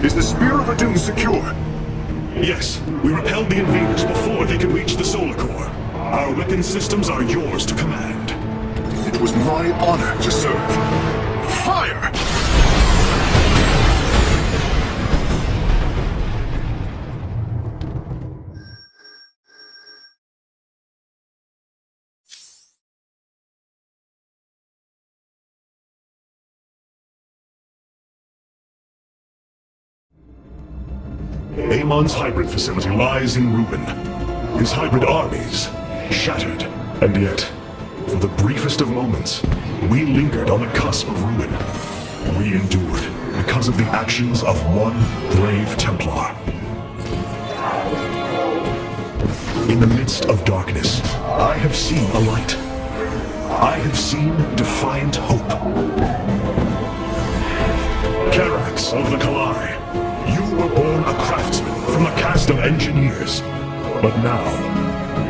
O: Is the Spear of Doom secure?
I: Yes, we repelled the invaders before they could reach the solar core. Our weapon systems are yours to command.
O: It was my honor to serve. Fire!
I: Amon's hybrid facility lies in ruin. His hybrid armies shattered. And yet, for the briefest of moments, we lingered on the cusp of ruin. We endured because of the actions of one brave Templar. In the midst of darkness, I have seen a light. I have seen defiant hope. Carax of the Kalai, you were born a craftsman from a caste of engineers. But now,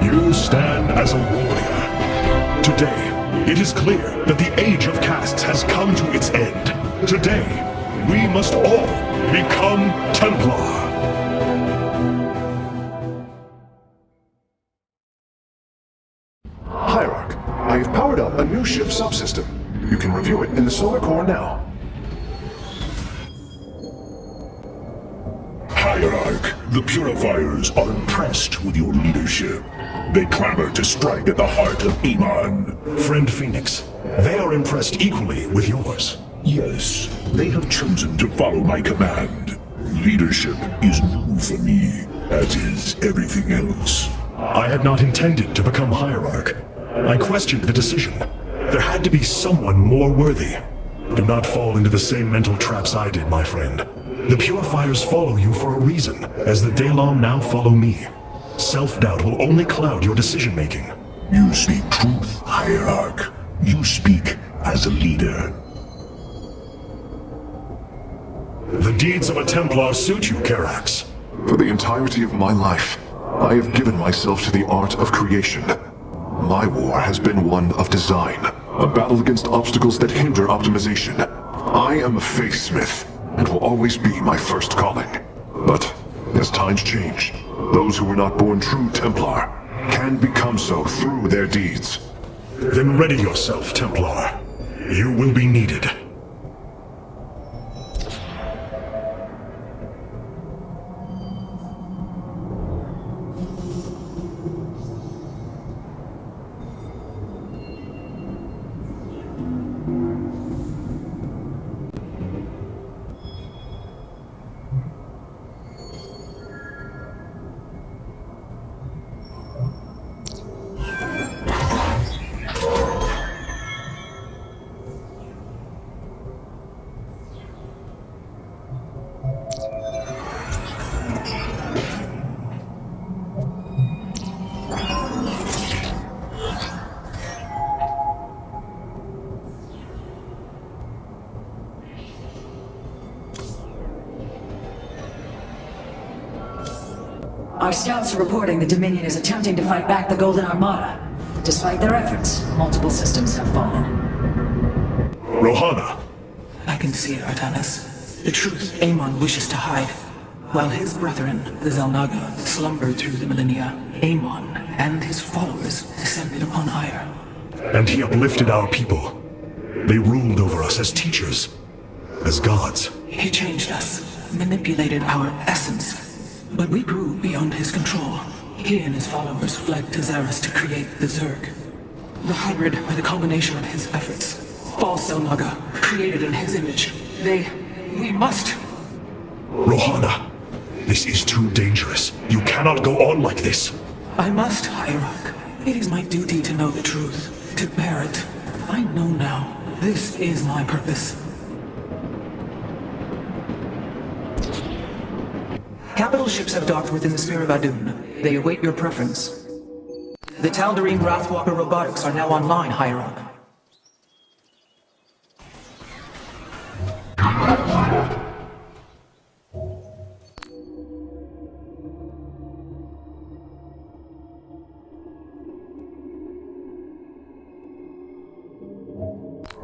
I: you stand as a warrior. Today, it is clear that the age of castes has come to its end. Today, we must all become Templar.
O: Hierarch, I have powered up a new ship subsystem. You can review it in the solar core now.
D: Hierarch, the Purifiers are impressed with your leadership. They clamor to strike at the heart of Amon.
I: Friend Phoenix, they are impressed equally with yours.
D: Yes, they have chosen to follow my command. Leadership is new for me, as is everything else.
I: I had not intended to become Hierarch. I questioned the decision. There had to be someone more worthy. Do not fall into the same mental traps I did, my friend. The Purifiers follow you for a reason, as the Daylom now follow me. Self-doubt will only cloud your decision-making.
D: You speak truth, Hierarch. You speak as a leader.
I: The deeds of a Templar suit you, Carax.
O: For the entirety of my life, I have given myself to the art of creation. My war has been one of design, A battle against obstacles that hinder optimization. I am a faith smith, and will always be my first calling. But, as times change, those who were not born true Templar can become so through their deeds.
L: Then ready yourself, Templar. You will be needed.
U: Our scouts are reporting the Dominion is attempting to fight back the Golden Armada. Despite their efforts, multiple systems have fallen.
L: Rohana!
T: I can see it, Artanis. The truth Amon wishes to hide. While his brethren, the Xel'Naga, slumbered through the millennia, Amon and his followers descended upon Ire.
L: And he uplifted our people. They ruled over us as teachers, as gods.
T: He changed us, manipulated our essence. But we grew beyond his control. He and his followers fled to Xeris to create the Zerg. The hybrid are the culmination of his efforts. False Xel'Naga, created in his image. We must...
L: Rohana, this is too dangerous. You cannot go on like this.
T: I must, Hierarch. It is my duty to know the truth, to bear it. I know now. This is my purpose. Capital ships have docked within the Sphere of Adun. They await your preference. The Tal'Darim Wrathwalker robotics are now online, Hierarch.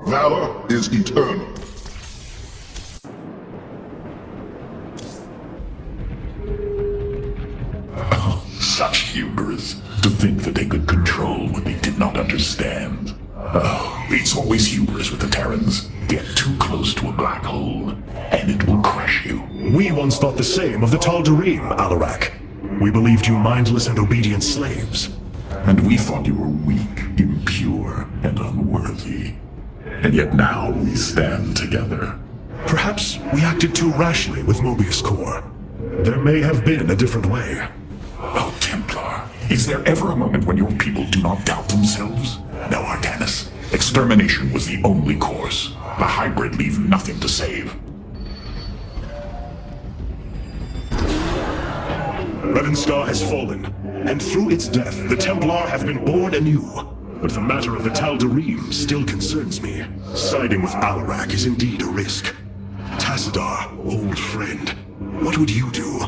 D: Valor is eternal. Such hubris, to think that they could control what they did not understand. Oh, it's always hubris with the Terrans. Get too close to a black hole, and it will crush you.
L: We once thought the same of the Tal'Darim, Alarak. We believed you mindless and obedient slaves.
D: And we thought you were weak, impure, and unworthy. And yet now we stand together.
L: Perhaps we acted too rashly with Mobius Core. There may have been a different way.
D: Oh, Templar, is there ever a moment when your people do not doubt themselves? No, Artanis. Extermination was the only course. The hybrid leave nothing to save.
L: Ravenscar has fallen, and through its death, the Templar have been born anew. But the matter of the Tal'Darim still concerns me. Siding with Alarak is indeed a risk. Tassadar, old friend, what would you do?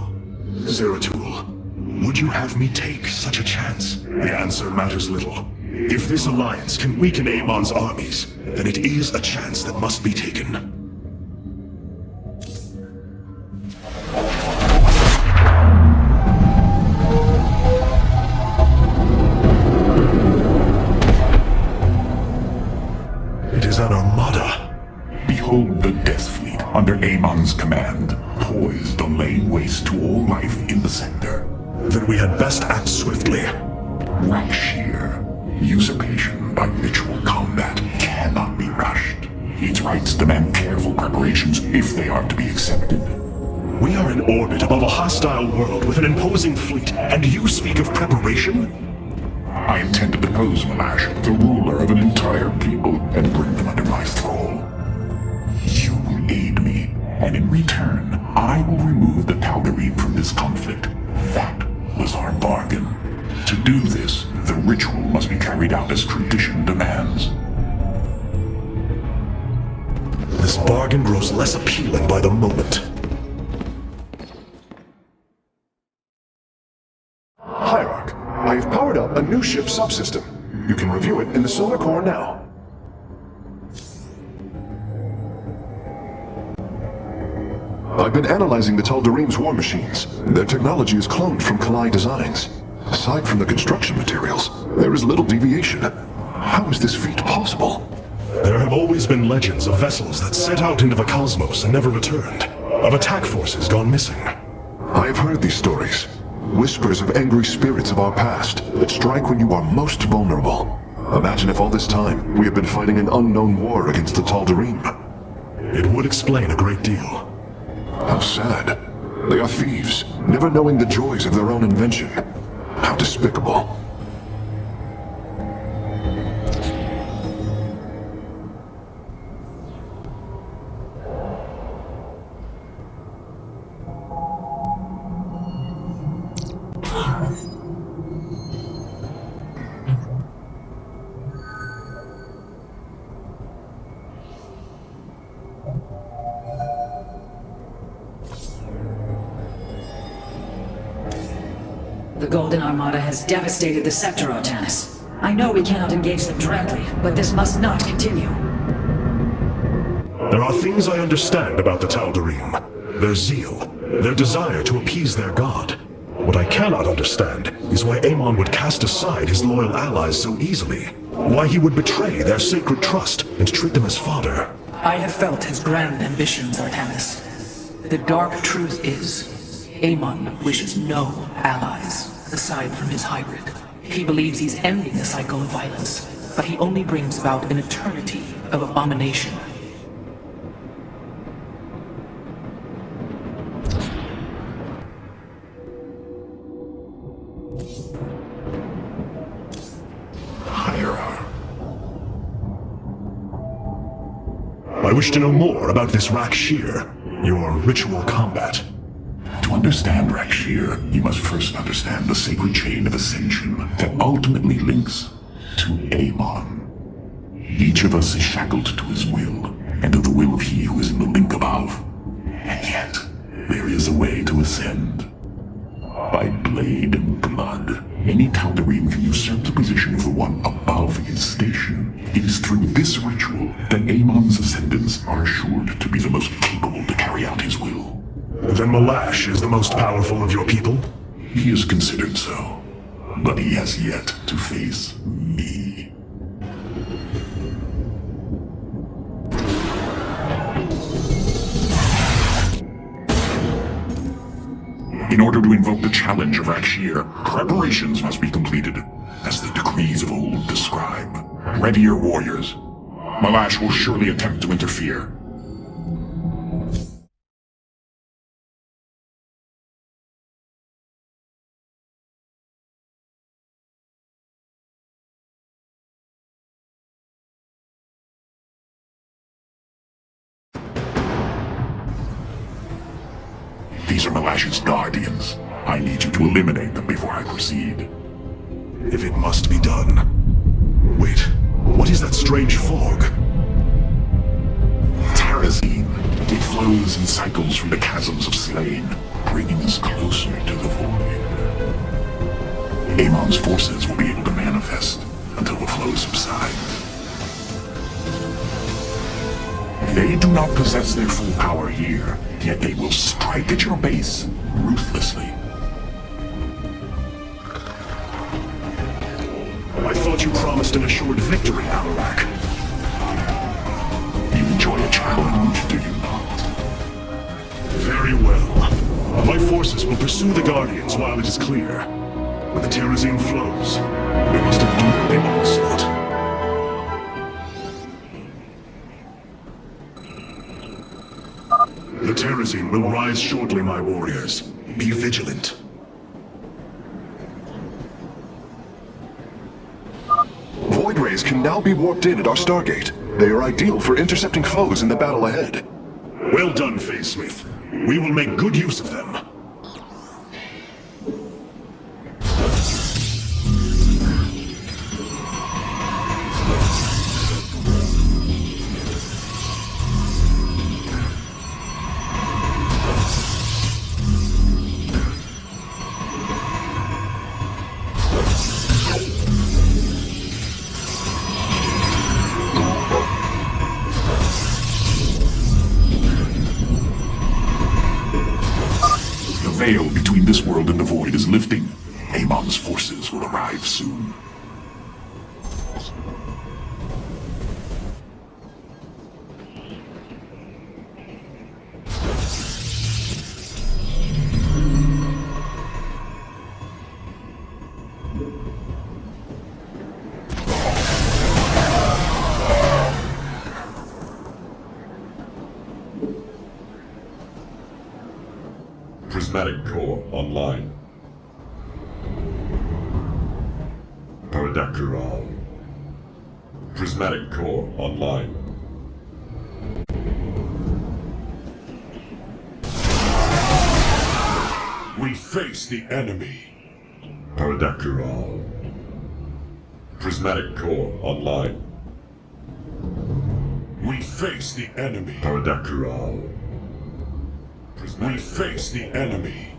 L: Zeratul, would you have me take such a chance? The answer matters little. If this alliance can weaken Amon's armies, then it is a chance that must be taken. It is an armada.
D: Behold the Death Fleet under Amon's command, poised on laying waste to all life in the sector.
L: Then we had best act swiftly.
D: Like sheer usurpation by ritual combat cannot be rushed. Its rights demand careful preparations if they are to be accepted.
L: We are in orbit above a hostile world with an imposing fleet, and you speak of preparation?
D: I intend to depose Malash, the ruler of an entire people, and bring them under my thrall. You will aid me, and in return, I will remove the Tal'Darim from this conflict. That was our bargain. To do this, the ritual must be carried out as tradition demands.
L: This bargain grows less appealing by the moment.
O: Hierarch, I have powered up a new ship subsystem. You can review it in the solar core now. I've been analyzing the Tal'Darim's war machines. Their technology is cloned from Kalai designs. Aside from the construction materials, there is little deviation. How is this feat possible?
I: There have always been legends of vessels that set out into the cosmos and never returned. Of attack forces gone missing.
O: I have heard these stories. Whispers of angry spirits of our past that strike when you are most vulnerable. Imagine if all this time we have been fighting an unknown war against the Tal'Darim.
I: It would explain a great deal.
O: How sad. They are thieves, never knowing the joys of their own invention. How despicable.
U: The Golden Armada has devastated the sector, Artanis. I know we cannot engage them directly, but this must not continue.
I: There are things I understand about the Tal'Darim. Their zeal, their desire to appease their god. What I cannot understand is why Amon would cast aside his loyal allies so easily. Why he would betray their sacred trust and treat them as fodder.
T: I have felt his grand ambitions, Artanis. The dark truth is, Amon wishes no allies, aside from his hybrid. He believes he's ending a cycle of violence, but he only brings about an eternity of abomination.
I: I wish to know more about this Rakshir, your ritual combat.
M: To understand Rakshir, you must first understand the sacred chain of ascension that ultimately links to Amon. Each of us is shackled to his will, and to the will of he who is in the link above. And yet, there is a way to ascend. By blade and blood, any Tal'Darim can usurp the position of the one above his station. It is through this ritual that Amon's ascendants are assured to be the most capable to carry out his will.
I: Then Malash is the most powerful of your people?
M: He is considered so, but he has yet to face me. In order to invoke the challenge of Rakshir, preparations must be completed, as the decrees of old describe. Ready your warriors. Malash will surely attempt to interfere. These are Malash's guardians. I need you to eliminate them before I proceed.
I: If it must be done. Wait, what is that strange fog?
M: Terrazine. It flows in cycles from the chasms of slain, bringing us closer to the void. Amon's forces will be able to manifest until the flow subsides. They do not possess their full power here, yet they will strike at your base ruthlessly.
I: I thought you promised an assured victory, Amarak.
M: You enjoy a challenge, do you not?
I: Very well. My forces will pursue the Guardians while it is clear. When the Terrazine flows, we must endure the onslaught. The Terrazine will rise shortly, my warriors. Be vigilant.
O: Void rays can now be warped in at our Stargate. They are ideal for intercepting foes in the battle ahead.
I: Well done, Phase-Smith. We will make good use of them.
M: veil between this world and the void is lifting. Amon's forces will arrive soon.
I: Prismatic core online. Paradactyral. Prismatic core online. We face the enemy. Paradactyral. Prismatic core online. We face the enemy. Paradactyral. We face the enemy.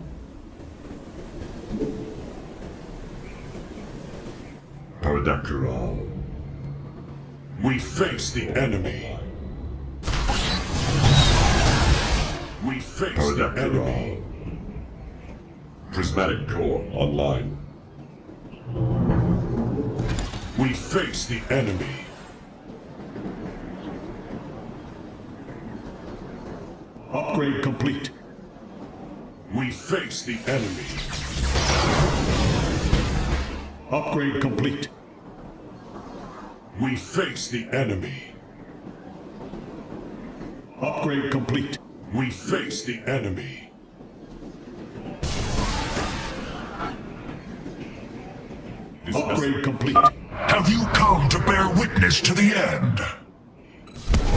I: Paradactyral. We face the enemy. We face the enemy. Prismatic core online. We face the enemy. Upgrade complete. We face the enemy. Upgrade complete. We face the enemy. Upgrade complete. We face the enemy. Upgrade complete.
M: Have you come to bear witness to the end?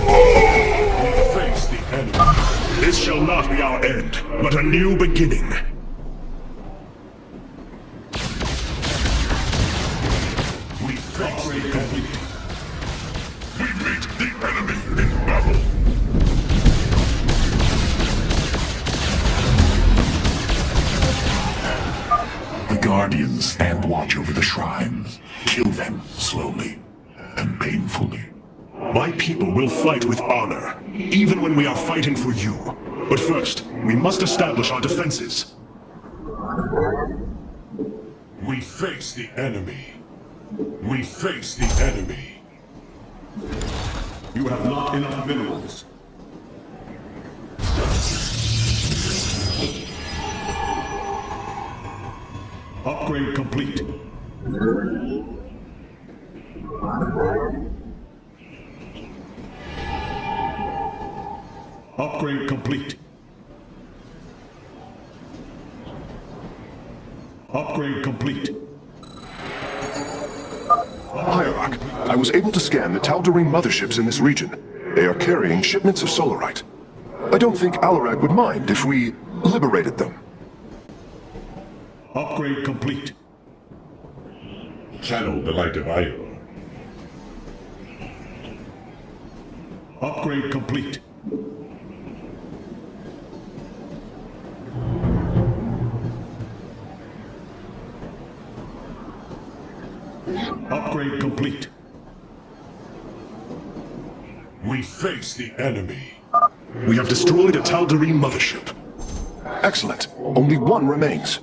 I: We face the enemy.
M: This shall not be our end, but a new beginning.
I: We face the enemy.
M: We meet the enemy in battle. The Guardians stand watch over the shrines. Kill them slowly and painfully. My people will fight with honor, even when we are fighting for you. But first, we must establish our defenses.
I: We face the enemy. We face the enemy. You have not enough minerals. Upgrade complete. Upgrade complete. Upgrade complete.
O: Hierarch, I was able to scan the Tal'Darim motherships in this region. They are carrying shipments of solarite. I don't think Alarak would mind if we liberated them.
I: Upgrade complete. Channel the light of Io. Upgrade complete. Upgrade complete. We face the enemy.
M: We have destroyed a Tal'Darim mothership.
O: Excellent. Only one remains.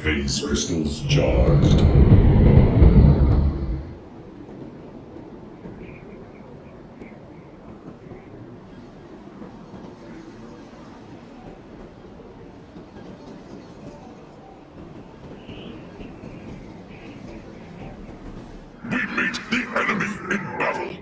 I: Phase crystals charged.
M: We meet the enemy in battle.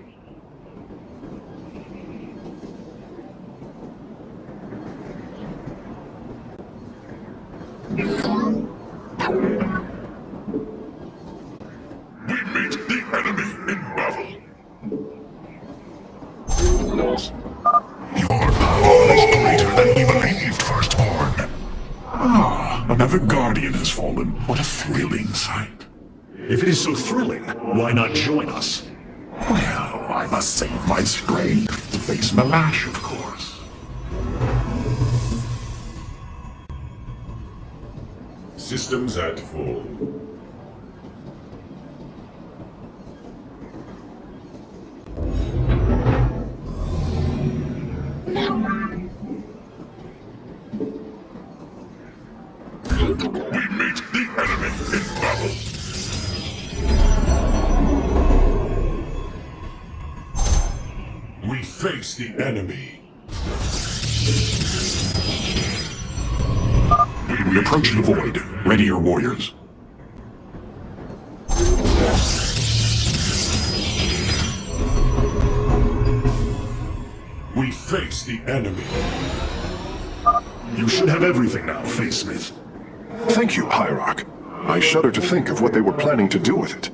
M: We meet the enemy in battle. Your power is greater than we believed, Firstborn. Ah, another Guardian has fallen. What a thrilling sight.
I: If it is so thrilling, why not join us?
M: Well, I must save my strength to face Malash, of course.
I: Systems at full.
M: We meet the enemy in battle.
I: We face the enemy.
M: We approach the void. Ready your warriors.
I: We face the enemy.
M: You should have everything now, Facesmith.
O: Thank you, Hierarch. I shudder to think of what they were planning to do with it.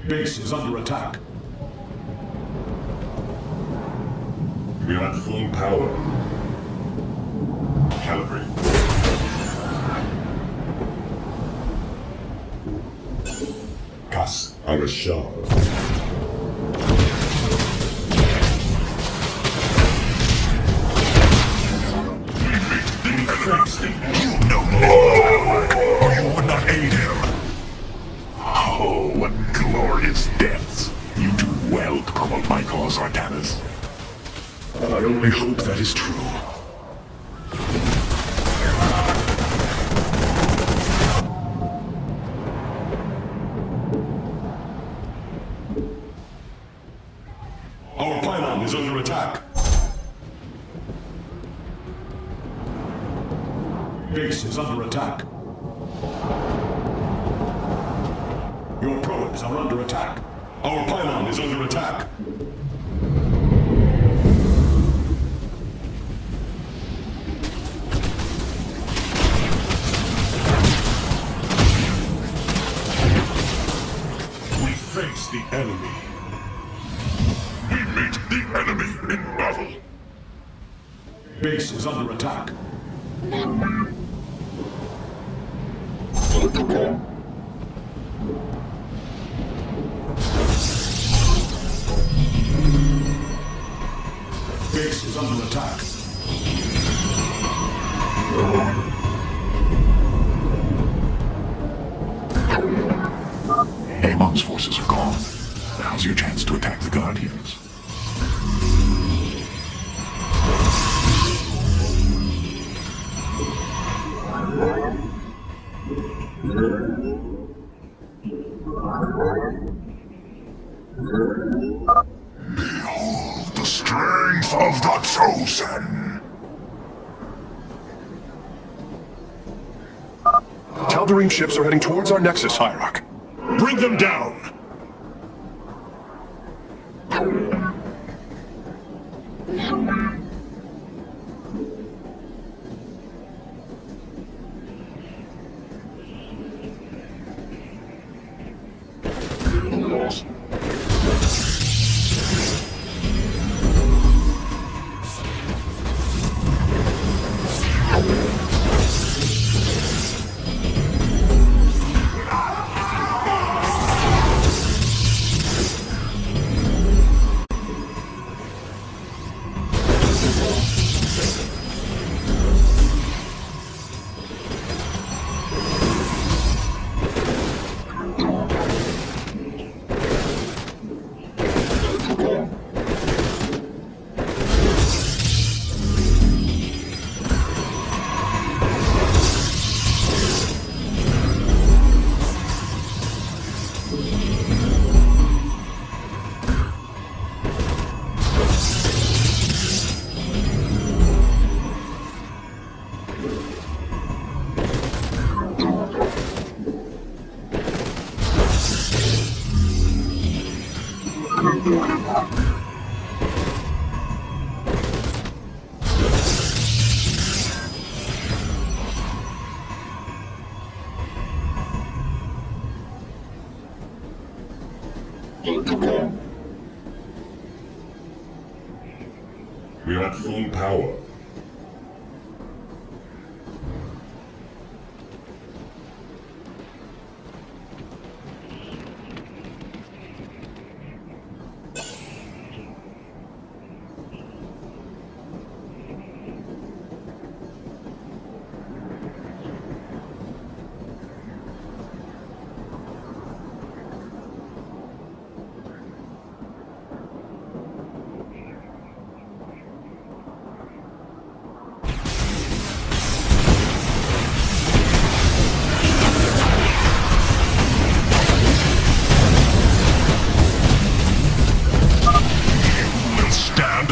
I: Base is under attack.
M: We're at full power. Calibrate. Cast our shell. You know more, or you would not aid him. Oh, what glorious deaths. You do well to promote my cause, Artanis. I only hope that is true.
I: Our pylon is under attack. Base is under attack. Your probes are under attack. Our pylon is under attack. We face the enemy.
M: We meet the enemy in battle.
I: Base is under attack. Base is under attack.
M: Amon's forces are gone. Now's your chance to attack the Guardians. Behold the strength of the Chosen!
O: Tal'Darim ships are heading towards our Nexus, Hierarch.
M: Bring them down!
I: We're at full power.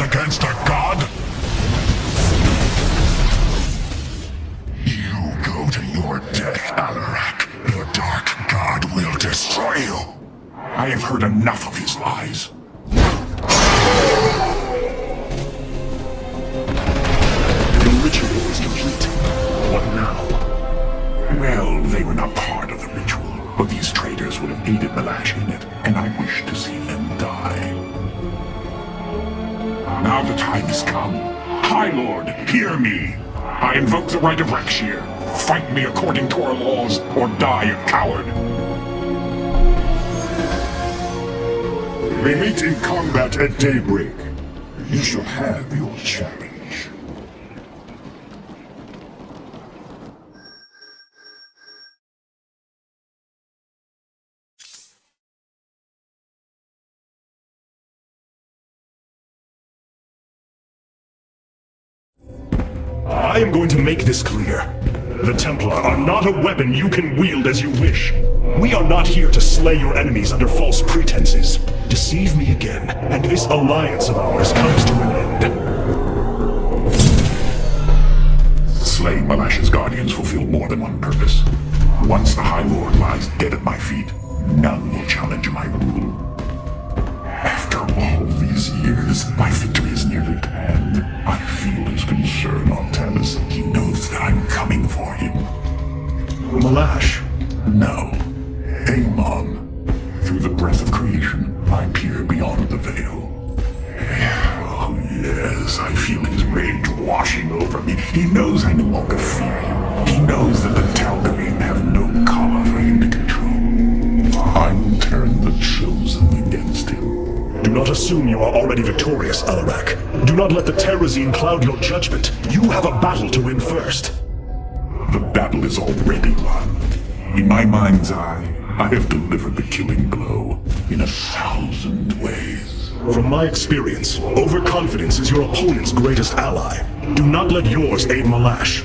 M: Against a god? You go to your death, Alarak. Your dark god will destroy you. I have heard enough of his lies.
I: The ritual is complete. What now?
M: Well, they were not part of the ritual, but these traitors would have aided Malash in it, and I wish to see them die. Now the time has come. High Lord, hear me. I invoke the right of Rekshir. Fight me according to our laws, or die a coward. We meet in combat at daybreak. You shall have your challenge.
I: I am going to make this clear. The Templar are not a weapon you can wield as you wish. We are not here to slay your enemies under false pretenses. Deceive me again, and this alliance of ours comes to an end.
M: Slaying Malash's guardians fulfill more than one purpose. Once the High Lord lies dead at my feet, none will challenge my rule. After all these years, my victory is nearly at hand. I feel his concern on Talis. He knows that I'm coming for him.
I: Malash?
M: No. Amon. Through the breath of creation, I peer beyond the veil. Oh, yes, I feel his rage washing over me. He knows I no longer fear him. He knows that the Tal'Darim have no color for him to control. I will turn the Chosen against him.
I: Do not assume you are already victorious, Alarak. Do not let the Terrazine cloud your judgment. You have a battle to win first.
M: The battle is already won. In my mind's eye, I have delivered the killing blow in 1,000 ways.
I: From my experience, overconfidence is your opponent's greatest ally. Do not let yours aid Malash.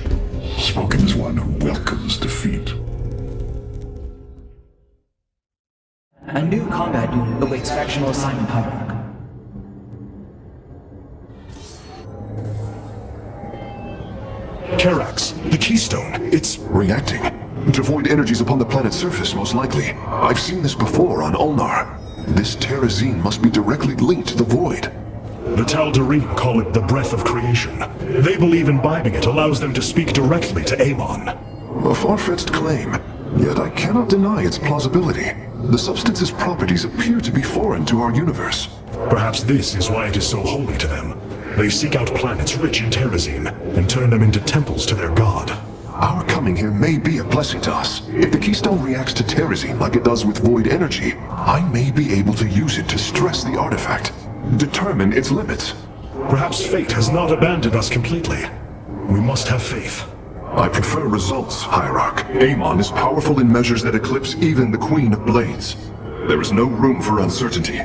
M: Spoken as one who welcomes defeat.
T: A new combat unit awaits factional assignment, Hierarch.
I: Karax, the Keystone, it's
O: reacting. To void energies upon the planet's surface, most likely. I've seen this before on Ulnar. This Terrazine must be directly linked to the void.
I: The Tal'Darim call it the breath of creation. They believe imbibing it allows them to speak directly to Amon.
O: A far-fetched claim, yet I cannot deny its plausibility. The substance's properties appear to be foreign to our universe.
I: Perhaps this is why it is so holy to them. They seek out planets rich in Terrazine and turn them into temples to their god.
O: Our coming here may be a blessing to us. If the Keystone reacts to Terrazine like it does with void energy, I may be able to use it to stress the artifact, determine its limits.
I: Perhaps fate has not abandoned us completely. We must have faith.
O: I prefer results, Hierarch. Amon is powerful in measures that eclipse even the Queen of Blades. There is no room for uncertainty.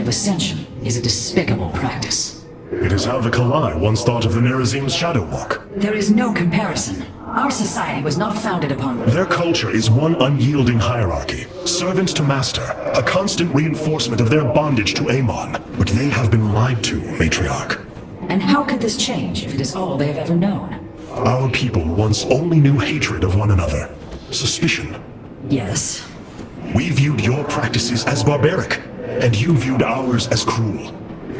U: of ascension is a despicable practice.
L: It is how the Kalai once thought of the Nerazim's Shadow Walk.
U: There is no comparison. Our society was not founded upon...
L: Their culture is one unyielding hierarchy, servant to master, a constant reinforcement of their bondage to Amon. But they have been lied to, Matriarch.
U: And how could this change if it is all they have ever known?
L: Our people once only knew hatred of one another, suspicion.
U: Yes.
L: We viewed your practices as barbaric, and you viewed ours as cruel.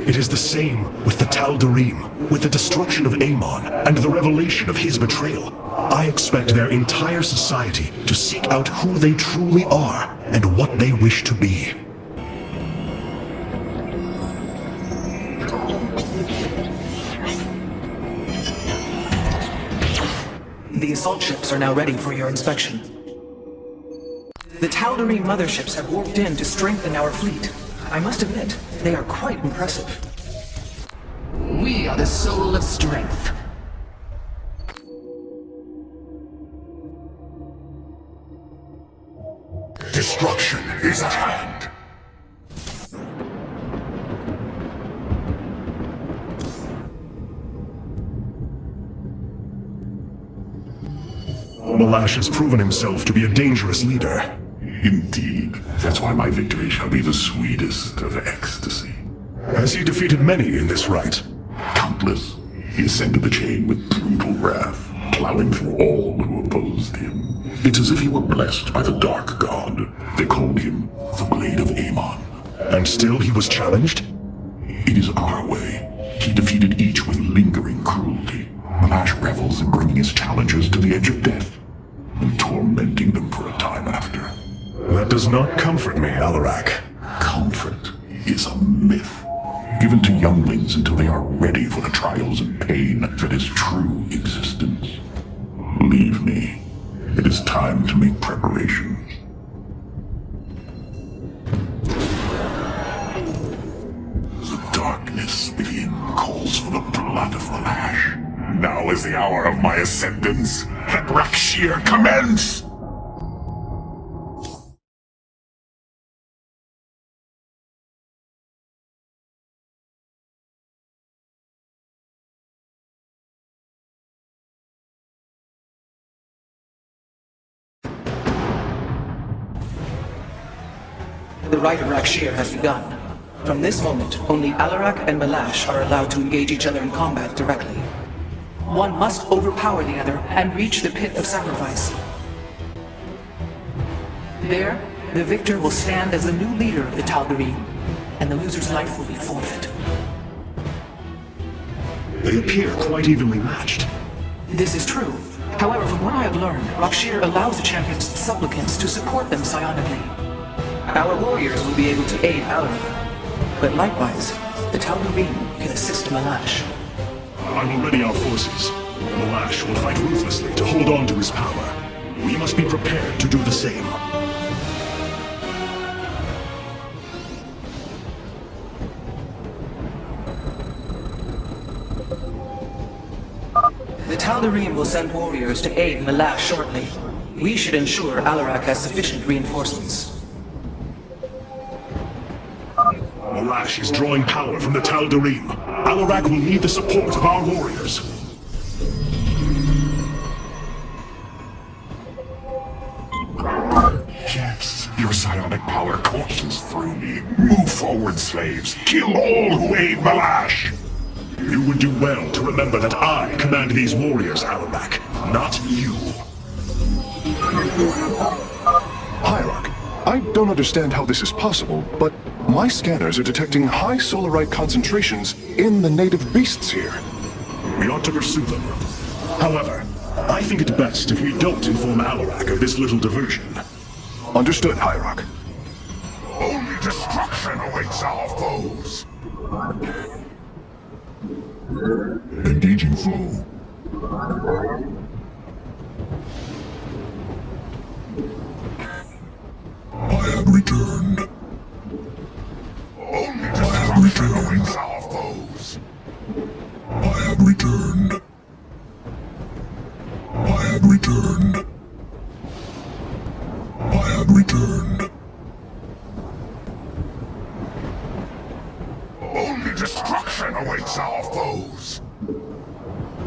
L: It is the same with the Tal'Darim, with the destruction of Amon, and the revelation of his betrayal. I expect their entire society to seek out who they truly are, and what they wish to be.
T: The assault ships are now ready for your inspection. The Tal'Darim motherships have warped in to strengthen our fleet. I must admit, they are quite impressive.
H: We are the soul of strength.
D: Destruction is at hand.
L: Malash has proven himself to be a dangerous leader.
M: Indeed. That's why my victory shall be the sweetest of ecstasy.
L: Has he defeated many in this rite?
M: Countless. He ascended the chain with brutal wrath, plowing through all who opposed him. It's as if he were blessed by the Dark God. They called him the Blade of Amon.
L: And still he was challenged?
M: It is our way. He defeated each with lingering cruelty. Malash revels in bringing his challengers to the edge of death, and tormenting them for a time after.
L: That does not comfort me, Alarak.
M: Comfort is a myth, given to younglings until they are ready for the trials and pain that is true existence. Leave me. It is time to make preparations. The darkness within calls for the blood of Malash. Now is the hour of my ascendance. Let Rakshir commence!
T: The rite of Rakshir has begun. From this moment, only Alarak and Malash are allowed to engage each other in combat directly. One must overpower the other and reach the pit of sacrifice. There, the victor will stand as the new leader of the Tal'Darim, and the loser's life will be forfeit.
L: They appear quite evenly matched.
T: This is true. However, from what I have learned, Rakshir allows the champion's supplicants to support them psionically. Our warriors will be able to aid Alarak, but likewise, the Tal'Darim can assist Malash.
L: I will ready our forces. Malash will fight ruthlessly to hold on to his power. We must be prepared to do the same.
T: The Tal'Darim will send warriors to aid Malash shortly. We should ensure Alarak has sufficient reinforcements.
L: Malash is drawing power from the Tal'Darim. Alarak will need the support of our warriors.
M: Yes, your psionic power courses through me. Move forward, slaves. Kill all who aid Malash.
L: You would do well to remember that I command these warriors, Alarak, not you.
O: Hierarch, I don't understand how this is possible, but my scanners are detecting high solarite concentrations in the native beasts here.
L: We ought to pursue them. However, I think it best if we don't inform Alarak of this little diversion.
O: Understood, Hierarch.
M: Only destruction awaits our foes. Engaging foe. I have returned. Only destruction awaits our foes. I have returned. I have returned. I have returned. awaits our foes.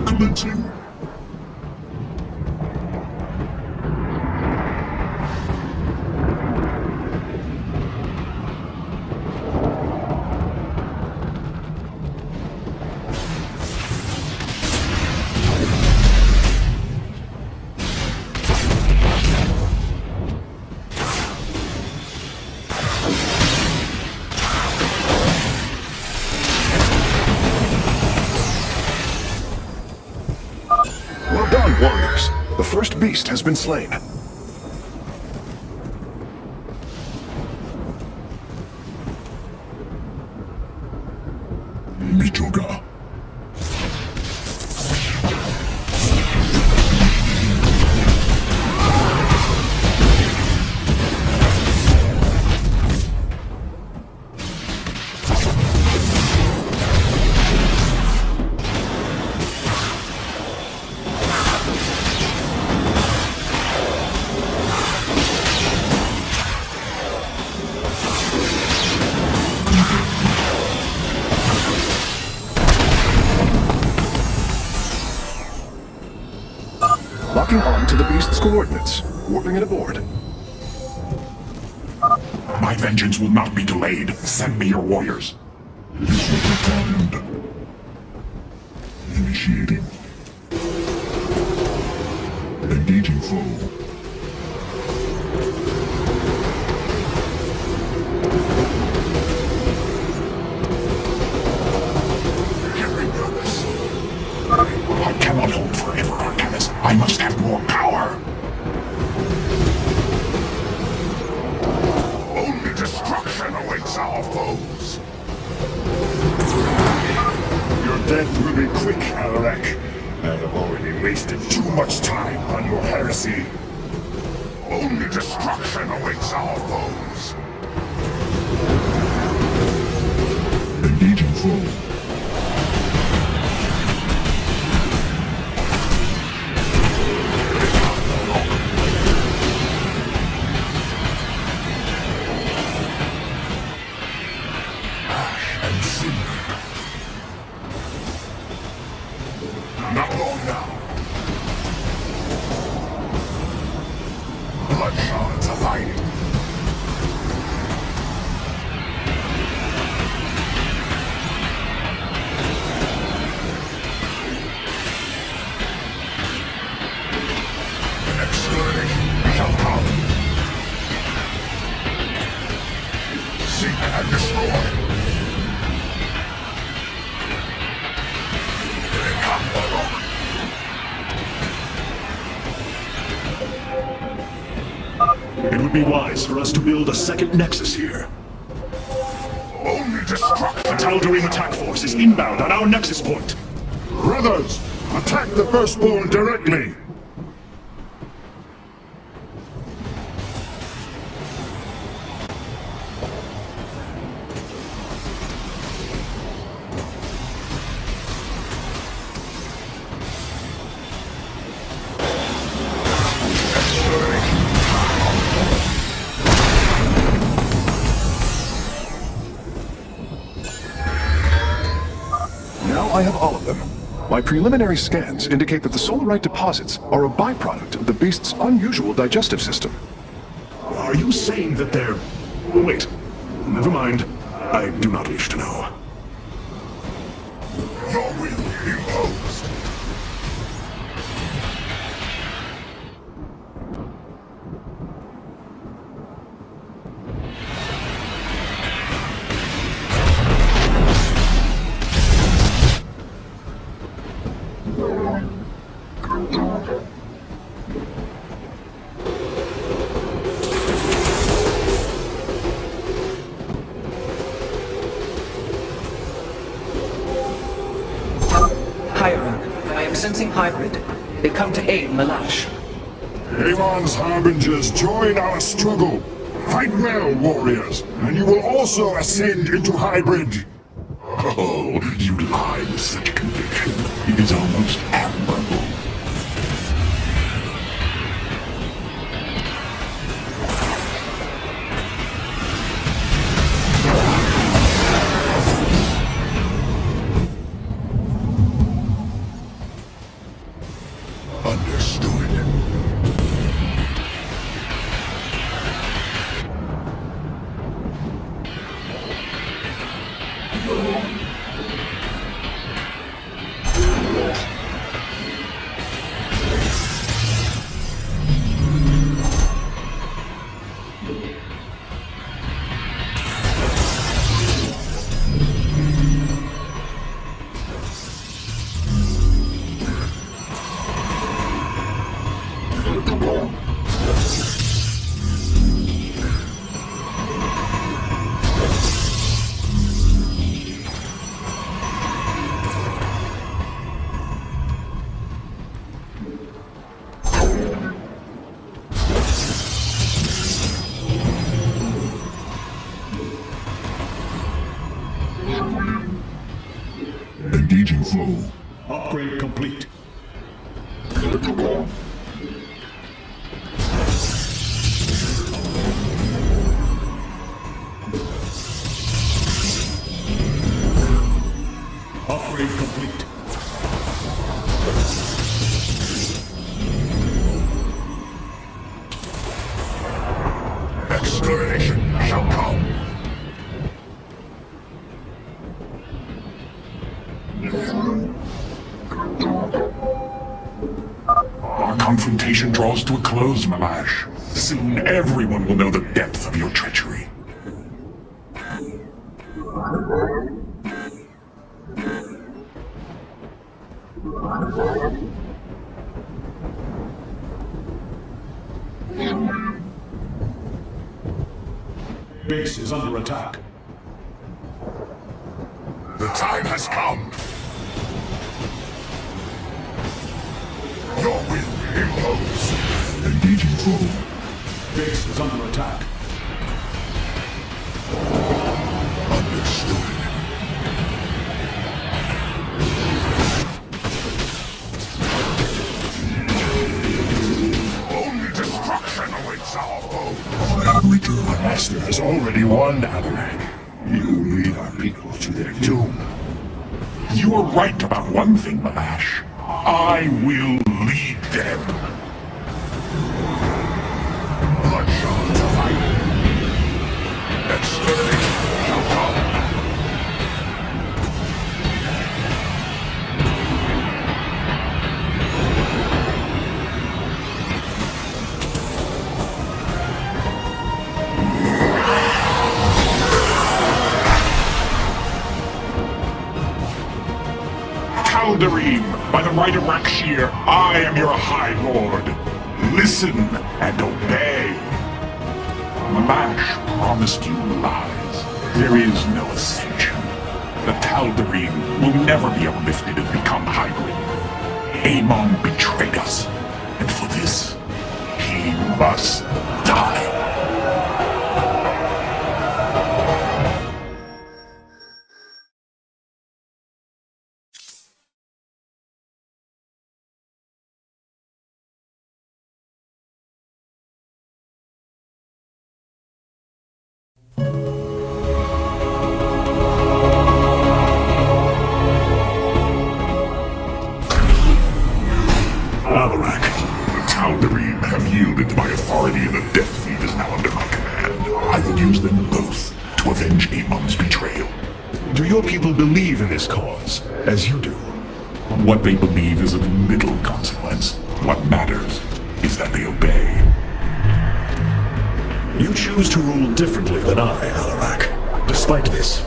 M: Commencing.
O: Warriors, the first beast has been slain.
M: Mitoga.
O: Locking on to the beast's coordinates. Warping it aboard.
M: My vengeance will not be delayed. Send me your warriors. This will be timed. Initiating. Engaging foe. I cannot hold forever, Arcanus. I must have more power. Only destruction awaits our foes. Your death will be quick, Alrek. I have already wasted too much time on your heresy. Only destruction awaits our foes. Engaging foe. Not long now. Blood shards aligning. An extermination shall come. Seek and destroy.
I: It would be wise for us to build a second nexus here.
M: Only destruction.
I: The Tal'Darim attack force is inbound on our nexus point.
M: Brothers, attack the firstborn directly.
O: I have all of them. My preliminary scans indicate that the solarite deposits are a byproduct of the beast's unusual digestive system.
I: Are you saying that they're... Wait. Never mind. I do not wish to know.
M: Your will imposed.
T: Sensing hybrid. They come to aid Malash.
M: Amon's harbingers join our struggle. Fight well, warriors, and you will also ascend into hybrid.
D: Oh, you lie with such conviction. It is almost admirable.
M: overflow.
I: Upgrade complete. Upgrade complete.
M: Extermination shall come.
I: Our confrontation draws to a close, Mamash. Soon everyone will know the depth of your treachery. Base is under attack.
M: The time has come. Your will impose. Engaging foe.
I: Base is under attack.
M: Understood. Only destruction awaits our foe. My master has already won, Alarak. You lead our people to their doom.
I: You are right about one thing, Mamash. I will lead them.
M: Bloodshot to light. Extermination shall come.
I: Tal'Darim, by the right of Rakshir, I am your High Lord. Listen and obey. Mamash promised you lies. There is no ascension. The Tal'Darim will never be uplifted and become hybrid. Amon betrayed us, and for this, he must die.
M: Alarak, the Tal'Darim have yielded to my authority and the Death Fleet is now under my command. I will use them both to avenge Amon's betrayal.
I: Do your people believe in this cause, as you do? What they believe is of little consequence. What matters is that they obey.
L: You choose to rule differently than I, Alarak. Despite this,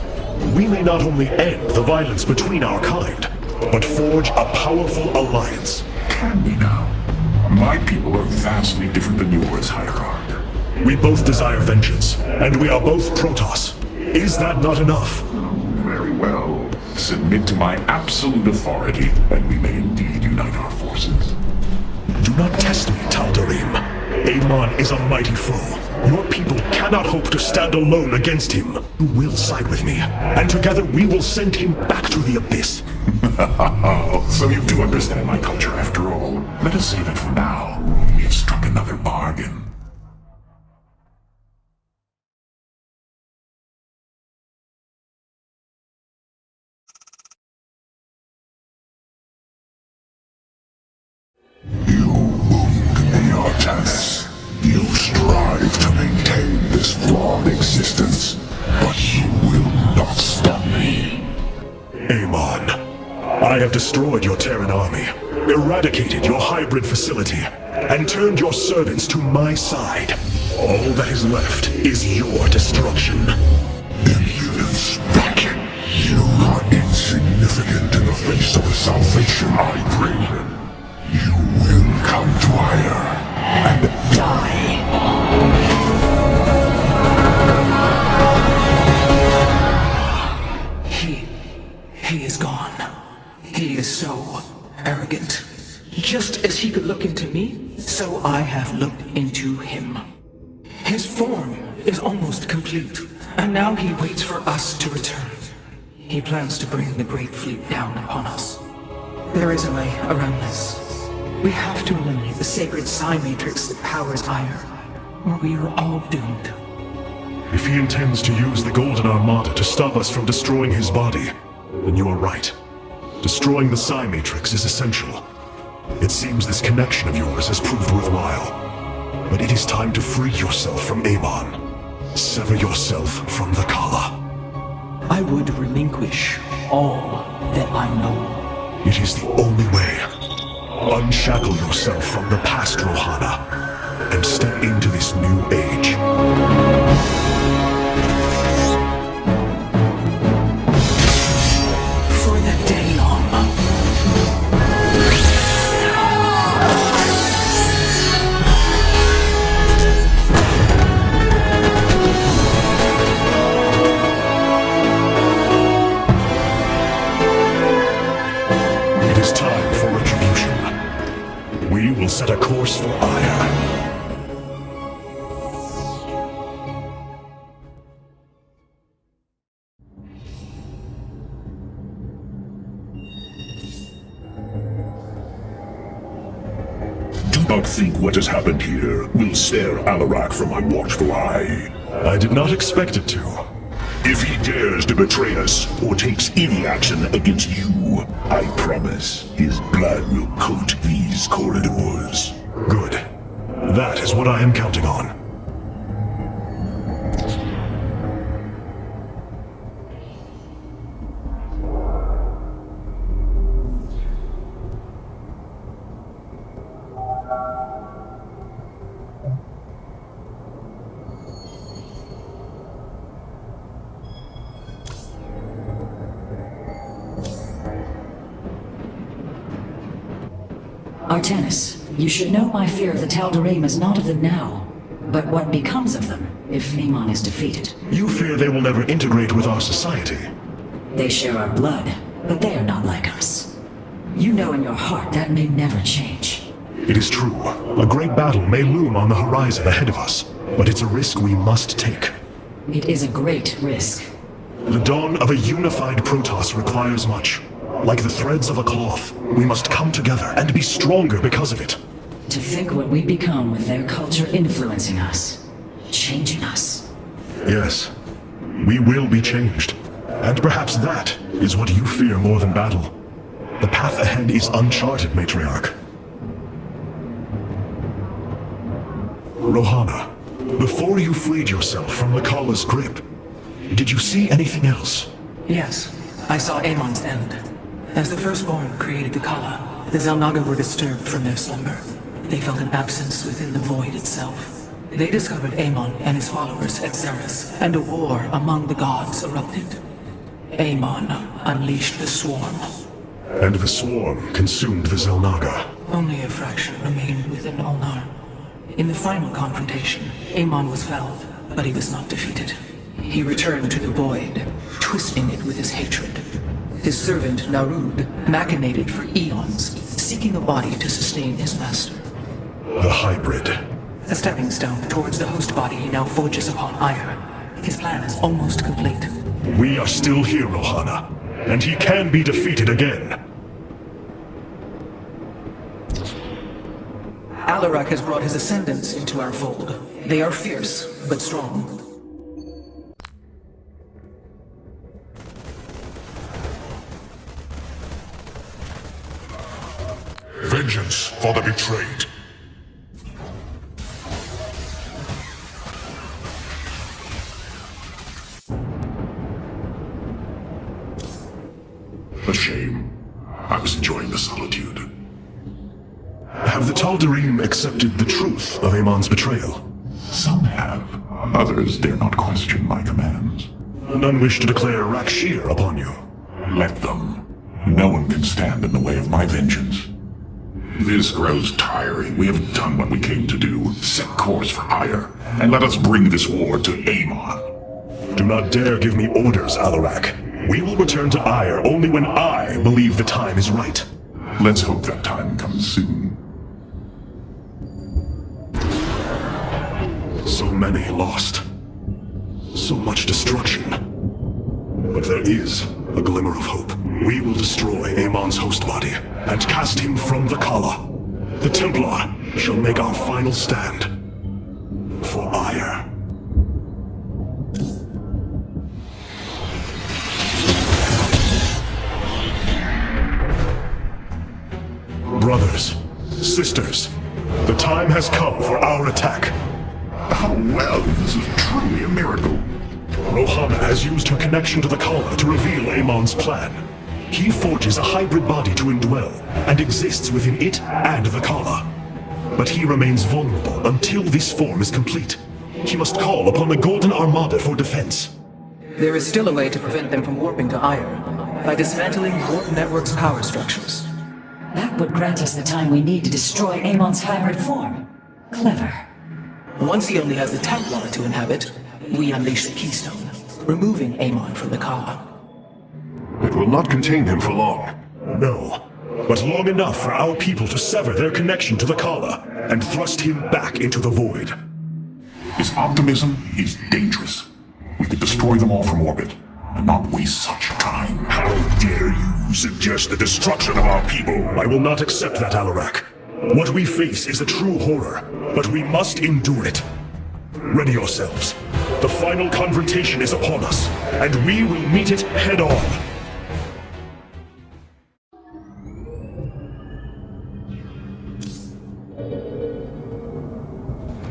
L: we may not only end the violence between our kind, but forge a powerful alliance.
I: Can we now? My people are vastly different than yours, Hierarch.
L: We both desire vengeance, and we are both Protoss. Is that not enough?
I: Very well. Submit to my absolute authority, and we may indeed unite our forces.
L: Do not test me, Tal'Darim. Amon is a mighty foe. Your people cannot hope to stand alone against him. You will side with me, and together we will send him back to the abyss.
I: So you do understand my culture after all. Let us say that for now, we have struck another bargain.
M: You wound me, Artanis. You strive to maintain this flawed existence, but you will not stop me.
L: Amon, I have destroyed your Terran army, eradicated your hybrid facility, and turned your servants to my side. All that is left is your destruction.
M: Impudence, wretch! You are insignificant in the face of the salvation I bring. You will come to Ire and die.
T: He is gone. He is so arrogant. Just as he could look into me, so I have looked into him. His form is almost complete, and now he waits for us to return. He plans to bring the Great Fleet down upon us. There is a way around this. We have to eliminate the sacred psi matrix that powers Ire, or we are all doomed.
L: If he intends to use the Golden Armada to stop us from destroying his body, then you are right. Destroying the psi matrix is essential. It seems this connection of yours has proved worthwhile. But it is time to free yourself from Amon. Sever yourself from the Kala.
T: I would relinquish all that I know.
L: It is the only way. Unshackle yourself from the past, Rohana, and step into this new age.
T: For the Daylon.
L: It is time for retribution. We will set a course for Ire.
I: Do not think what has happened here will spare Alarak from my watchful eye.
L: I did not expect it to.
I: If he dares to betray us or takes any action against you, I promise his blood will coat these corridors.
L: Good. That is what I am counting on.
U: Artanis, you should know my fear of the Tal'Darim is not of the now, but what becomes of them if Amon is defeated.
L: You fear they will never integrate with our society.
U: They share our blood, but they are not like us. You know in your heart that may never change.
L: It is true. A great battle may loom on the horizon ahead of us, but it's a risk we must take.
U: It is a great risk.
L: The dawn of a unified Protoss requires much. Like the threads of a cloth, we must come together and be stronger because of it.
U: To think what we become with their culture influencing us, changing us.
L: Yes, we will be changed. And perhaps that is what you fear more than battle. The path ahead is uncharted, Matriarch. Rohana, before you freed yourself from the Kala's grip, did you see anything else?
T: Yes, I saw Amon's end. As the Firstborn created the Kala, the Xel'Naga were disturbed from their slumber. They felt an absence within the void itself. They discovered Amon and his followers at Xeris, and a war among the gods erupted. Amon unleashed the Swarm.
L: And the Swarm consumed the Xel'Naga.
T: Only a fraction remained within Ulnar. In the final confrontation, Amon was felled, but he was not defeated. He returned to the void, twisting it with his hatred. His servant, Narud, machinated for eons, seeking a body to sustain his master.
L: The hybrid.
T: A stepping stone towards the host body he now forges upon Ire. His plan is almost complete.
L: We are still here, Rohana, and he can be defeated again.
T: Alarak has brought his ascendants into our fold. They are fierce, but strong.
I: Vengeance for the betrayed. A shame. I was enjoying the solitude.
L: Have the Tal'Darim accepted the truth of Amon's betrayal?
I: Some have. Others dare not question my commands.
L: None wish to declare Rakshir upon you.
I: Let them. No one can stand in the way of my vengeance. This grows tiring. We have done what we came to do. Set course for Ire, and let us bring this war to Amon.
L: Do not dare give me orders, Alarak. We will return to Ire only when I believe the time is right.
I: Let's hope that time comes soon.
L: So many lost. So much destruction. But there is
I: a glimmer of hope. We will destroy Amon's host body and cast him from the Kala. The Templar shall make our final stand for ire. Brothers, sisters, the time has come for our attack.
M: Oh well, this is truly a miracle.
I: Rohana has used her connection to the Kala to reveal Amon's plan. He forges a hybrid body to indwell, and exists within it and the Kala. But he remains vulnerable until this form is complete. He must call upon the Golden Armada for defense.
T: There is still a way to prevent them from warping to Ire, by dismantling Warp Network's power structures.
U: That would grant us the time we need to destroy Amon's hybrid form. Clever.
T: Once he only has the Templar to inhabit, we unleash the Keystone, removing Amon from the Kala.
O: It will not contain him for long.
I: No, but long enough for our people to sever their connection to the Kala and thrust him back into the void.
M: His optimism is dangerous. We could destroy them all from orbit, and not waste such time.
I: How dare you suggest the destruction of our people? I will not accept that, Alarak. What we face is a true horror, but we must endure it. Ready yourselves. The final confrontation is upon us, and we will meet it head-on.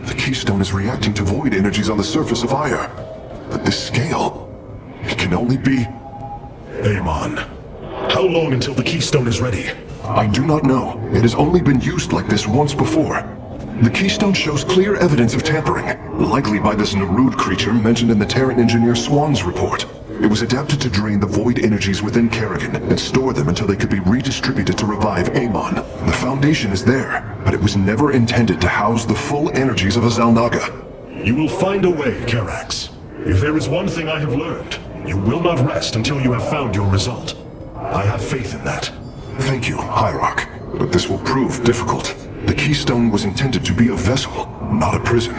O: The Keystone is reacting to void energies on the surface of Ire. But this scale, it can only be...
I: Amon. How long until the Keystone is ready?
O: I do not know. It has only been used like this once before. The Keystone shows clear evidence of tampering, likely by this Narud creature mentioned in the Terran engineer Swan's report. It was adapted to drain the void energies within Kerrigan and store them until they could be redistributed to revive Amon. The foundation is there, but it was never intended to house the full energies of a Xel'Naga.
I: You will find a way, Karax. If there is one thing I have learned, you will not rest until you have found your result. I have faith in that.
O: Thank you, Hierarch, but this will prove difficult. The Keystone was intended to be a vessel, not a prison.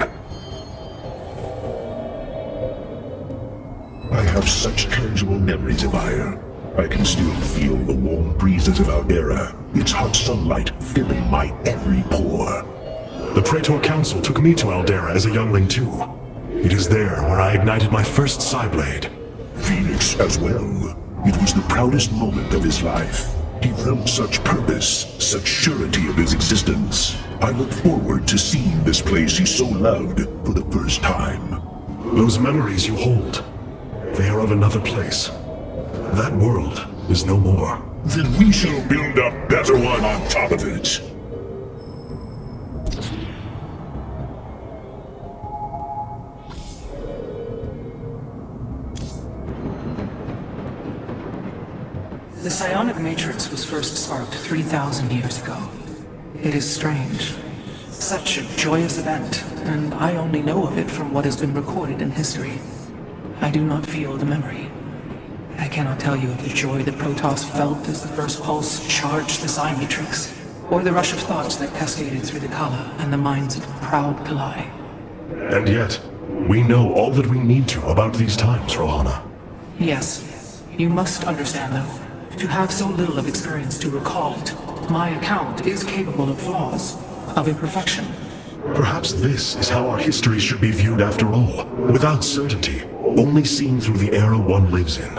M: I have such tangible memories of Ire. I can still feel the warm breezes of Aldera, its hot sunlight filling my every pore.
I: The Praetor Council took me to Aldera as a youngling too. It is there where I ignited my first Psyblade.
M: Phoenix as well. It was the proudest moment of his life. He felt such purpose, such surety of his existence. I look forward to seeing this place he so loved for the first time.
I: Those memories you hold, they are of another place. That world is no more.
M: Then we shall build a better one on top of it.
T: The psionic matrix was first sparked 3,000 years ago. It is strange. Such a joyous event, and I only know of it from what has been recorded in history. I do not feel the memory. I cannot tell you of the joy that Protoss felt as the first pulse charged the psi matrix, or the rush of thoughts that cascaded through the Kala and the minds of proud Kalai.
I: And yet, we know all that we need to about these times, Rohana.
T: Yes, you must understand though. To have so little of experience to recall it, my account is capable of flaws, of imperfection.
I: Perhaps this is how our history should be viewed after all, without certainty, only seen through the era one lives in.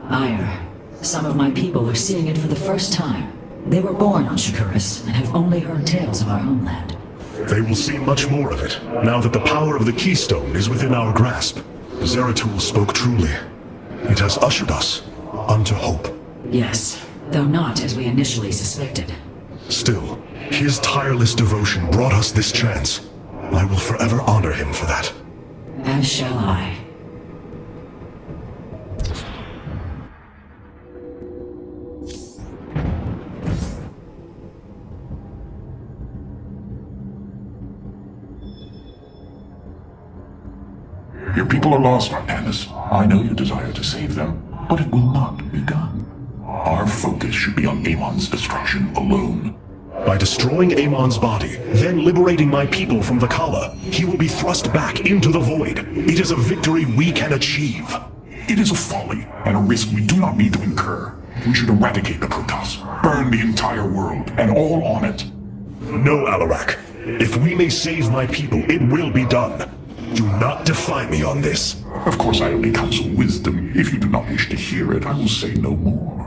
U: Ire. Some of my people are seeing it for the first time. They were born on Shakuras and have only heard tales of our homeland.
I: They will see much more of it, now that the power of the Keystone is within our grasp. Zeratul spoke truly. It has ushered us unto hope.
U: Yes, though not as we initially suspected.
I: Still, his tireless devotion brought us this chance. I will forever honor him for that.
U: As shall I.
M: Your people are lost, Artanis. I know you desire to save them, but it will not be done. Our focus should be on Amon's destruction alone.
I: By destroying Amon's body, then liberating my people from the Kala, he will be thrust back into the void. It is a victory we can achieve.
M: It is a folly and a risk we do not need to incur. We should eradicate the Protoss, burn the entire world, and all on it.
I: No, Alarak. If we may save my people, it will be done. Do not defy me on this.
M: Of course I only counsel wisdom. If you do not wish to hear it, I will say no more.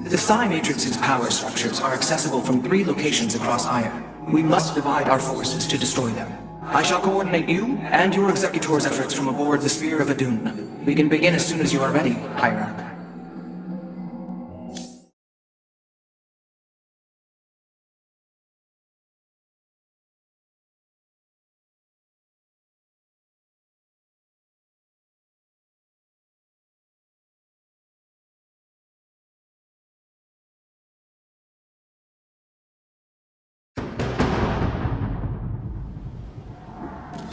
T: The Psi Matrix's power structures are accessible from 3 locations across Ire. We must divide our forces to destroy them. I shall coordinate you and your Executor's efforts from aboard the Spear of Adun. We can begin as soon as you are ready, Hierarch.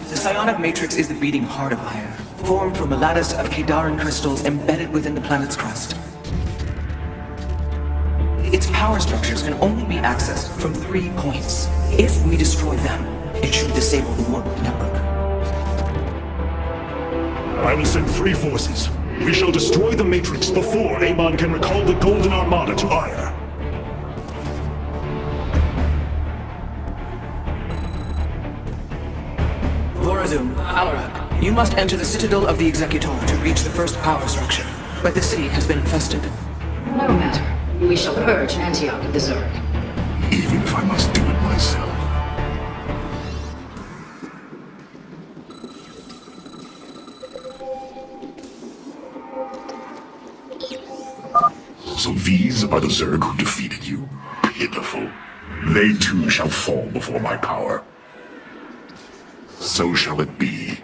T: The psionic matrix is the beating heart of Ire, formed from a lattice of Kadaran crystals embedded within the planet's crust. Its power structures can only be accessed from 3 points. If we destroy them, it should disable the warp network.
I: I will send 3 forces. We shall destroy the Matrix before Amon can recall the Golden Armada to Ire.
T: Vorazun, Alarak, you must enter the Citadel of the Executor to reach the first power structure, but the city has been infested.
U: No matter. We shall purge Antioch of the Zerg.
M: Even if I must do it myself. So these are the Zerg who defeated you? Pitiful. They too shall fall before my power. So shall it be.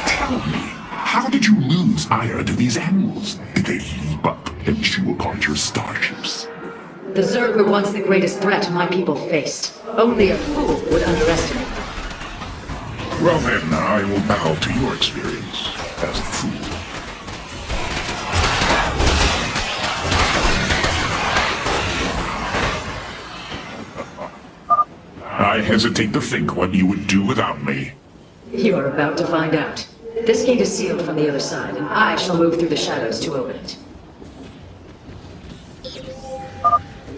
M: Tell me, how did you lose Ire to these animals? Did they leap up and chew apart your starships?
U: The Zerg were once the greatest threat my people faced. Only a fool would underestimate them.
M: Well then, I will bow to your experience as a fool. I hesitate to think what you would do without me.
U: You are about to find out. This gate is sealed from the other side, and I shall move through the shadows to open it.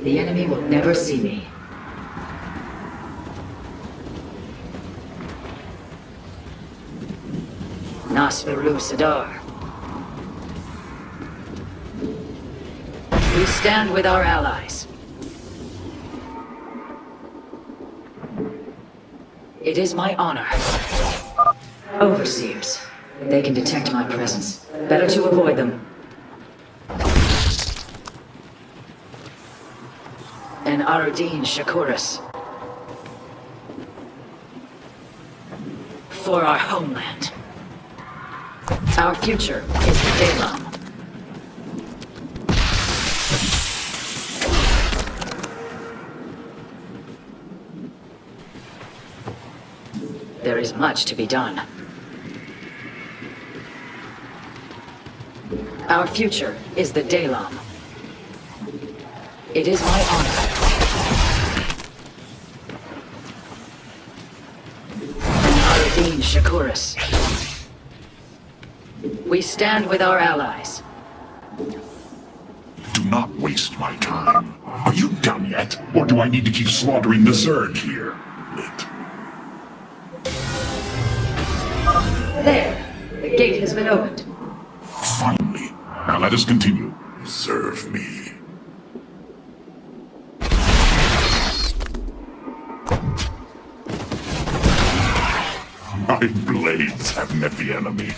U: The enemy will never see me. Nasviru Sadar. We stand with our allies. It is my honor. Overseers. They can detect my presence. Better to avoid them. And Arudin Shakuras. For our homeland. Our future is Dalam. There is much to be done. Our future is the Dalam. It is my honor. Arudin Shakuras. We stand with our allies.
M: Do not waste my time. Are you done yet? Or do I need to keep slaughtering the Zerg here?
U: There. The gate has been opened.
M: Finally. Now let us continue. Serve me. My blades have met the enemy.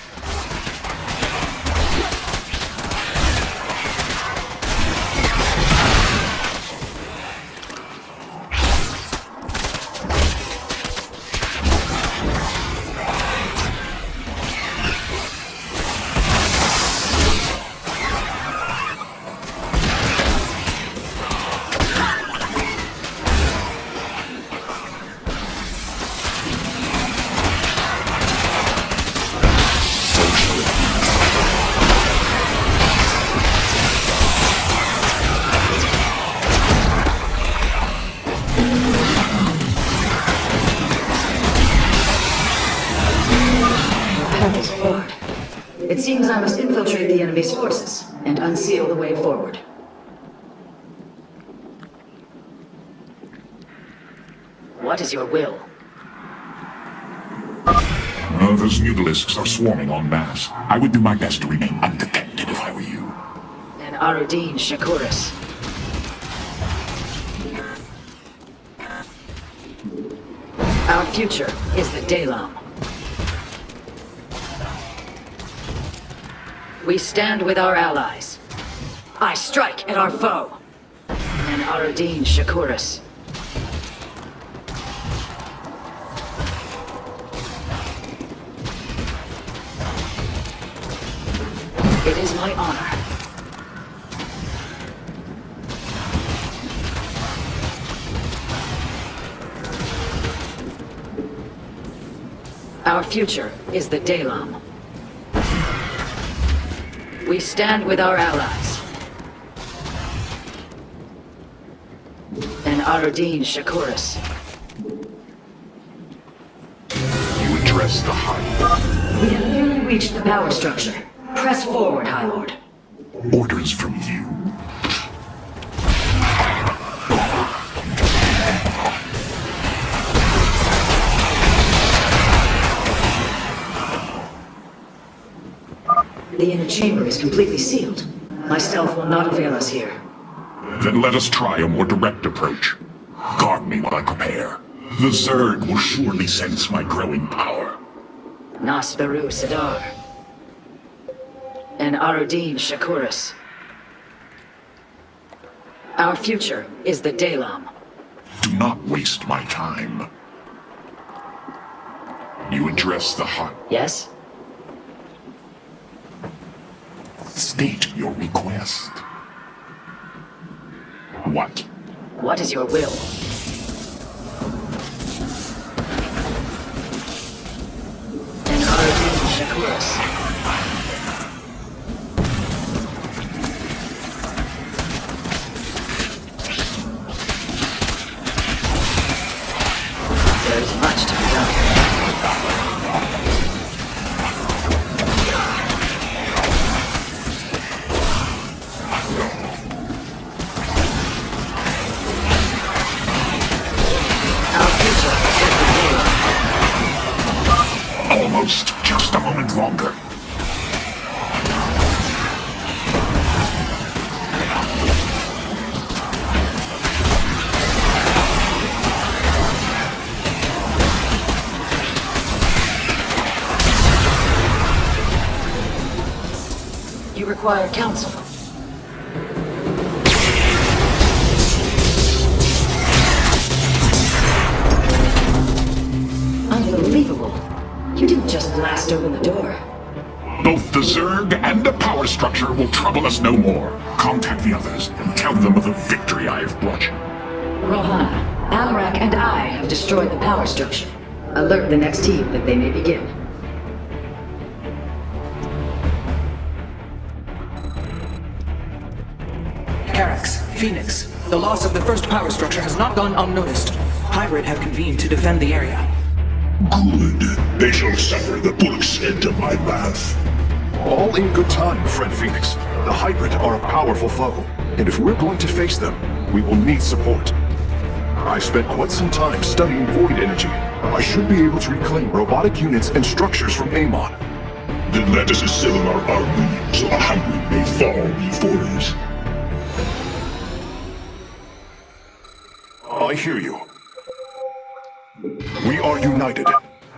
U: seems I must infiltrate the enemy's forces and unseal the way forward. What is your will?
M: Those mutalisks are swarming en masse. I would do my best to remain undetected if I were you.
U: And Arudin Shakuris. Our future is the Dalam. We stand with our allies. I strike at our foe. And Arudin Shakuris. It is my honor. Our future is the Dalam. We stand with our allies. And Arudin Shakuris.
M: You address the High.
U: We have nearly reached the power structure. Press forward, High Lord.
M: Orders from you.
U: The inner chamber is completely sealed. My stealth will not avail us here.
M: Then let us try a more direct approach. Guard me while I prepare. The Zerg will surely sense my growing power.
U: Nasperu Sidar. And Arudin Shakuris. Our future is the Dalam.
M: Do not waste my time. You address the heart.
U: Yes?
M: State your request. What?
U: What is your will? And Arudin Shakuris. There's much to be done.
M: Almost. Just a moment longer.
U: You require counsel. Unbelievable. You didn't just blast open the door.
M: Both the Zerg and the power structure will trouble us no more. Contact the others and tell them of the victory I have brought you.
U: Rohan, Amrak, and I have destroyed the power structure. Alert the next team that they may begin.
T: Carax, Phoenix, the loss of the first power structure has not gone unnoticed. Hybrid have convened to defend the area.
M: Good. They shall suffer the bullets end of my wrath.
O: All in good time, friend Phoenix. The Hybrid are a powerful foe, and if we're going to face them, we will need support. I've spent quite some time studying void energy. I should be able to reclaim robotic units and structures from Amon.
M: Then let us assemble our army, so a Hybrid may fall before us.
O: I hear you. We are united.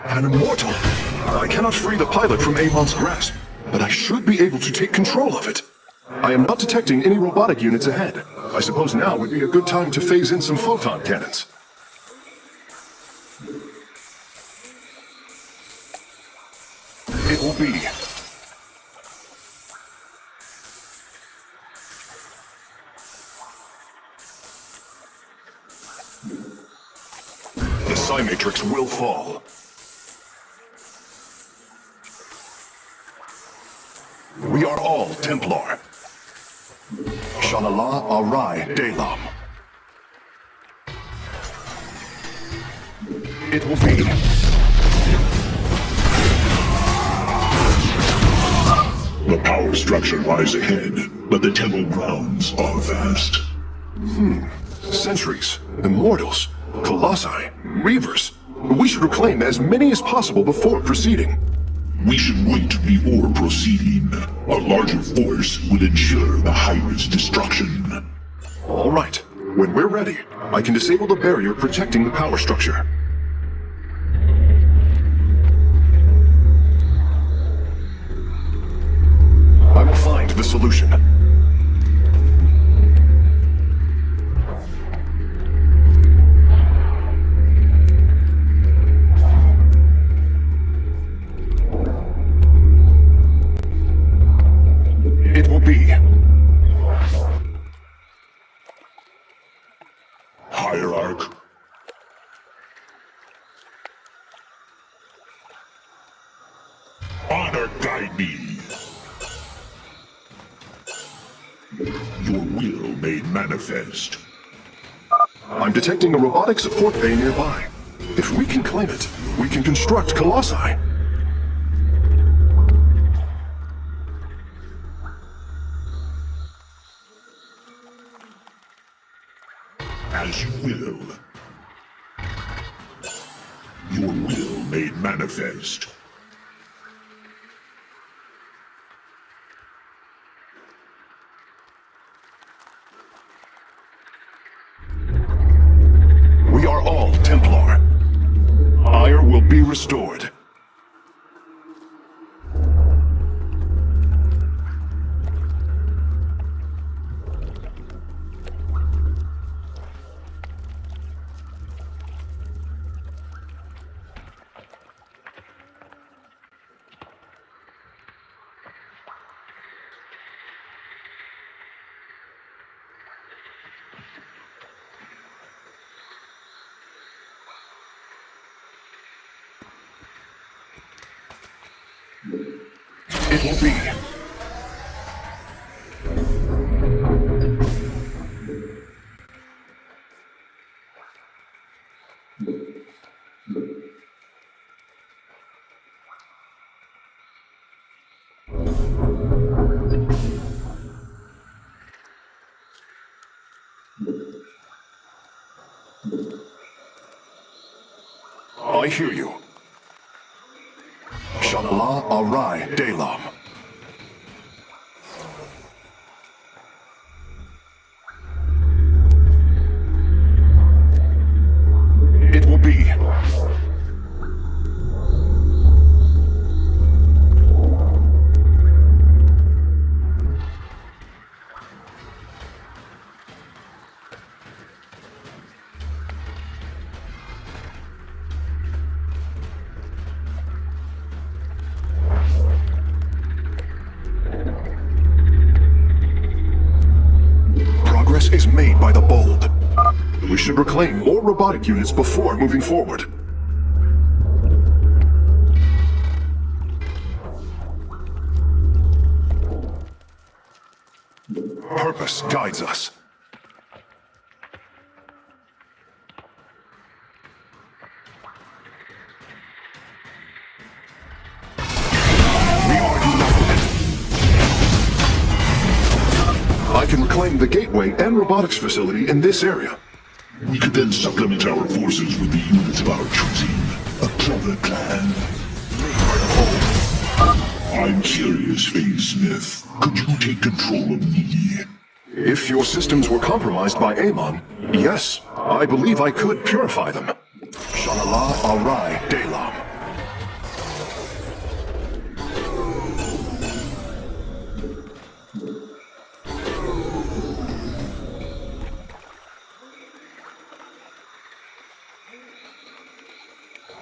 O: An immortal. I cannot free the pilot from Amon's grasp, but I should be able to take control of it. I am not detecting any robotic units ahead. I suppose now would be a good time to phase in some photon cannons. It will be. The Psi Matrix will fall. We are all Templar. Shalala Arai Dalam. It will be.
D: The power structure lies ahead, but the temple grounds are vast.
O: Sentries, Immortals, Colossi, Reavers. We should reclaim as many as possible before proceeding.
D: We should wait before proceeding. A larger force would ensure the Hybrid's destruction.
O: All right. When we're ready, I can disable the barrier protecting the power structure. I will find the solution. It will be.
D: Hierarch. Honor guide me. Your will made manifest.
O: I'm detecting a robotic support bay nearby. If we can claim it, we can construct Colossi.
D: As you will. Your will made manifest.
O: We are all Templar. Ire will be restored. It will be. I hear you. Shanala Arai Delam. It will be. Progress is made by the bold. We should reclaim more robotic units before moving forward. Purpose guides us. I can reclaim the gateway and robotics facility in this area.
D: We could then supplement our forces with the units of our choosing. A clever plan. I'm curious, Phase Smith. Could you take control of me?
O: If your systems were compromised by Amon, yes, I believe I could purify them. Shalala Arai Delam.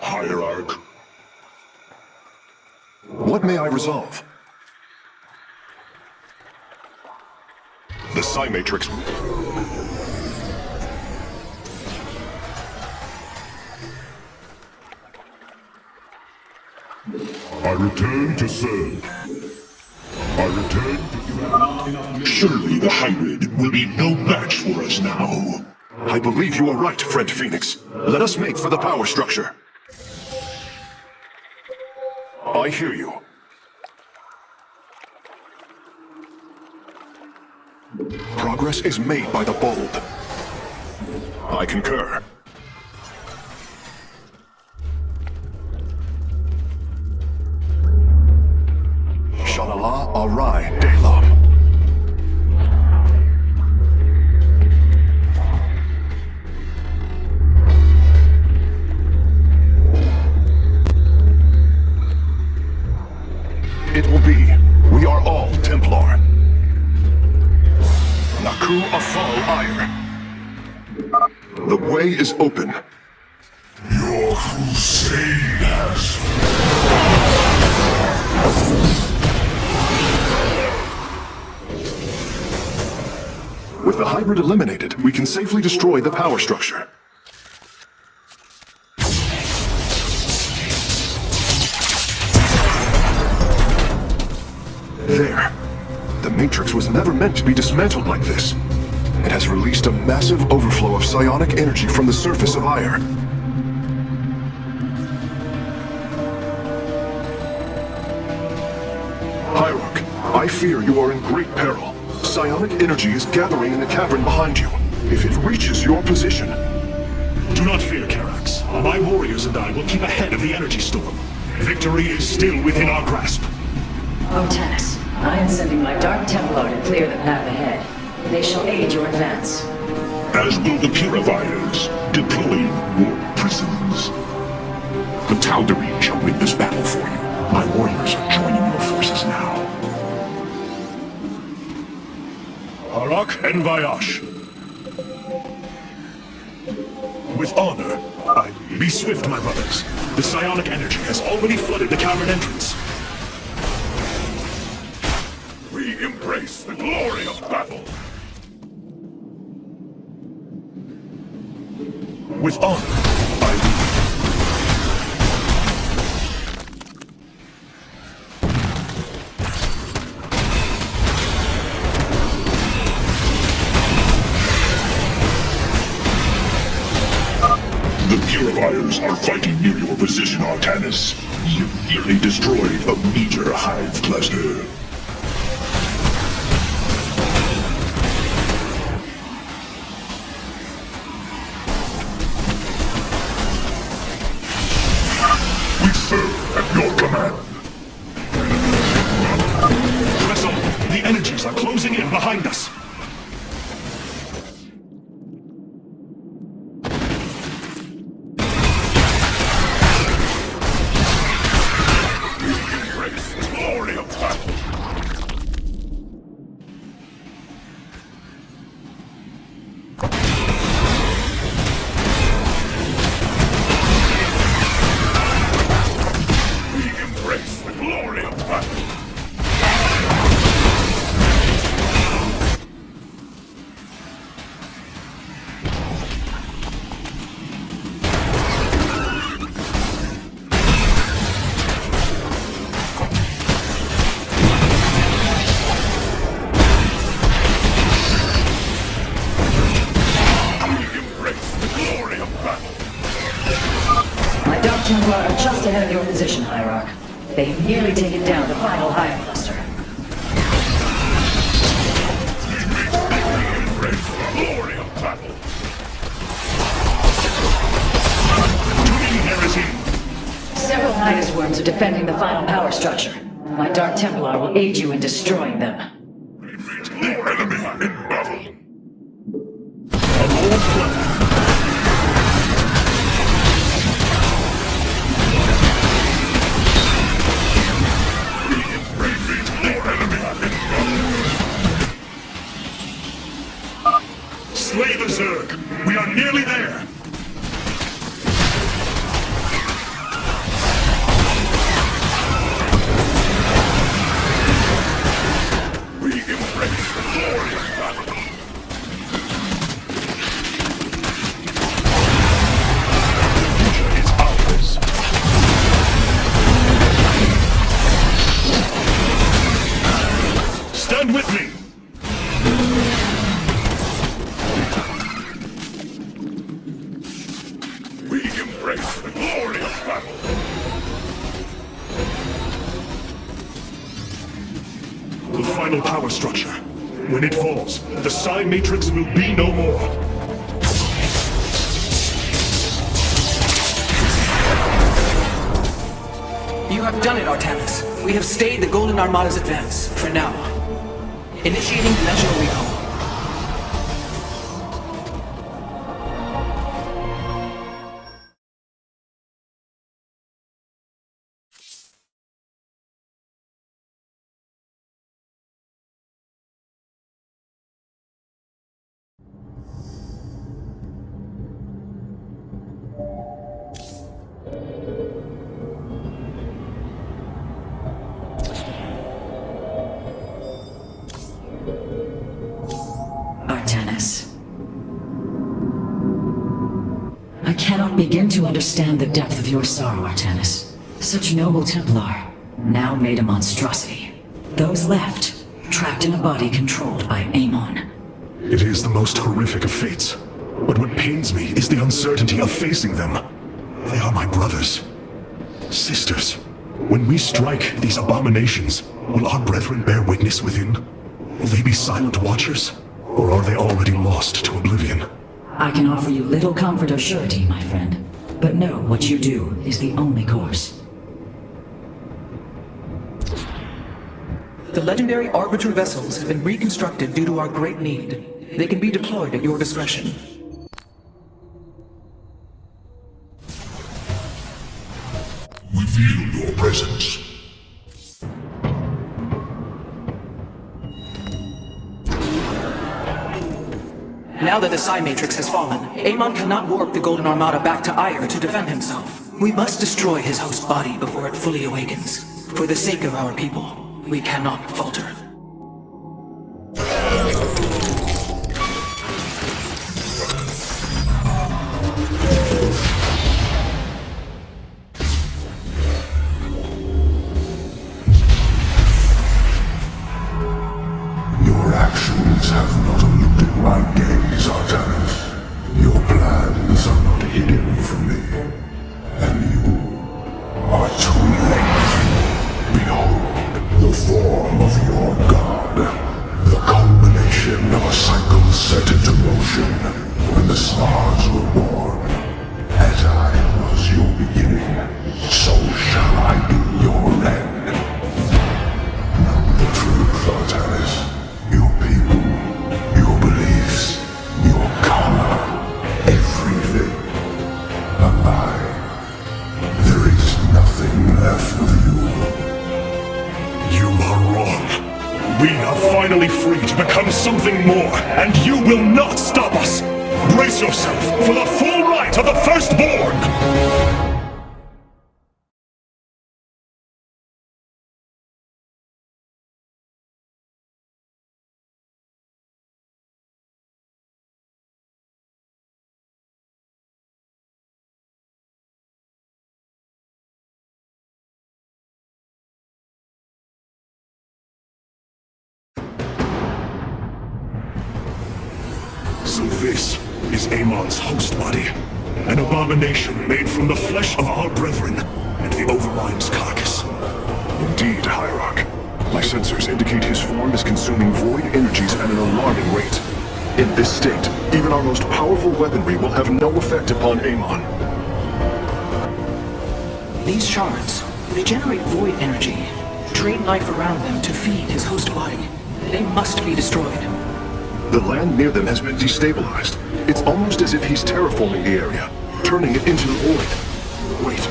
D: Hierarch.
O: What may I resolve? The Psi Matrix.
D: I return to serve. I return to... Surely the hybrid will be no match for us now.
O: I believe you are right, friend Phoenix. Let us make for the power structure. I hear you. Progress is made by the bold. I concur. Shalala Arai Delam. It will be. We are all Templar. Naku Afal Ire. The way is open.
D: Your crusade has
O: With the hybrid eliminated, we can safely destroy the power structure. There. The Matrix was never meant to be dismantled like this. It has released a massive overflow of psionic energy from the surface of Ire. Hierarch, I fear you are in great peril. Psionic energy is gathering in the cavern behind you. If it reaches your position...
I: Do not fear, Karax. My warriors and I will keep ahead of the energy storm. Victory is still within our grasp.
U: Oh, Tennis, I am sending my Dark Templar to clear the path ahead. They shall aid your advance.
M: As will the Purifiers, deploying warp prisons. The Tal'Darim shall win this battle for you. My warriors are joining your forces now.
I: Harak and Vayash. With honor, be swift, my brothers. The psionic energy has already flooded the cavern entrance.
M: We embrace the glory of battle.
I: With honor, I lead.
M: The Purifiers are fighting near your position, Artanis. You nearly destroyed a meteor hive cluster. We serve at your command.
I: Press on. The energies are closing in behind us.
M: Glory of battle. We embrace the glory of battle.
U: My Dark Templar are just ahead of your position, Hierarch. They've nearly taken down the final hive cluster.
M: Glory of battle.
U: Several Nidus worms are defending the final power structure. My Dark Templar will aid you in destroying them.
M: The enemy in battle.
I: Slay the Zerg. We are nearly there.
M: We embrace the glory of battle. The future is ours.
I: Stand with me.
M: We embrace the glory of battle.
I: The final power structure. When it falls, the Psi Matrix will be no more.
T: You have done it, Artanis. We have stayed the Golden Armada's advance, for now. Initiating dimensional recall.
U: Artanis. I cannot begin to understand the depth of your sorrow, Artanis. Such noble Templar, now made a monstrosity. Those left, trapped in a body controlled by Amon.
I: It is the most horrific of fates. But what pains me is the uncertainty of facing them. They are my brothers. Sisters. When we strike these abominations, will our brethren bear witness within? Will they be silent watchers? Or are they already lost to oblivion?
U: I can offer you little comfort or surety, my friend. But know what you do is the only course.
T: The legendary Arbiter vessels have been reconstructed due to our great need. They can be deployed at your discretion.
D: We feel your presence.
T: Now that the Psi Matrix has fallen, Amon cannot warp the Golden Armada back to Ire to defend himself. We must destroy his host body before it fully awakens. For the sake of our people, we cannot falter.
D: Your actions have not eluded my gaze, Artanis. Your plans are not hidden from me. And you are too late. Behold, the form of your god. The culmination of a cycle set into motion when the stars were born. As I was your beginning, so shall I be your end. Know the truth, Artanis. Your people, your beliefs, your color, everything. Alive. There is nothing left of you.
I: You are wrong. We are finally free to become something more, and you will not stop us! Brace yourself for the full right of the Firstborn! So this is Amon's host body. An abomination made from the flesh of our brethren and the Overmind's carcass.
O: Indeed, Hierarch. My sensors indicate his form is consuming void energies at an alarming rate. In this state, even our most powerful weaponry will have no effect upon Amon.
T: These shards, they generate void energy. Drain life around them to feed his host body. They must be destroyed.
O: The land near them has been destabilized. It's almost as if he's terraforming the area, turning it into the void. Wait.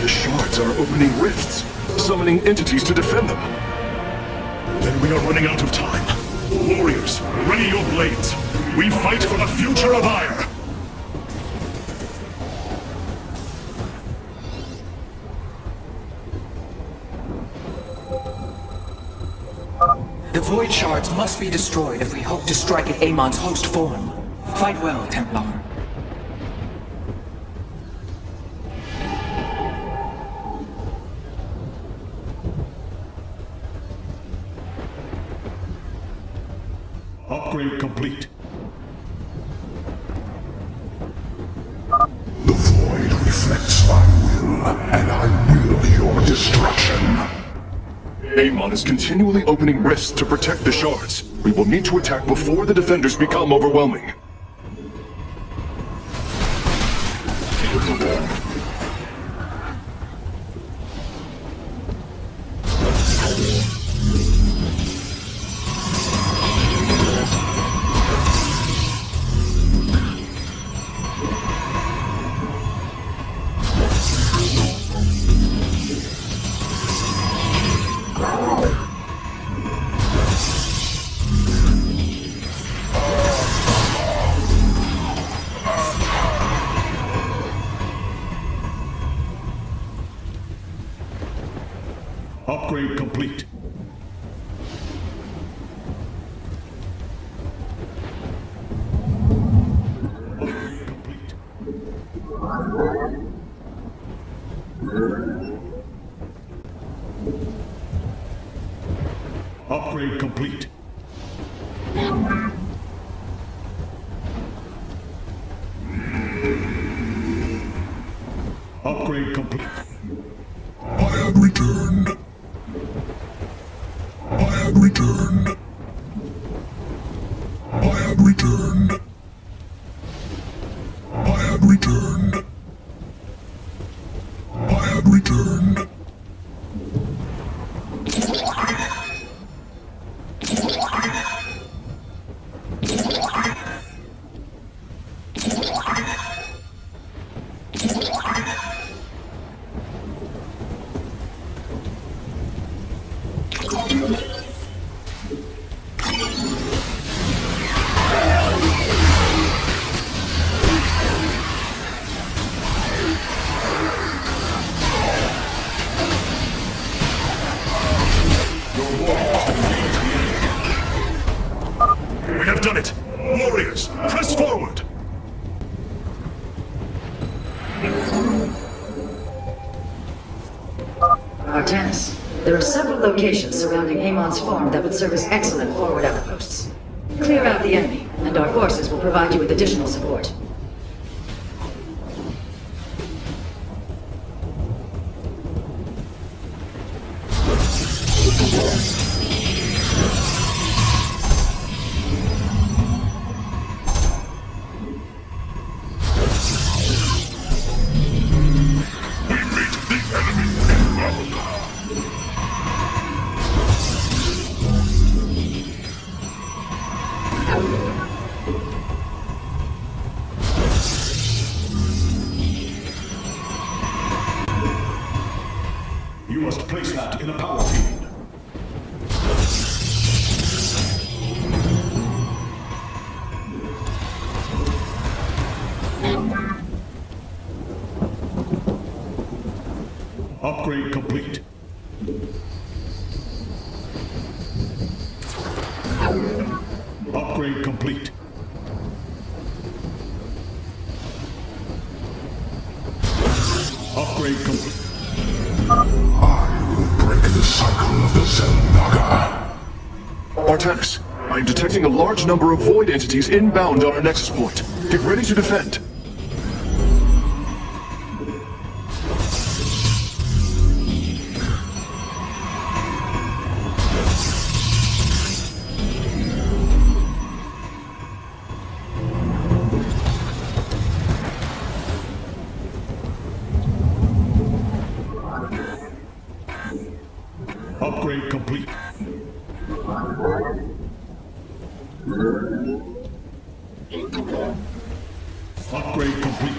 O: The shards are opening rifts, summoning entities to defend them.
I: Then we are running out of time. Warriors, ready your blades. We fight for the future of Ire.
T: The void shards must be destroyed if we hope to strike at Amon's host form. Fight well, Templar.
I: Upgrade complete.
D: The void reflects my will, and I will your destruction.
O: Amon is continually opening rifts to protect the shards. We will need to attack before the defenders become overwhelming.
I: Upgrade complete. Upgrade complete. Upgrade complete.
D: I have returned. I have returned. I have returned. I have returned. I have returned.
I: We have done it! Warriors, press forward!
N: Artanis, there are several locations surrounding Amon's farm that would serve as excellent forward outposts. Clear out the enemy, and our forces will provide you with additional support.
I: You must place that in a power field. Upgrade complete. Upgrade complete. Upgrade complete.
D: Break the cycle of the Zelnaga.
O: Artanis, I am detecting a large number of void entities inbound on our nexus point. Get ready to defend.
I: Upgrade complete. Upgrade complete.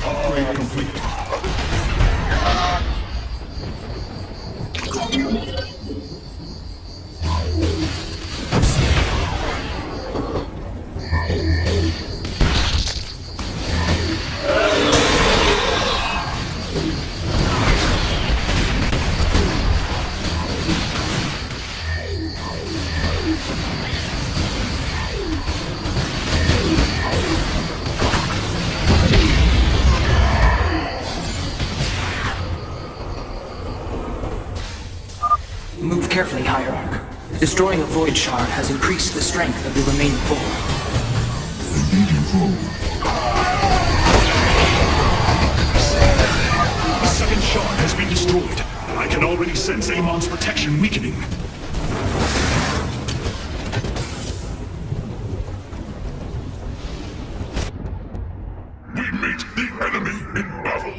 I: Upgrade complete.
T: Move carefully, Hierarch. Destroying a void shard has increased the strength of the remaining four.
I: shard has been destroyed. I can already sense Amon's protection weakening.
D: We meet the enemy in battle.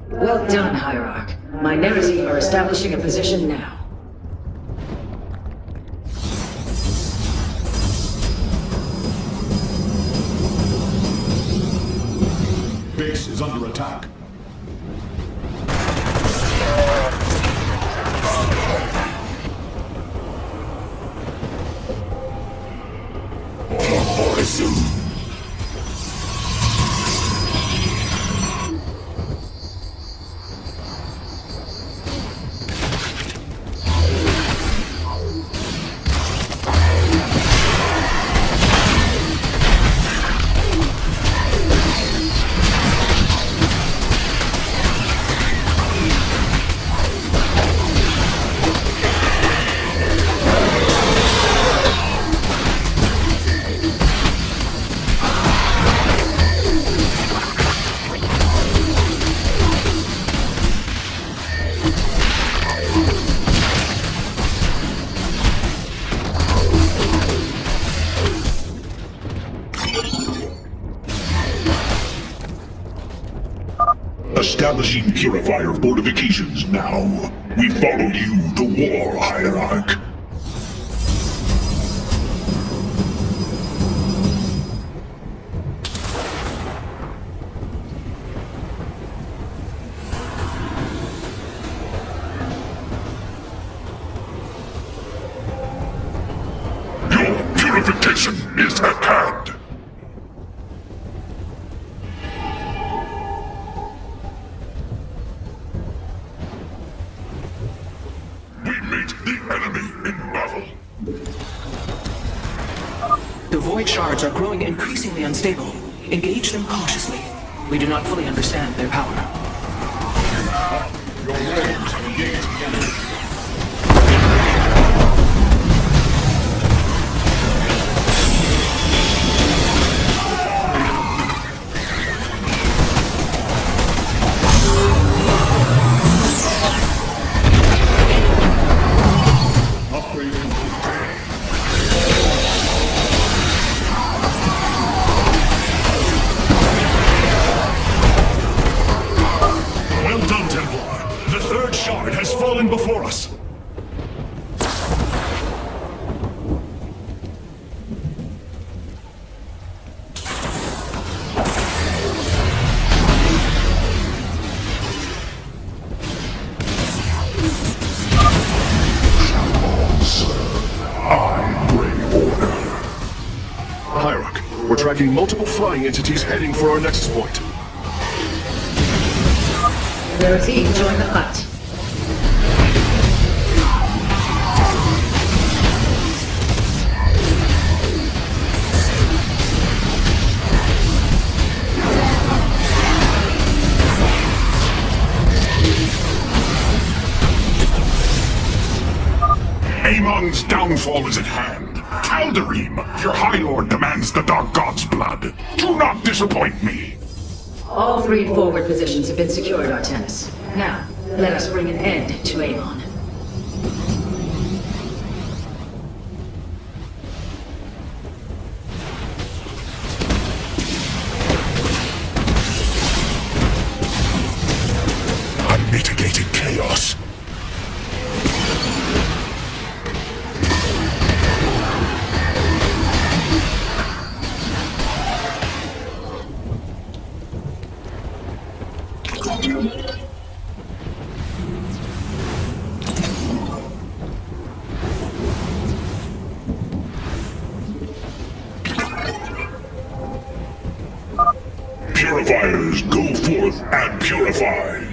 N: Well done, Hierarch. My Nerazim are establishing a position now.
I: Base is under attack.
D: Establishing purifier fortifications now. We follow you to war, Hierarch. Your purification is at hand.
T: The void shards are growing increasingly unstable. Engage them cautiously. We do not fully understand their power.
I: Your warriors have engaged the enemy. Before us.
O: Hierarch, we're tracking multiple flying entities heading for our nexus point.
N: Nerazim, join the hunt.
D: Amon's downfall is at hand. Tal'Darim, your High Lord demands the Dark God's blood. Do not disappoint me.
N: All 3 forward positions have been secured, Artanis. Now, let us bring an end to Amon.
D: Unmitigated chaos.
M: Purifiers, go forth and purify.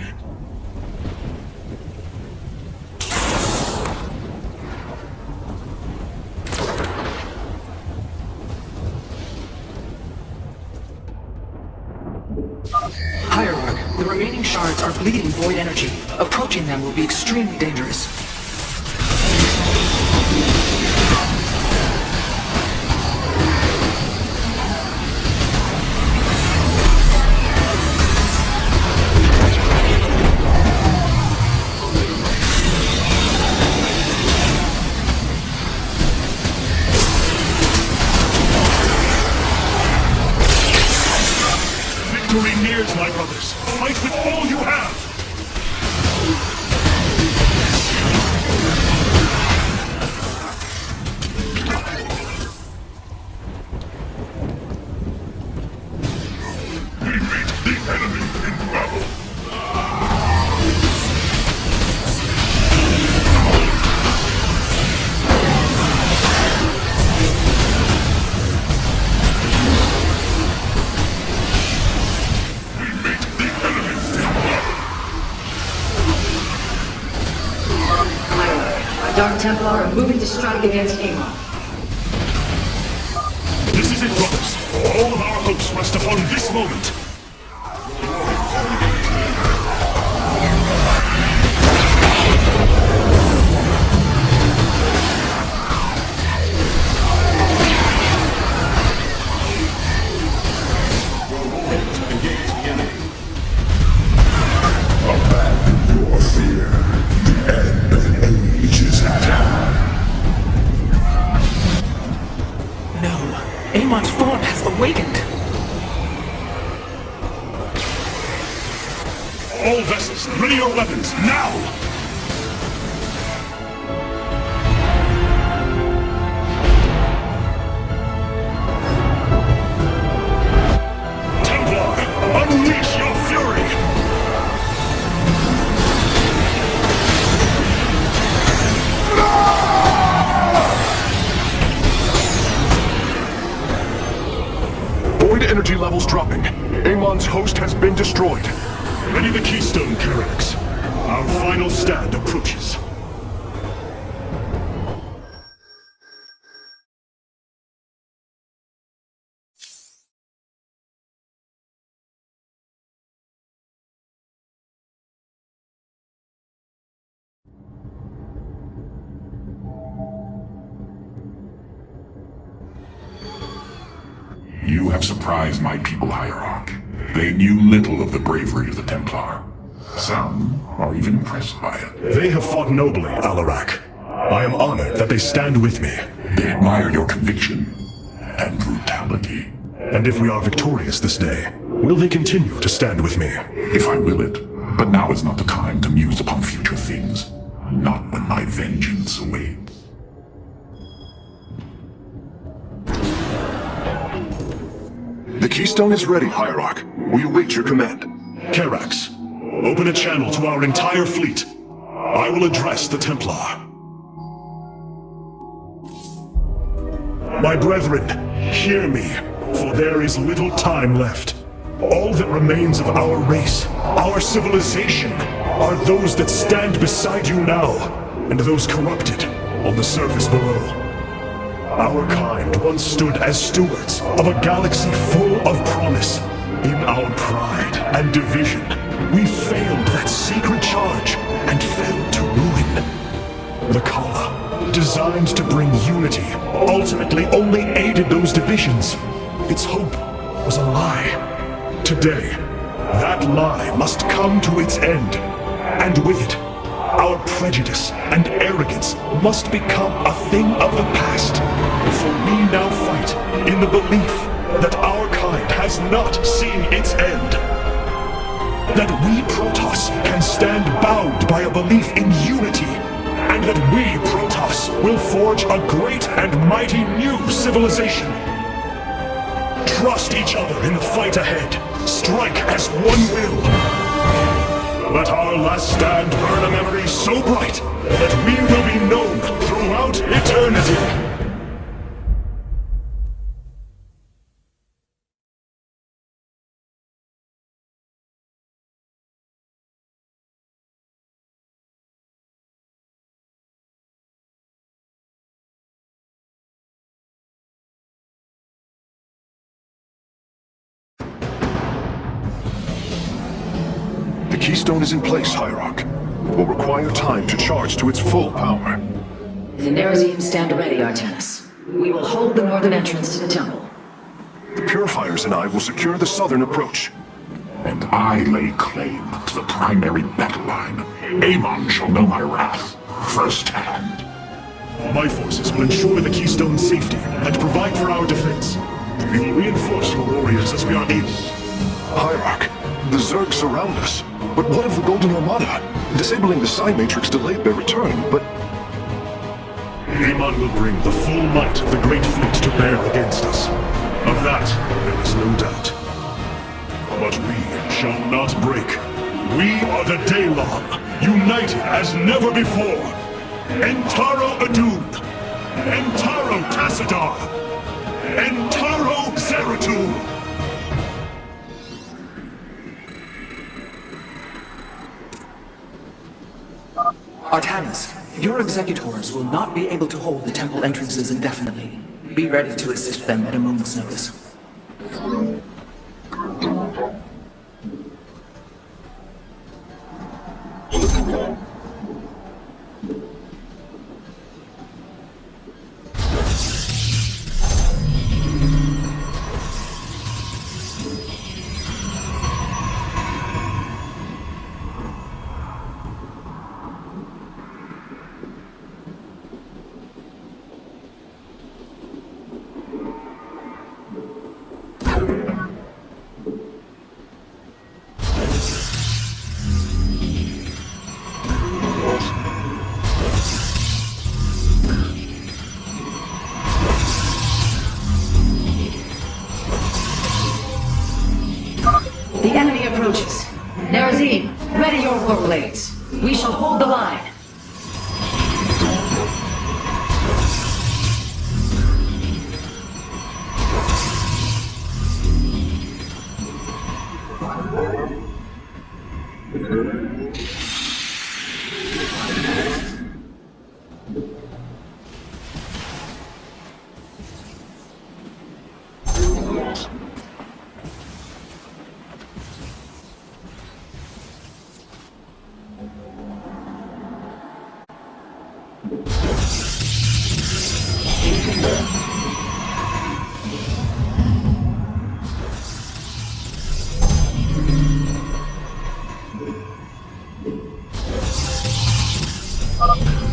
T: Hierarch, the remaining shards are bleeding void energy. Approaching them will be extremely dangerous.
I: Victory nears, my brothers. Fight with all you have!
M: We meet the enemy in battle.
N: Dark Templar are moving to strike against Amon.
I: This is it, brothers. All of our hopes rest upon this moment.
D: Abandon your fear. The end of an age is at hand.
T: No, Amon's form has awakened.
I: All vessels, ready your weapons, now! Templar, unleash your fury!
O: Void energy levels dropping. Amon's host has been destroyed.
I: Ready the keystone, Karax. Our final stand approaches.
D: You have surprised my people, Hierarch. They knew little of the bravery of the Templar. Some are even impressed by it.
I: They have fought nobly, Alarak. I am honored that they stand with me.
D: They admire your conviction and brutality.
I: And if we are victorious this day, will they continue to stand with me?
D: If I will it, but now is not the time to muse upon future things. Not when my vengeance awaits.
O: The keystone is ready, Hierarch. We await your command.
I: Karax, open a channel to our entire fleet. I will address the Templar. My brethren, hear me, for there is little time left. All that remains of our race, our civilization, are those that stand beside you now, and those corrupted on the surface below. Our kind once stood as stewards of a galaxy full of promise. In our pride and division, we failed that sacred charge and fell to ruin. The Kala, designed to bring unity, ultimately only aided those divisions. Its hope was a lie. Today, that lie must come to its end, and with it, our prejudice and arrogance must become a thing of the past. For we now fight in the belief that our kind has not seen its end. That we Protoss can stand bound by a belief in unity, and that we Protoss will forge a great and mighty new civilization. Trust each other in the fight ahead. Strike as one will. Let our last stand burn a memory so bright that we will be known throughout eternity.
O: keystone is in place, Hierarch. It will require time to charge to its full power.
U: The Nerazim stand ready, Artanis. We will hold the northern entrance to the temple.
O: The Purifiers and I will secure the southern approach.
M: And I lay claim to the primary battle line. Amon shall know my wrath firsthand.
I: My forces will ensure the Keystone's safety and provide for our defense. We will reinforce your warriors as we are able.
O: Hierarch, the Zerg surround us. But what of the Golden Armada? Disabling the Psi Matrix delayed their return, but...
I: Amon will bring the full might of the Great Fleet to bear against us. Of that, there is no doubt. But we shall not break. We are the Daylon, united as never before. Entaro Adun, Entaro Tassadar, Entaro Zeratul.
T: Artanis, your executors will not be able to hold the temple entrances indefinitely. Be ready to assist them at a moment's notice.
U: The enemy approaches. Nerazim, ready your warblades. We shall hold the line.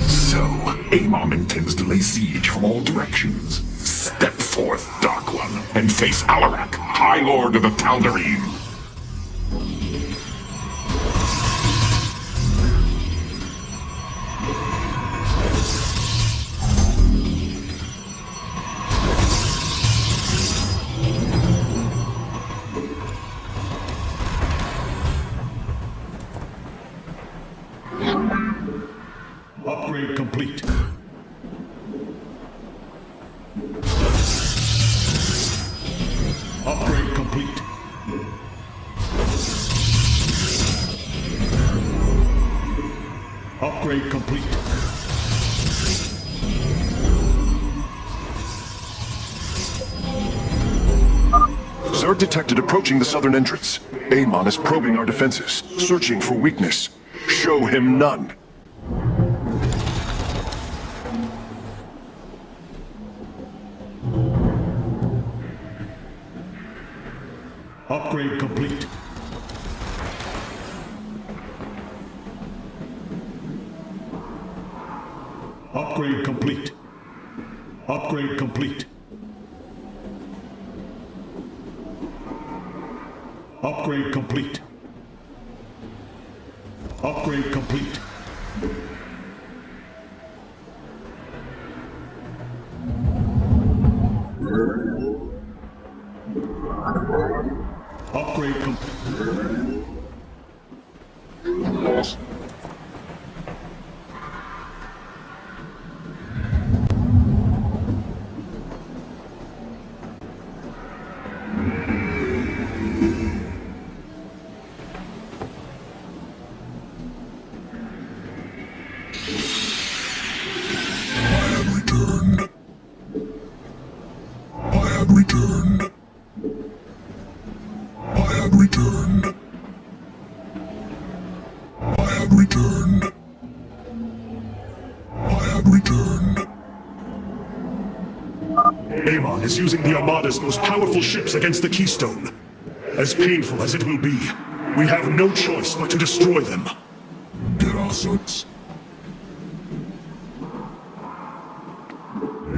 M: So, Amon intends to lay siege from all directions. Step forth, Dark One, and face Alarak, High Lord of the Tal'Darim.
I: Upgrade complete. Upgrade complete. Upgrade complete.
O: Zerg detected approaching the southern entrance. Amon is probing our defenses, searching for weakness. Show him none.
I: Upgrade complete. Upgrade complete. Upgrade complete. Upgrade complete. Upgrade complete. Upgrade complete. Amon is using the Armada's most powerful ships against the Keystone. As painful as it will be, we have no choice but to destroy them.
M: Get our suits.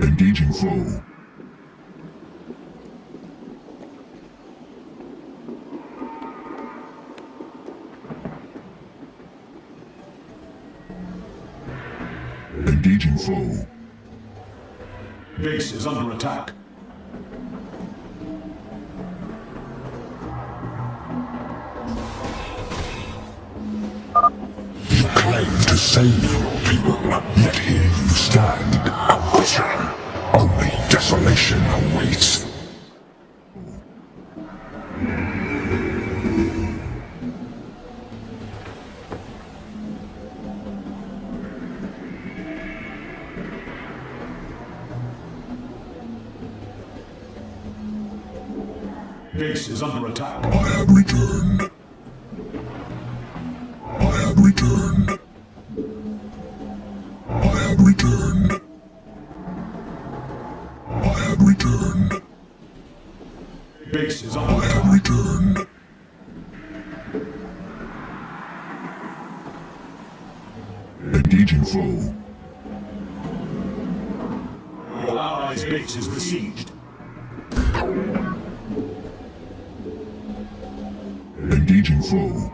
M: Engaging foe. Engaging foe.
I: Base is under attack.
M: You claim to save your people, yet here you stand, a butcher. Only desolation awaits.
I: Base is under attack.
M: I have returned. I have returned. I have returned. I have returned.
I: Base is under
M: I have returned. Engaging foe.
I: Your allies' base is besieged.
M: Engaging foe.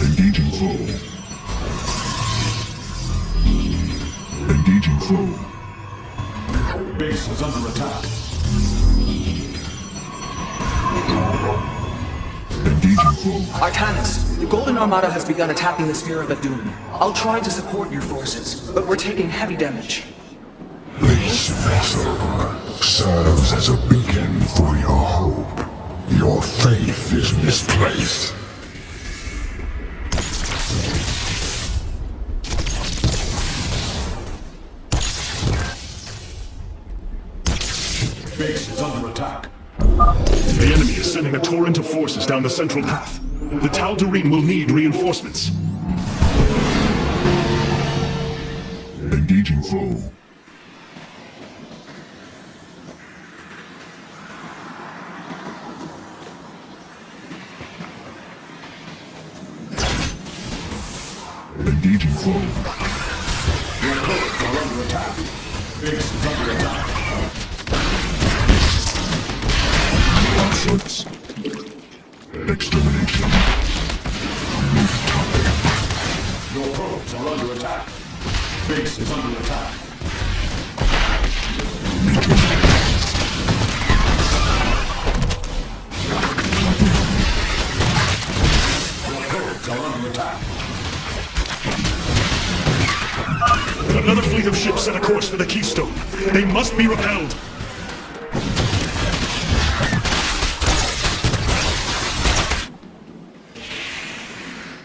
M: Engaging foe. Engaging foe.
I: Base is under attack.
M: Engaging foe.
T: Artanis, the Golden Armada has begun attacking the Spear of Adun. I'll try to support your forces, but we're taking heavy damage.
M: This vessel serves as a beacon for your hope. Your faith is misplaced.
I: Base is under attack. The enemy is sending a torrent of forces down the central path. The Tal'Darim will need reinforcements.
M: Engaging foe. Engaging foe.
I: Your codes are under attack. Base is under attack.
M: Suits. Extermination.
I: Your probes are under attack. Base is under attack. Your probes are under attack. Another fleet of ships set a course for the Keystone. They must be repelled.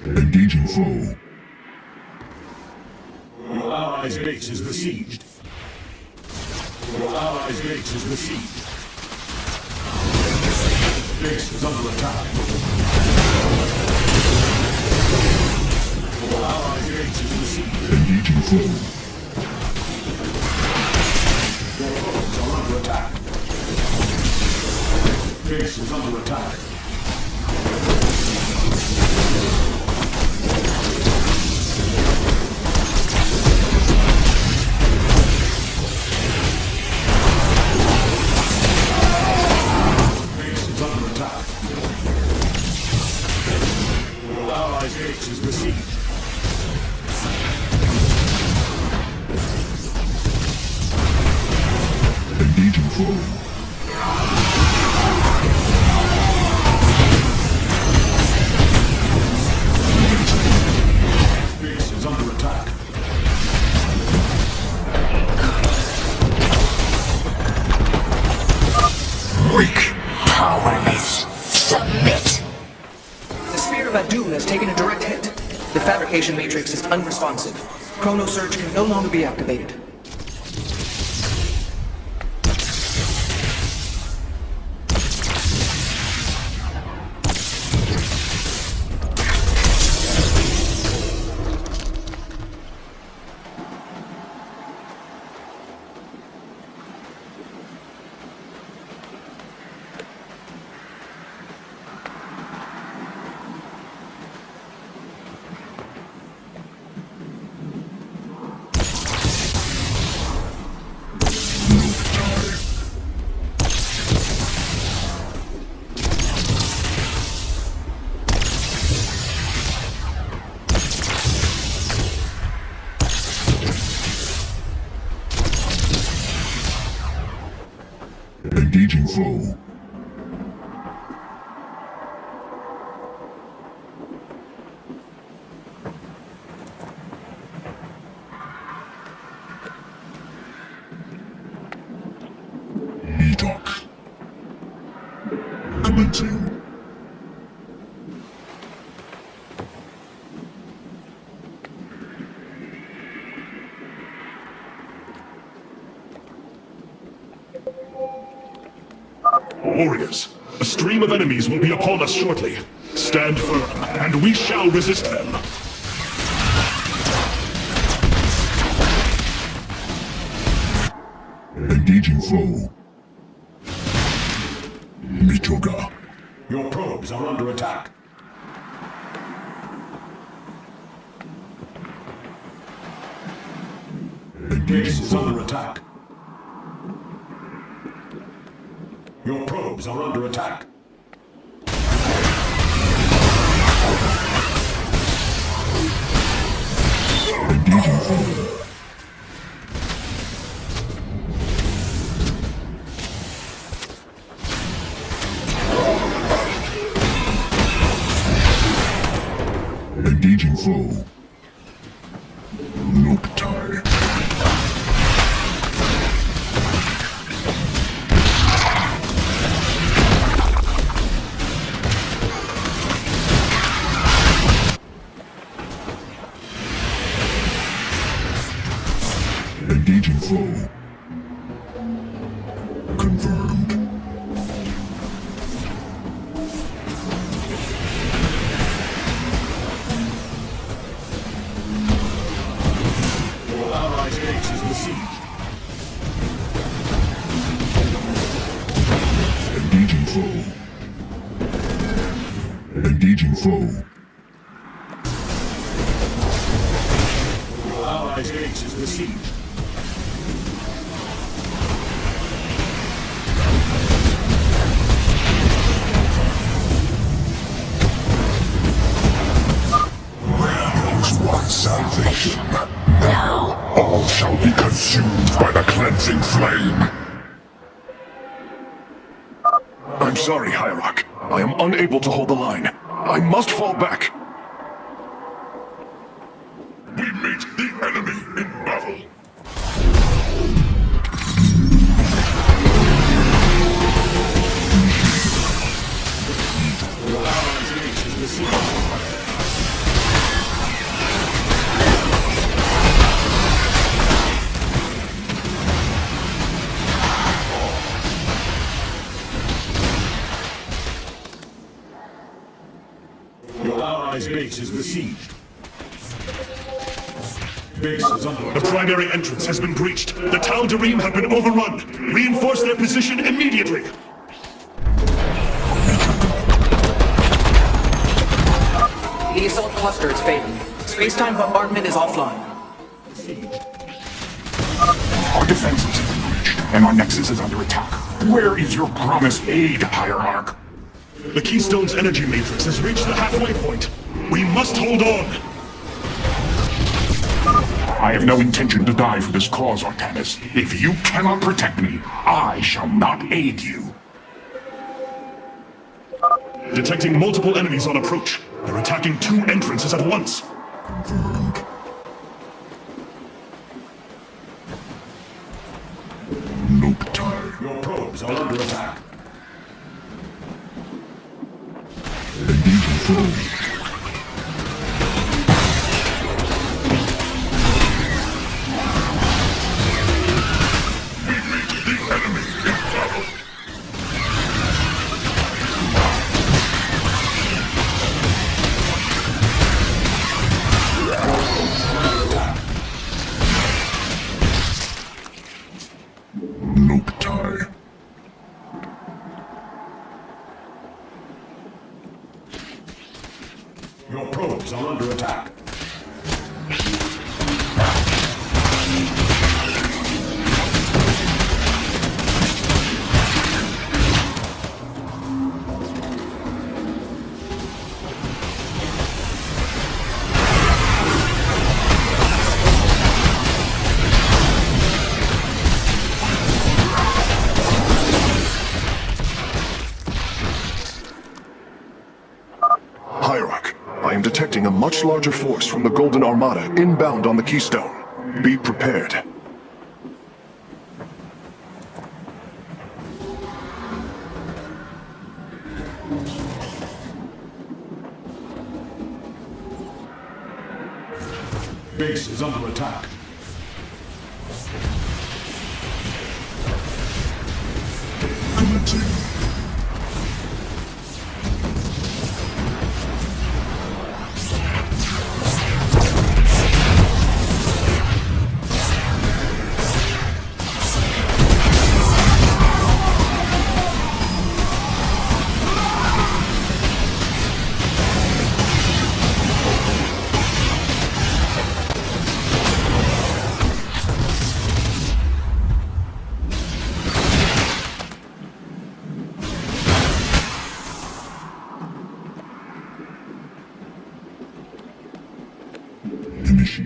M: Engaging foe.
I: Your allies' base is besieged. Your allies' base is besieged. Base is under attack. Your allies' base is besieged.
M: Engaging foe.
I: Your foes are under attack. Base is under attack. Base is under attack. Your allies' base is besieged.
M: Engaging foe.
I: Base is under attack.
M: Weak, powerless, submit.
T: The Spear of Adun has taken a direct hit. The fabrication matrix is unresponsive. Chrono Surge can no longer be activated.
M: foe. Medoc. Commencing.
I: Warriors, a stream of enemies will be upon us shortly. Stand firm, and we shall resist them.
M: Engaging foe. Mitoga.
J: Your probes are under attack. Base is under attack. Your probes are under attack.
M: Engaging foe. Engaging foe. Noctai. Engaging foe. Confirmed.
J: Your allies' base is besieged.
M: Engaging foe. Engaging foe.
J: Your allies' base is besieged.
M: Salvation. Now, all shall be consumed by the cleansing flame.
O: I'm sorry, Hierarch. I am unable to hold the line. I must fall back.
M: We meet the enemy in battle.
J: Your allies' base is besieged. Your allies' base is besieged. Base is under
I: The primary entrance has been breached. The Tal'Darim have been overrun. Reinforce their position immediately.
T: The assault cluster is failing. Space-time bombardment is offline.
M: Our defenses have been breached, and our nexus is under attack. Where is your promised aid, Hierarch?
I: The Keystone's energy matrix has reached the halfway point. We must hold on.
M: I have no intention to die for this cause, Artanis. If you cannot protect me, I shall not aid you.
I: Detecting multiple enemies on approach. They're attacking two entrances at once.
M: Confirmed. Noctai.
J: Your probes are under attack.
M: Engaging foe. Noctai.
J: Your probes are under attack.
O: I am detecting a much larger force from the Golden Armada inbound on the Keystone. Be prepared.
I: Base is under attack.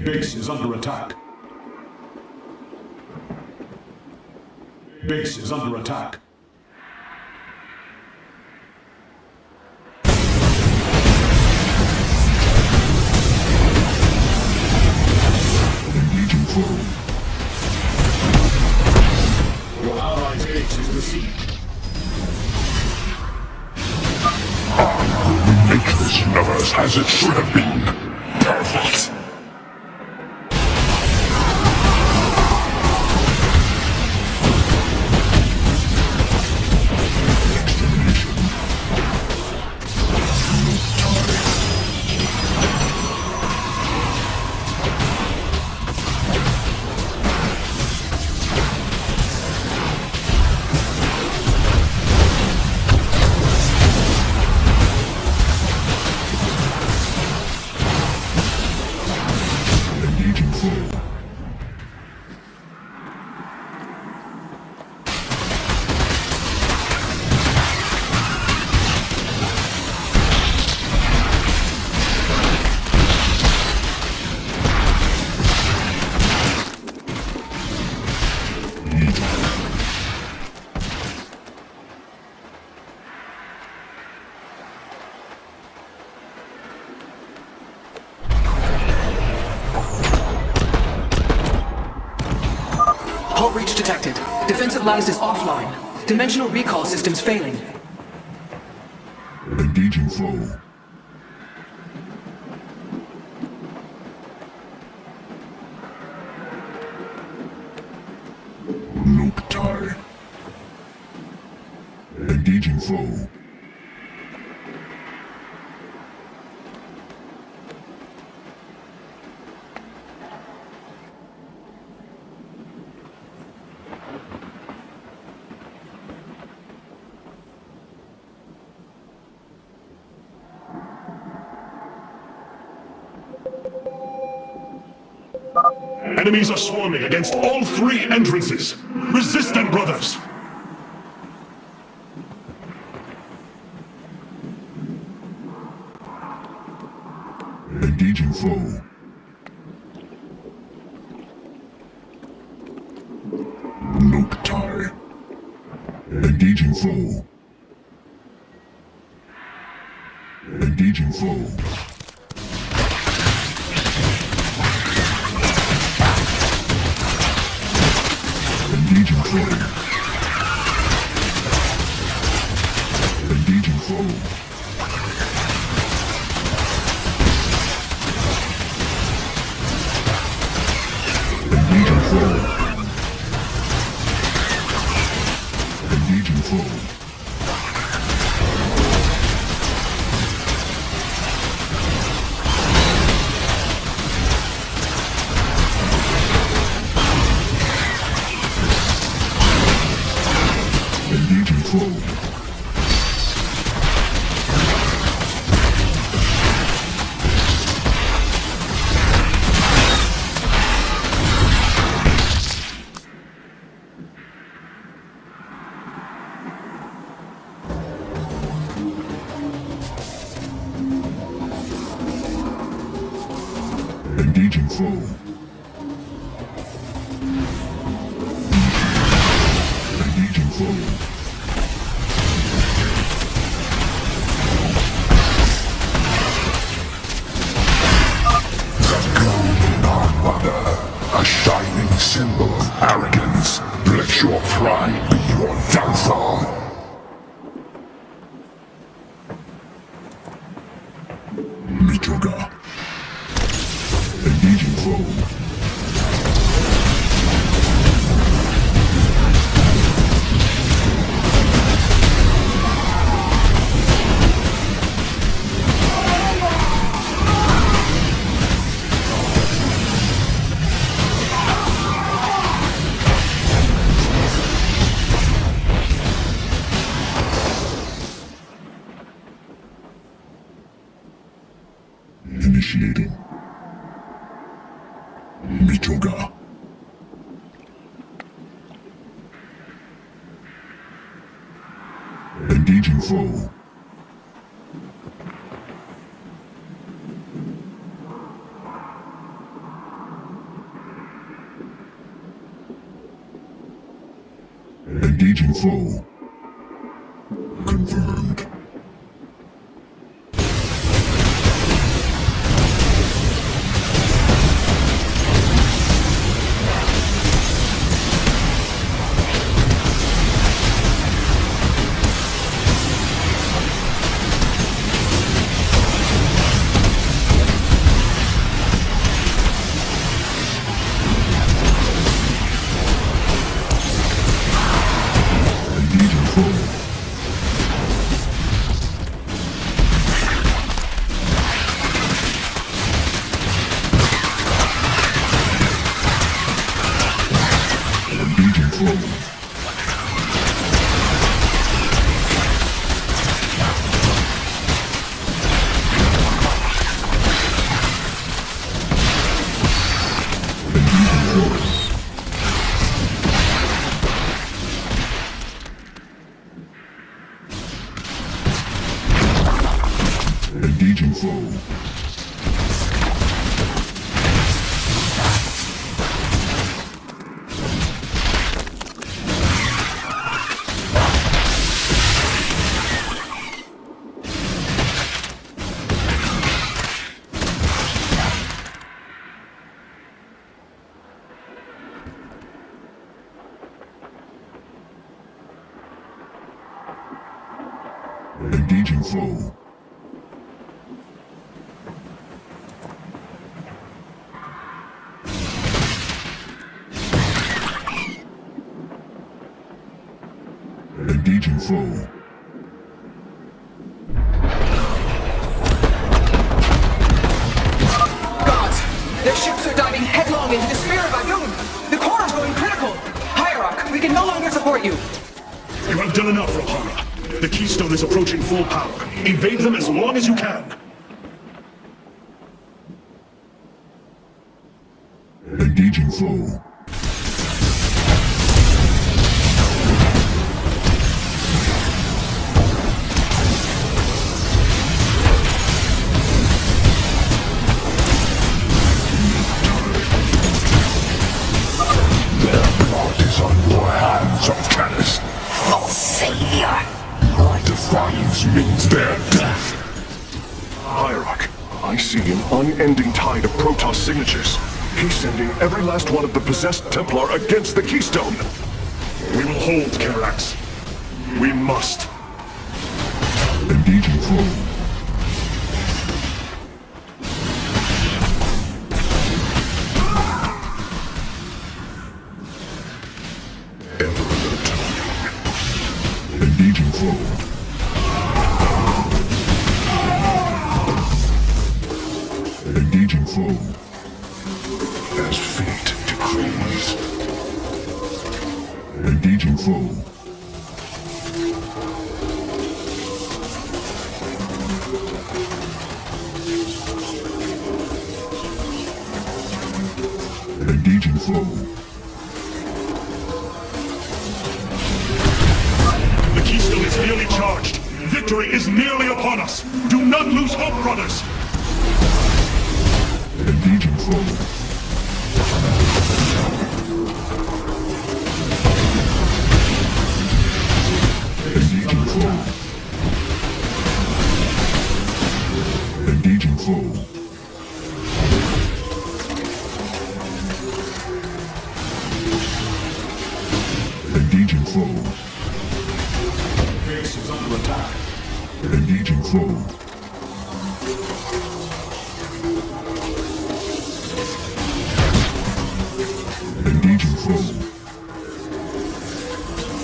I: Base is under attack. Base is under attack.
M: Engaging foe. Your allies' base is besieged. We make this universe as it should have been. Perfect.
T: Hull breach detected. Defensive lattice is offline. Dimensional recall systems failing.
M: Engaging foe. Loop tie. Engaging foe.
I: Enemies are swarming against all three entrances. Resist them, brothers!
M: Engaging foe. Loop tie. Engaging foe. Engaging foe. Engaging foe. Engaging foe. Engaging foe. Engaging foe. Engaging foe. Engaging foe. Engaging foe.
D: symbol of arrogance. Let your pride be your downfall. Mitoga. Engaging foe. Initiating. Mitoga. Engaging foe. Engaging foe. Confirmed. Engaging foe. Engaging foe. Engaging foe.
T: Gods! Their ships are diving headlong into the Spear of Adun! The core is going critical! Hierarch, we can no longer support you!
I: You have done enough, Rohara. The Keystone is approaching full power. Evade them as long as you can. Engaging foe.
D: Means their death.
O: Hierarch, I see an unending tide of Protoss signatures. He's sending every last one of the possessed Templar against the Keystone.
I: We will hold, Karax. We must.
D: Engaging foe. Ever alert. Engaging foe. Engaging foe. As fate decrees. Engaging foe. Engaging foe.
I: The Keystone is nearly charged. Victory is nearly upon us. Do not lose hope, brothers.
D: Engaging foe. Engaging foe. Engaging foe.
M: foe. Engaging foe.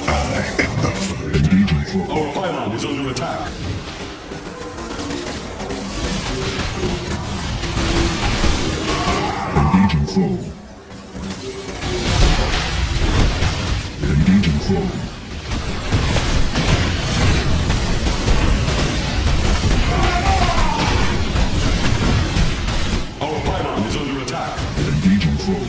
M: I am the foe. Engaging foe.
I: Our pylon is under attack.
M: Engaging foe. Engaging foe.
I: Our pylon is under attack.
M: Engaging foe.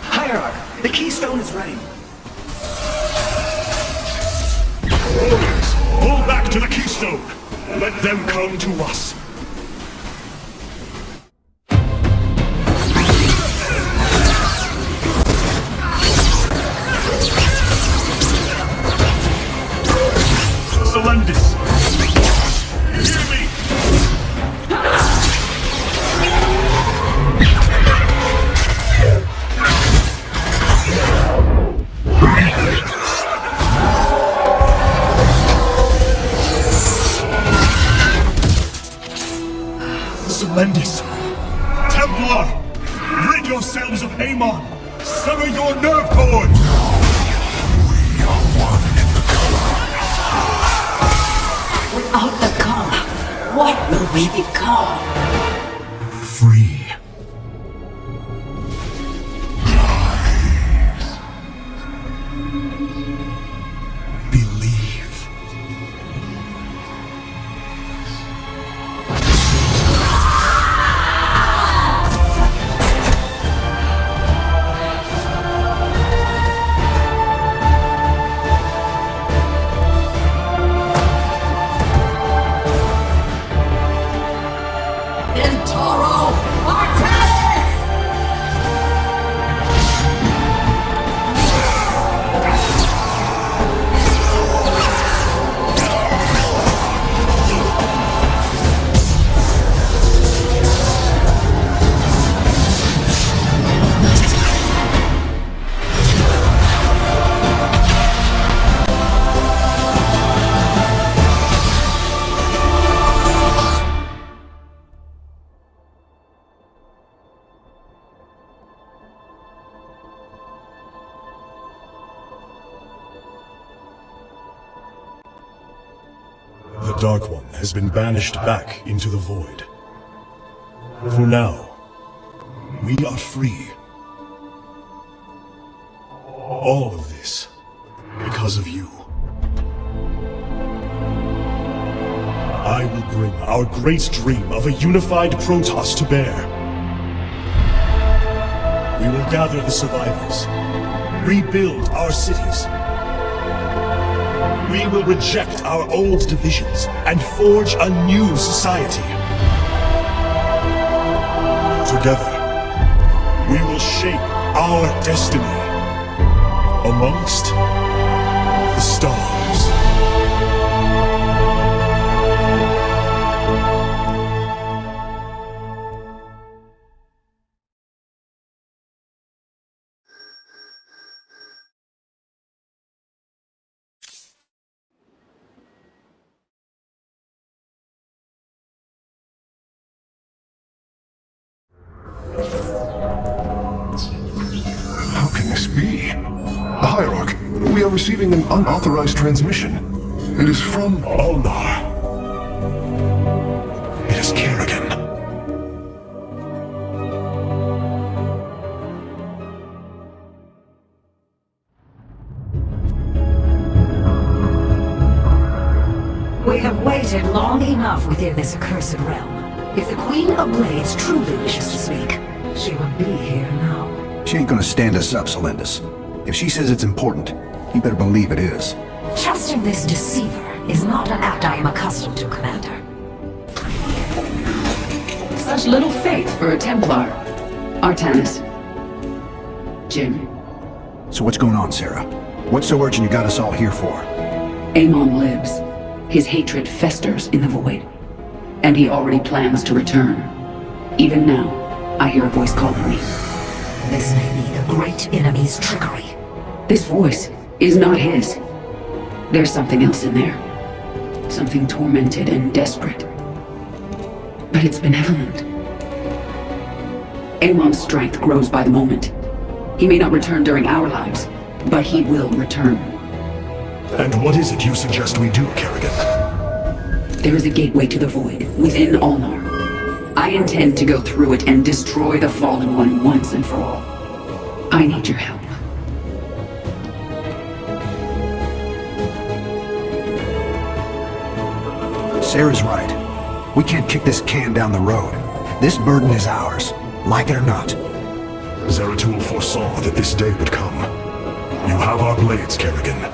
S: Hierarch, the keystone is ready.
I: Warriors, pull back to the keystone. Let them come to us. Solendis! Hear me! Solendis! Templar! Rid yourselves of Amon! Sever your nerve cords!
U: Without the collar, what will we become?
M: Free.
L: Believe. The Dark One has been banished back into the void. For now, we are free. All of this because of you. I will bring our great dream of a unified Protoss to bear. We will gather the survivors, rebuild our cities. We will reject our old divisions and forge a new society. Together, we will shape our destiny amongst the stars.
O: How can this be? Hierarch, we are receiving an unauthorized transmission. It is from
L: Ulnar. It is Kerrigan.
U: We have waited long enough within this accursed realm. If the Queen of Blades truly wishes to speak, she would be here now.
S: She ain't gonna stand us up, Solendis. If she says it's important, you better believe it is.
U: Trusting this deceiver is not an act I am accustomed to, Commander.
H: Such little faith for a Templar. Artanis. Jim.
S: So what's going on, Sarah? What's so urgent you got us all here for?
H: Amon lives. His hatred festers in the void. And he already plans to return. Even now, I hear a voice calling me.
U: This may be the great enemy's trickery.
H: This voice is not his. There's something else in there. Something tormented and desperate. But it's benevolent. Amon's strength grows by the moment. He may not return during our lives, but he will return.
I: And what is it you suggest we do, Kerrigan?
H: There is a gateway to the void within Ulnar. I intend to go through it and destroy the Fallen One once and for all. I need your help.
S: Sarah's right. We can't kick this can down the road. This burden is ours, like it or not.
I: Zeratul foresaw that this day would come. You have our blades, Kerrigan.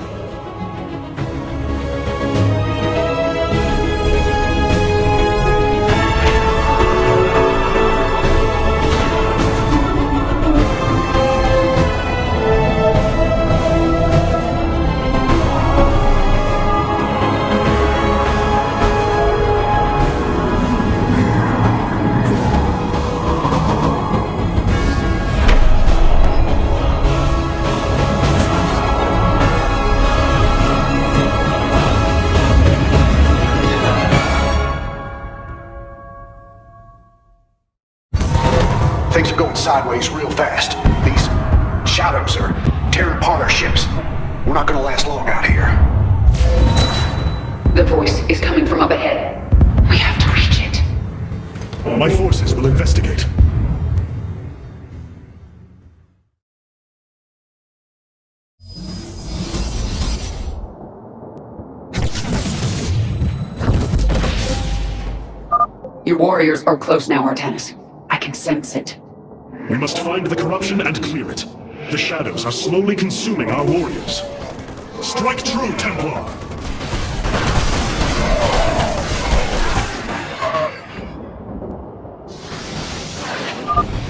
P: Things are going sideways real fast. These shadows are tearing apart our ships. We're not gonna last long out here.
H: The voice is coming from up ahead. We have to reach it.
I: My forces will investigate.
H: Your warriors are close now, Artanis. I can sense it.
I: We must find the corruption and clear it. The shadows are slowly consuming our warriors. Strike true, Templar!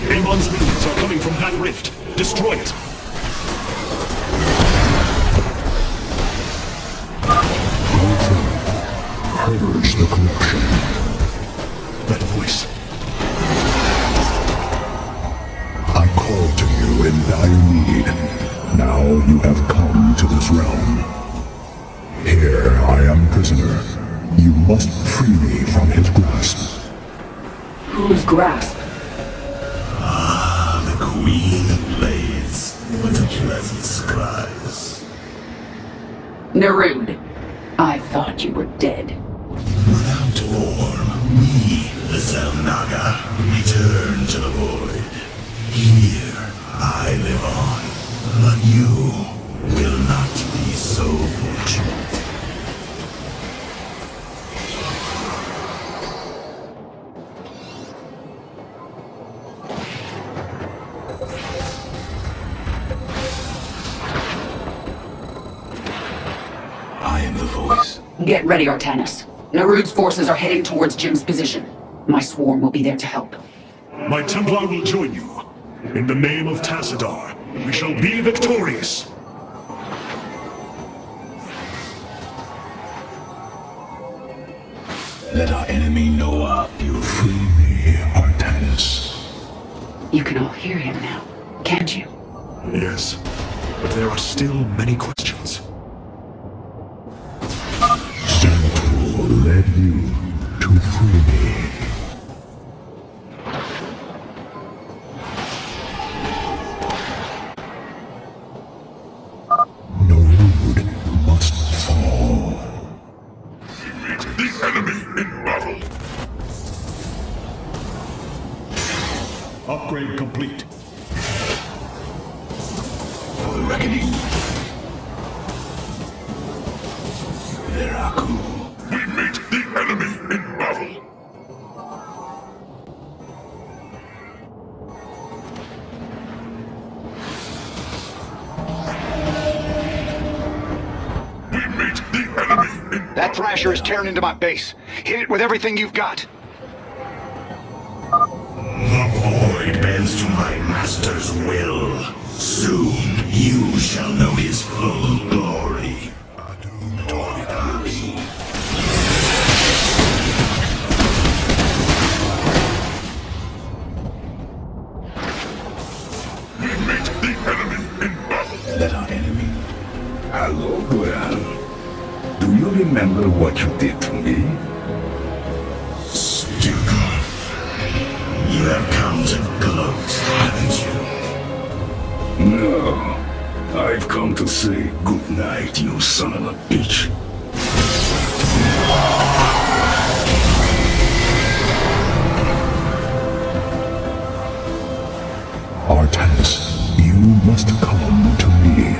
I: Amon's minions are coming from that rift. Destroy it!
D: Purge the corruption.
I: That voice.
D: I called to you in dire need. Now you have come to this realm. Here I am prisoner. You must free me from his grasp.
H: Whose grasp?
D: Ah, the Queen of Blades. What a pleasant surprise.
H: Nerud. I thought you were dead.
D: Without form, we, the Zelnaga, return to the void. Here, I live on, but you will not be so fortunate. I am the voice.
H: Get ready, Artanis. Nerud's forces are heading towards Jim's position. My swarm will be there to help.
I: My Templar will join you. In the name of Tassadar, we shall be victorious!
D: Let our enemy know our fury. Free me, Artanis.
H: You can all hear him now, can't you?
I: Yes, but there are still many questions.
D: Zeratul led you to free me. Nerud must fall.
M: Meet the enemy in battle.
I: Upgrade complete.
D: For the reckoning. Veraku.
M: We meet the enemy in battle. We meet the enemy in...
P: That Thrasher is tearing into my base. Hit it with everything you've got.
D: The void bends to my master's will. Soon you shall know his full glory. remember what you did to me?
J: Stinker. You have come to gloat, haven't you?
D: No. I've come to say good night, you son of a bitch.
J: Artanis, you must come to me.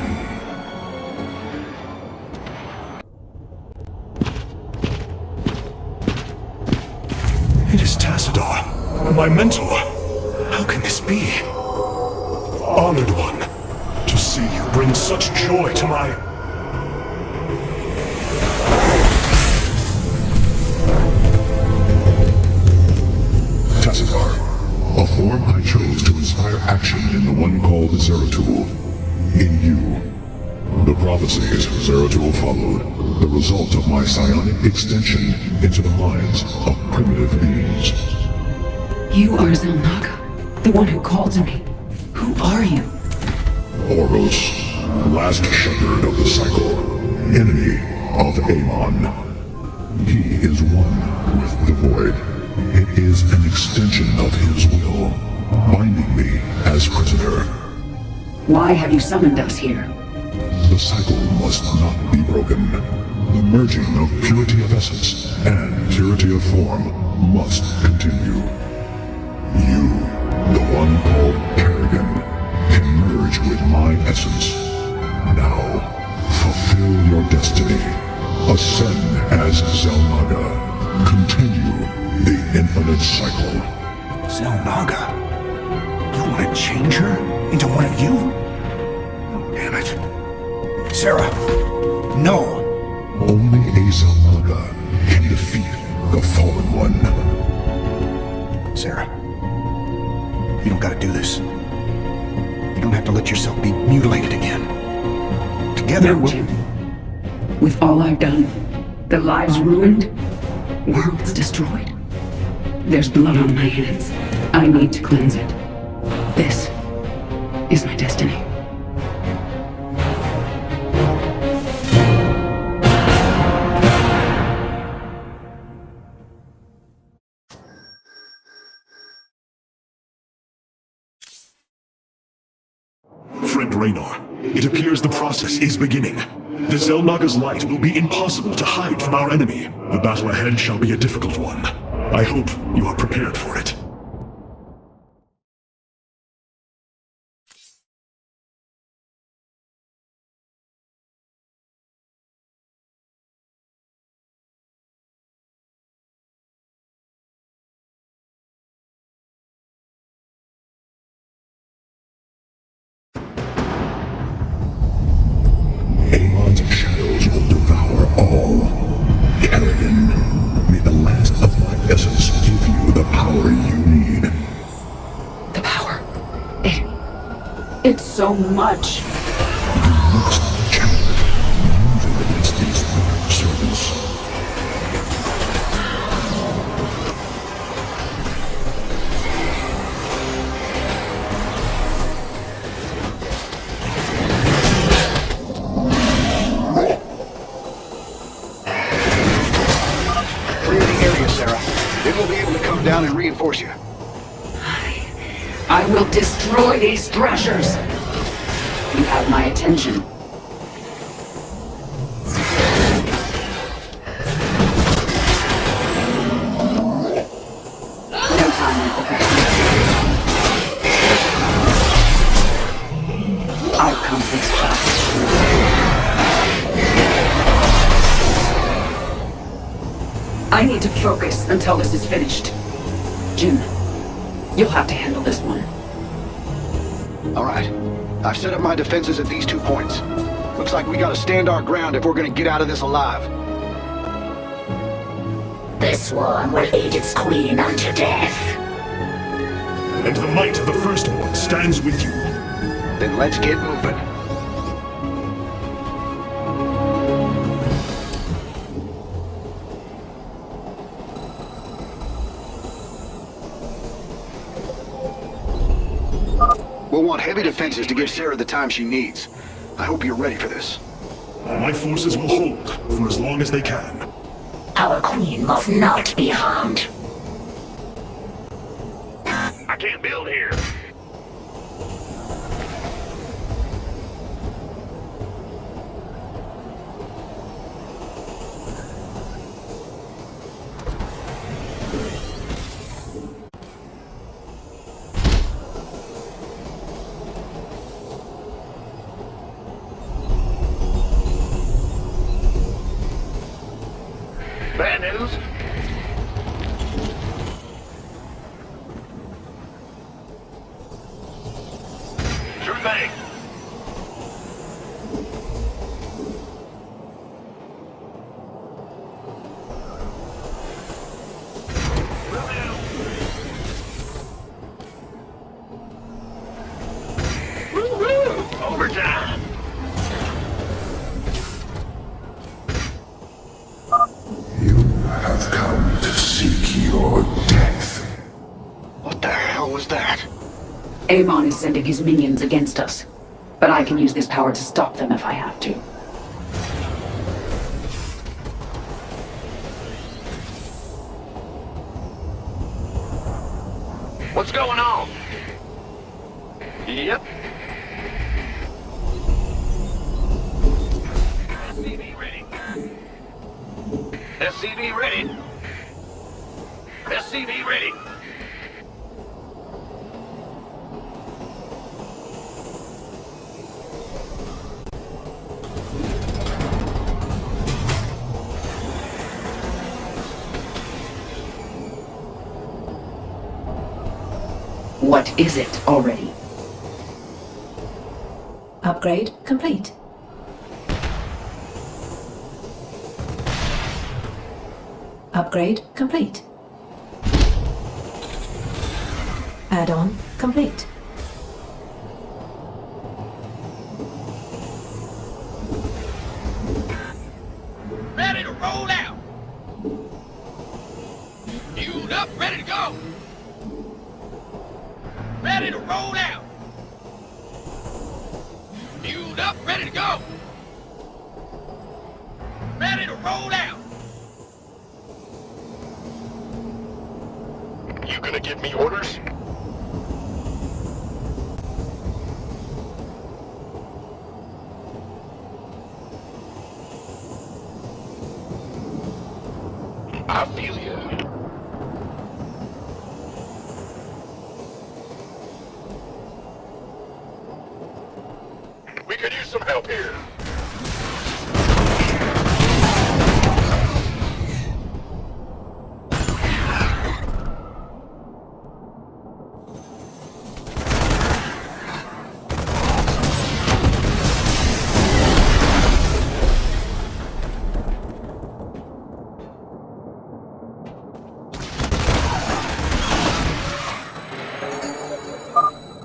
L: It is Tassadar, my mentor. How can this be? Honored one, to see you bring such joy to my...
J: Tassadar, a form I chose to inspire action in the one called Zeratul. In you. The prophecies Zeratul followed, the result of my psionic extension into the minds of primitive beings.
U: You are Zelnaga, the one who called to me. Who are you?
J: Oros, last shepherd of the cycle, enemy of Amon. He is one with the void. It is an extension of his will, binding me as prisoner.
H: Why have you summoned us here?
J: The cycle must not be broken. The merging of purity of essence and purity of form must continue. You, the one called Kerrigan, can merge with my essence. Now, fulfill your destiny. Ascend as Zelnaga. Continue the infinite cycle.
S: Zelnaga? You want to change her into one of you? Oh, damn it. Sarah, no.
J: Only a Zelnaga can defeat the Fallen One.
S: Sarah, you don't gotta do this. You don't have to let yourself be mutilated again. Together,
H: No, Jim. With all I've done, the lives ruined, worlds destroyed. There's blood on my hands. I need to cleanse it. This is my destiny.
I: Friend Raynor, it appears the process is beginning. The Zelnaga's light will be impossible to hide from our enemy. The battle ahead shall be a difficult one. I hope you are prepared for it.
J: Amon's shadows will devour all. Kerrigan, may the last of my essence give you the power you need.
H: The power. It's so much.
J: You must channel it, use it against these dark servants.
P: Clear the area, Sarah. Then we'll be able to come down and reinforce you.
H: I will destroy these thrashers. You have my attention. No time for I've come this far. I need to focus until this is finished. Jim, you'll have to handle this one.
P: All right. I've set up my defenses at these 2 points. Looks like we gotta stand our ground if we're gonna get out of this alive.
C: The swarm will eat its queen unto death.
I: And the might of the Firstborn stands with you.
P: Then let's get moving. We'll want heavy defenses to give Sarah the time she needs. I hope you're ready for this.
I: My forces will hold for as long as they can.
C: Our queen must not be harmed.
I: I can't build here. Bad news? Sure thing. Woo-hoo! Overtime!
J: Have come to seek your death.
P: What the hell was that?
H: Amon is sending his minions against us, but I can use this power to stop them if I have to.
P: What's going on? Yep.
I: SCV ready. SCV ready. SCV ready.
H: What is it already?
B: Upgrade complete. Upgrade complete. Add-on complete.
A: Ready to roll out. Fueled up, ready to go. Ready to roll out. Fueled up, ready to go. Ready to roll out.
I: You gonna give me orders? I feel you. We could use some help here.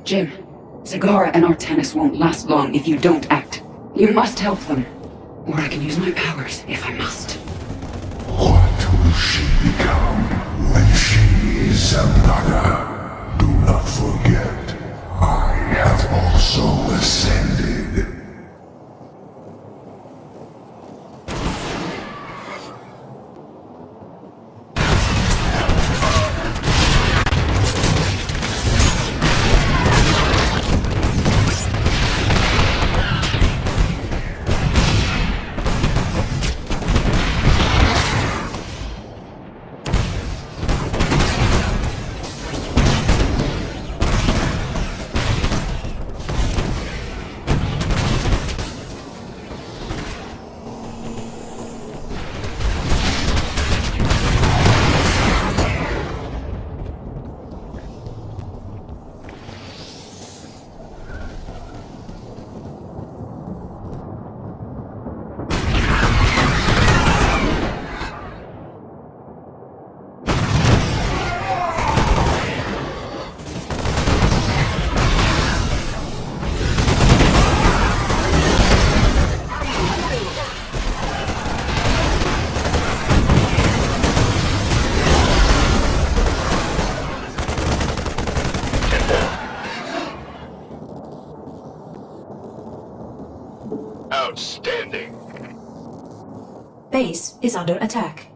H: Jim, Zagara and Artanis won't last long if you don't act. You must help them. Or I can use my powers if I must.
J: What will she become when she is another? Do not forget, I have also ascended.
I: Outstanding.
B: Base is under attack.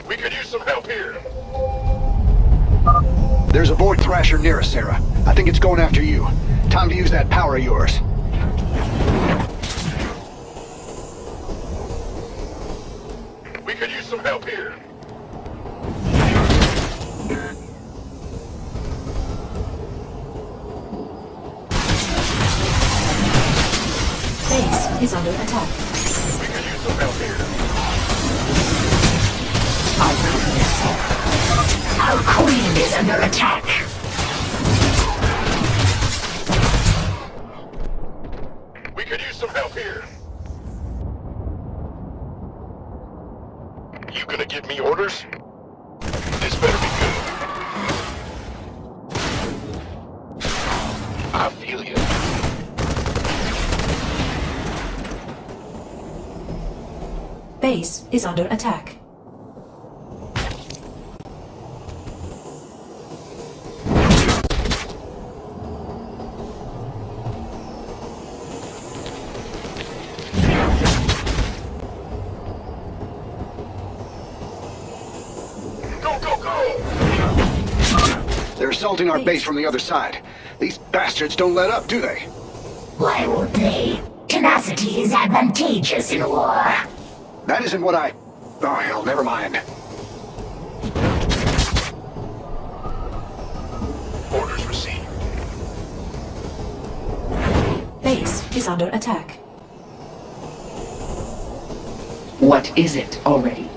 K: We could use some help here.
P: There's a Void Thrasher near us, Sarah. I think it's going after you. Time to use that power of yours.
K: We could use some help here.
B: Base is under attack.
K: We could use some help here.
C: Our queen is under attack.
K: We could use some help here. You gonna give me orders? This better be good. I feel you.
B: Base is under attack.
P: They're assaulting our base from the other side. These bastards don't let up, do they?
C: Why would they? Tenacity is advantageous in war.
P: That isn't what I... Oh, hell, never mind.
K: Orders received.
B: Base is under attack.
H: What is it already?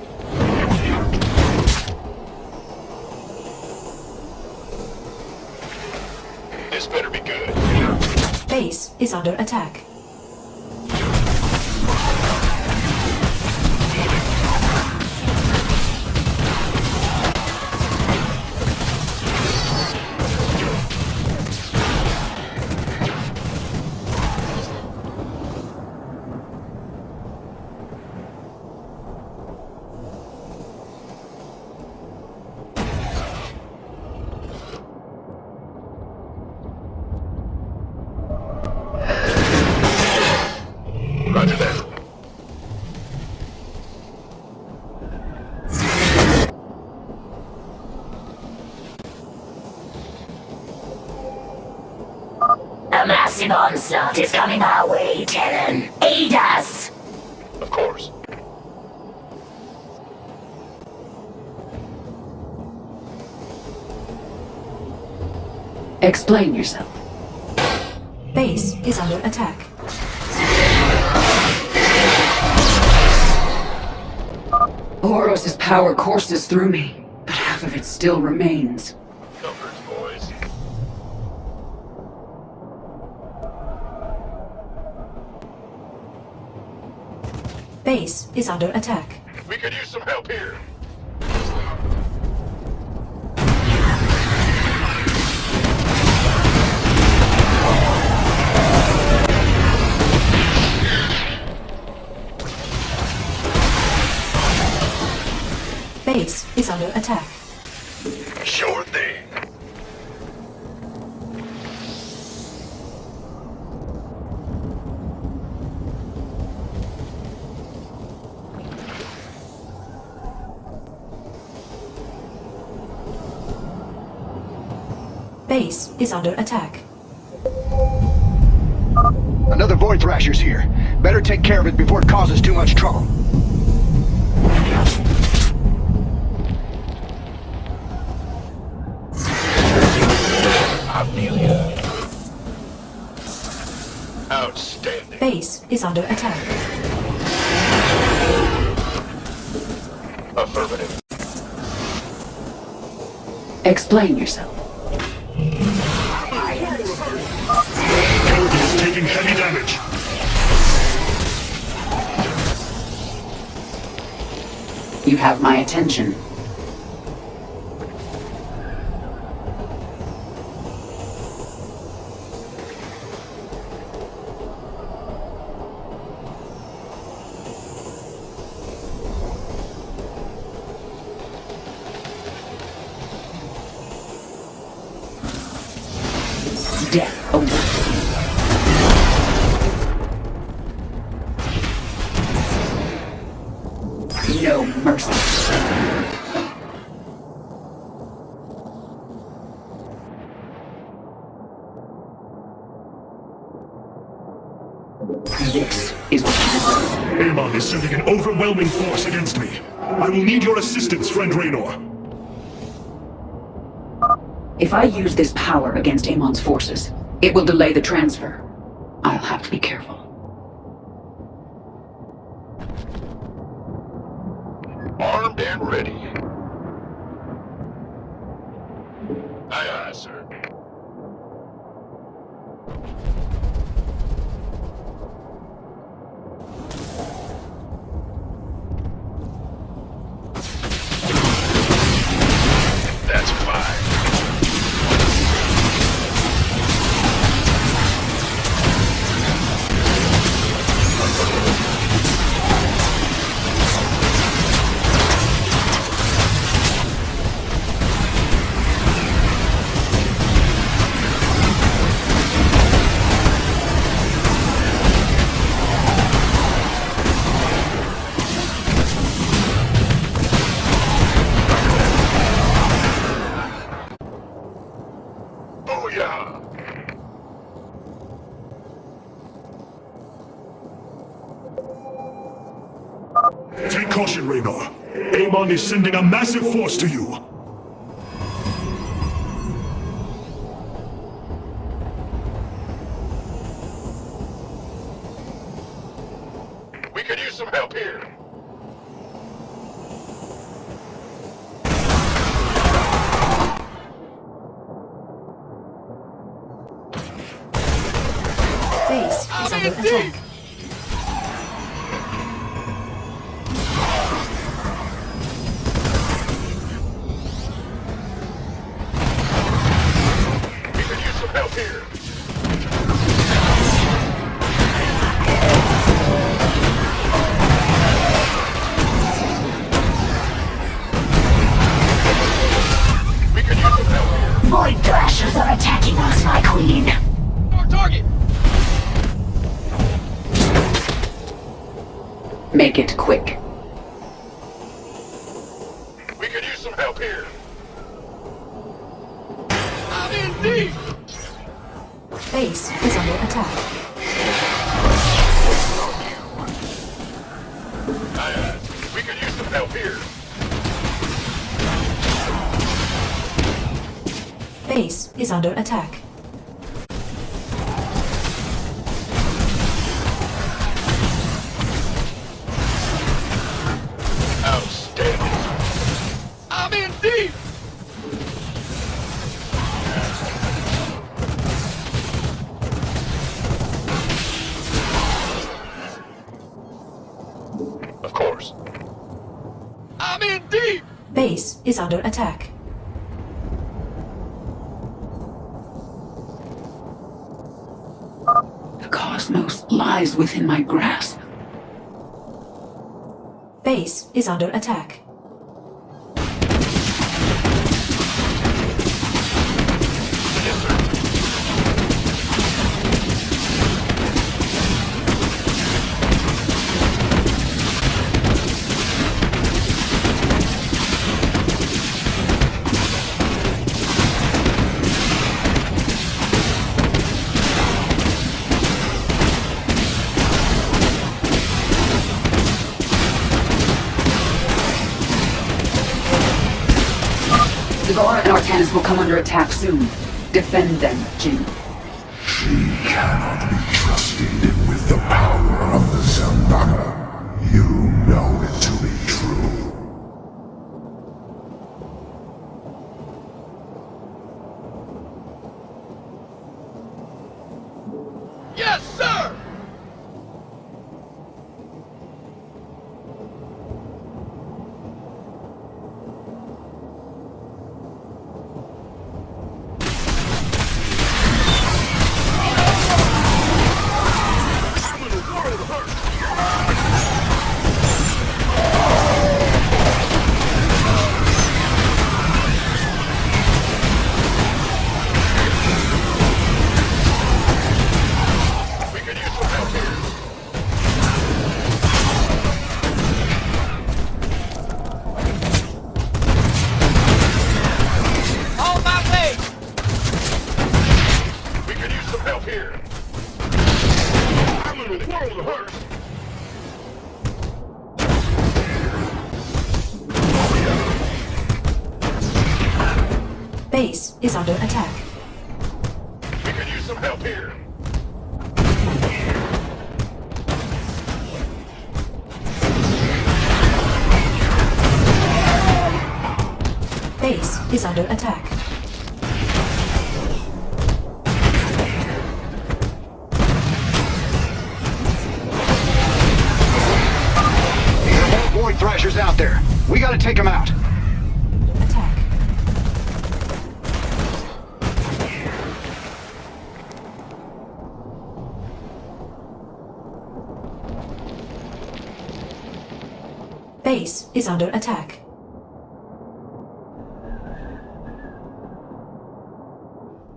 K: This better be good.
B: Base is under attack.
K: Roger that.
C: A massive onslaught is coming our way, Terran. Aid us!
K: Of course.
H: Explain yourself.
B: Base is under attack.
H: Horus' power courses through me, but half of it still remains.
K: Numbers, boys.
B: Base is under attack.
K: We could use some help here.
B: Base is under attack.
K: Sure thing.
B: Base is under attack.
P: Another Void Thrasher's here. Better take care of it before it causes too much trouble.
K: I feel ya. Outstanding.
B: Base is under attack.
K: Affirmative.
H: Explain yourself.
I: taking heavy damage.
H: You have my attention. Death awaits you. No mercy. This is what you deserve.
I: Amon is sending an overwhelming force against me. I will need your assistance, friend Raynor.
H: If I use this power against Amon's forces, it will delay the transfer. I'll have to be careful.
K: Armed and ready. Aye, aye, sir. That's fine.
I: Take caution, Raynor. Amon is sending a massive force to you.
K: We could use some help here.
B: Base is under attack.
K: We could use some help here. We could use some help here.
C: Void Thrashers are attacking us, my queen.
A: Our target!
H: Make it quick.
K: We could use some help here.
A: I'm in deep!
B: Base is under attack.
K: Aye, aye. We could use some help here.
B: Base is under attack.
K: Outstanding.
A: I'm in deep!
K: Of course.
A: I'm in deep!
B: Base is under attack.
H: The cosmos lies within my grasp.
B: Base is under attack.
K: Yes, sir.
H: Zagor and Artanis will come under attack soon. Defend them, Jin.
J: She cannot be trusted with the power of the Zambaka. You know it to be true.
A: Yes,
B: Base is under attack.
M: We could use some help here.
B: Base is under attack.
P: There are more Void Thrashers out there. We gotta take them out.
B: Base is under attack.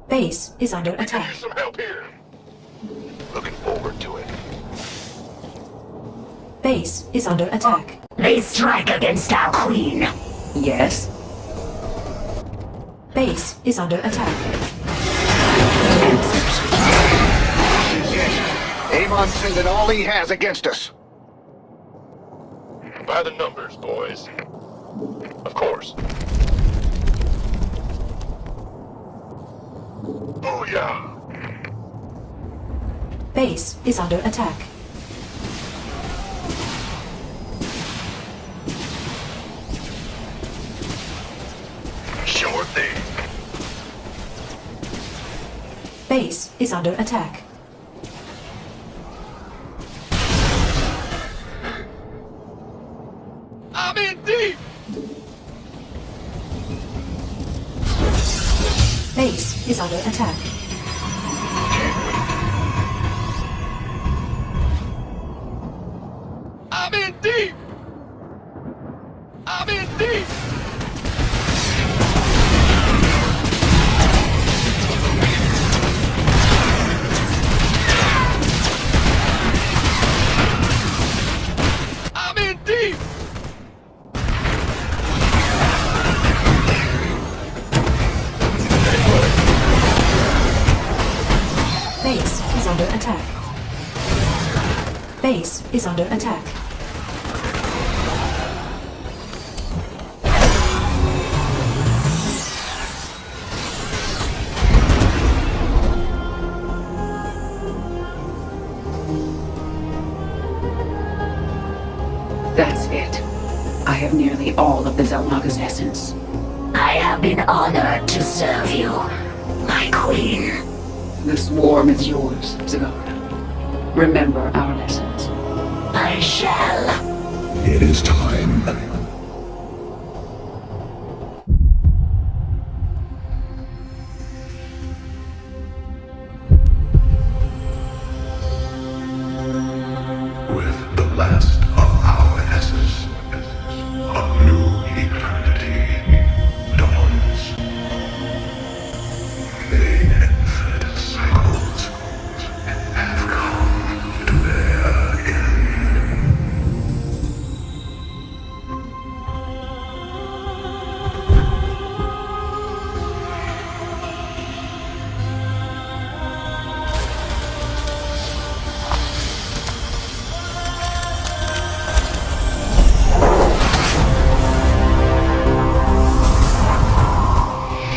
B: Base is under attack.
M: Use some help here. Looking forward to it.
B: Base is under attack.
C: They strike against our queen.
H: Yes?
B: Base is under attack.
P: Amon's sending all he has against us.
M: By the numbers, boys. Of course. Booyah!
B: Base is under attack.
M: Sure thing.
B: Base is under attack.
A: I'm in deep!
B: Base is under attack.
A: I'm in deep! I'm in deep! I'm in deep!
B: Base is under attack. Base is under attack.
H: That's it. I have nearly all of the Zelmaga's essence.
C: I have been honored to serve you, my queen.
H: The swarm is yours, Zerg. Remember our lessons.
C: I shall.
J: It is time. With the last of our essence, a new eternity dawns. The infinite cycles have come to their end.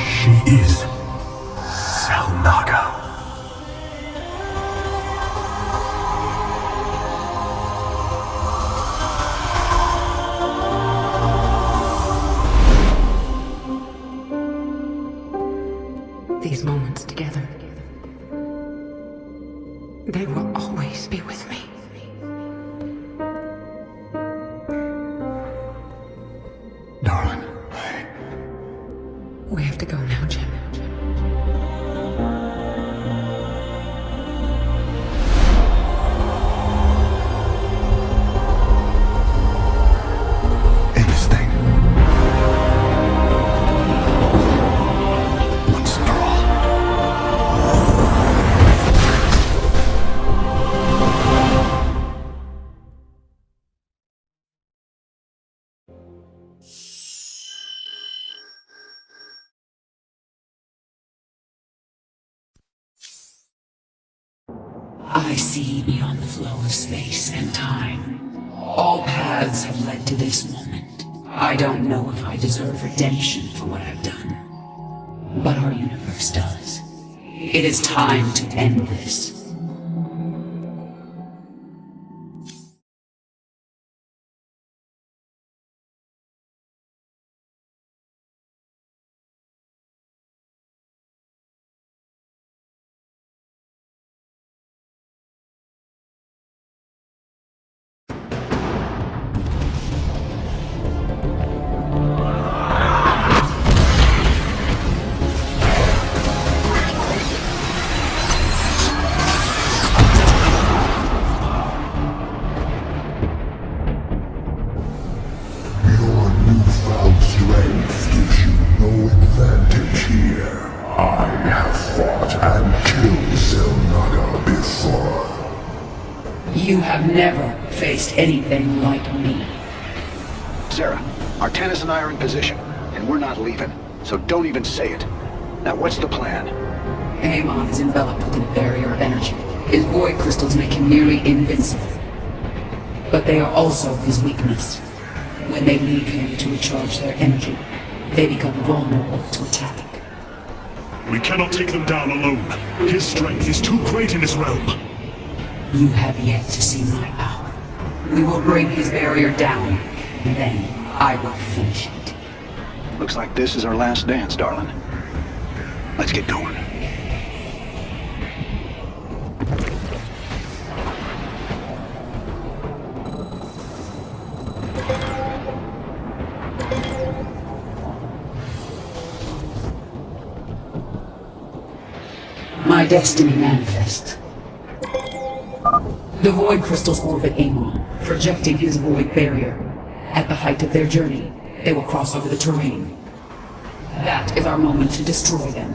J: She is Zelnaga.
F: These moments together, they will always be with me.
J: Darling.
F: We have to go now, Jim.
J: In this thing. Once and for all.
U: I see beyond the flow of space and time. All paths have led to this moment. I don't know if I deserve redemption for what I've done, But our universe does. It is time to end this. You have never faced anything like me.
P: Sarah, Artanis and I are in position, and we're not leaving, so don't even say it. Now what's the plan?
U: Amon is enveloped within a barrier of energy. His void crystals make him nearly invincible. But they are also his weakness. When they leave him to recharge their energy, they become vulnerable to attack.
I: We cannot take them down alone. His strength is too great in this realm.
U: You have yet to see my power. We will bring his barrier down, and then I will finish it.
P: Looks like this is our last dance, darling. Let's get going.
U: My destiny manifests. The void crystals orbit Amon, projecting his void barrier. At the height of their journey, they will cross over the terrain. That is our moment to destroy them.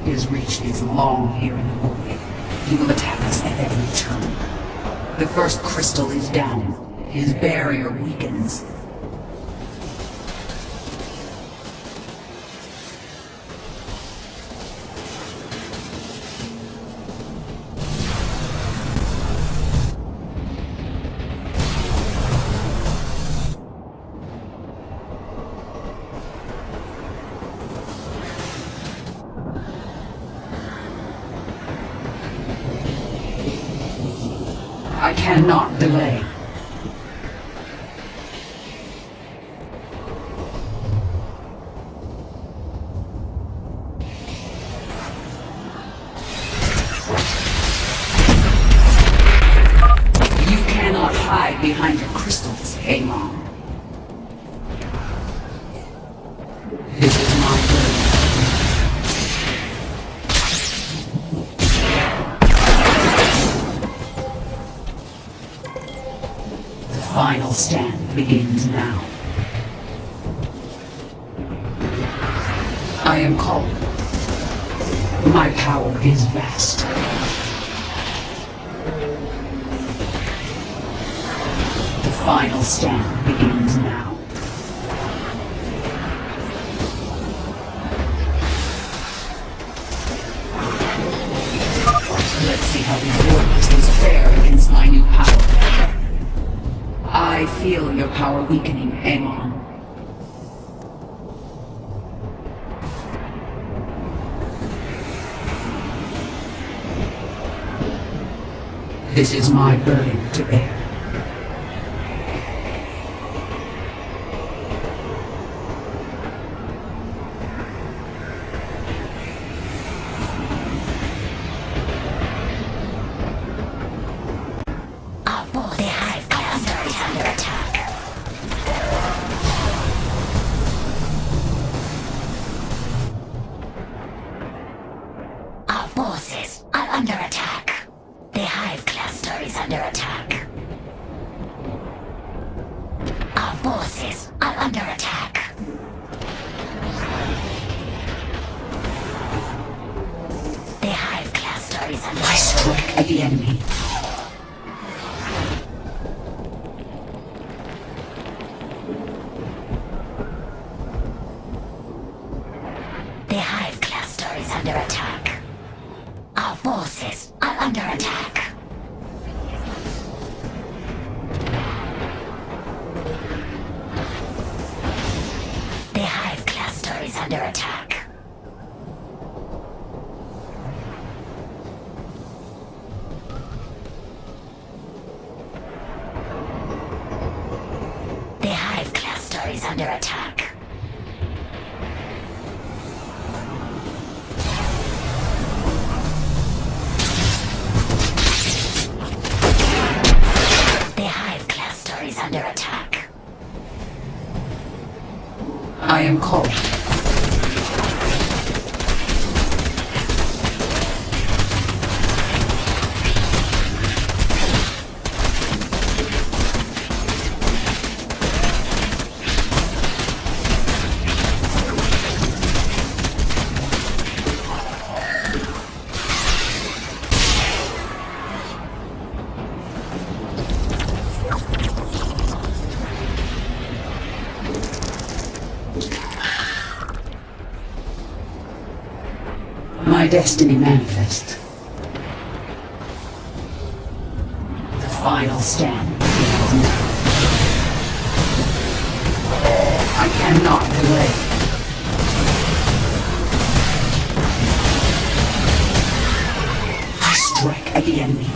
U: His reach is long here in the void. He will attack us at every turn. The first crystal is down. His barrier weakens. I cannot delay. You cannot hide behind your crystals, Amon. This is my burden. Final stand begins now. I am called. My power is vast. The final stand begins now. Let's see how these war crystals fare against my new power. I feel your power weakening, Amon. This is my burden to bear.
H: at the enemy.
C: The Hive cluster is under attack. Our forces are under attack. The Hive cluster is under attack. The Hive cluster is under attack. The Hive cluster is under attack.
H: I am called. My destiny manifests. The final stand begins now. I cannot delay. I strike at the enemy.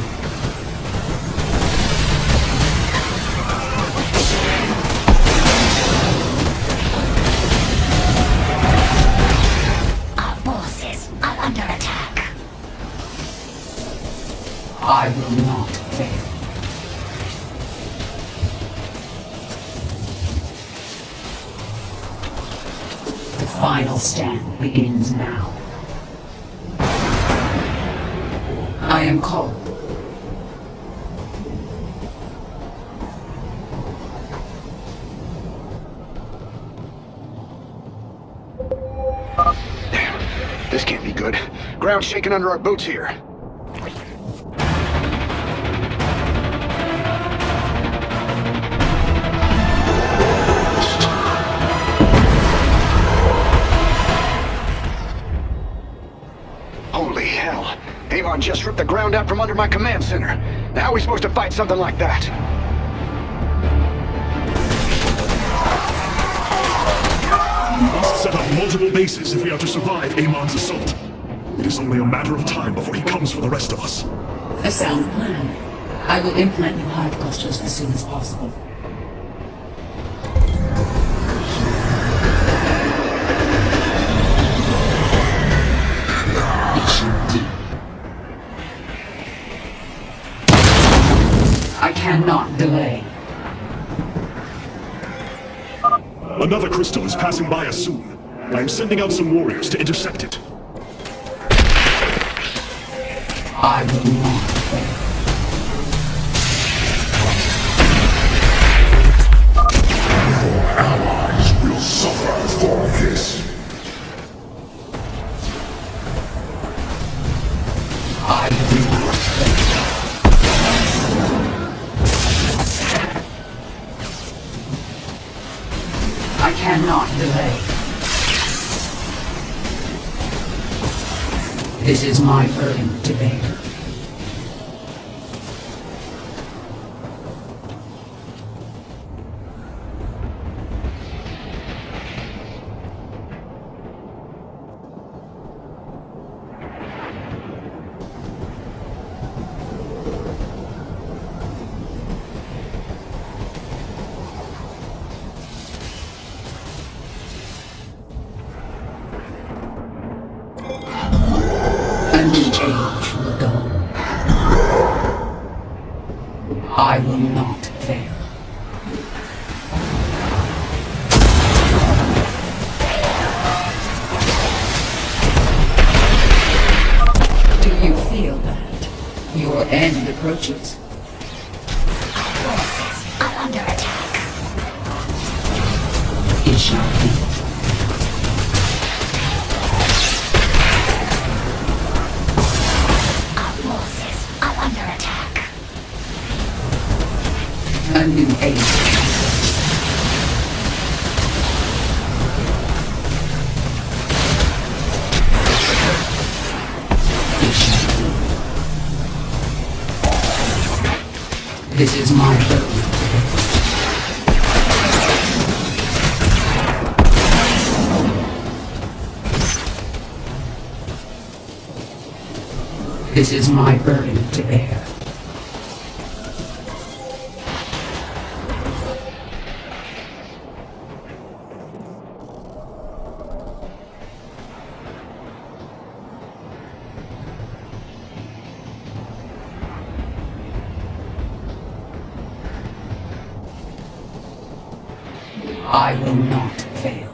C: Our forces are under attack.
H: I will not fail. The final stand begins now. I am called.
P: This can't be good. Ground shaking under our boots here. Holy hell. Amon just ripped the ground out from under my command center. Now how are we supposed to fight something like that?
I: We must set up multiple bases if we are to survive Amon's assault. It is only a matter of time before he comes for the rest of us.
H: A sound plan. I will implant new hive clusters as soon as possible. I cannot delay.
I: Another crystal is passing by us soon. I am sending out some warriors to intercept it.
H: I will not fail.
J: Your allies will suffer for this.
H: I will not fail. I cannot delay. This is my burden to bear. A new age will dawn. I will not fail. Do you feel that? Your end approaches.
C: Our forces are under attack.
H: It shall be.
C: Our forces are
H: aid. This is my burden. This is my burden to bear. I will not fail.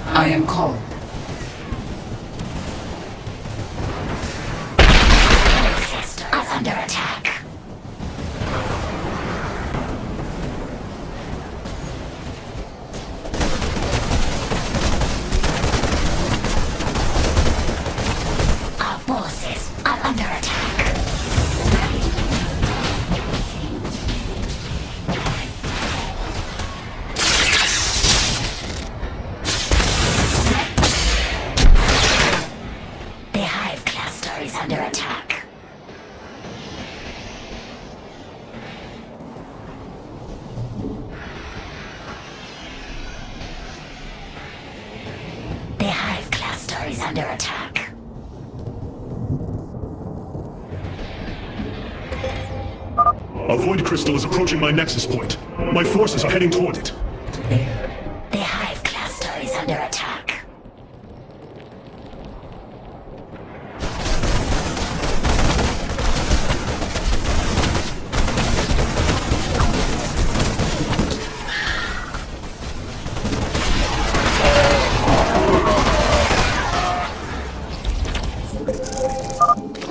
H: I am called.
C: Are under attack. Our forces are under attack. The hive cluster is under attack. The hive cluster is under attack.
I: A void crystal is approaching my nexus point. My forces are heading toward it.
C: The hive cluster is under attack.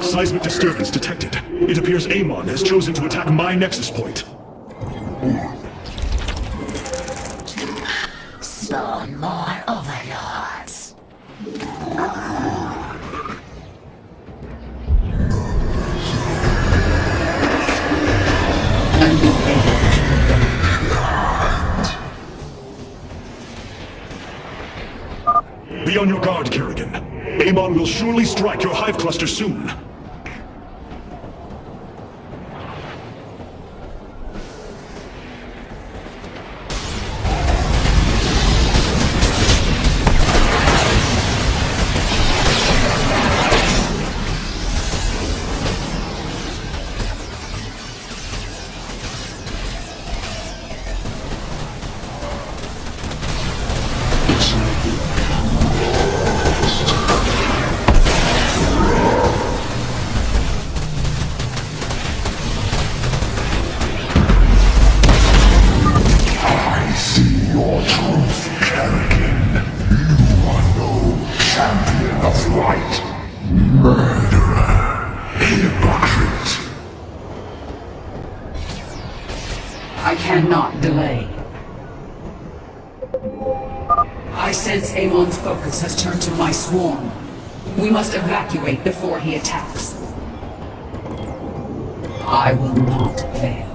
I: Seismic disturbance detected. It appears Amon has chosen to attack my nexus point.
C: Spawn more overlords.
I: Be on your guard, Kerrigan. Amon will surely strike your hive cluster soon.
H: I cannot delay. I sense Amon's focus has turned to my swarm. We must evacuate before he attacks. I will not fail.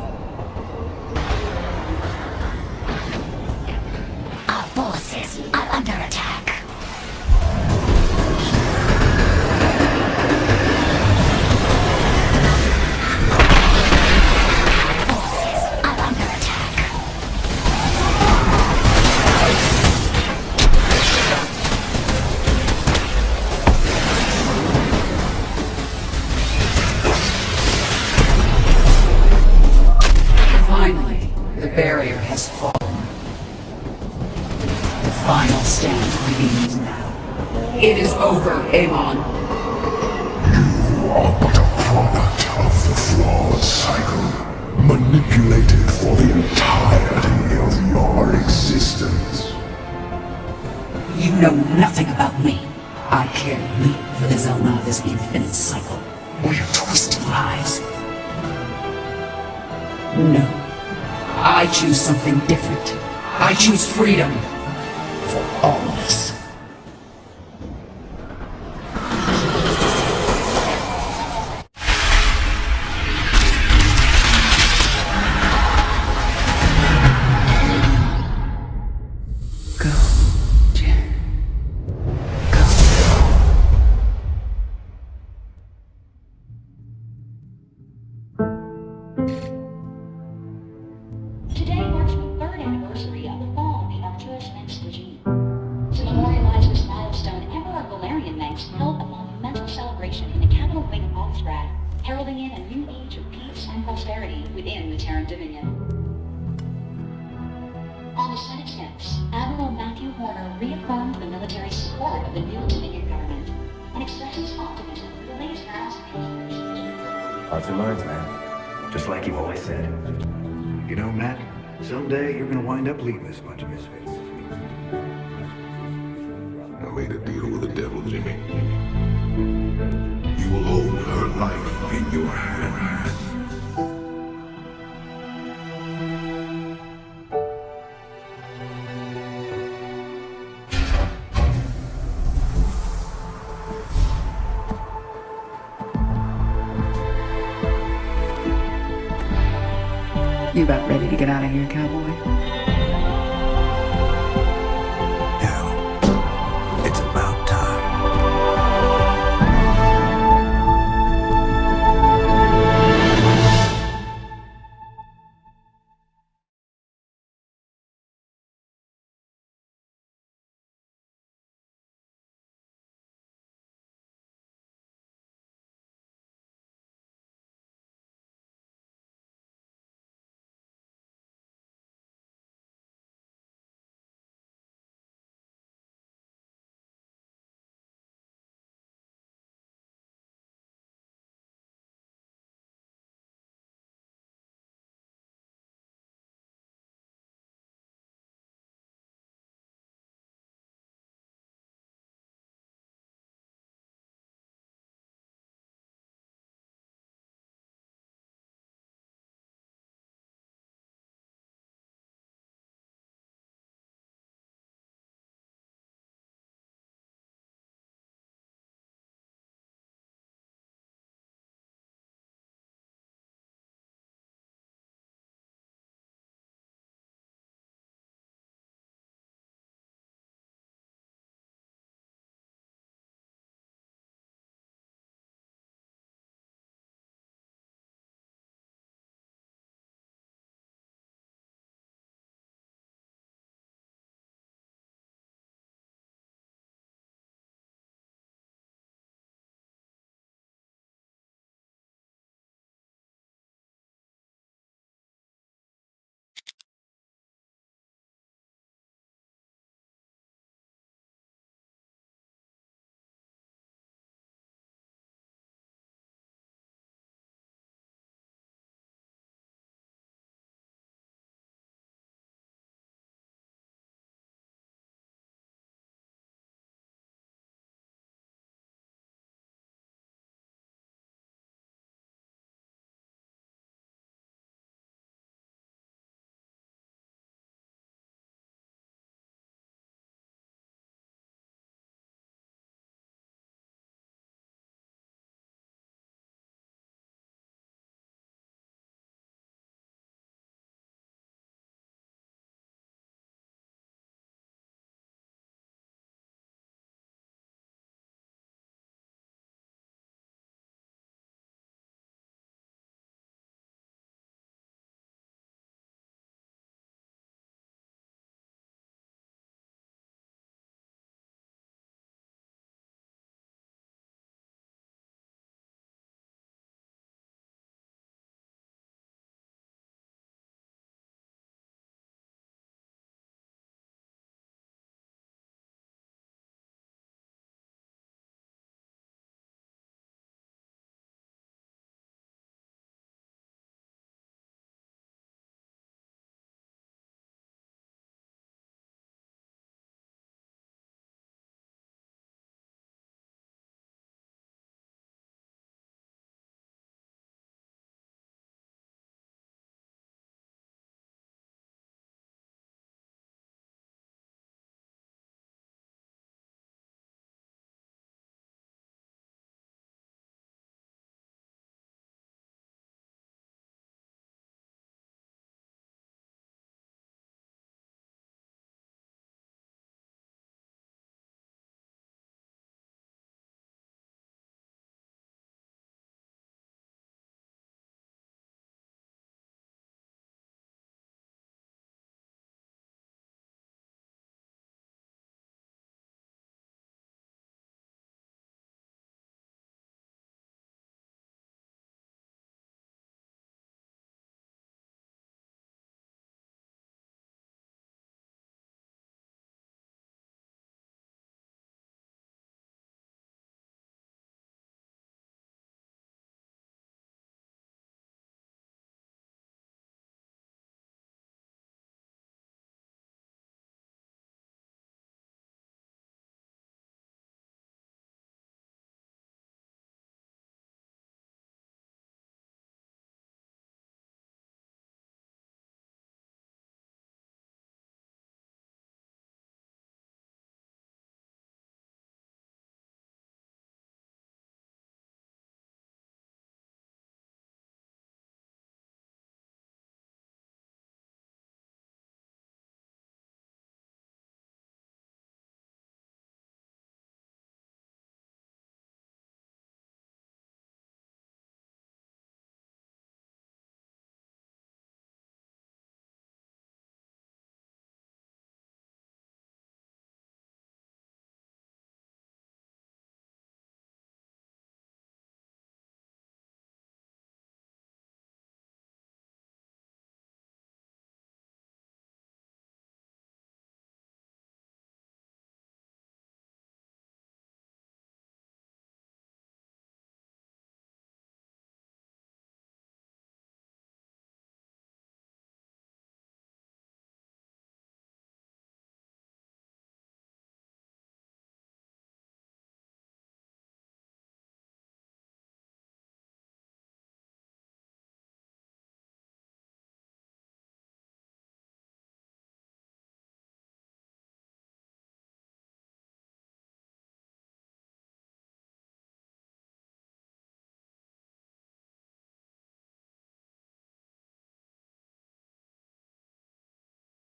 C: Our forces are under attack.
H: Finally, the barrier has fallen. The final stand begins now. It is over, Amon.
J: You are but a product of the flawed cycle, manipulated for the entirety of your existence.
H: You know nothing about me. I care little for the Zelnaga's infinite cycle, or your twisted lies.
U: No. I choose something different. I choose freedom. For all of us.
C: Today marks the third anniversary of the fall of the Arcturus Mensch regime. To memorialize this milestone, Emperor Valerian Mensch held a monumental celebration in the capital wing of Alstrad, heralding in a new age of peace and prosperity within the Terran Dominion. On the Senate steps, Admiral Matthew Horner reaffirmed the military support of the new Dominion government and expressed his optimism for the latest rounds of negotiations.
S: Hearts and minds, man. Just like you've always said. You know, Matt, someday you're gonna wind up leading this bunch of misfits.
D: I made a deal with the devil, Jimmy. You will hold her life in your hand.
F: You about ready to get out of here, cowboy?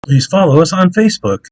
E: Please follow us on Facebook.